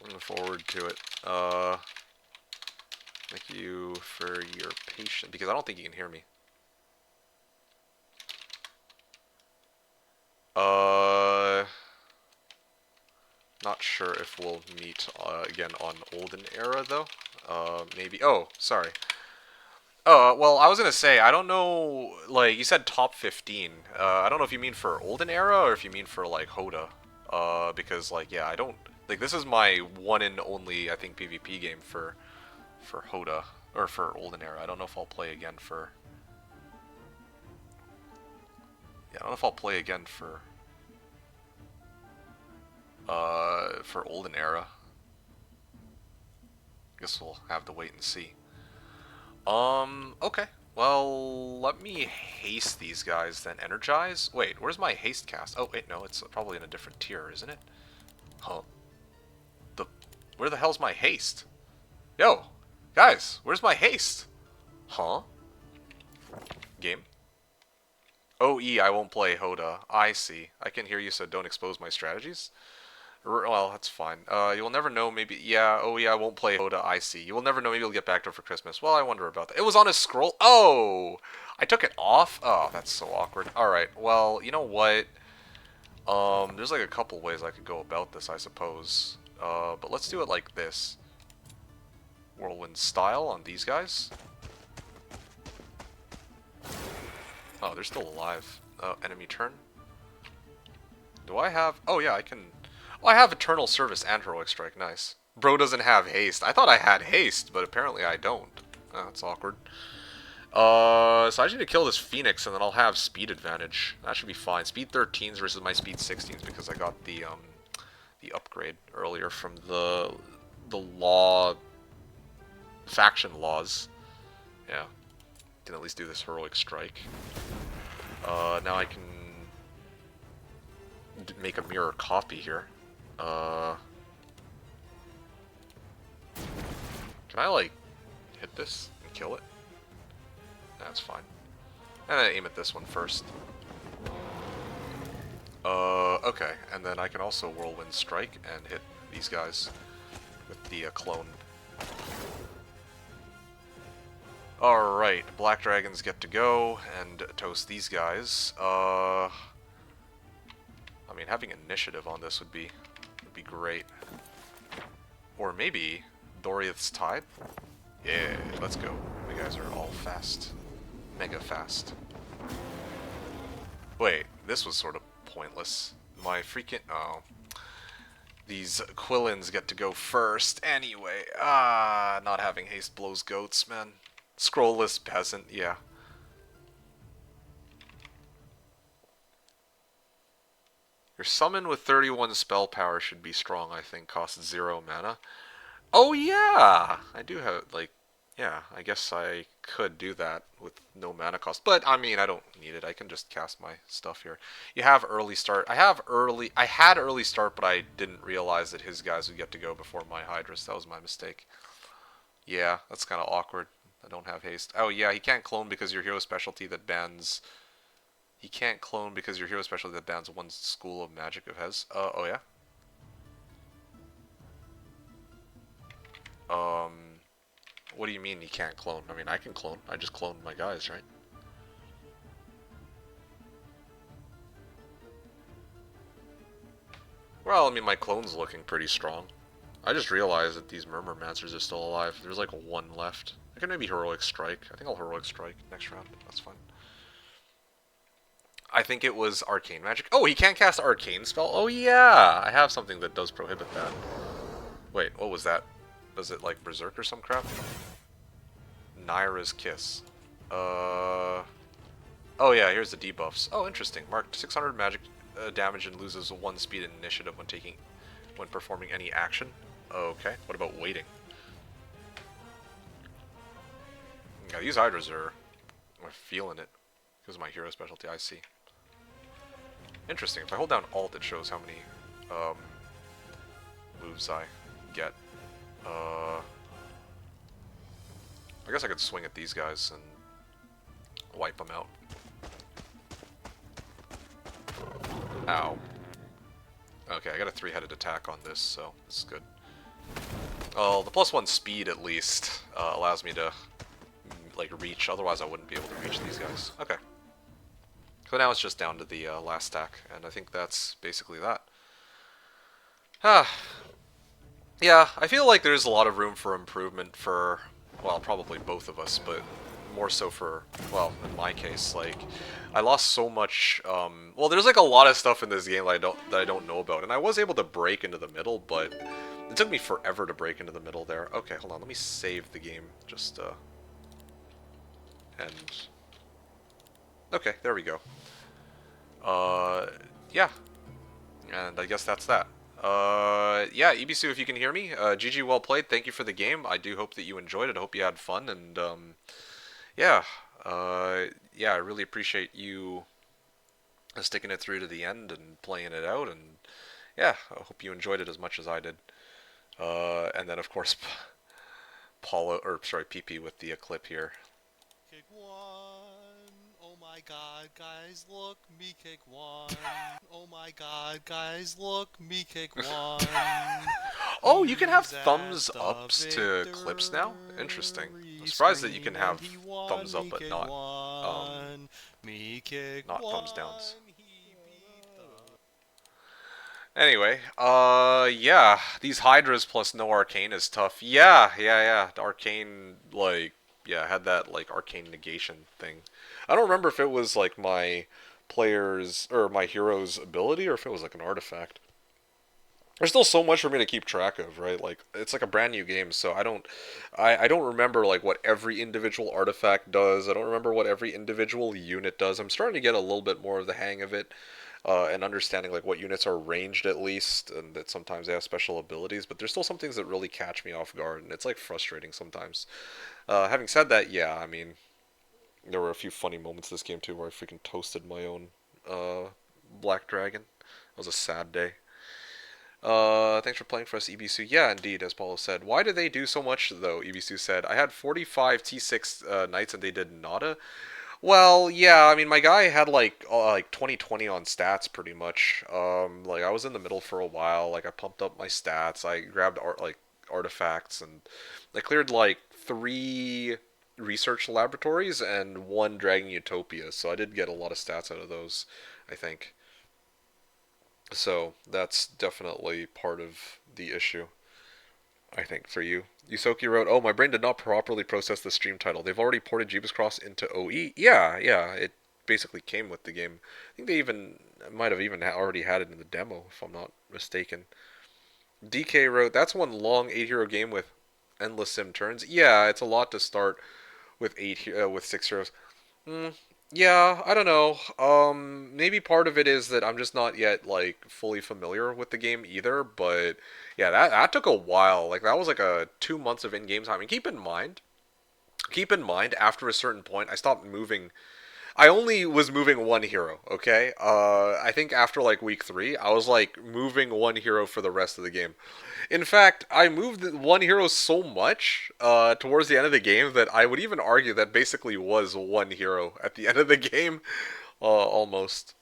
Looking forward to it. Thank you for your patience, because I don't think you can hear me. Not sure if we'll meet again on Olden Era, though. Maybe. Oh, sorry. Well, I was gonna say, I don't know, like, you said top 15. I don't know if you mean for Olden Era or if you mean for, like, Hoda. Because, like, yeah, I don't, like, this is my one and only, I think, PvP game for Hoda, or for Olden Era. I don't know if I'll play again for, yeah, I don't know if I'll play again for Olden Era. Guess we'll have to wait and see. Okay. Well, let me haste these guys, then energize. Wait, where's my haste cast? Oh, wait, no, it's probably in a different tier, isn't it? Huh. Where the hell's my haste? Yo, guys, where's my haste? Huh? Game? OE, I won't play Hoda. I see. I can hear you, so don't expose my strategies. Well, that's fine. You'll never know, maybe... Yeah, oh yeah, I won't play Hoda, I see. You will never know, maybe you'll get back to it for Christmas. Well, I wonder about that. It was on a scroll... Oh! I took it off? Oh, that's so awkward. Alright, well, you know what? There's like a couple ways I could go about this, I suppose. But let's do it like this. Whirlwind style on these guys. Oh, they're still alive. Enemy turn. Do I have... Oh yeah, I can... Oh, I have Eternal Service and Heroic Strike. Nice. Bro doesn't have haste. I thought I had haste, but apparently I don't. Oh, that's awkward. So I just need to kill this Phoenix, and then I'll have speed advantage. That should be fine. Speed 13s versus my speed 16s because I got the upgrade earlier from the law... faction laws. Yeah. Can at least do this Heroic Strike. Now I can make a mirror copy here. Can I, like, hit this and kill it? That's fine. And then aim at this one first. Okay. And then I can also Whirlwind Strike and hit these guys with the clone. Alright, Black Dragons get to go and toast these guys. I mean, having initiative on this would be great. Or maybe Doriath's Tide? Yeah, let's go. You guys are all fast. Mega fast. Wait, this was sort of pointless. My freaking... Oh. These Quillins get to go first anyway. Not having haste blows goats, man. Scrollless peasant, yeah. Your summon with 31 spell power should be strong, I think. Costs 0 mana. Oh yeah! I do have, like, yeah, I guess I could do that with no mana cost. But, I mean, I don't need it. I can just cast my stuff here. You have early start. I had early start, but I didn't realize that his guys would get to go before my Hydras. That was my mistake. Yeah, that's kind of awkward. I don't have haste. Oh yeah, he can't clone because your hero specialty that bans... He can't clone because your hero specialty that bans one school of magic of Hez. Oh yeah? What do you mean he can't clone? I mean, I can clone. I just cloned my guys, right? Well, I mean, my clone's looking pretty strong. I just realized that these Murmur Mancers are still alive. There's like one left. I can maybe Heroic Strike. I think I'll Heroic Strike next round. That's fine. I think it was Arcane Magic. Oh, he can't cast Arcane Spell? Oh yeah! I have something that does prohibit that. Wait, what was that? Was it like Berserk or some crap? Naira's Kiss. Oh yeah, here's the debuffs. Oh, interesting. Marked 600 magic damage and loses 1 speed and initiative when performing any action. Okay, what about waiting? Yeah, these Hydras are feeling it because of my hero specialty. I see. Interesting. If I hold down Alt, it shows how many moves I get. I guess I could swing at these guys and wipe them out. Ow. Okay, I got a 3-headed attack on this, so this is good. Oh, the +1 speed at least allows me to like reach. Otherwise, I wouldn't be able to reach these guys. Okay. So now it's just down to the last stack, and I think that's basically that. Yeah, I feel like there's a lot of room for improvement for, well, probably both of us, but more so for, well, in my case, like, I lost so much, well, there's like a lot of stuff in this game that I don't know about, and I was able to break into the middle, but it took me forever to break into the middle there. Okay, hold on, let me save the game, just, and, okay, there we go. Uh, yeah, and I guess that's that. Yeah, ebisu, if you can hear me, GG, well played. Thank you for the game. I do hope that you enjoyed it. I hope you had fun, and yeah, yeah, I really appreciate you sticking it through to the end and playing it out, and yeah, I hope you enjoyed it as much as I did. And then of course, Paula, or sorry, PP with the clip here. Kick one. Oh my god, guys, look, me kick one. Oh my god, guys, look, me kick one. Oh, you can have He's at thumbs the ups to clips now? Interesting. I'm victory surprised that you screen can and have he won. thumbs up Me but kick um one. Me kick not thumbs downs. one. He beat the. Anyway, yeah, these Hydras plus no Arcane is tough. Yeah. The Arcane, like, yeah, had that, like, Arcane negation thing. I don't remember if it was, like, my player's, or my hero's ability, or if it was, like, an artifact. There's still so much for me to keep track of, right? Like, it's like a brand new game, so I don't remember, like, what every individual artifact does. I don't remember what every individual unit does. I'm starting to get a little bit more of the hang of it, and understanding like what units are ranged at least, and that sometimes they have special abilities. But there's still some things that really catch me off guard, and it's like frustrating sometimes. Having said that, yeah, I mean, there were a few funny moments this game too, where I freaking toasted my own uh, Black Dragon. It was a sad day. Thanks for playing for us, ebisu. Yeah, indeed, as Paulo said. Why do they do so much though? ebisu said. I had 45 T6 knights and they did nada. Well, yeah, I mean, my guy had like 2020 on stats pretty much. Like I was in the middle for a while. Like I pumped up my stats. I grabbed artifacts and I cleared like 3 research laboratories and 1 Dragon Utopia. So I did get a lot of stats out of those, I think. So that's definitely part of the issue, I think, for you. Yusoki wrote, "Oh, my brain did not properly process the stream title. They've already ported Jeebus Cross into OE." Yeah. It basically came with the game. I think they even might have even already had it in the demo, if I'm not mistaken. DK wrote, "That's one long 8 hero game with endless sim turns." Yeah, it's a lot to start with with 6 heroes. Mm, yeah, I don't know. Maybe part of it is that I'm just not yet like fully familiar with the game either. But yeah, that took a while. Like that was like a 2 months of in-game time. And keep in mind, after a certain point, I stopped moving. I only was moving one hero. Okay. I think after like week 3, I was like moving one hero for the rest of the game. In fact, I moved one hero so much towards the end of the game that I would even argue that basically was one hero at the end of the game, almost.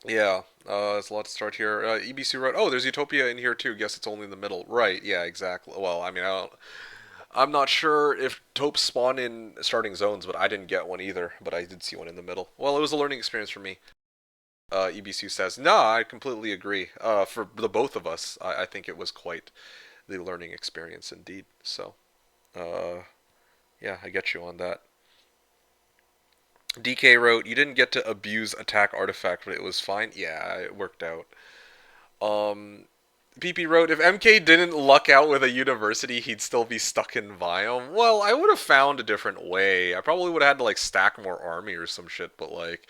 Yeah, there's a lot to start here. EBC wrote, "Oh, there's Utopia in here too. Guess it's only in the middle." Right? Yeah, exactly. Well, I mean, I'm not sure if taupes spawn in starting zones, but I didn't get one either. But I did see one in the middle. Well, it was a learning experience for me. EBC says, "No, I completely agree. For the both of us, I think it was quite the learning experience indeed." So, uh, yeah, I get you on that. DK wrote, "You didn't get to abuse attack artifact, but it was fine." Yeah, it worked out. PP wrote, "If MK didn't luck out with a university, he'd still be stuck in Viome." Well, I would have found a different way. I probably would have had to like stack more army or some shit, but like,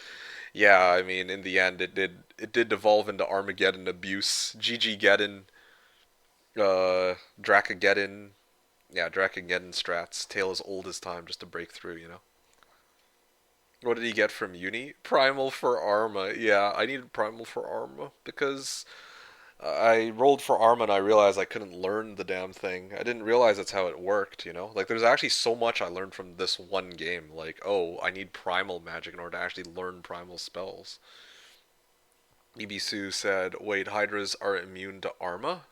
yeah, I mean, in the end, it did devolve into Armageddon abuse. GG Geddon, Drakageddon, yeah, Drakageddon strats. Tale as old as time, just to break through, you know. What did he get from uni? Primal for Arma. Yeah, I needed Primal for Arma because I rolled for Arma and I realized I couldn't learn the damn thing. I didn't realize that's how it worked, you know? Like, there's actually so much I learned from this one game. Like, oh, I need Primal magic in order to actually learn Primal spells. Ebisu said, "Wait, Hydras are immune to Arma?"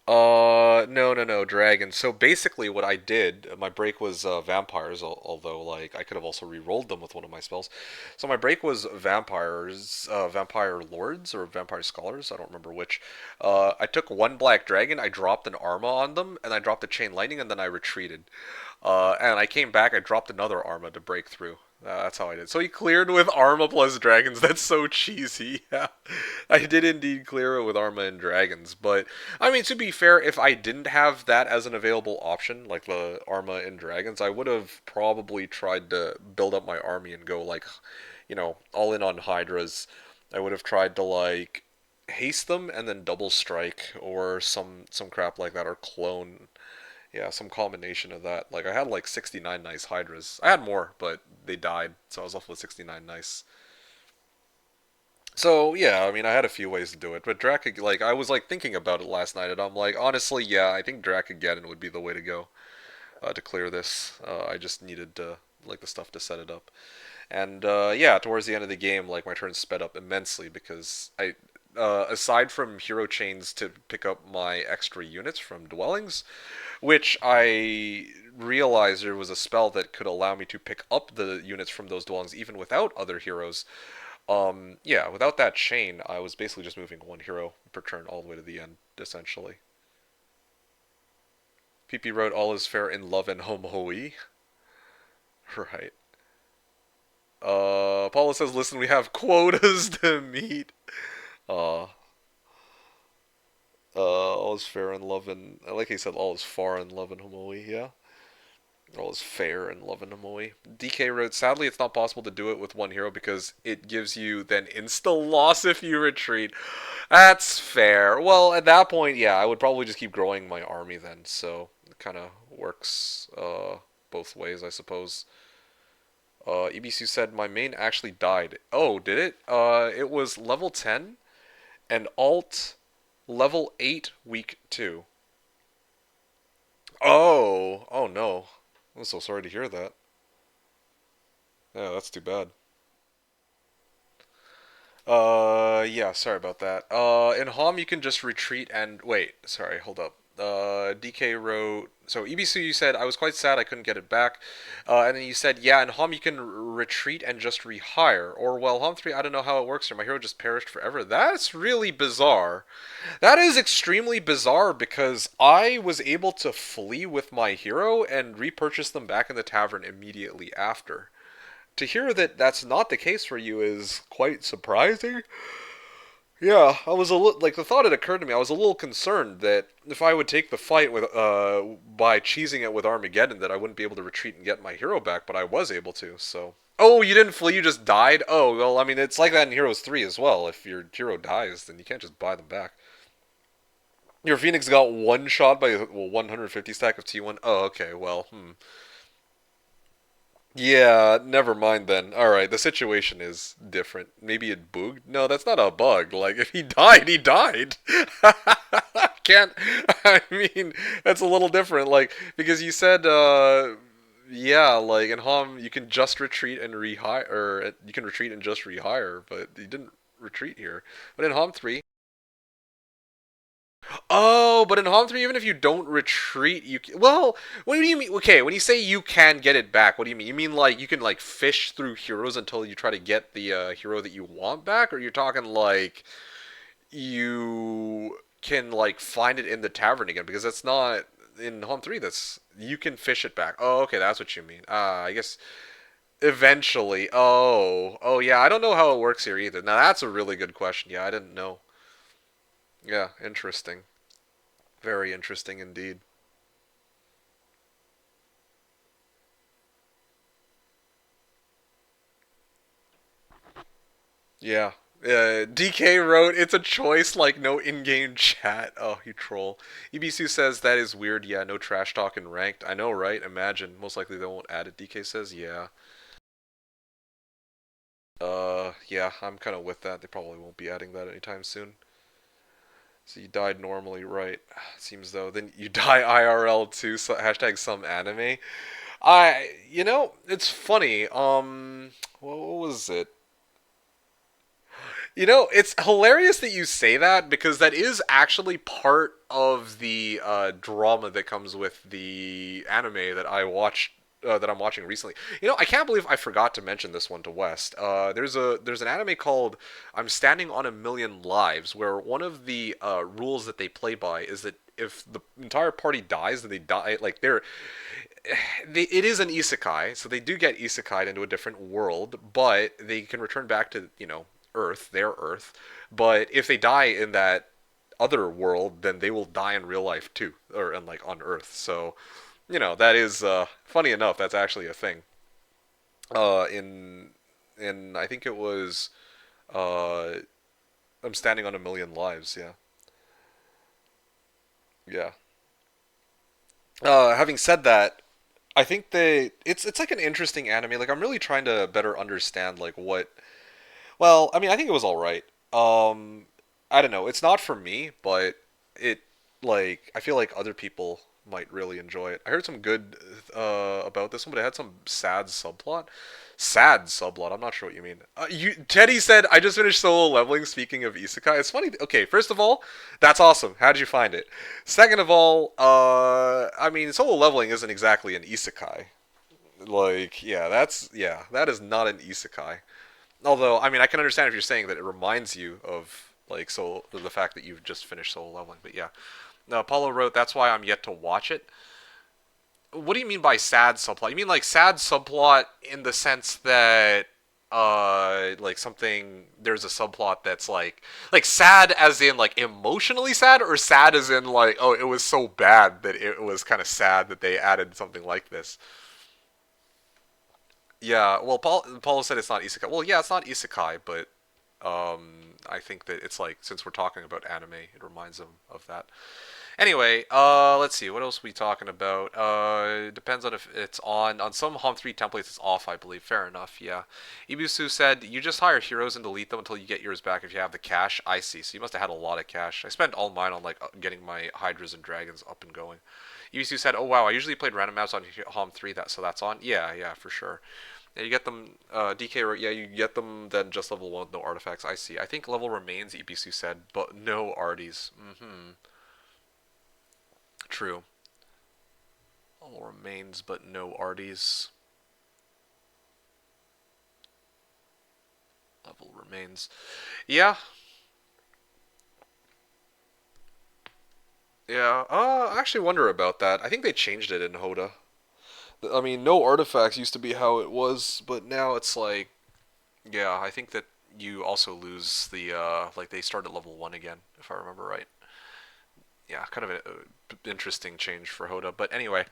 No, dragons. So basically, what I did, my break was vampires. Although, like, I could have also re-rolled them with one of my spells. So my break was vampires, vampire lords or vampire scholars. I don't remember which. I took one black dragon. I dropped an arma on them, and I dropped a chain lightning, and then I retreated. And I came back. I dropped another arma to break through. That's how I did. So he cleared with Arma plus Dragons. That's so cheesy. Yeah, I did indeed clear it with Arma and Dragons. But I mean, to be fair, if I didn't have that as an available option, like the Arma and Dragons, I would have probably tried to build up my army and go like, all in on Hydras. I would have tried to like haste them and then double strike or some crap like that or clone, yeah, some combination of that. Like I had like 69 nice Hydras. I had more, but they died, so I was left with 69 nice. So yeah, I mean I had a few ways to do it, but Drac, like I was like thinking about it last night, and I'm like honestly, yeah, I think Drakageddon would be the way to go to clear this. I just needed like the stuff to set it up, and yeah, towards the end of the game, like my turn sped up immensely because aside from hero chains to pick up my extra units from dwellings, which I realized there was a spell that could allow me to pick up the units from those dwellings even without other heroes. Yeah, without that chain, I was basically just moving one hero per turn all the way to the end, essentially. PP wrote, "All is fair in love and homoe." Right. Paula says, "Listen, we have quotas to meet." Uh, all is fair in love and I like he said, all is far in love and homoe. Yeah. All is fair in love and Amoy. DK wrote, sadly, it's not possible to do it with one hero because it gives you then insta loss if you retreat. That's fair. Well, at that point, yeah, I would probably just keep growing my army then. So it kind of works both ways, I suppose. Ebisu said, my main actually died. Oh, did it? It was level 10 and alt level 8 week 2. Oh no. I'm so sorry to hear that. Yeah, that's too bad. Yeah, sorry about that. In Hom, you can just retreat and wait. Sorry, hold up. DK wrote. So EBC, you said I was quite sad I couldn't get it back, and then you said yeah, in Hom you can retreat and just rehire. Or well, Hom 3, I don't know how it works here. My hero just perished forever. That's really bizarre. That is extremely bizarre because I was able to flee with my hero and repurchase them back in the tavern immediately after. To hear that that's not the case for you is quite surprising. Yeah, I was a little like the thought had occurred to me. I was a little concerned that if I would take the fight with by cheesing it with Armageddon, that I wouldn't be able to retreat and get my hero back, but I was able to. So, oh, you didn't flee, you just died. Oh, well, I mean, it's like that in Heroes 3 as well. If your hero dies, then you can't just buy them back. Your Phoenix got one shot by 150 stack of T1. Oh, okay. Well, yeah, never mind then. Alright, the situation is different. Maybe it bugged? No, that's not a bug. Like, if he died, he died. Can't. I mean, that's a little different. Like, because you said, yeah, like in Hom, you can just retreat and rehire, or you can retreat and just rehire, but you didn't retreat here. But in Hom 3, oh, but in Hom 3, even if you don't retreat, well, what do you mean? Okay, when you say you can get it back, what do you mean? You mean like you can like fish through heroes until you try to get the hero that you want back, or you're talking like you can like find it in the tavern again? Because that's not in Hom 3. That's you can fish it back. Oh, okay, that's what you mean. I guess eventually. Oh yeah. I don't know how it works here either. Now that's a really good question. Yeah, I didn't know. Yeah, interesting. Very interesting indeed. Yeah. DK wrote, it's a choice like no in-game chat. Oh, you troll. EBC says, that is weird. Yeah, no trash talk in ranked. I know, right? Imagine. Most likely they won't add it. DK says, yeah. Yeah, I'm kind of with that. They probably won't be adding that anytime soon. So you died normally, right? Seems though. Then you die IRL too, so hashtag some anime. It's funny. What was it? You know, it's hilarious that you say that because that is actually part of the drama that comes with the anime that I watched. That I'm watching recently. You know, I can't believe I forgot to mention this one to West. There's an anime called "I'm Standing on a Million Lives," where one of the rules that they play by is that if the entire party dies, then they die. Like it is an isekai, so they do get isekai'd into a different world, but they can return back to Earth, their Earth. But if they die in that other world, then they will die in real life too, or and like on Earth. So that is funny enough. That's actually a thing. In I think it was uh, I'm Standing on a Million Lives. Yeah, yeah. Having said that, I think it's like an interesting anime. Like I'm really trying to better understand like what. Well, I mean, I think it was all right. I don't know. It's not for me, but it like I feel like other people might really enjoy it. I heard some good about this one, but it had some sad subplot. Sad subplot. I'm not sure what you mean. Teddy said I just finished solo leveling. Speaking of isekai, it's funny. Okay, first of all, that's awesome. How did you find it? Second of all, I mean, solo leveling isn't exactly an isekai. Like, yeah, that is not an isekai. Although, I mean, I can understand if you're saying that it reminds you of like the fact that you've just finished solo leveling. But yeah, no, Paulo wrote that's why I'm yet to watch it. What do you mean by sad subplot? You mean like sad subplot in the sense that like something there's a subplot that's like sad as in like emotionally sad, or sad as in like, oh, it was so bad that it was kind of sad that they added something like this. Yeah, well, Paulo said it's not isekai. Well, yeah, it's not isekai, but I think that it's like, since we're talking about anime, it reminds them of that. Anyway, let's see, what else are we talking about? Depends on if it's on some Hom 3 templates it's off, I believe. Fair enough, yeah. Ebisu said, you just hire heroes and delete them until you get yours back if you have the cash. I see, so you must have had a lot of cash. I spent all mine on like getting my hydras and dragons up and going. Ebisu said, oh wow, I usually played random maps on Hom 3, so that's on? Yeah, for sure. Yeah, you get them, DK, yeah, you get them then just level 1 with no artifacts. I see. I think level remains, Ebisu said, but no arties. Mm-hmm. True. Level remains, but no arties. Level remains. Yeah. Yeah. I actually wonder about that. I think they changed it in Hoda. I mean, no artifacts used to be how it was, but now it's like, yeah, I think that you also lose the, like they start at level 1 again, if I remember right. Yeah, kind of an interesting change for Hoda. But anyway,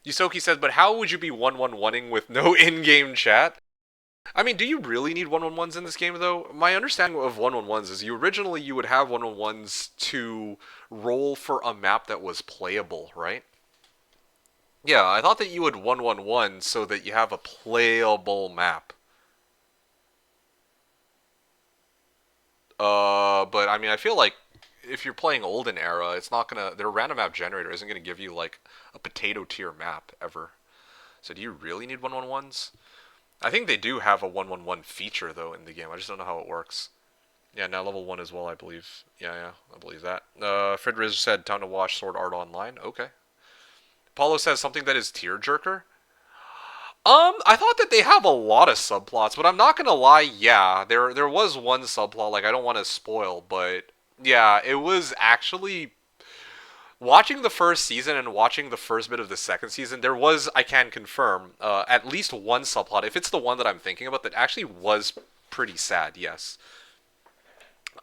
Yusoki says, but how would you be 1-1-1ing with no in-game chat? I mean, do you really need 1-1-1s in this game, though? My understanding of 1-1-1s is you would have 1-1-1s to roll for a map that was playable, right? Yeah, I thought that you would 1-1-1 so that you have a playable map. But I mean, I feel like if you're playing Olden Era, it's not gonna. Their random map generator isn't gonna give you like a potato tier map ever. So do you really need 1-1-1s? I think they do have a 1-1-1 feature though in the game. I just don't know how it works. Yeah, now level 1 as well, I believe. Yeah, I believe that. Fridriz said time to watch Sword Art Online. Okay. Paulo says something that is tearjerker. I thought that they have a lot of subplots, but I'm not gonna lie. Yeah, there was one subplot. Like I don't want to spoil, but yeah, it was actually watching the first season and watching the first bit of the second season. There was, I can confirm, at least one subplot. If it's the one that I'm thinking about, that actually was pretty sad. Yes.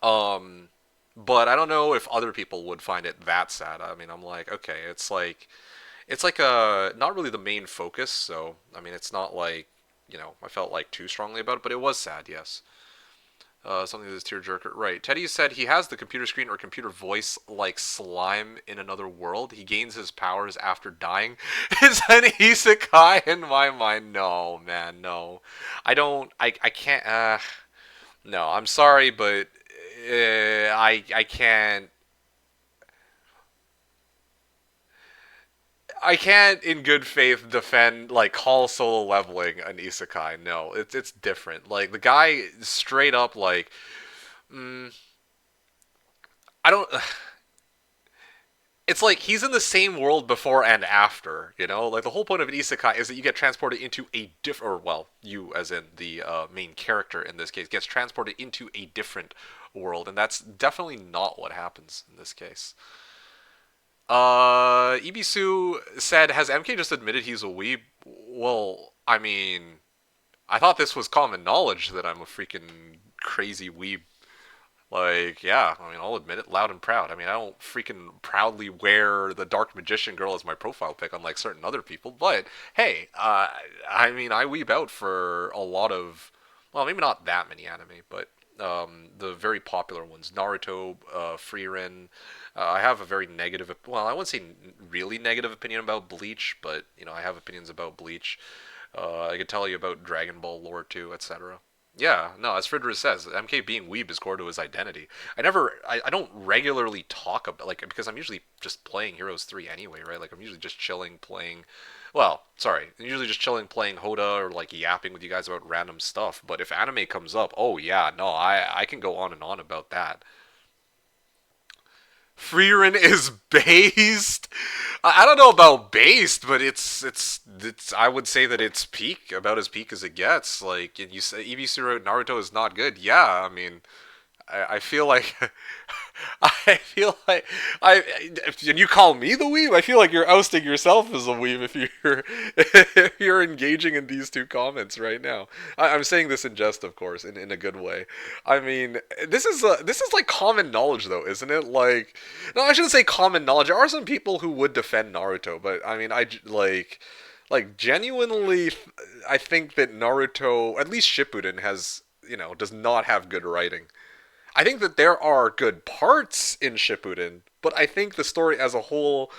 Um, but I don't know if other people would find it that sad. I mean, I'm like, okay, it's like a not really the main focus. So I mean, it's not like I felt like too strongly about it, but it was sad. Yes. Something that's tearjerker. Right. Teddy said he has the computer screen or computer voice like slime in another world. He gains his powers after dying. Is an isekai in my mind? No, man, no. I don't. I can't. No, I'm sorry, but I can't. I can't, in good faith, defend like call solo leveling an isekai. No, it's different. Like the guy straight up like Mm, I don't. It's like he's in the same world before and after, you know? Like the whole point of an isekai is that you get transported into a different, or well, you as in the main character in this case, gets transported into a different world, and that's definitely not what happens in this case. Ebisu said, "Has MK just admitted he's a weeb?" Well, I mean, I thought this was common knowledge that I'm a freaking crazy weeb. Like, yeah, I mean, I'll admit it loud and proud. I mean, I don't freaking proudly wear the Dark Magician girl as my profile pic, unlike certain other people. But hey, I mean, I weeb out for a lot of, well, maybe not that many anime, but the very popular ones: Naruto, Frieren. I have a very negative, well, I wouldn't say really negative opinion about Bleach, but you know, I have opinions about Bleach. I could tell you about Dragon Ball lore too, etc. Yeah, no, as Fridrich says, MK being weeb is core to his identity. I don't regularly talk about, like, because I'm usually just playing Heroes 3 anyway, right? Like, I'm usually just chilling, playing, well, sorry, I'm usually just chilling, playing Hoda, or, like, yapping with you guys about random stuff. But if anime comes up, oh, yeah, no, I can go on and on about that. Frieren is based. I don't know about based, but it's. I would say that it's peak, about as peak as it gets. Like, and you say Ebisu Naruto is not good. Yeah, I mean, I feel like I feel like I and you call me the weeb. I feel like you're ousting yourself as a weeb if you're if you're engaging in these two comments right now. I'm saying this in jest, of course, in a good way. I mean, this is like common knowledge, though, isn't it? Like, no, I shouldn't say common knowledge. There are some people who would defend Naruto, but I mean, like genuinely, I think that Naruto, at least Shippuden, has does not have good writing. I think that there are good parts in Shippuden, but I think the story as a whole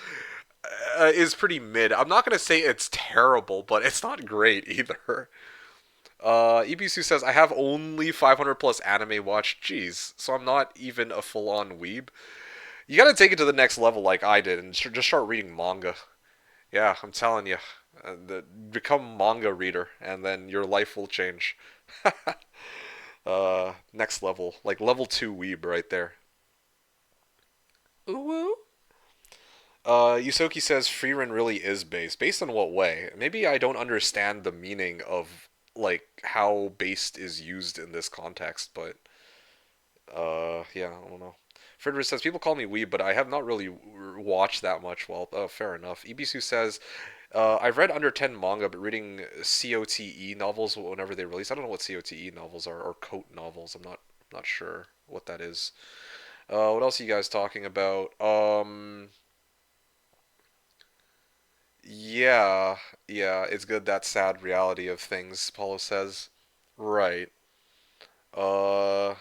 is pretty mid. I'm not gonna say it's terrible, but it's not great either. Ebisu says I have only 500 plus anime watched. Jeez, so I'm not even a full-on weeb. You gotta take it to the next level like I did and just start reading manga. Yeah, I'm telling you, become manga reader, and then your life will change. Next level, like level 2 weeb right there. Ooh woo. Yusoki says Frieren really is based. Based on what way? Maybe I don't understand the meaning of like how based is used in this context, but yeah, I don't know. Frederick says people call me weeb, but I have not really watched that much. Well, fair enough. Ibisu says I've read under 10 manga, but reading COTE novels whenever they release. I don't know what COTE novels are or coat novels. I'm not sure what that is. What else are you guys talking about? Yeah, yeah, it's good that sad reality of things, Paulo says. Right. Uh, I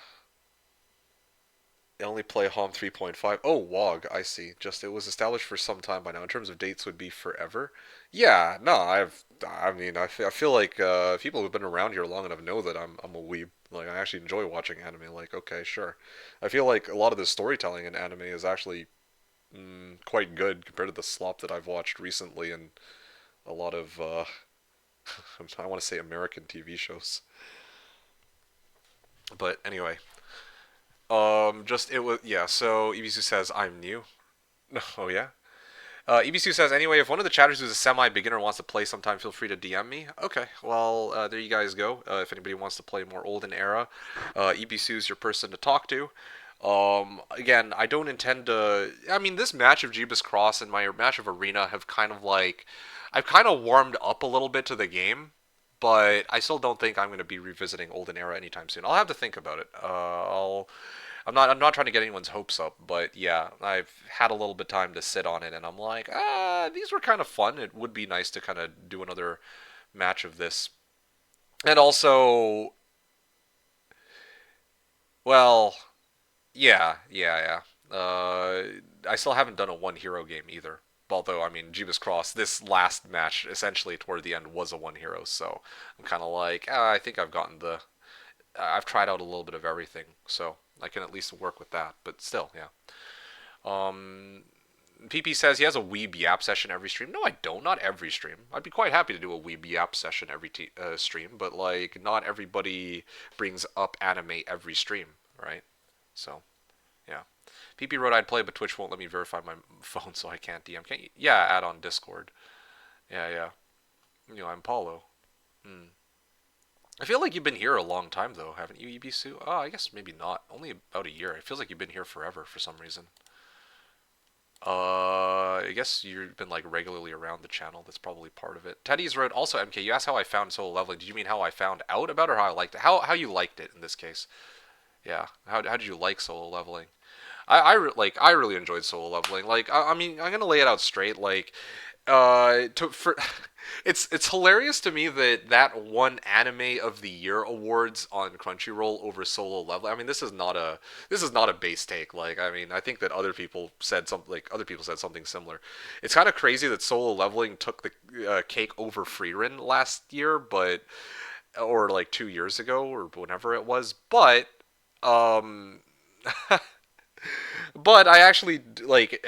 only play Hom 3.5. Oh, WOG, I see. Just it was established for some time by now. In terms of dates, would be forever. Yeah, no, I mean, I feel like people who've been around here long enough know that I'm a weeb. Like, I actually enjoy watching anime. Like, okay, sure. I feel like a lot of the storytelling in anime is actually quite good compared to the slop that I've watched recently and a lot of I want to say American TV shows. But anyway, just it was yeah. So Ebisu says I'm new. Oh yeah. Ebisu says anyway, if one of the chatters who's a semi-beginner wants to play sometime, feel free to DM me. Okay, well there you guys go. If anybody wants to play more Olden Era, Ebisu's your person to talk to. Again, I don't intend to. I mean, this match of Jeebus Cross and my match of Arena have kind of like, I've kind of warmed up a little bit to the game, but I still don't think I'm going to be revisiting Olden Era anytime soon. I'll have to think about it. I'm not trying to get anyone's hopes up, but yeah, I've had a little bit of time to sit on it, and I'm like, these were kind of fun. It would be nice to kind of do another match of this, and also, well, yeah. I still haven't done a one hero game either. Although, I mean, Jeebus Cross, this last match, essentially toward the end, was a one hero. So I'm kind of like, I think I've gotten the. I've tried out a little bit of everything. So I can at least work with that. But still, yeah. Um, PP says he has a Weeb Yap session every stream. No, I don't. Not every stream. I'd be quite happy to do a Weeb Yap session every stream. But, like, not everybody brings up anime every stream, right? So yeah. PP wrote I'd play, but Twitch won't let me verify my phone, so I can't DM. Can't you? Yeah, add on Discord. Yeah, yeah. I'm Paulo. Hmm. I feel like you've been here a long time though, haven't you, ebisu? Oh, I guess maybe not. Only about a year. It feels like you've been here forever for some reason. I guess you've been like regularly around the channel. That's probably part of it. Teddy's wrote also MK. You asked how I found solo leveling. Did you mean how I found out about it or how I liked it? How you liked it in this case? Yeah. How did you like solo leveling? I really enjoyed solo leveling. Like I mean I'm gonna lay it out straight. Like for it's hilarious to me that won Anime of the Year awards on Crunchyroll over Solo Leveling. I mean, this is not a base take. Like, I mean, I think that other people said something similar. It's kind of crazy that Solo Leveling took the cake over Frieren last year, but or like 2 years ago or whenever it was. Um, but I actually like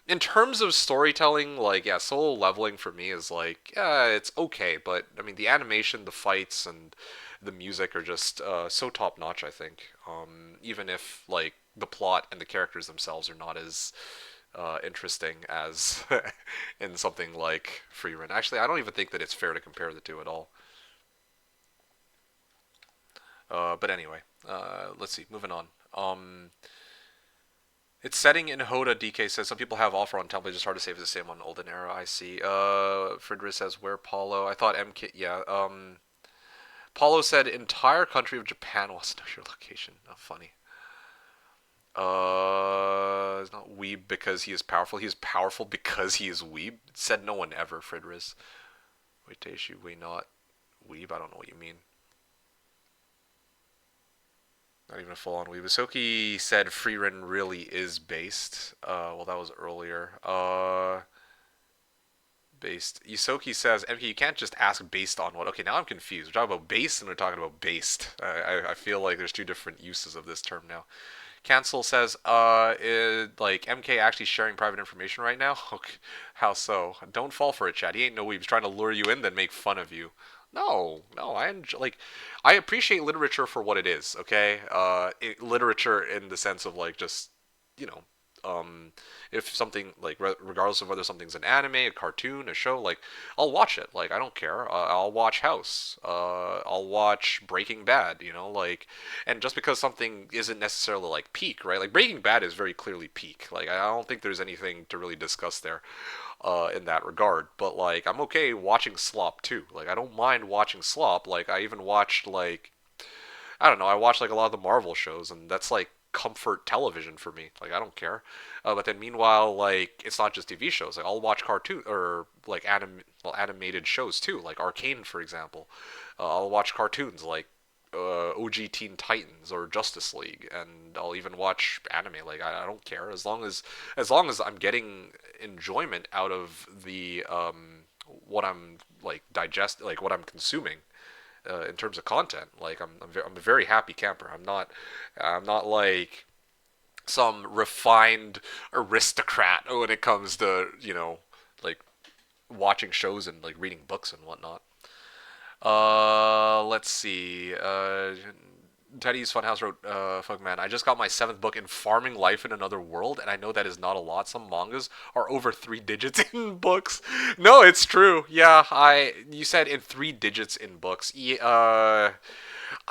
in terms of storytelling, like yeah, solo leveling for me is like yeah, it's okay, but I mean the animation, the fights, and the music are just so top notch. I think, even if like the plot and the characters themselves are not as interesting as in something like Freerun. Actually, I don't even think that it's fair to compare the two at all. But anyway, let's see. Moving on. It's setting in Hoda. DK says some people have offer on templates. It's hard to say if it's the same on Olden Era. I see. Fridris says where Paulo. I thought MK. Yeah. Paulo said entire country of Japan wants to know your location. Oh, funny. It's not weeb because he is powerful. He is powerful because he is weeb. Said no one ever. Fridris. Wait, Teishu. We not weeb. I don't know what you mean. Not even a full-on weeb. Soki said Freerun really is based. Well, that was earlier. Based. Isoki says, MK, you can't just ask based on what. Okay, now I'm confused. We're talking about base and we're talking about based. I feel like there's two different uses of this term now. Cancel says, like MK actually sharing private information right now? Okay, how so? Don't fall for it, Chad. He ain't no weeb. He's trying to lure you in, then make fun of you. No, no, I enjoy, like, I appreciate literature for what it is. Okay, literature in the sense of like just, you know, if something like regardless of whether something's an anime, a cartoon, a show, like I'll watch it. Like I don't care. I'll watch House. I'll watch Breaking Bad. Like, and just because something isn't necessarily like peak, right? Like Breaking Bad is very clearly peak. Like I don't think there's anything to really discuss there. In that regard, but like I'm okay watching slop too. Like I don't mind watching slop. Like I even watched like I don't know. I watch like a lot of the Marvel shows, and that's like comfort television for me. Like I don't care. But then meanwhile, like it's not just TV shows. Like I'll watch cartoon or like animated shows too, like Arcane for example. I'll watch cartoons like OG Teen Titans or Justice League, and I'll even watch anime. Like I don't care as long as I'm getting enjoyment out of the what I'm like like what I'm consuming in terms of content. Like I'm a very happy camper. I'm not like some refined aristocrat when it comes to like watching shows and like reading books and whatnot. Let's see. Teddy's Funhouse wrote, "Fuck man, I just got my seventh book in Farming Life in Another World, and I know that is not a lot. Some mangas are over 3 digits in books. No, it's true. Yeah, you said in 3 digits in books. I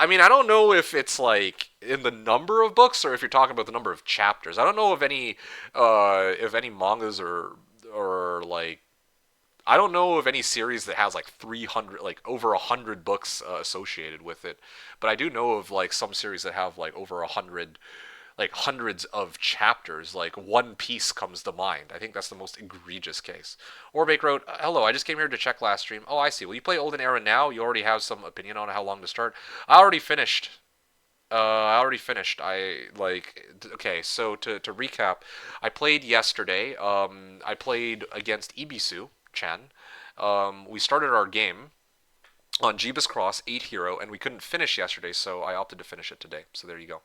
mean, I don't know if it's like in the number of books or if you're talking about the number of chapters. I don't know if any mangas or like I don't know of any series that has like 300, like over 100 books associated with it, but I do know of like some series that have like over 100, like hundreds of chapters. Like One Piece comes to mind. I think that's the most egregious case. Orbake wrote, "Hello, I just came here to check last stream. Oh, I see. Will you play Olden Era now? You already have some opinion on how long to start. I already finished. I like okay. So to recap, I played yesterday. I played against Ebisu Chan. We started our game on Jeebus Cross 8 Hero, and we couldn't finish yesterday, so I opted to finish it today. So there you go.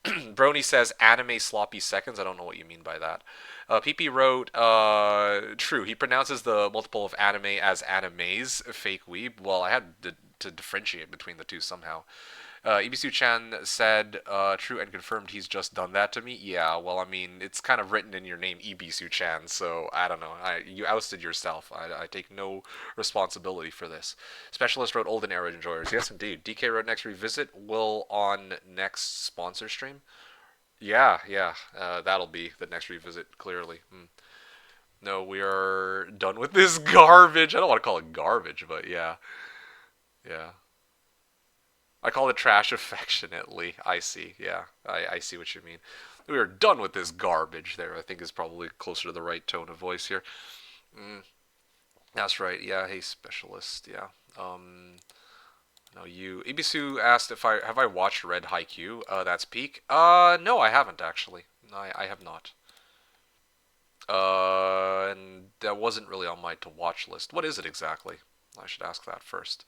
Brony says anime sloppy seconds. I don't know what you mean by that. PP wrote, true. He pronounces the multiple of anime as animes. Fake weeb. Well, I had to differentiate between the two somehow. Ebisu-chan said, true and confirmed he's just done that to me. Yeah, well, I mean, it's kind of written in your name, Ebisu-chan, so I don't know. You ousted yourself. I take no responsibility for this. Specialist wrote Olden Era enjoyers. Yes, indeed. DK wrote next revisit will on next sponsor stream. Yeah, yeah, that'll be the next revisit, clearly. No, we are done with this garbage. I don't want to call it garbage, but yeah, yeah. I call it trash affectionately. I see. Yeah, I see what you mean. We are done with this garbage there, I think is probably closer to the right tone of voice here. Mm, that's right. Yeah, hey, specialist. Yeah. Um, no, you. Ibisu asked if I watched Red Haikyuu. That's peak. No, I haven't actually. No, I have not. And that wasn't really on my to watch list. What is it exactly? I should ask that first.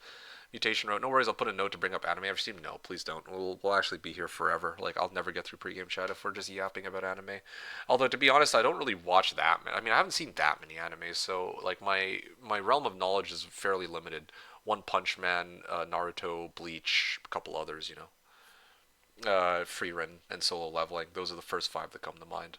Mutation wrote, no worries, I'll put a note to bring up anime every stream. No, please don't. We'll actually be here forever. Like, I'll never get through pregame chat if we're just yapping about anime. Although, to be honest, I don't really watch that many. I mean, I haven't seen that many animes, so, like, my realm of knowledge is fairly limited. One Punch Man, Naruto, Bleach, a couple others, you know. Freerun and Solo Leveling. Those are the first five that come to mind.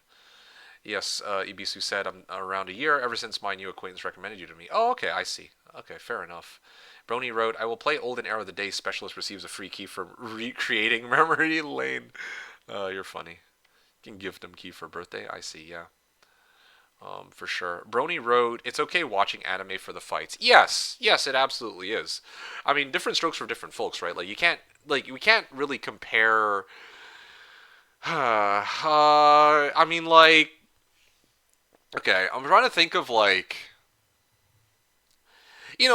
Yes, Ibisu said, I'm around a year ever since my new acquaintance recommended you to me. Oh, okay, I see. Okay, fair enough. Brony wrote, I will play Olden Era the day Specialist receives a free key for recreating Memory Lane. You're funny. You can gift him key for birthday. I see, yeah. For sure. Brony wrote, it's okay watching anime for the fights. Yes, yes, it absolutely is. I mean, different strokes for different folks, right? Like, you can't, like, we can't really compare. I mean, like, okay, I'm trying to think of, like,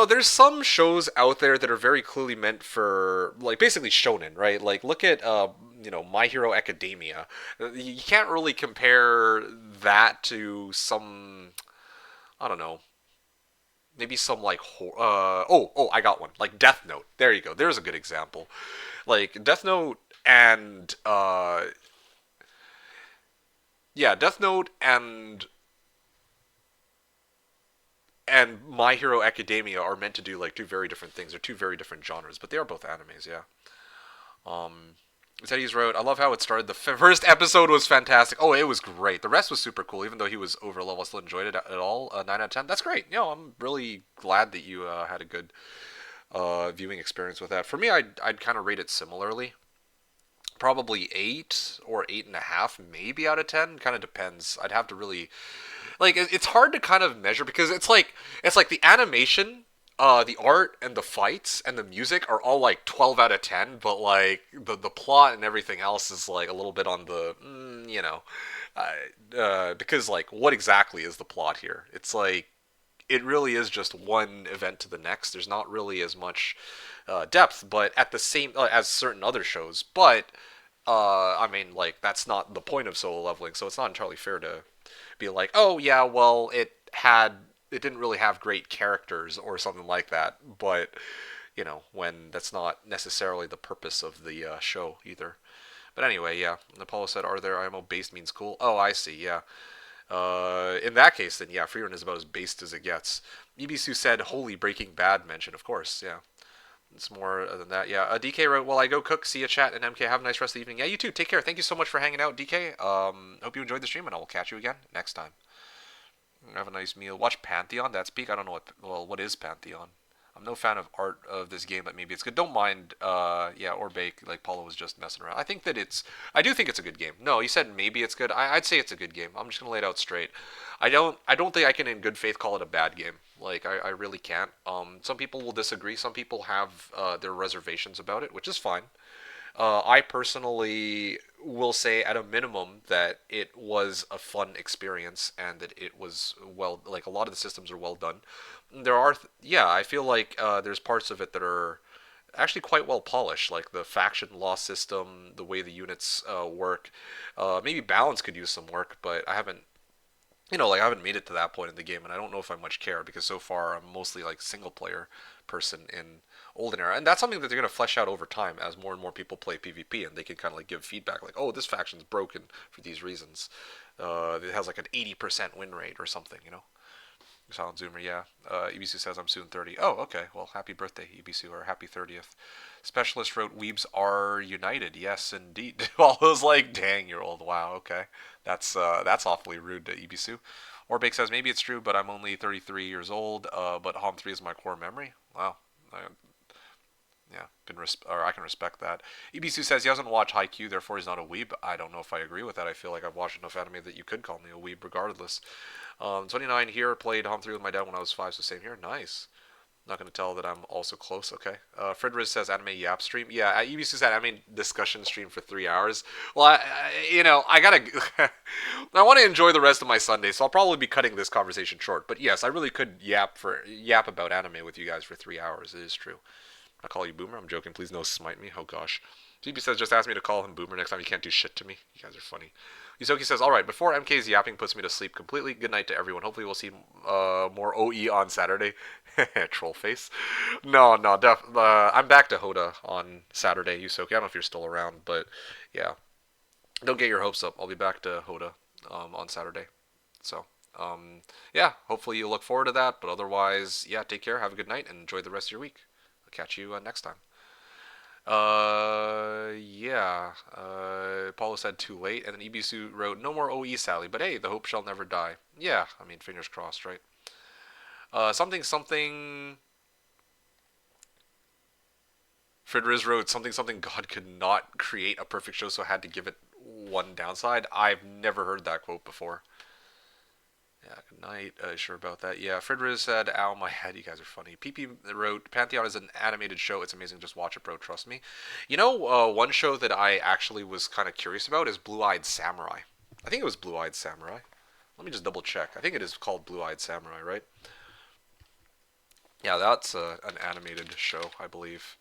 there's some shows out there that are very clearly meant for, like, basically shonen, right? Like, look at My Hero Academia. You can't really compare that to some, I don't know, maybe some like I got one, like Death Note. There you go. There's a good example. Like Death Note and yeah, Death Note and My Hero Academia are meant to do like two very different things. They're two very different genres, but they are both animes. Yeah. Teddy's wrote, I love how it started. The first episode was fantastic. Oh, it was great. The rest was super cool, even though he was over level. I still enjoyed it at all. 9 out of 10. That's great. I'm really glad that you had a good viewing experience with that. For me, I'd kind of rate it similarly. Probably 8 or 8.5, maybe out of 10. Kind of depends. I'd have to really like it's hard to kind of measure because it's like the animation, the art and the fights and the music are all like 12 out of 10, but like the plot and everything else is like a little bit on the because like what exactly is the plot here? It's like it really is just one event to the next. There's not really as much depth, but at the same as certain other shows. But I mean, like that's not the point of solo leveling, so it's not entirely fair to be like, oh yeah, well it didn't really have great characters or something like that. But when that's not necessarily the purpose of the show either. But anyway, yeah. Apollo said, "Are there IMO based means cool?" Oh, I see. Yeah. In that case, then yeah, Freerun is about as based as it gets. Ebisu said, "Holy Breaking Bad" mention, of course. Yeah. It's more than that. Yeah. DK wrote, "Well, I go cook. See you, chat, and MK. Have a nice rest of the evening." Yeah, you too. Take care. Thank you so much for hanging out, DK. Hope you enjoyed the stream, and I will catch you again next time. Have a nice meal. Watch Pantheon. That's peak. I don't know what is Pantheon. I'm no fan of art of this game, but maybe it's good. Don't mind, yeah, or bake. Like Paulo was just messing around. I do think it's a good game. No, you said maybe it's good. I'd say it's a good game. I'm just gonna lay it out straight. I don't think I can in good faith call it a bad game. Like I really can't. Some people will disagree. Some people have their reservations about it, which is fine. I personally will say at a minimum that it was a fun experience and that it was well, like a lot of the systems are well done. There are, yeah, I feel like there's parts of it that are actually quite well polished, like the faction law system, the way the units work. Maybe balance could use some work, but I haven't like I haven't made it to that point in the game, and I don't know if I much care because so far I'm mostly like single player person in Olden Era, and that's something that they're going to flesh out over time as more and more people play PvP, and they can kind of like give feedback, like, oh, this faction's broken for these reasons. It has like an 80% win rate or something. Silent Zoomer, yeah. Ebisu says I'm soon 30. Oh, okay. Well, happy birthday, Ebisu, or happy 30th. Specialist wrote, Weebs are united. Yes, indeed. Well, I was like, dang, you're old. Wow, okay. That's awfully rude to Ebisu. Orbake says, maybe it's true, but I'm only 33 years old, but Hom 3 is my core memory. Wow. Yeah, or I can respect that. Ebisu says he doesn't watch Haikyuu, therefore he's not a weeb. I don't know if I agree with that. I feel like I've watched enough anime that you could call me a weeb regardless. 29 here, played Home 3 with my dad when I was 5, so same here. Nice. Not going to tell that I'm also close. Okay. Fredriz says anime yap stream. Yeah, EBC said anime discussion stream for 3 hours. Well, I gotta. I want to enjoy the rest of my Sunday, so I'll probably be cutting this conversation short. But yes, I really could yap about anime with you guys for 3 hours. It is true. I call you Boomer. I'm joking. Please no smite me. Oh gosh. TB says just ask me to call him Boomer next time. You can't do shit to me. You guys are funny. Yusoki says, all right, before MK's yapping puts me to sleep completely, good night to everyone. Hopefully we'll see more OE on Saturday. Troll face. No, no, I'm back to Hoda on Saturday, Yusoki. I don't know if you're still around, but yeah. Don't get your hopes up. I'll be back to Hoda on Saturday. So, yeah, hopefully you look forward to that. But otherwise, yeah, take care, have a good night, and enjoy the rest of your week. I'll catch you next time. Yeah. Paulo said too late, and then Ebisu wrote, no more OE, Sally, but hey, the hope shall never die. Yeah, I mean, fingers crossed, right? Something. Fridriz wrote something. God could not create a perfect show, so I had to give it one downside. I've never heard that quote before. Yeah, good night. Sure about that. Yeah, Fridriz said, ow, my head. You guys are funny. PP wrote, Pantheon is an animated show. It's amazing. Just watch it, bro. Trust me. You know, one show that I actually was kind of curious about is Blue Eyed Samurai. I think it was Blue Eyed Samurai. Let me just double check. I think it is called Blue Eyed Samurai, right? Yeah, that's an animated show, I believe.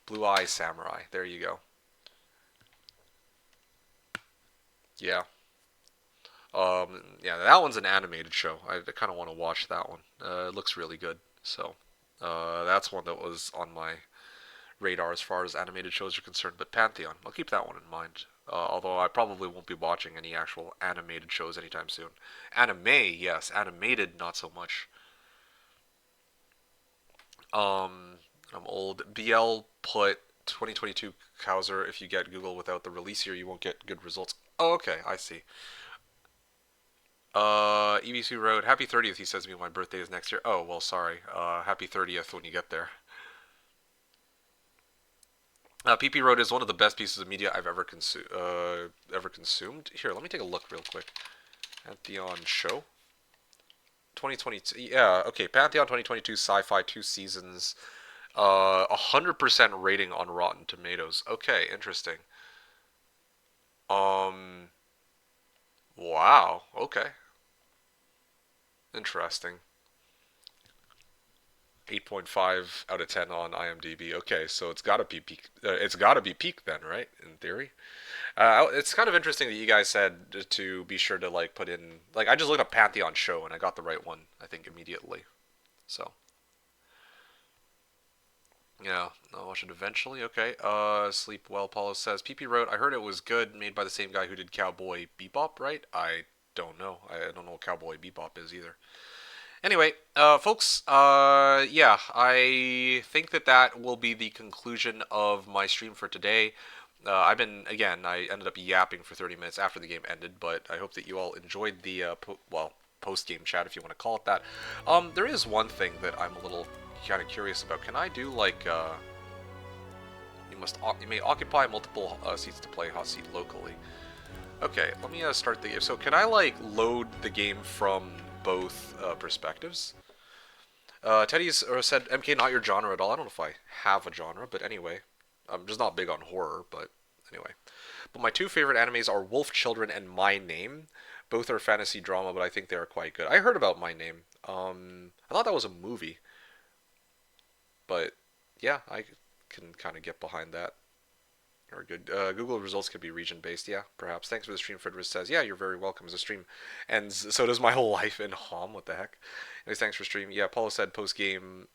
Blue Eye Samurai. There you go. Yeah. Yeah, that one's an animated show. I kind of want to watch that one. It looks really good. So, that's one that was on my radar as far as animated shows are concerned. But Pantheon, I'll keep that one in mind. Although I probably won't be watching any actual animated shows anytime soon. Anime, yes. Animated, not so much. I'm old. BL put 2022 Kaiser. If you get Google without the release year, you won't get good results. Oh, okay, I see. EBC wrote, Happy 30th, he says to me, my birthday is next year. Oh, well, sorry. Happy 30th when you get there. PP wrote, is one of the best pieces of media I've ever consumed. Here, let me take a look real quick. Pantheon show. 2022, yeah, okay, Pantheon 2022 sci-fi 2 seasons. 100% rating on Rotten Tomatoes. Okay, interesting. Um, wow, okay. Interesting. 8.5 out of 10 on IMDb. Okay, so it's got to be peak. It's got to be peak then, right? In theory. It's kind of interesting that you guys said to be sure to like put in like I just looked up Pantheon show and I got the right one I think immediately. So yeah, I'll watch it eventually. Okay. Sleep well. Paulo says PP wrote. I heard it was good, made by the same guy who did Cowboy Bebop, right? I don't know. I don't know what Cowboy Bebop is either. Anyway, folks, yeah, I think that will be the conclusion of my stream for today. I ended up yapping for 30 minutes after the game ended, but I hope that you all enjoyed the, post-game chat, if you want to call it that. There is one thing that I'm a little kind of curious about. Can I do, like, you may occupy multiple seats to play hot seat locally. Okay, let me start the game. So can I, like, load the game from both perspectives? Teddy's said, MK, not your genre at all. I don't know if I have a genre, but anyway. I'm just not big on horror, but anyway. But my two favorite animes are Wolf Children and My Name. Both are fantasy drama, but I think they are quite good. I heard about My Name. I thought that was a movie, but yeah, I can kind of get behind that. Or good. Google results could be region based. Yeah, perhaps. Thanks for the stream. Frederick says, yeah, you're very welcome. As a stream, and so does my whole life in Hom. What the heck? Anyways, thanks for stream. Yeah, Paulo said post game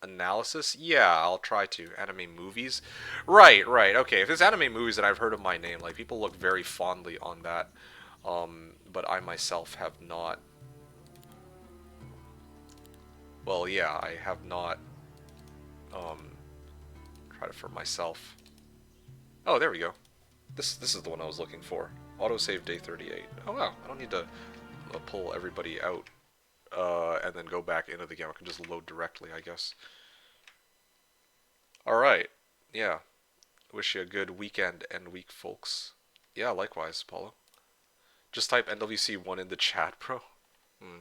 analysis. Yeah, I'll try to. Anime movies. Right, right. Okay, if it's anime movies, then I've heard of My Name. Like people look very fondly on that, but I myself have not Well, yeah, I have not tried it for myself. Oh, there we go. This is the one I was looking for. Autosave day 38. Oh wow, I don't need to pull everybody out and then go back into the game. I can just load directly, I guess. All right. Yeah. Wish you a good weekend and week, folks. Yeah, likewise, Paulo. Just type NWC1 in the chat, bro. Hmm.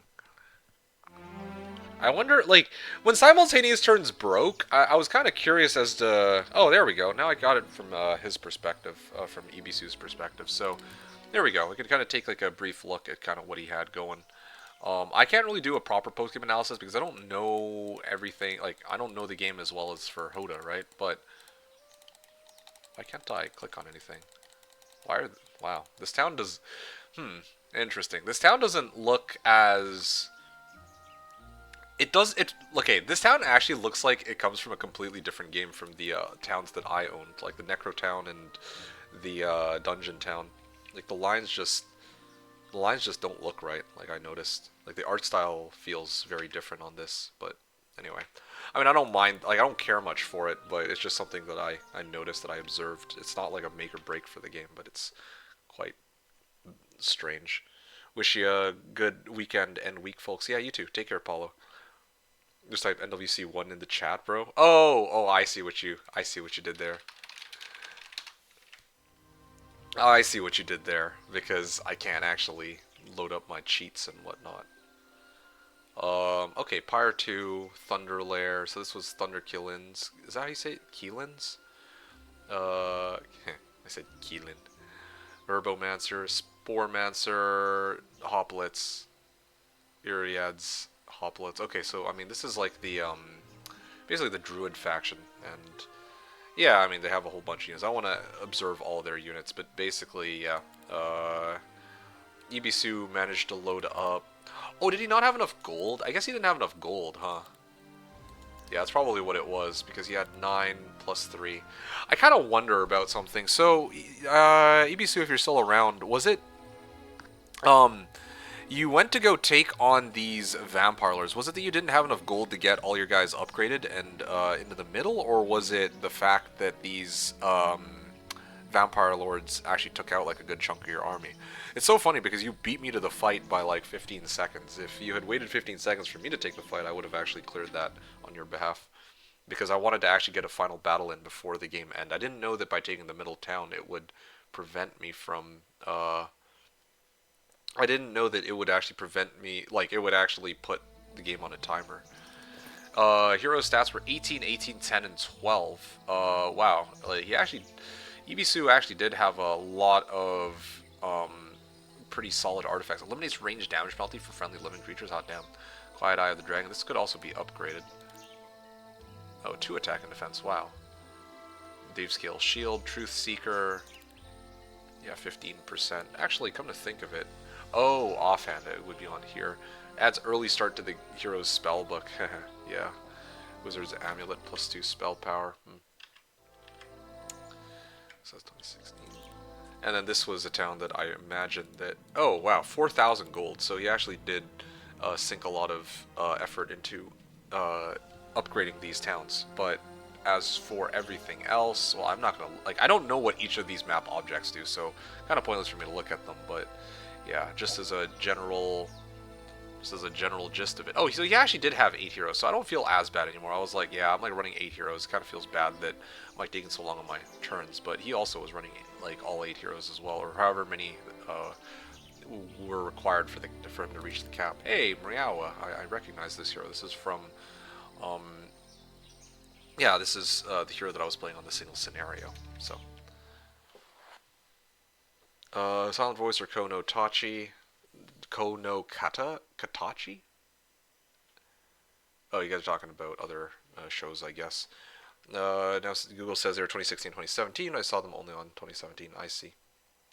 I wonder, like, when simultaneous turns broke, I was kind of curious as to. Oh, there we go. Now I got it from his perspective, from ebisu's perspective. So, there we go. We could kind of take like a brief look at kind of what he had going. I can't really do a proper post-game analysis because I don't know everything. Like, I don't know the game as well as for Hoda, right? But why can't I click on anything? Why are... Wow. This town does... Interesting. This town doesn't look as... It does... Okay, this town actually looks like it comes from a completely different game from the towns that I owned. Like the Necro Town and the Dungeon Town. Like, the lines just don't look right, like I noticed. Like the art style feels very different on this, but anyway. I mean, I don't mind, like I don't care much for it, but it's just something that I noticed, that I observed. It's not like a make or break for the game, but it's quite strange. Wish you a good weekend and week, folks. Yeah, you too. Take care, Paulo. Just type NWC1 in the chat, bro. Oh, I see what you did there. Oh, I see what you did there, because I can't actually load up my cheats and whatnot. Okay, Pyre 2, Thunder Lair. So this was Thunder Killins. Is that how you say it? Keelins? I said Keelin. Herbomancer, Sporemancer, Hoplits, Iriads, Hoplits. Okay, so I mean this is like the basically the Druid faction, and yeah, I mean they have a whole bunch of units. I want to observe all their units, but basically, yeah. Ebisu managed to load up. Oh, did he not have enough gold? I guess he didn't have enough gold, huh? Yeah, that's probably what it was, because he had 9 plus 3. I kind of wonder about something. So, Ebisu, if you're still around, was it... Um, you went to go take on these vampirelords. Was it that you didn't have enough gold to get all your guys upgraded and into the middle, or was it the fact that these vampire lords actually took out like a good chunk of your army? It's so funny because you beat me to the fight by like 15 seconds. If you had waited 15 seconds for me to take the fight, I would have actually cleared that on your behalf. Because I wanted to actually get a final battle in before the game ended. I didn't know that by taking the middle town it would prevent me from I didn't know that it would actually prevent me, like, it would actually put the game on a timer. Hero stats were 18, 18, 10, and 12. Wow. Like, Ebisu actually did have a lot of, pretty solid artifacts. Eliminates range damage penalty for friendly living creatures. Hot damn. Quiet Eye of the Dragon. This could also be upgraded. Oh, 2 attack and defense. Wow. Dave Scale Shield, Truth Seeker. Yeah, 15%. Actually, come to think of it, oh, offhand, it would be on here. Adds early start to the hero's spell book. Yeah. Wizard's Amulet plus 2 spell power. So that's 2016. And then this was a town that I imagined that... Oh, wow, 4,000 gold. So he actually did sink a lot of effort into upgrading these towns. But as for everything else, well, I'm not going to... Like, I don't know what each of these map objects do, so kind of pointless for me to look at them. But yeah, just as a general gist of it. Oh, so he actually did have 8 heroes, so I don't feel as bad anymore. I was like, yeah, I'm like running 8 heroes. It kind of feels bad that I'm like taking so long on my turns, but he also was running like all 8 heroes as well, or however many were required for him to reach the cap. Hey, Mriawa, I recognize this hero. This is from, yeah, this is the hero that I was playing on the single scenario. So, Silent Voice or Kono Tachi. Kono Katachi? Oh, you guys are talking about other shows, I guess. Now Google says they were 2016, 2017. I saw them only on 2017. I see.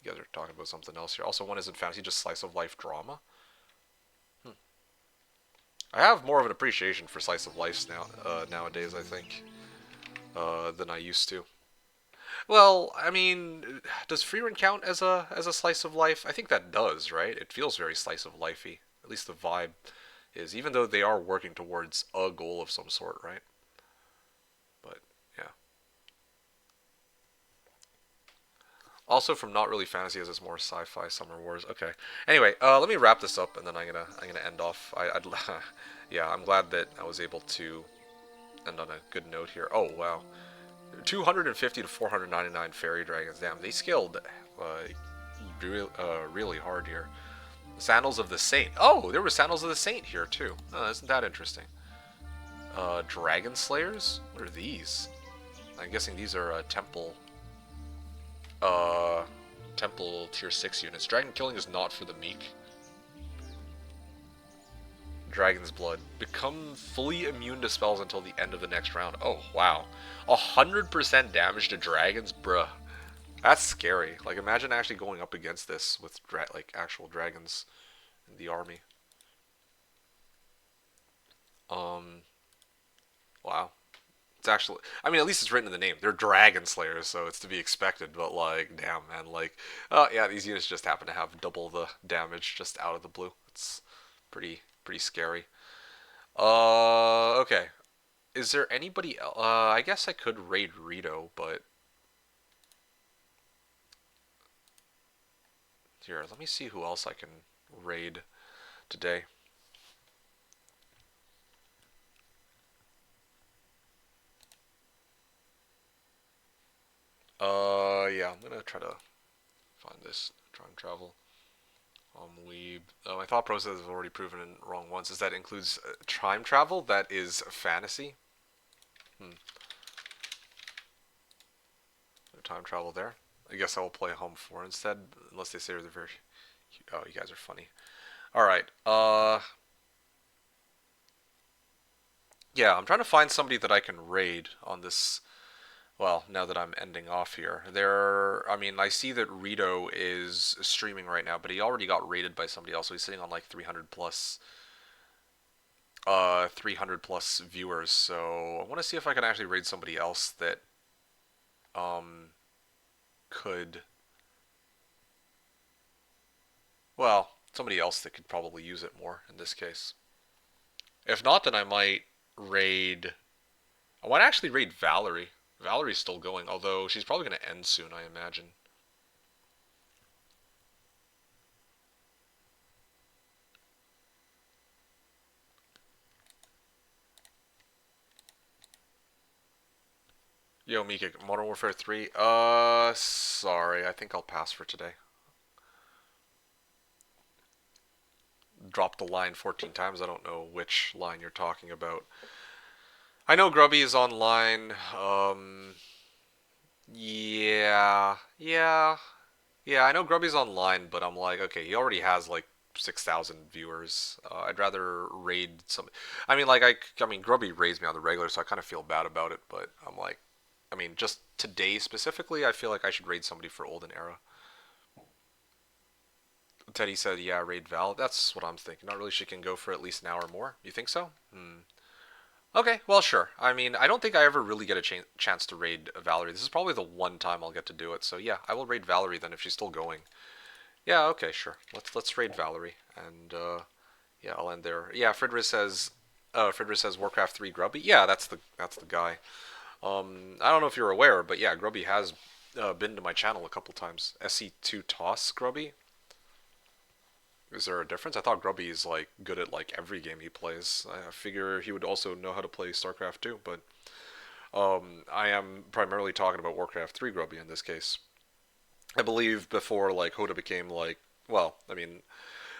You guys are talking about something else here. Also, one isn't fantasy, just slice of life drama. I have more of an appreciation for slice of life nowadays, I think, than I used to. Well, I mean, does Freerun count as a slice of life? I think that does, right? It feels very slice of lifey. At least the vibe is, even though they are working towards a goal of some sort, right? But yeah. Also from Not Really Fantasy as it's more sci-fi Summer Wars. Okay. Anyway, let me wrap this up and then I'm gonna end off. I'd yeah, I'm glad that I was able to end on a good note here. Oh wow, 250 to 499 fairy dragons. Damn, they scaled really hard here. Sandals of the Saint. Oh, there were Sandals of the Saint here too. Oh, isn't that interesting? Dragon Slayers. What are these? I'm guessing these are uh, temple tier 6 units. Dragon killing is not for the meek. Dragon's Blood. Become fully immune to spells until the end of the next round. Oh, wow. 100% damage to dragons? Bruh. That's scary. Like, imagine actually going up against this with, like, actual dragons in the army. Um, wow. It's actually, I mean, at least it's written in the name. They're Dragon Slayers, so it's to be expected. But like, damn, man, like, yeah, these units just happen to have double the damage just out of the blue. It's pretty scary. Okay. Is there anybody else? I guess I could raid Rito, but here, let me see who else I can raid today. Yeah, I'm gonna try to find this time travel. Weeb. My thought process has already proven it wrong once. Is that includes time travel? That is fantasy. Hmm. No time travel there. I guess I will play Home 4 instead, unless they say they're very. Oh, you guys are funny. All right. Yeah, I'm trying to find somebody that I can raid on this. Well, now that I'm ending off here, I mean, I see that Rito is streaming right now, but he already got raided by somebody else, so he's sitting on like 300 plus viewers. So I want to see if I can actually raid somebody else that um could, well, somebody else that could probably use it more in this case. If not, then I might raid. I might actually raid Valerie. Valerie's still going, although she's probably going to end soon, I imagine. Yo, MeKick, Modern Warfare 3. Sorry, I think I'll pass for today. Dropped the line 14 times. I don't know which line you're talking about. I know Grubby is online. Yeah, yeah, yeah. I know Grubby's online, but I'm like, okay, he already has like 6,000 viewers. I'd rather raid some. I mean, like, I mean, Grubby raids me on the regular, so I kind of feel bad about it. But I'm like, I mean, just today specifically, I feel like I should raid somebody for Olden Era. Teddy said, yeah, raid Val. That's what I'm thinking. Not really. She can go for at least an hour more. You think so? Hmm. Okay, well, sure. I mean, I don't think I ever really get a chance to raid Valerie. This is probably the one time I'll get to do it. So yeah, I will raid Valerie then if she's still going. Yeah, okay, sure. Let's raid Valerie, and yeah, I'll end there. Yeah, Fridriz says Warcraft 3 Grubby. Yeah, that's the guy. I don't know if you're aware, but yeah, Grubby has been to my channel a couple times. SC2 Toss Grubby. Is there a difference? I thought Grubby is like good at like every game he plays. I figure he would also know how to play StarCraft 2, but I am primarily talking about Warcraft 3 Grubby in this case. I believe before like Hoda became like, well, I mean,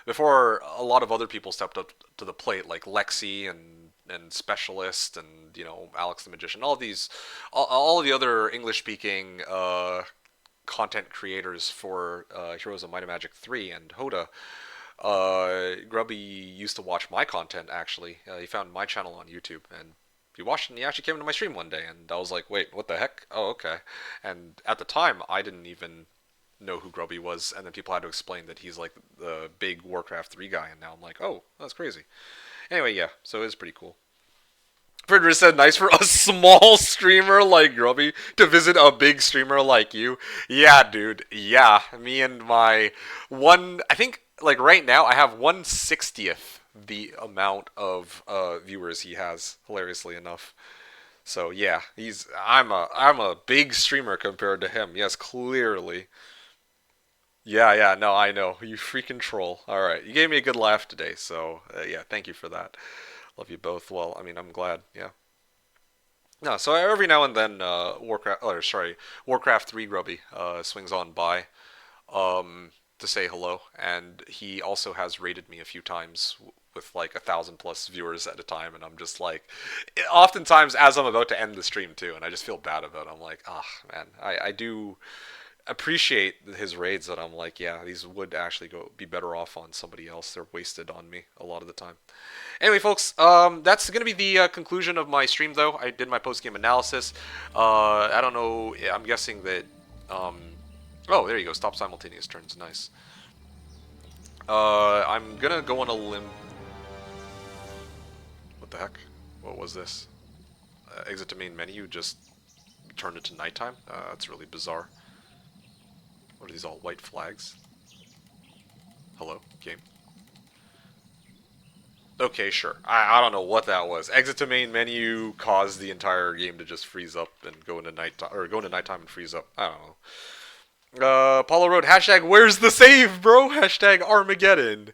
before a lot of other people stepped up to the plate, like Lexi and Specialist and Alex the Magician, all these, all the other English speaking content creators for Heroes of Might and Magic 3 and Hoda. Grubby used to watch my content actually. He found my channel on YouTube and he watched and he actually came into my stream one day and I was like, wait, what the heck? Oh, okay. And at the time, I didn't even know who Grubby was, and then people had to explain that he's like the big Warcraft 3 guy, and now I'm like, oh, that's crazy. Anyway, yeah, so it was pretty cool. Frederick said, nice for a small streamer like Grubby to visit a big streamer like you. Yeah, dude. Yeah, me and my I think, like right now, I have 1/60th the amount of viewers he has, hilariously enough. So yeah, I'm a big streamer compared to him. Yes, clearly. Yeah, yeah, no, I know. You freaking troll. All right, you gave me a good laugh today, so yeah, thank you for that. Love you both. Well, I mean, I'm glad. Yeah. No, so every now and then, Warcraft 3 Grubby swings on by to say hello, and he also has rated me a few times with like 1,000 plus viewers at a time, and I'm just like, oftentimes as I'm about to end the stream too, and I just feel bad about it. I'm like, ah, man, I do appreciate his raids, that I'm like, yeah, these would actually go be better off on somebody else. They're wasted on me a lot of the time. Anyway, folks, that's going to be the conclusion of my stream, though. I did my post game analysis. I don't know. I'm guessing that. Um, oh, there you go. Stop simultaneous turns. Nice. I'm going to go on a limb. What the heck? What was this? Exit to main menu just turned into nighttime? That's really bizarre. What are these all white flags? Hello, game. Okay, sure. I don't know what that was. Exit to main menu caused the entire game to just freeze up and go into nighttime, or go into nighttime and freeze up. I don't know. Paulo wrote, hashtag where's the save, bro? Hashtag Armageddon.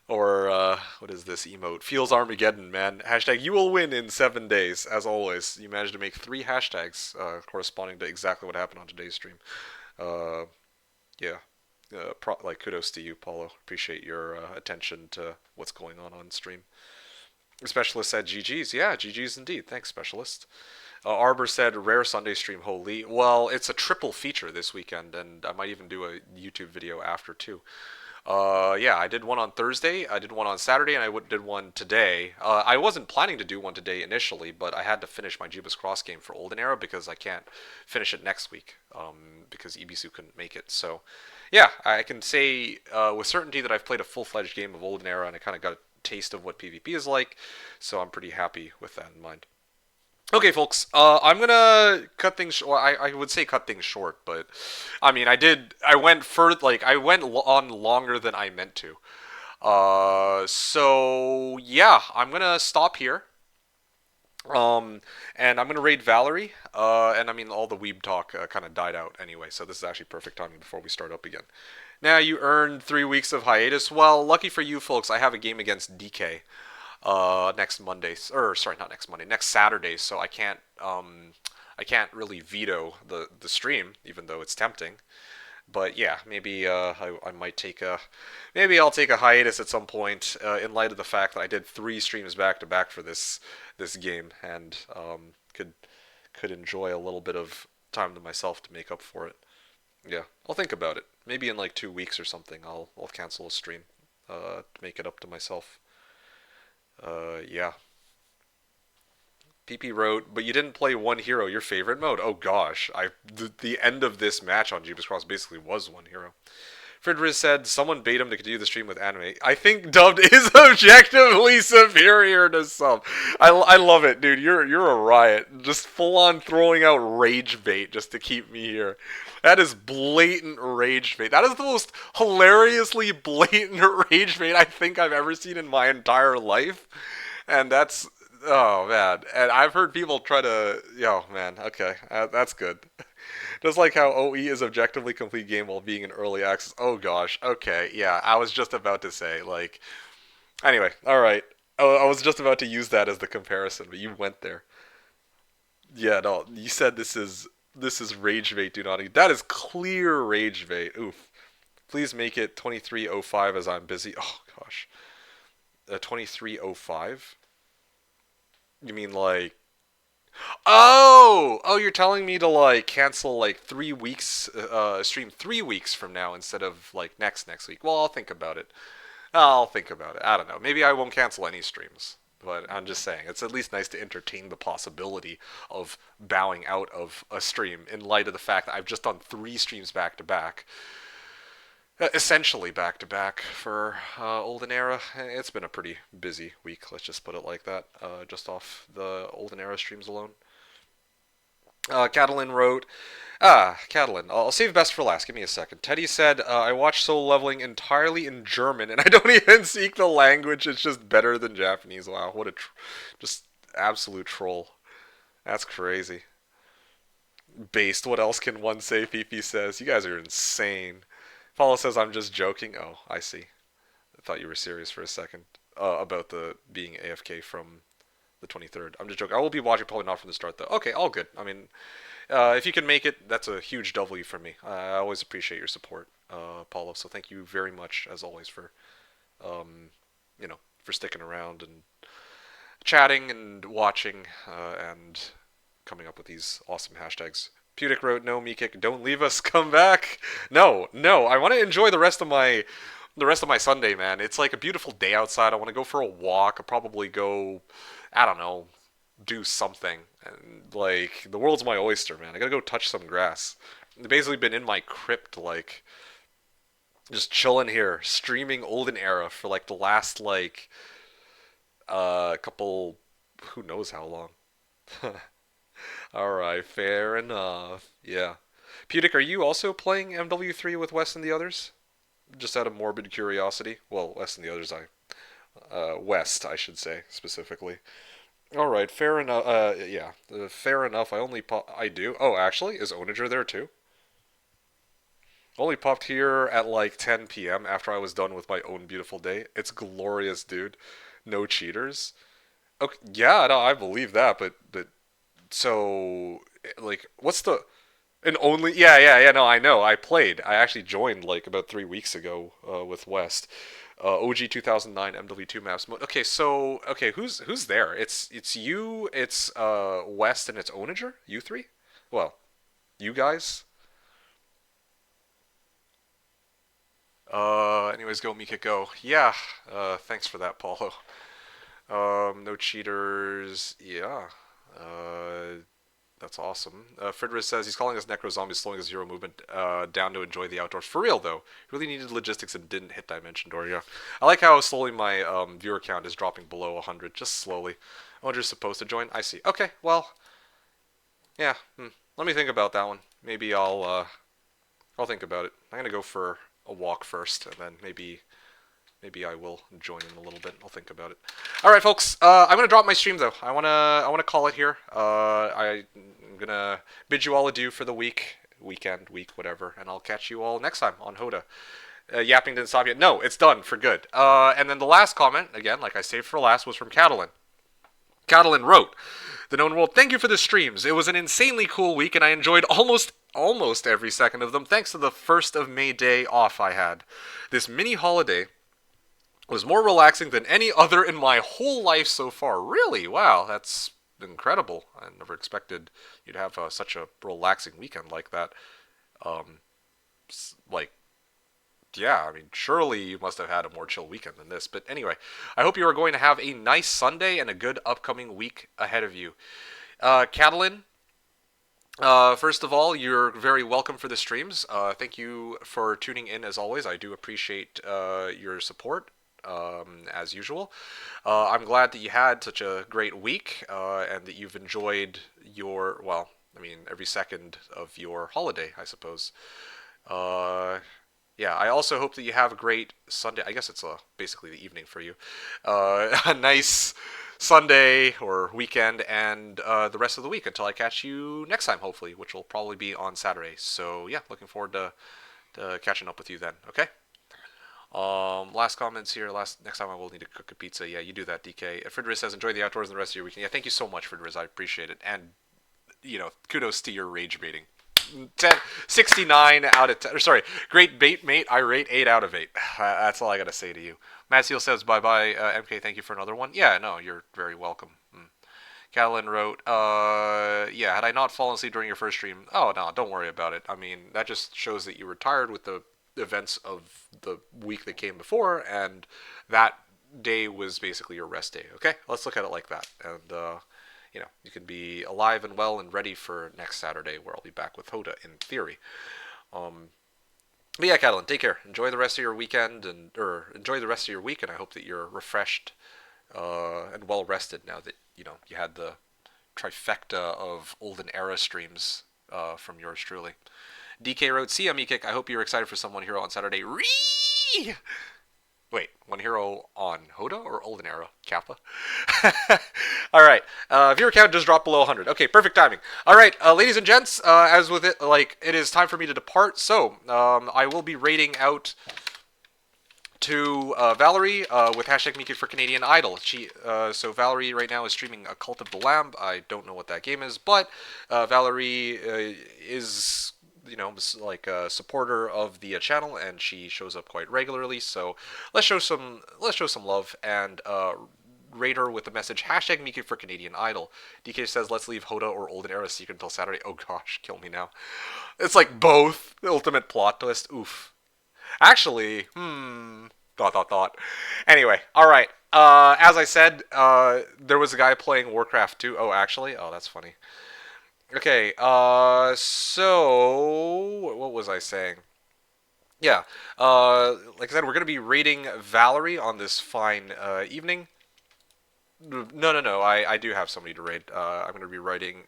Or, what is this emote? Feels Armageddon, man. Hashtag you will win in 7 days. As always, you managed to make 3 hashtags corresponding to exactly what happened on today's stream. Uh, yeah. Like, kudos to you, Paulo. Appreciate your attention to what's going on stream. Specialist said GG's. Yeah, GG's indeed. Thanks, Specialist. Arbor said rare Sunday stream, holy. Well, it's a triple feature this weekend, and I might even do a YouTube video after too. Yeah, I did one on Thursday, I did one on Saturday, and I did one today. I wasn't planning to do one today initially, but I had to finish my Jeebus Cross game for Olden Era because I can't finish it next week because ebisu couldn't make it. So, yeah, I can say with certainty that I've played a full-fledged game of Olden Era, and I kind of got a taste of what PvP is like, so I'm pretty happy with that in mind. Okay, folks. I'm gonna cut things. Well, I would say cut things short, but I mean, I did. I went further. Like, I went on longer than I meant to. So yeah, I'm gonna stop here. And I'm gonna raid Valerie. And I mean, all the weeb talk kind of died out anyway, so this is actually perfect timing before we start up again. Now you earned 3 weeks of hiatus. Well, lucky for you folks, I have a game against DK next Monday, or sorry, not next Monday, next Saturday. So I can't really veto the stream, even though it's tempting. But yeah, maybe I might take a maybe I'll take a hiatus at some point in light of the fact that I did 3 streams back to back for this game, and could enjoy a little bit of time to myself to make up for it. Yeah, I'll think about it. Maybe in like 2 weeks or something, I'll cancel a stream to make it up to myself. Yeah. PP wrote, but you didn't play one hero, your favorite mode. Oh gosh, the end of this match on Jeebus Cross basically was one hero. Fridriz said someone bait him to continue the stream with anime. I think dubbed is objectively superior to sub. I love it, dude. You're a riot. Just full on throwing out rage bait just to keep me here. That is blatant rage bait. That is the most hilariously blatant rage bait I think I've ever seen in my entire life. And that's oh man. And I've heard people try to yo man. Okay, that's good. Just like how OE is objectively complete game while being in early access. Oh gosh. Okay. Yeah. I was just about to say like. Anyway. All right. Oh, I was just about to use that as the comparison, but you went there. Yeah. No. You said this is rage bait. Do not eat. That is clear rage bait. Oof. Please make it 23:05 as I'm busy. Oh gosh. 23:05. You mean like oh, you're telling me to like cancel like 3 weeks, stream 3 weeks from now instead of like next week. Well, I'll think about it. I'll think about it. I don't know. Maybe I won't cancel any streams, but I'm just saying it's at least nice to entertain the possibility of bowing out of a stream in light of the fact that I've just done 3 streams back to back. Essentially back to back for Olden Era. It's been a pretty busy week, let's just put it like that, just off the Olden Era streams alone. Catalin wrote, Catalin, I'll save best for last. Give me a second. Teddy said, I watch Soul Leveling entirely in German, and I don't even speak the language. It's just better than Japanese. Wow, what a just absolute troll. That's crazy. Based, what else can one say? Fifi says, you guys are insane. Paulo says, I'm just joking. Oh, I see. I thought you were serious for a second about the being AFK from the 23rd. I'm just joking. I will be watching, probably not from the start, though. Okay, all good. I mean, if you can make it, that's a huge W for me. I always appreciate your support, Paulo. So thank you very much, as always, for for sticking around and chatting and watching and coming up with these awesome hashtags. Pudic wrote, "No, MeKick, don't leave us. Come back." No, no. I want to enjoy the rest of my Sunday, man. It's like a beautiful day outside. I want to go for a walk. I'll probably go, I don't know, do something. And like the world's my oyster, man. I gotta go touch some grass. I've basically been in my crypt, like just chilling here, streaming Olden Era for like the last like couple, who knows how long. All right, fair enough. Yeah. Pudic, are you also playing MW3 with Wes and the others? Just out of morbid curiosity. Well, Wes and the others, West, I should say specifically. All right, fair enough. Yeah, fair enough. I do. Oh, actually, is Onager there too? Only popped here at like 10 p.m. after I was done with my own beautiful day. It's glorious, dude. No cheaters. Okay, yeah, no, I believe that, but so like, what's the and only? Yeah, yeah, yeah. No, I know. I played. I actually joined like about 3 weeks ago with West. OG 2009 MW2 maps mode. Okay, so okay, who's there? It's you, it's West, and it's Onager. You three. Well, you guys. Anyways, go Mika, go. Yeah. Thanks for that, Paulo. No cheaters. Yeah. Uh, That's awesome. Fridris says he's calling us Necro Zombies, slowing his zero movement down to enjoy the outdoors. For real, though. Really needed logistics and didn't hit Dimension Door, yeah. I like how slowly my viewer count is dropping below 100, just slowly. Oranger's supposed to join? I see. Okay, well, yeah. Let me think about that one. Maybe I'll think about it. I'm gonna go for a walk first, and then maybe I will join in a little bit. I'll think about it. All right, folks. I'm gonna drop my stream though. I wanna call it here. I'm gonna bid you all adieu for the week, whatever, and I'll catch you all next time on Hoda. Yapping didn't stop yet. No, it's done for good. And then the last comment, again, like I saved for last, was from Catalin. Catalin wrote, "The Known World, thank you for the streams. It was an insanely cool week, and I enjoyed almost every second of them, thanks to the 1st of May day off I had. This mini holiday was more relaxing than any other in my whole life so far." Really? Wow, that's incredible. I never expected you'd have such a relaxing weekend like that. Um, like, yeah, I mean, surely you must have had a more chill weekend than this. But anyway, I hope you are going to have a nice Sunday and a good upcoming week ahead of you. Catalin, first of all, you're very welcome for the streams. Thank you for tuning in as always. I do appreciate your support. As usual, I'm glad that you had such a great week and that you've enjoyed I mean, every second of your holiday, I suppose. Uh, yeah, I also hope that you have a great Sunday. I guess it's basically the evening for you. A nice Sunday or weekend, and the rest of the week until I catch you next time, hopefully, which will probably be on Saturday. So yeah, looking forward to catching up with you then. Okay. Last comments here. Next time I will need to cook a pizza. Yeah, you do that, DK. Fridris says enjoy the outdoors and the rest of your weekend. Yeah, thank you so much, Fridris. I appreciate it, and kudos to your rage baiting. 10, 69 out of 10. Sorry, great bait, mate. I rate 8 out of 8. That's all I gotta say to you. Matt Seal says bye bye. MK, thank you for another one. Yeah, no, you're very welcome. Catalin wrote, yeah, had I not fallen asleep during your first stream, oh no, don't worry about it. I mean, that just shows that you were tired with the events of the week that came before, and that day was basically your rest day. Okay, let's look at it like that, and you can be alive and well and ready for next Saturday, where I'll be back with Hoda in theory. But yeah, Catalin, take care. Enjoy the rest of your weekend, or enjoy the rest of your week, and I hope that you're refreshed and well rested now that you had the trifecta of Olden Era streams from yours truly. DK wrote, "See ya, MeKick. I hope you're excited for some One Hero on Saturday." Ree! Wait, One Hero on Hoda or Olden Era? Kappa? All right. Viewer count just dropped below 100. Okay, perfect timing. All right, ladies and gents, as with it, it is time for me to depart. So, I will be rating out to Valerie with hashtag MeKick for Canadian Idol. So Valerie right now is streaming A Cult of the Lamb. I don't know what that game is, but Valerie is like a supporter of the channel, and she shows up quite regularly. So let's show some love and rate her with the message hashtag MeKick for Canadian Idol. DK says let's leave Hoda or Olden Era secret until Saturday. Oh gosh, kill me now. It's like both. The ultimate plot twist. Oof. Actually, thought. Anyway, all right. As I said, there was a guy playing Warcraft 2. Oh, actually? Oh, that's funny. Okay, so what was I saying? Yeah, like I said, we're going to be rating Valerie on this fine evening. No. I do have somebody to rate. I'm going to be rating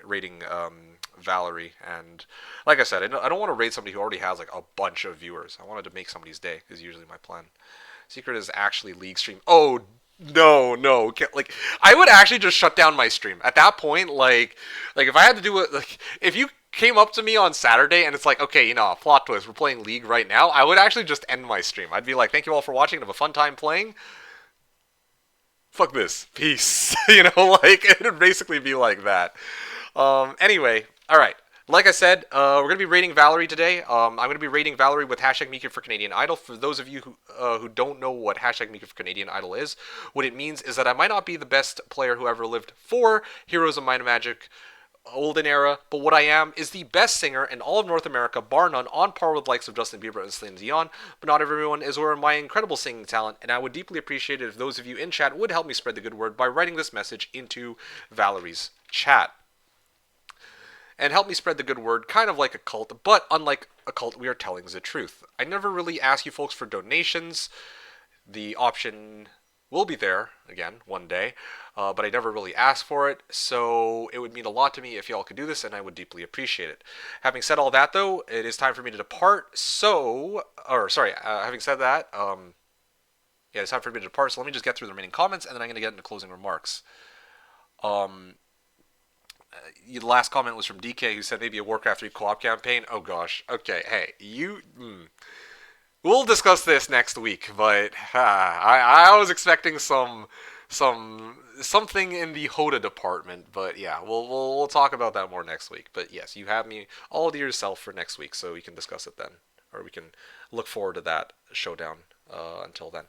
Valerie, and like I said, I don't want to rate somebody who already has like a bunch of viewers. I wanted to make somebody's day is usually my plan. Secret is actually League stream. Oh no. Like I would actually just shut down my stream at that point. Like if I had to do it, like if you came up to me on Saturday and it's like, okay, plot twist, we're playing League right now, I would actually just end my stream. I'd be like, thank you all for watching. Have a fun time playing. Fuck this. Peace. Like it'd basically be like that. Anyway, all right. Like I said, we're going to be rating Valerie today. I'm going to be rating Valerie with hashtag MeKick for Canadian Idol. For those of you who don't know what hashtag MeKick for Canadian Idol is, what it means is that I might not be the best player who ever lived for Heroes of Might and Magic Olden Era, but what I am is the best singer in all of North America, bar none, on par with the likes of Justin Bieber and Celine Dion. But not everyone is aware of my incredible singing talent, and I would deeply appreciate it if those of you in chat would help me spread the good word by writing this message into Valerie's chat. And help me spread the good word, kind of like a cult, but unlike a cult, we are telling the truth. I never really ask you folks for donations. The option will be there, again, one day, but I never really asked for it, so it would mean a lot to me if y'all could do this, and I would deeply appreciate it. Having said all that, though, it is time for me to depart, having said that, it's time for me to depart, so let me just get through the remaining comments, and then I'm going to get into closing remarks. The last comment was from DK, who said maybe a Warcraft 3 co-op campaign. Oh gosh. Okay, hey, we'll discuss this next week, but I was expecting something in the Hoda department, but yeah, we'll talk about that more next week. But yes, you have me all to yourself for next week, so we can discuss it then, or we can look forward to that showdown until then.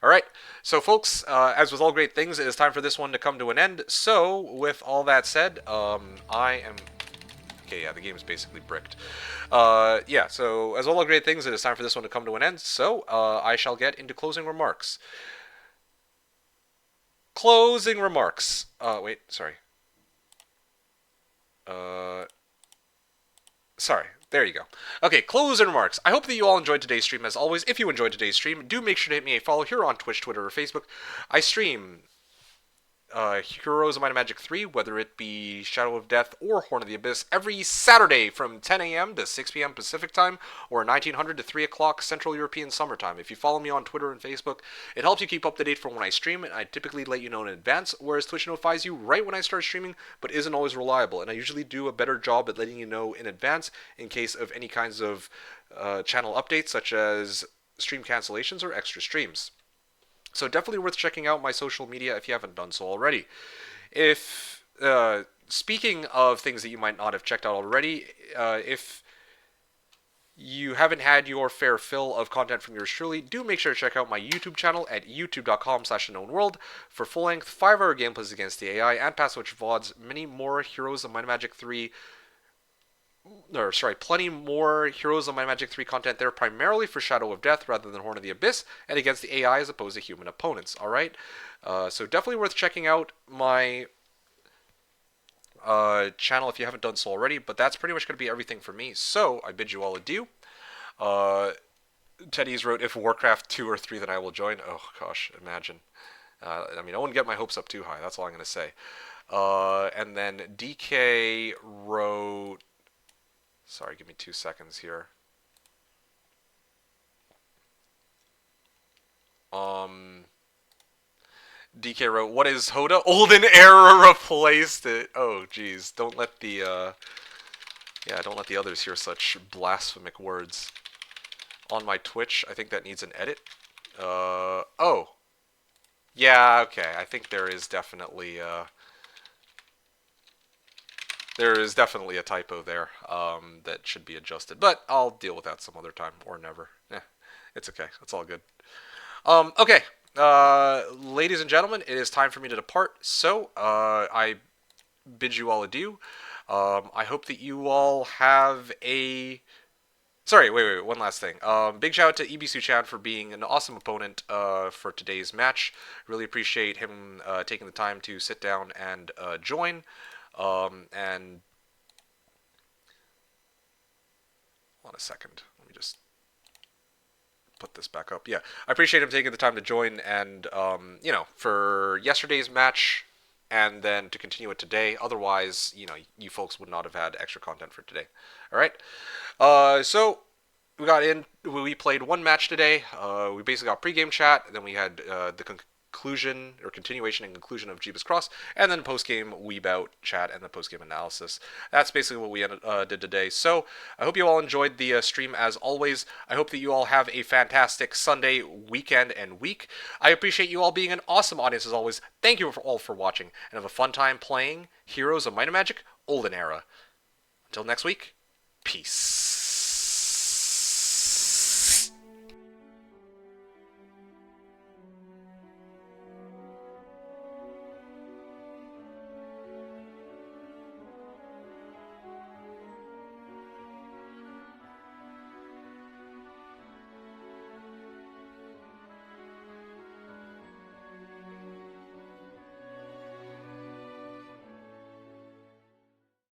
All right, so folks, as with all great things, it is time for this one to come to an end. So, with all that said, I am... Okay, yeah, the game is basically bricked. So as all great things, it is time for this one to come to an end. So, I shall get into closing remarks. Closing remarks. Wait, sorry. Sorry. There you go. Okay, closing remarks. I hope that you all enjoyed today's stream. As always, if you enjoyed today's stream, do make sure to hit me a follow here on Twitch, Twitter, or Facebook. I stream Heroes of Might and Magic 3, whether it be Shadow of Death or Horn of the Abyss, every Saturday from 10 a.m. to 6 p.m. Pacific Time, or 1900 to 3 o'clock Central European Summer Time. If you follow me on Twitter and Facebook, it helps you keep up to date for when I stream, and I typically let you know in advance, whereas Twitch notifies you right when I start streaming, but isn't always reliable, and I usually do a better job at letting you know in advance in case of any kinds of channel updates, such as stream cancellations or extra streams. So definitely worth checking out my social media if you haven't done so already. If speaking of things that you might not have checked out already, if you haven't had your fair fill of content from yours truly, do make sure to check out my YouTube channel at youtube.com/TheKnownWorld for full-length 5-hour gameplays against the AI and past Switch VODs, many more Heroes of Might and Magic 3 plenty more Heroes of Might and Magic 3 content there, primarily for Shadow of Death rather than Horn of the Abyss, and against the AI as opposed to human opponents, alright? So definitely worth checking out my channel if you haven't done so already, but that's pretty much going to be everything for me, so I bid you all adieu. Teddy's wrote, if Warcraft 2 or 3, then I will join. Oh gosh, imagine. I wouldn't get my hopes up too high, that's all I'm going to say. And then DK wrote. Sorry, give me 2 seconds here. Um, DK wrote, "What is Hoda? Olden Era replaced it." Oh, geez, don't let the don't let the others hear such blasphemic words on my Twitch. I think that needs an edit. Oh, yeah, okay. I think there is definitely a typo there that should be adjusted, but I'll deal with that some other time or never. It's okay. It's all good. Okay, ladies and gentlemen, it is time for me to depart. So I bid you all adieu. I hope that you all have a. Sorry, wait. One last thing. Big shout out to ebisu-chan for being an awesome opponent for today's match. Really appreciate him taking the time to sit down and join. And hold on a second. Let me just put this back up. Yeah, I appreciate him taking the time to join and, for yesterday's match and then to continue it today. Otherwise, you folks would not have had extra content for today. All right. So we played one match today. We basically got pregame chat, and then we had the conclusion or continuation and conclusion of Jeebus Cross, and then post-game Weebout chat and the post-game analysis. That's basically what we did today. So I hope you all enjoyed the stream as always. I hope that you all have a fantastic Sunday, weekend, and week. I appreciate you all being an awesome audience as always. Thank you all for watching, and have a fun time playing Heroes of Might and Magic Olden Era. Until next week, peace.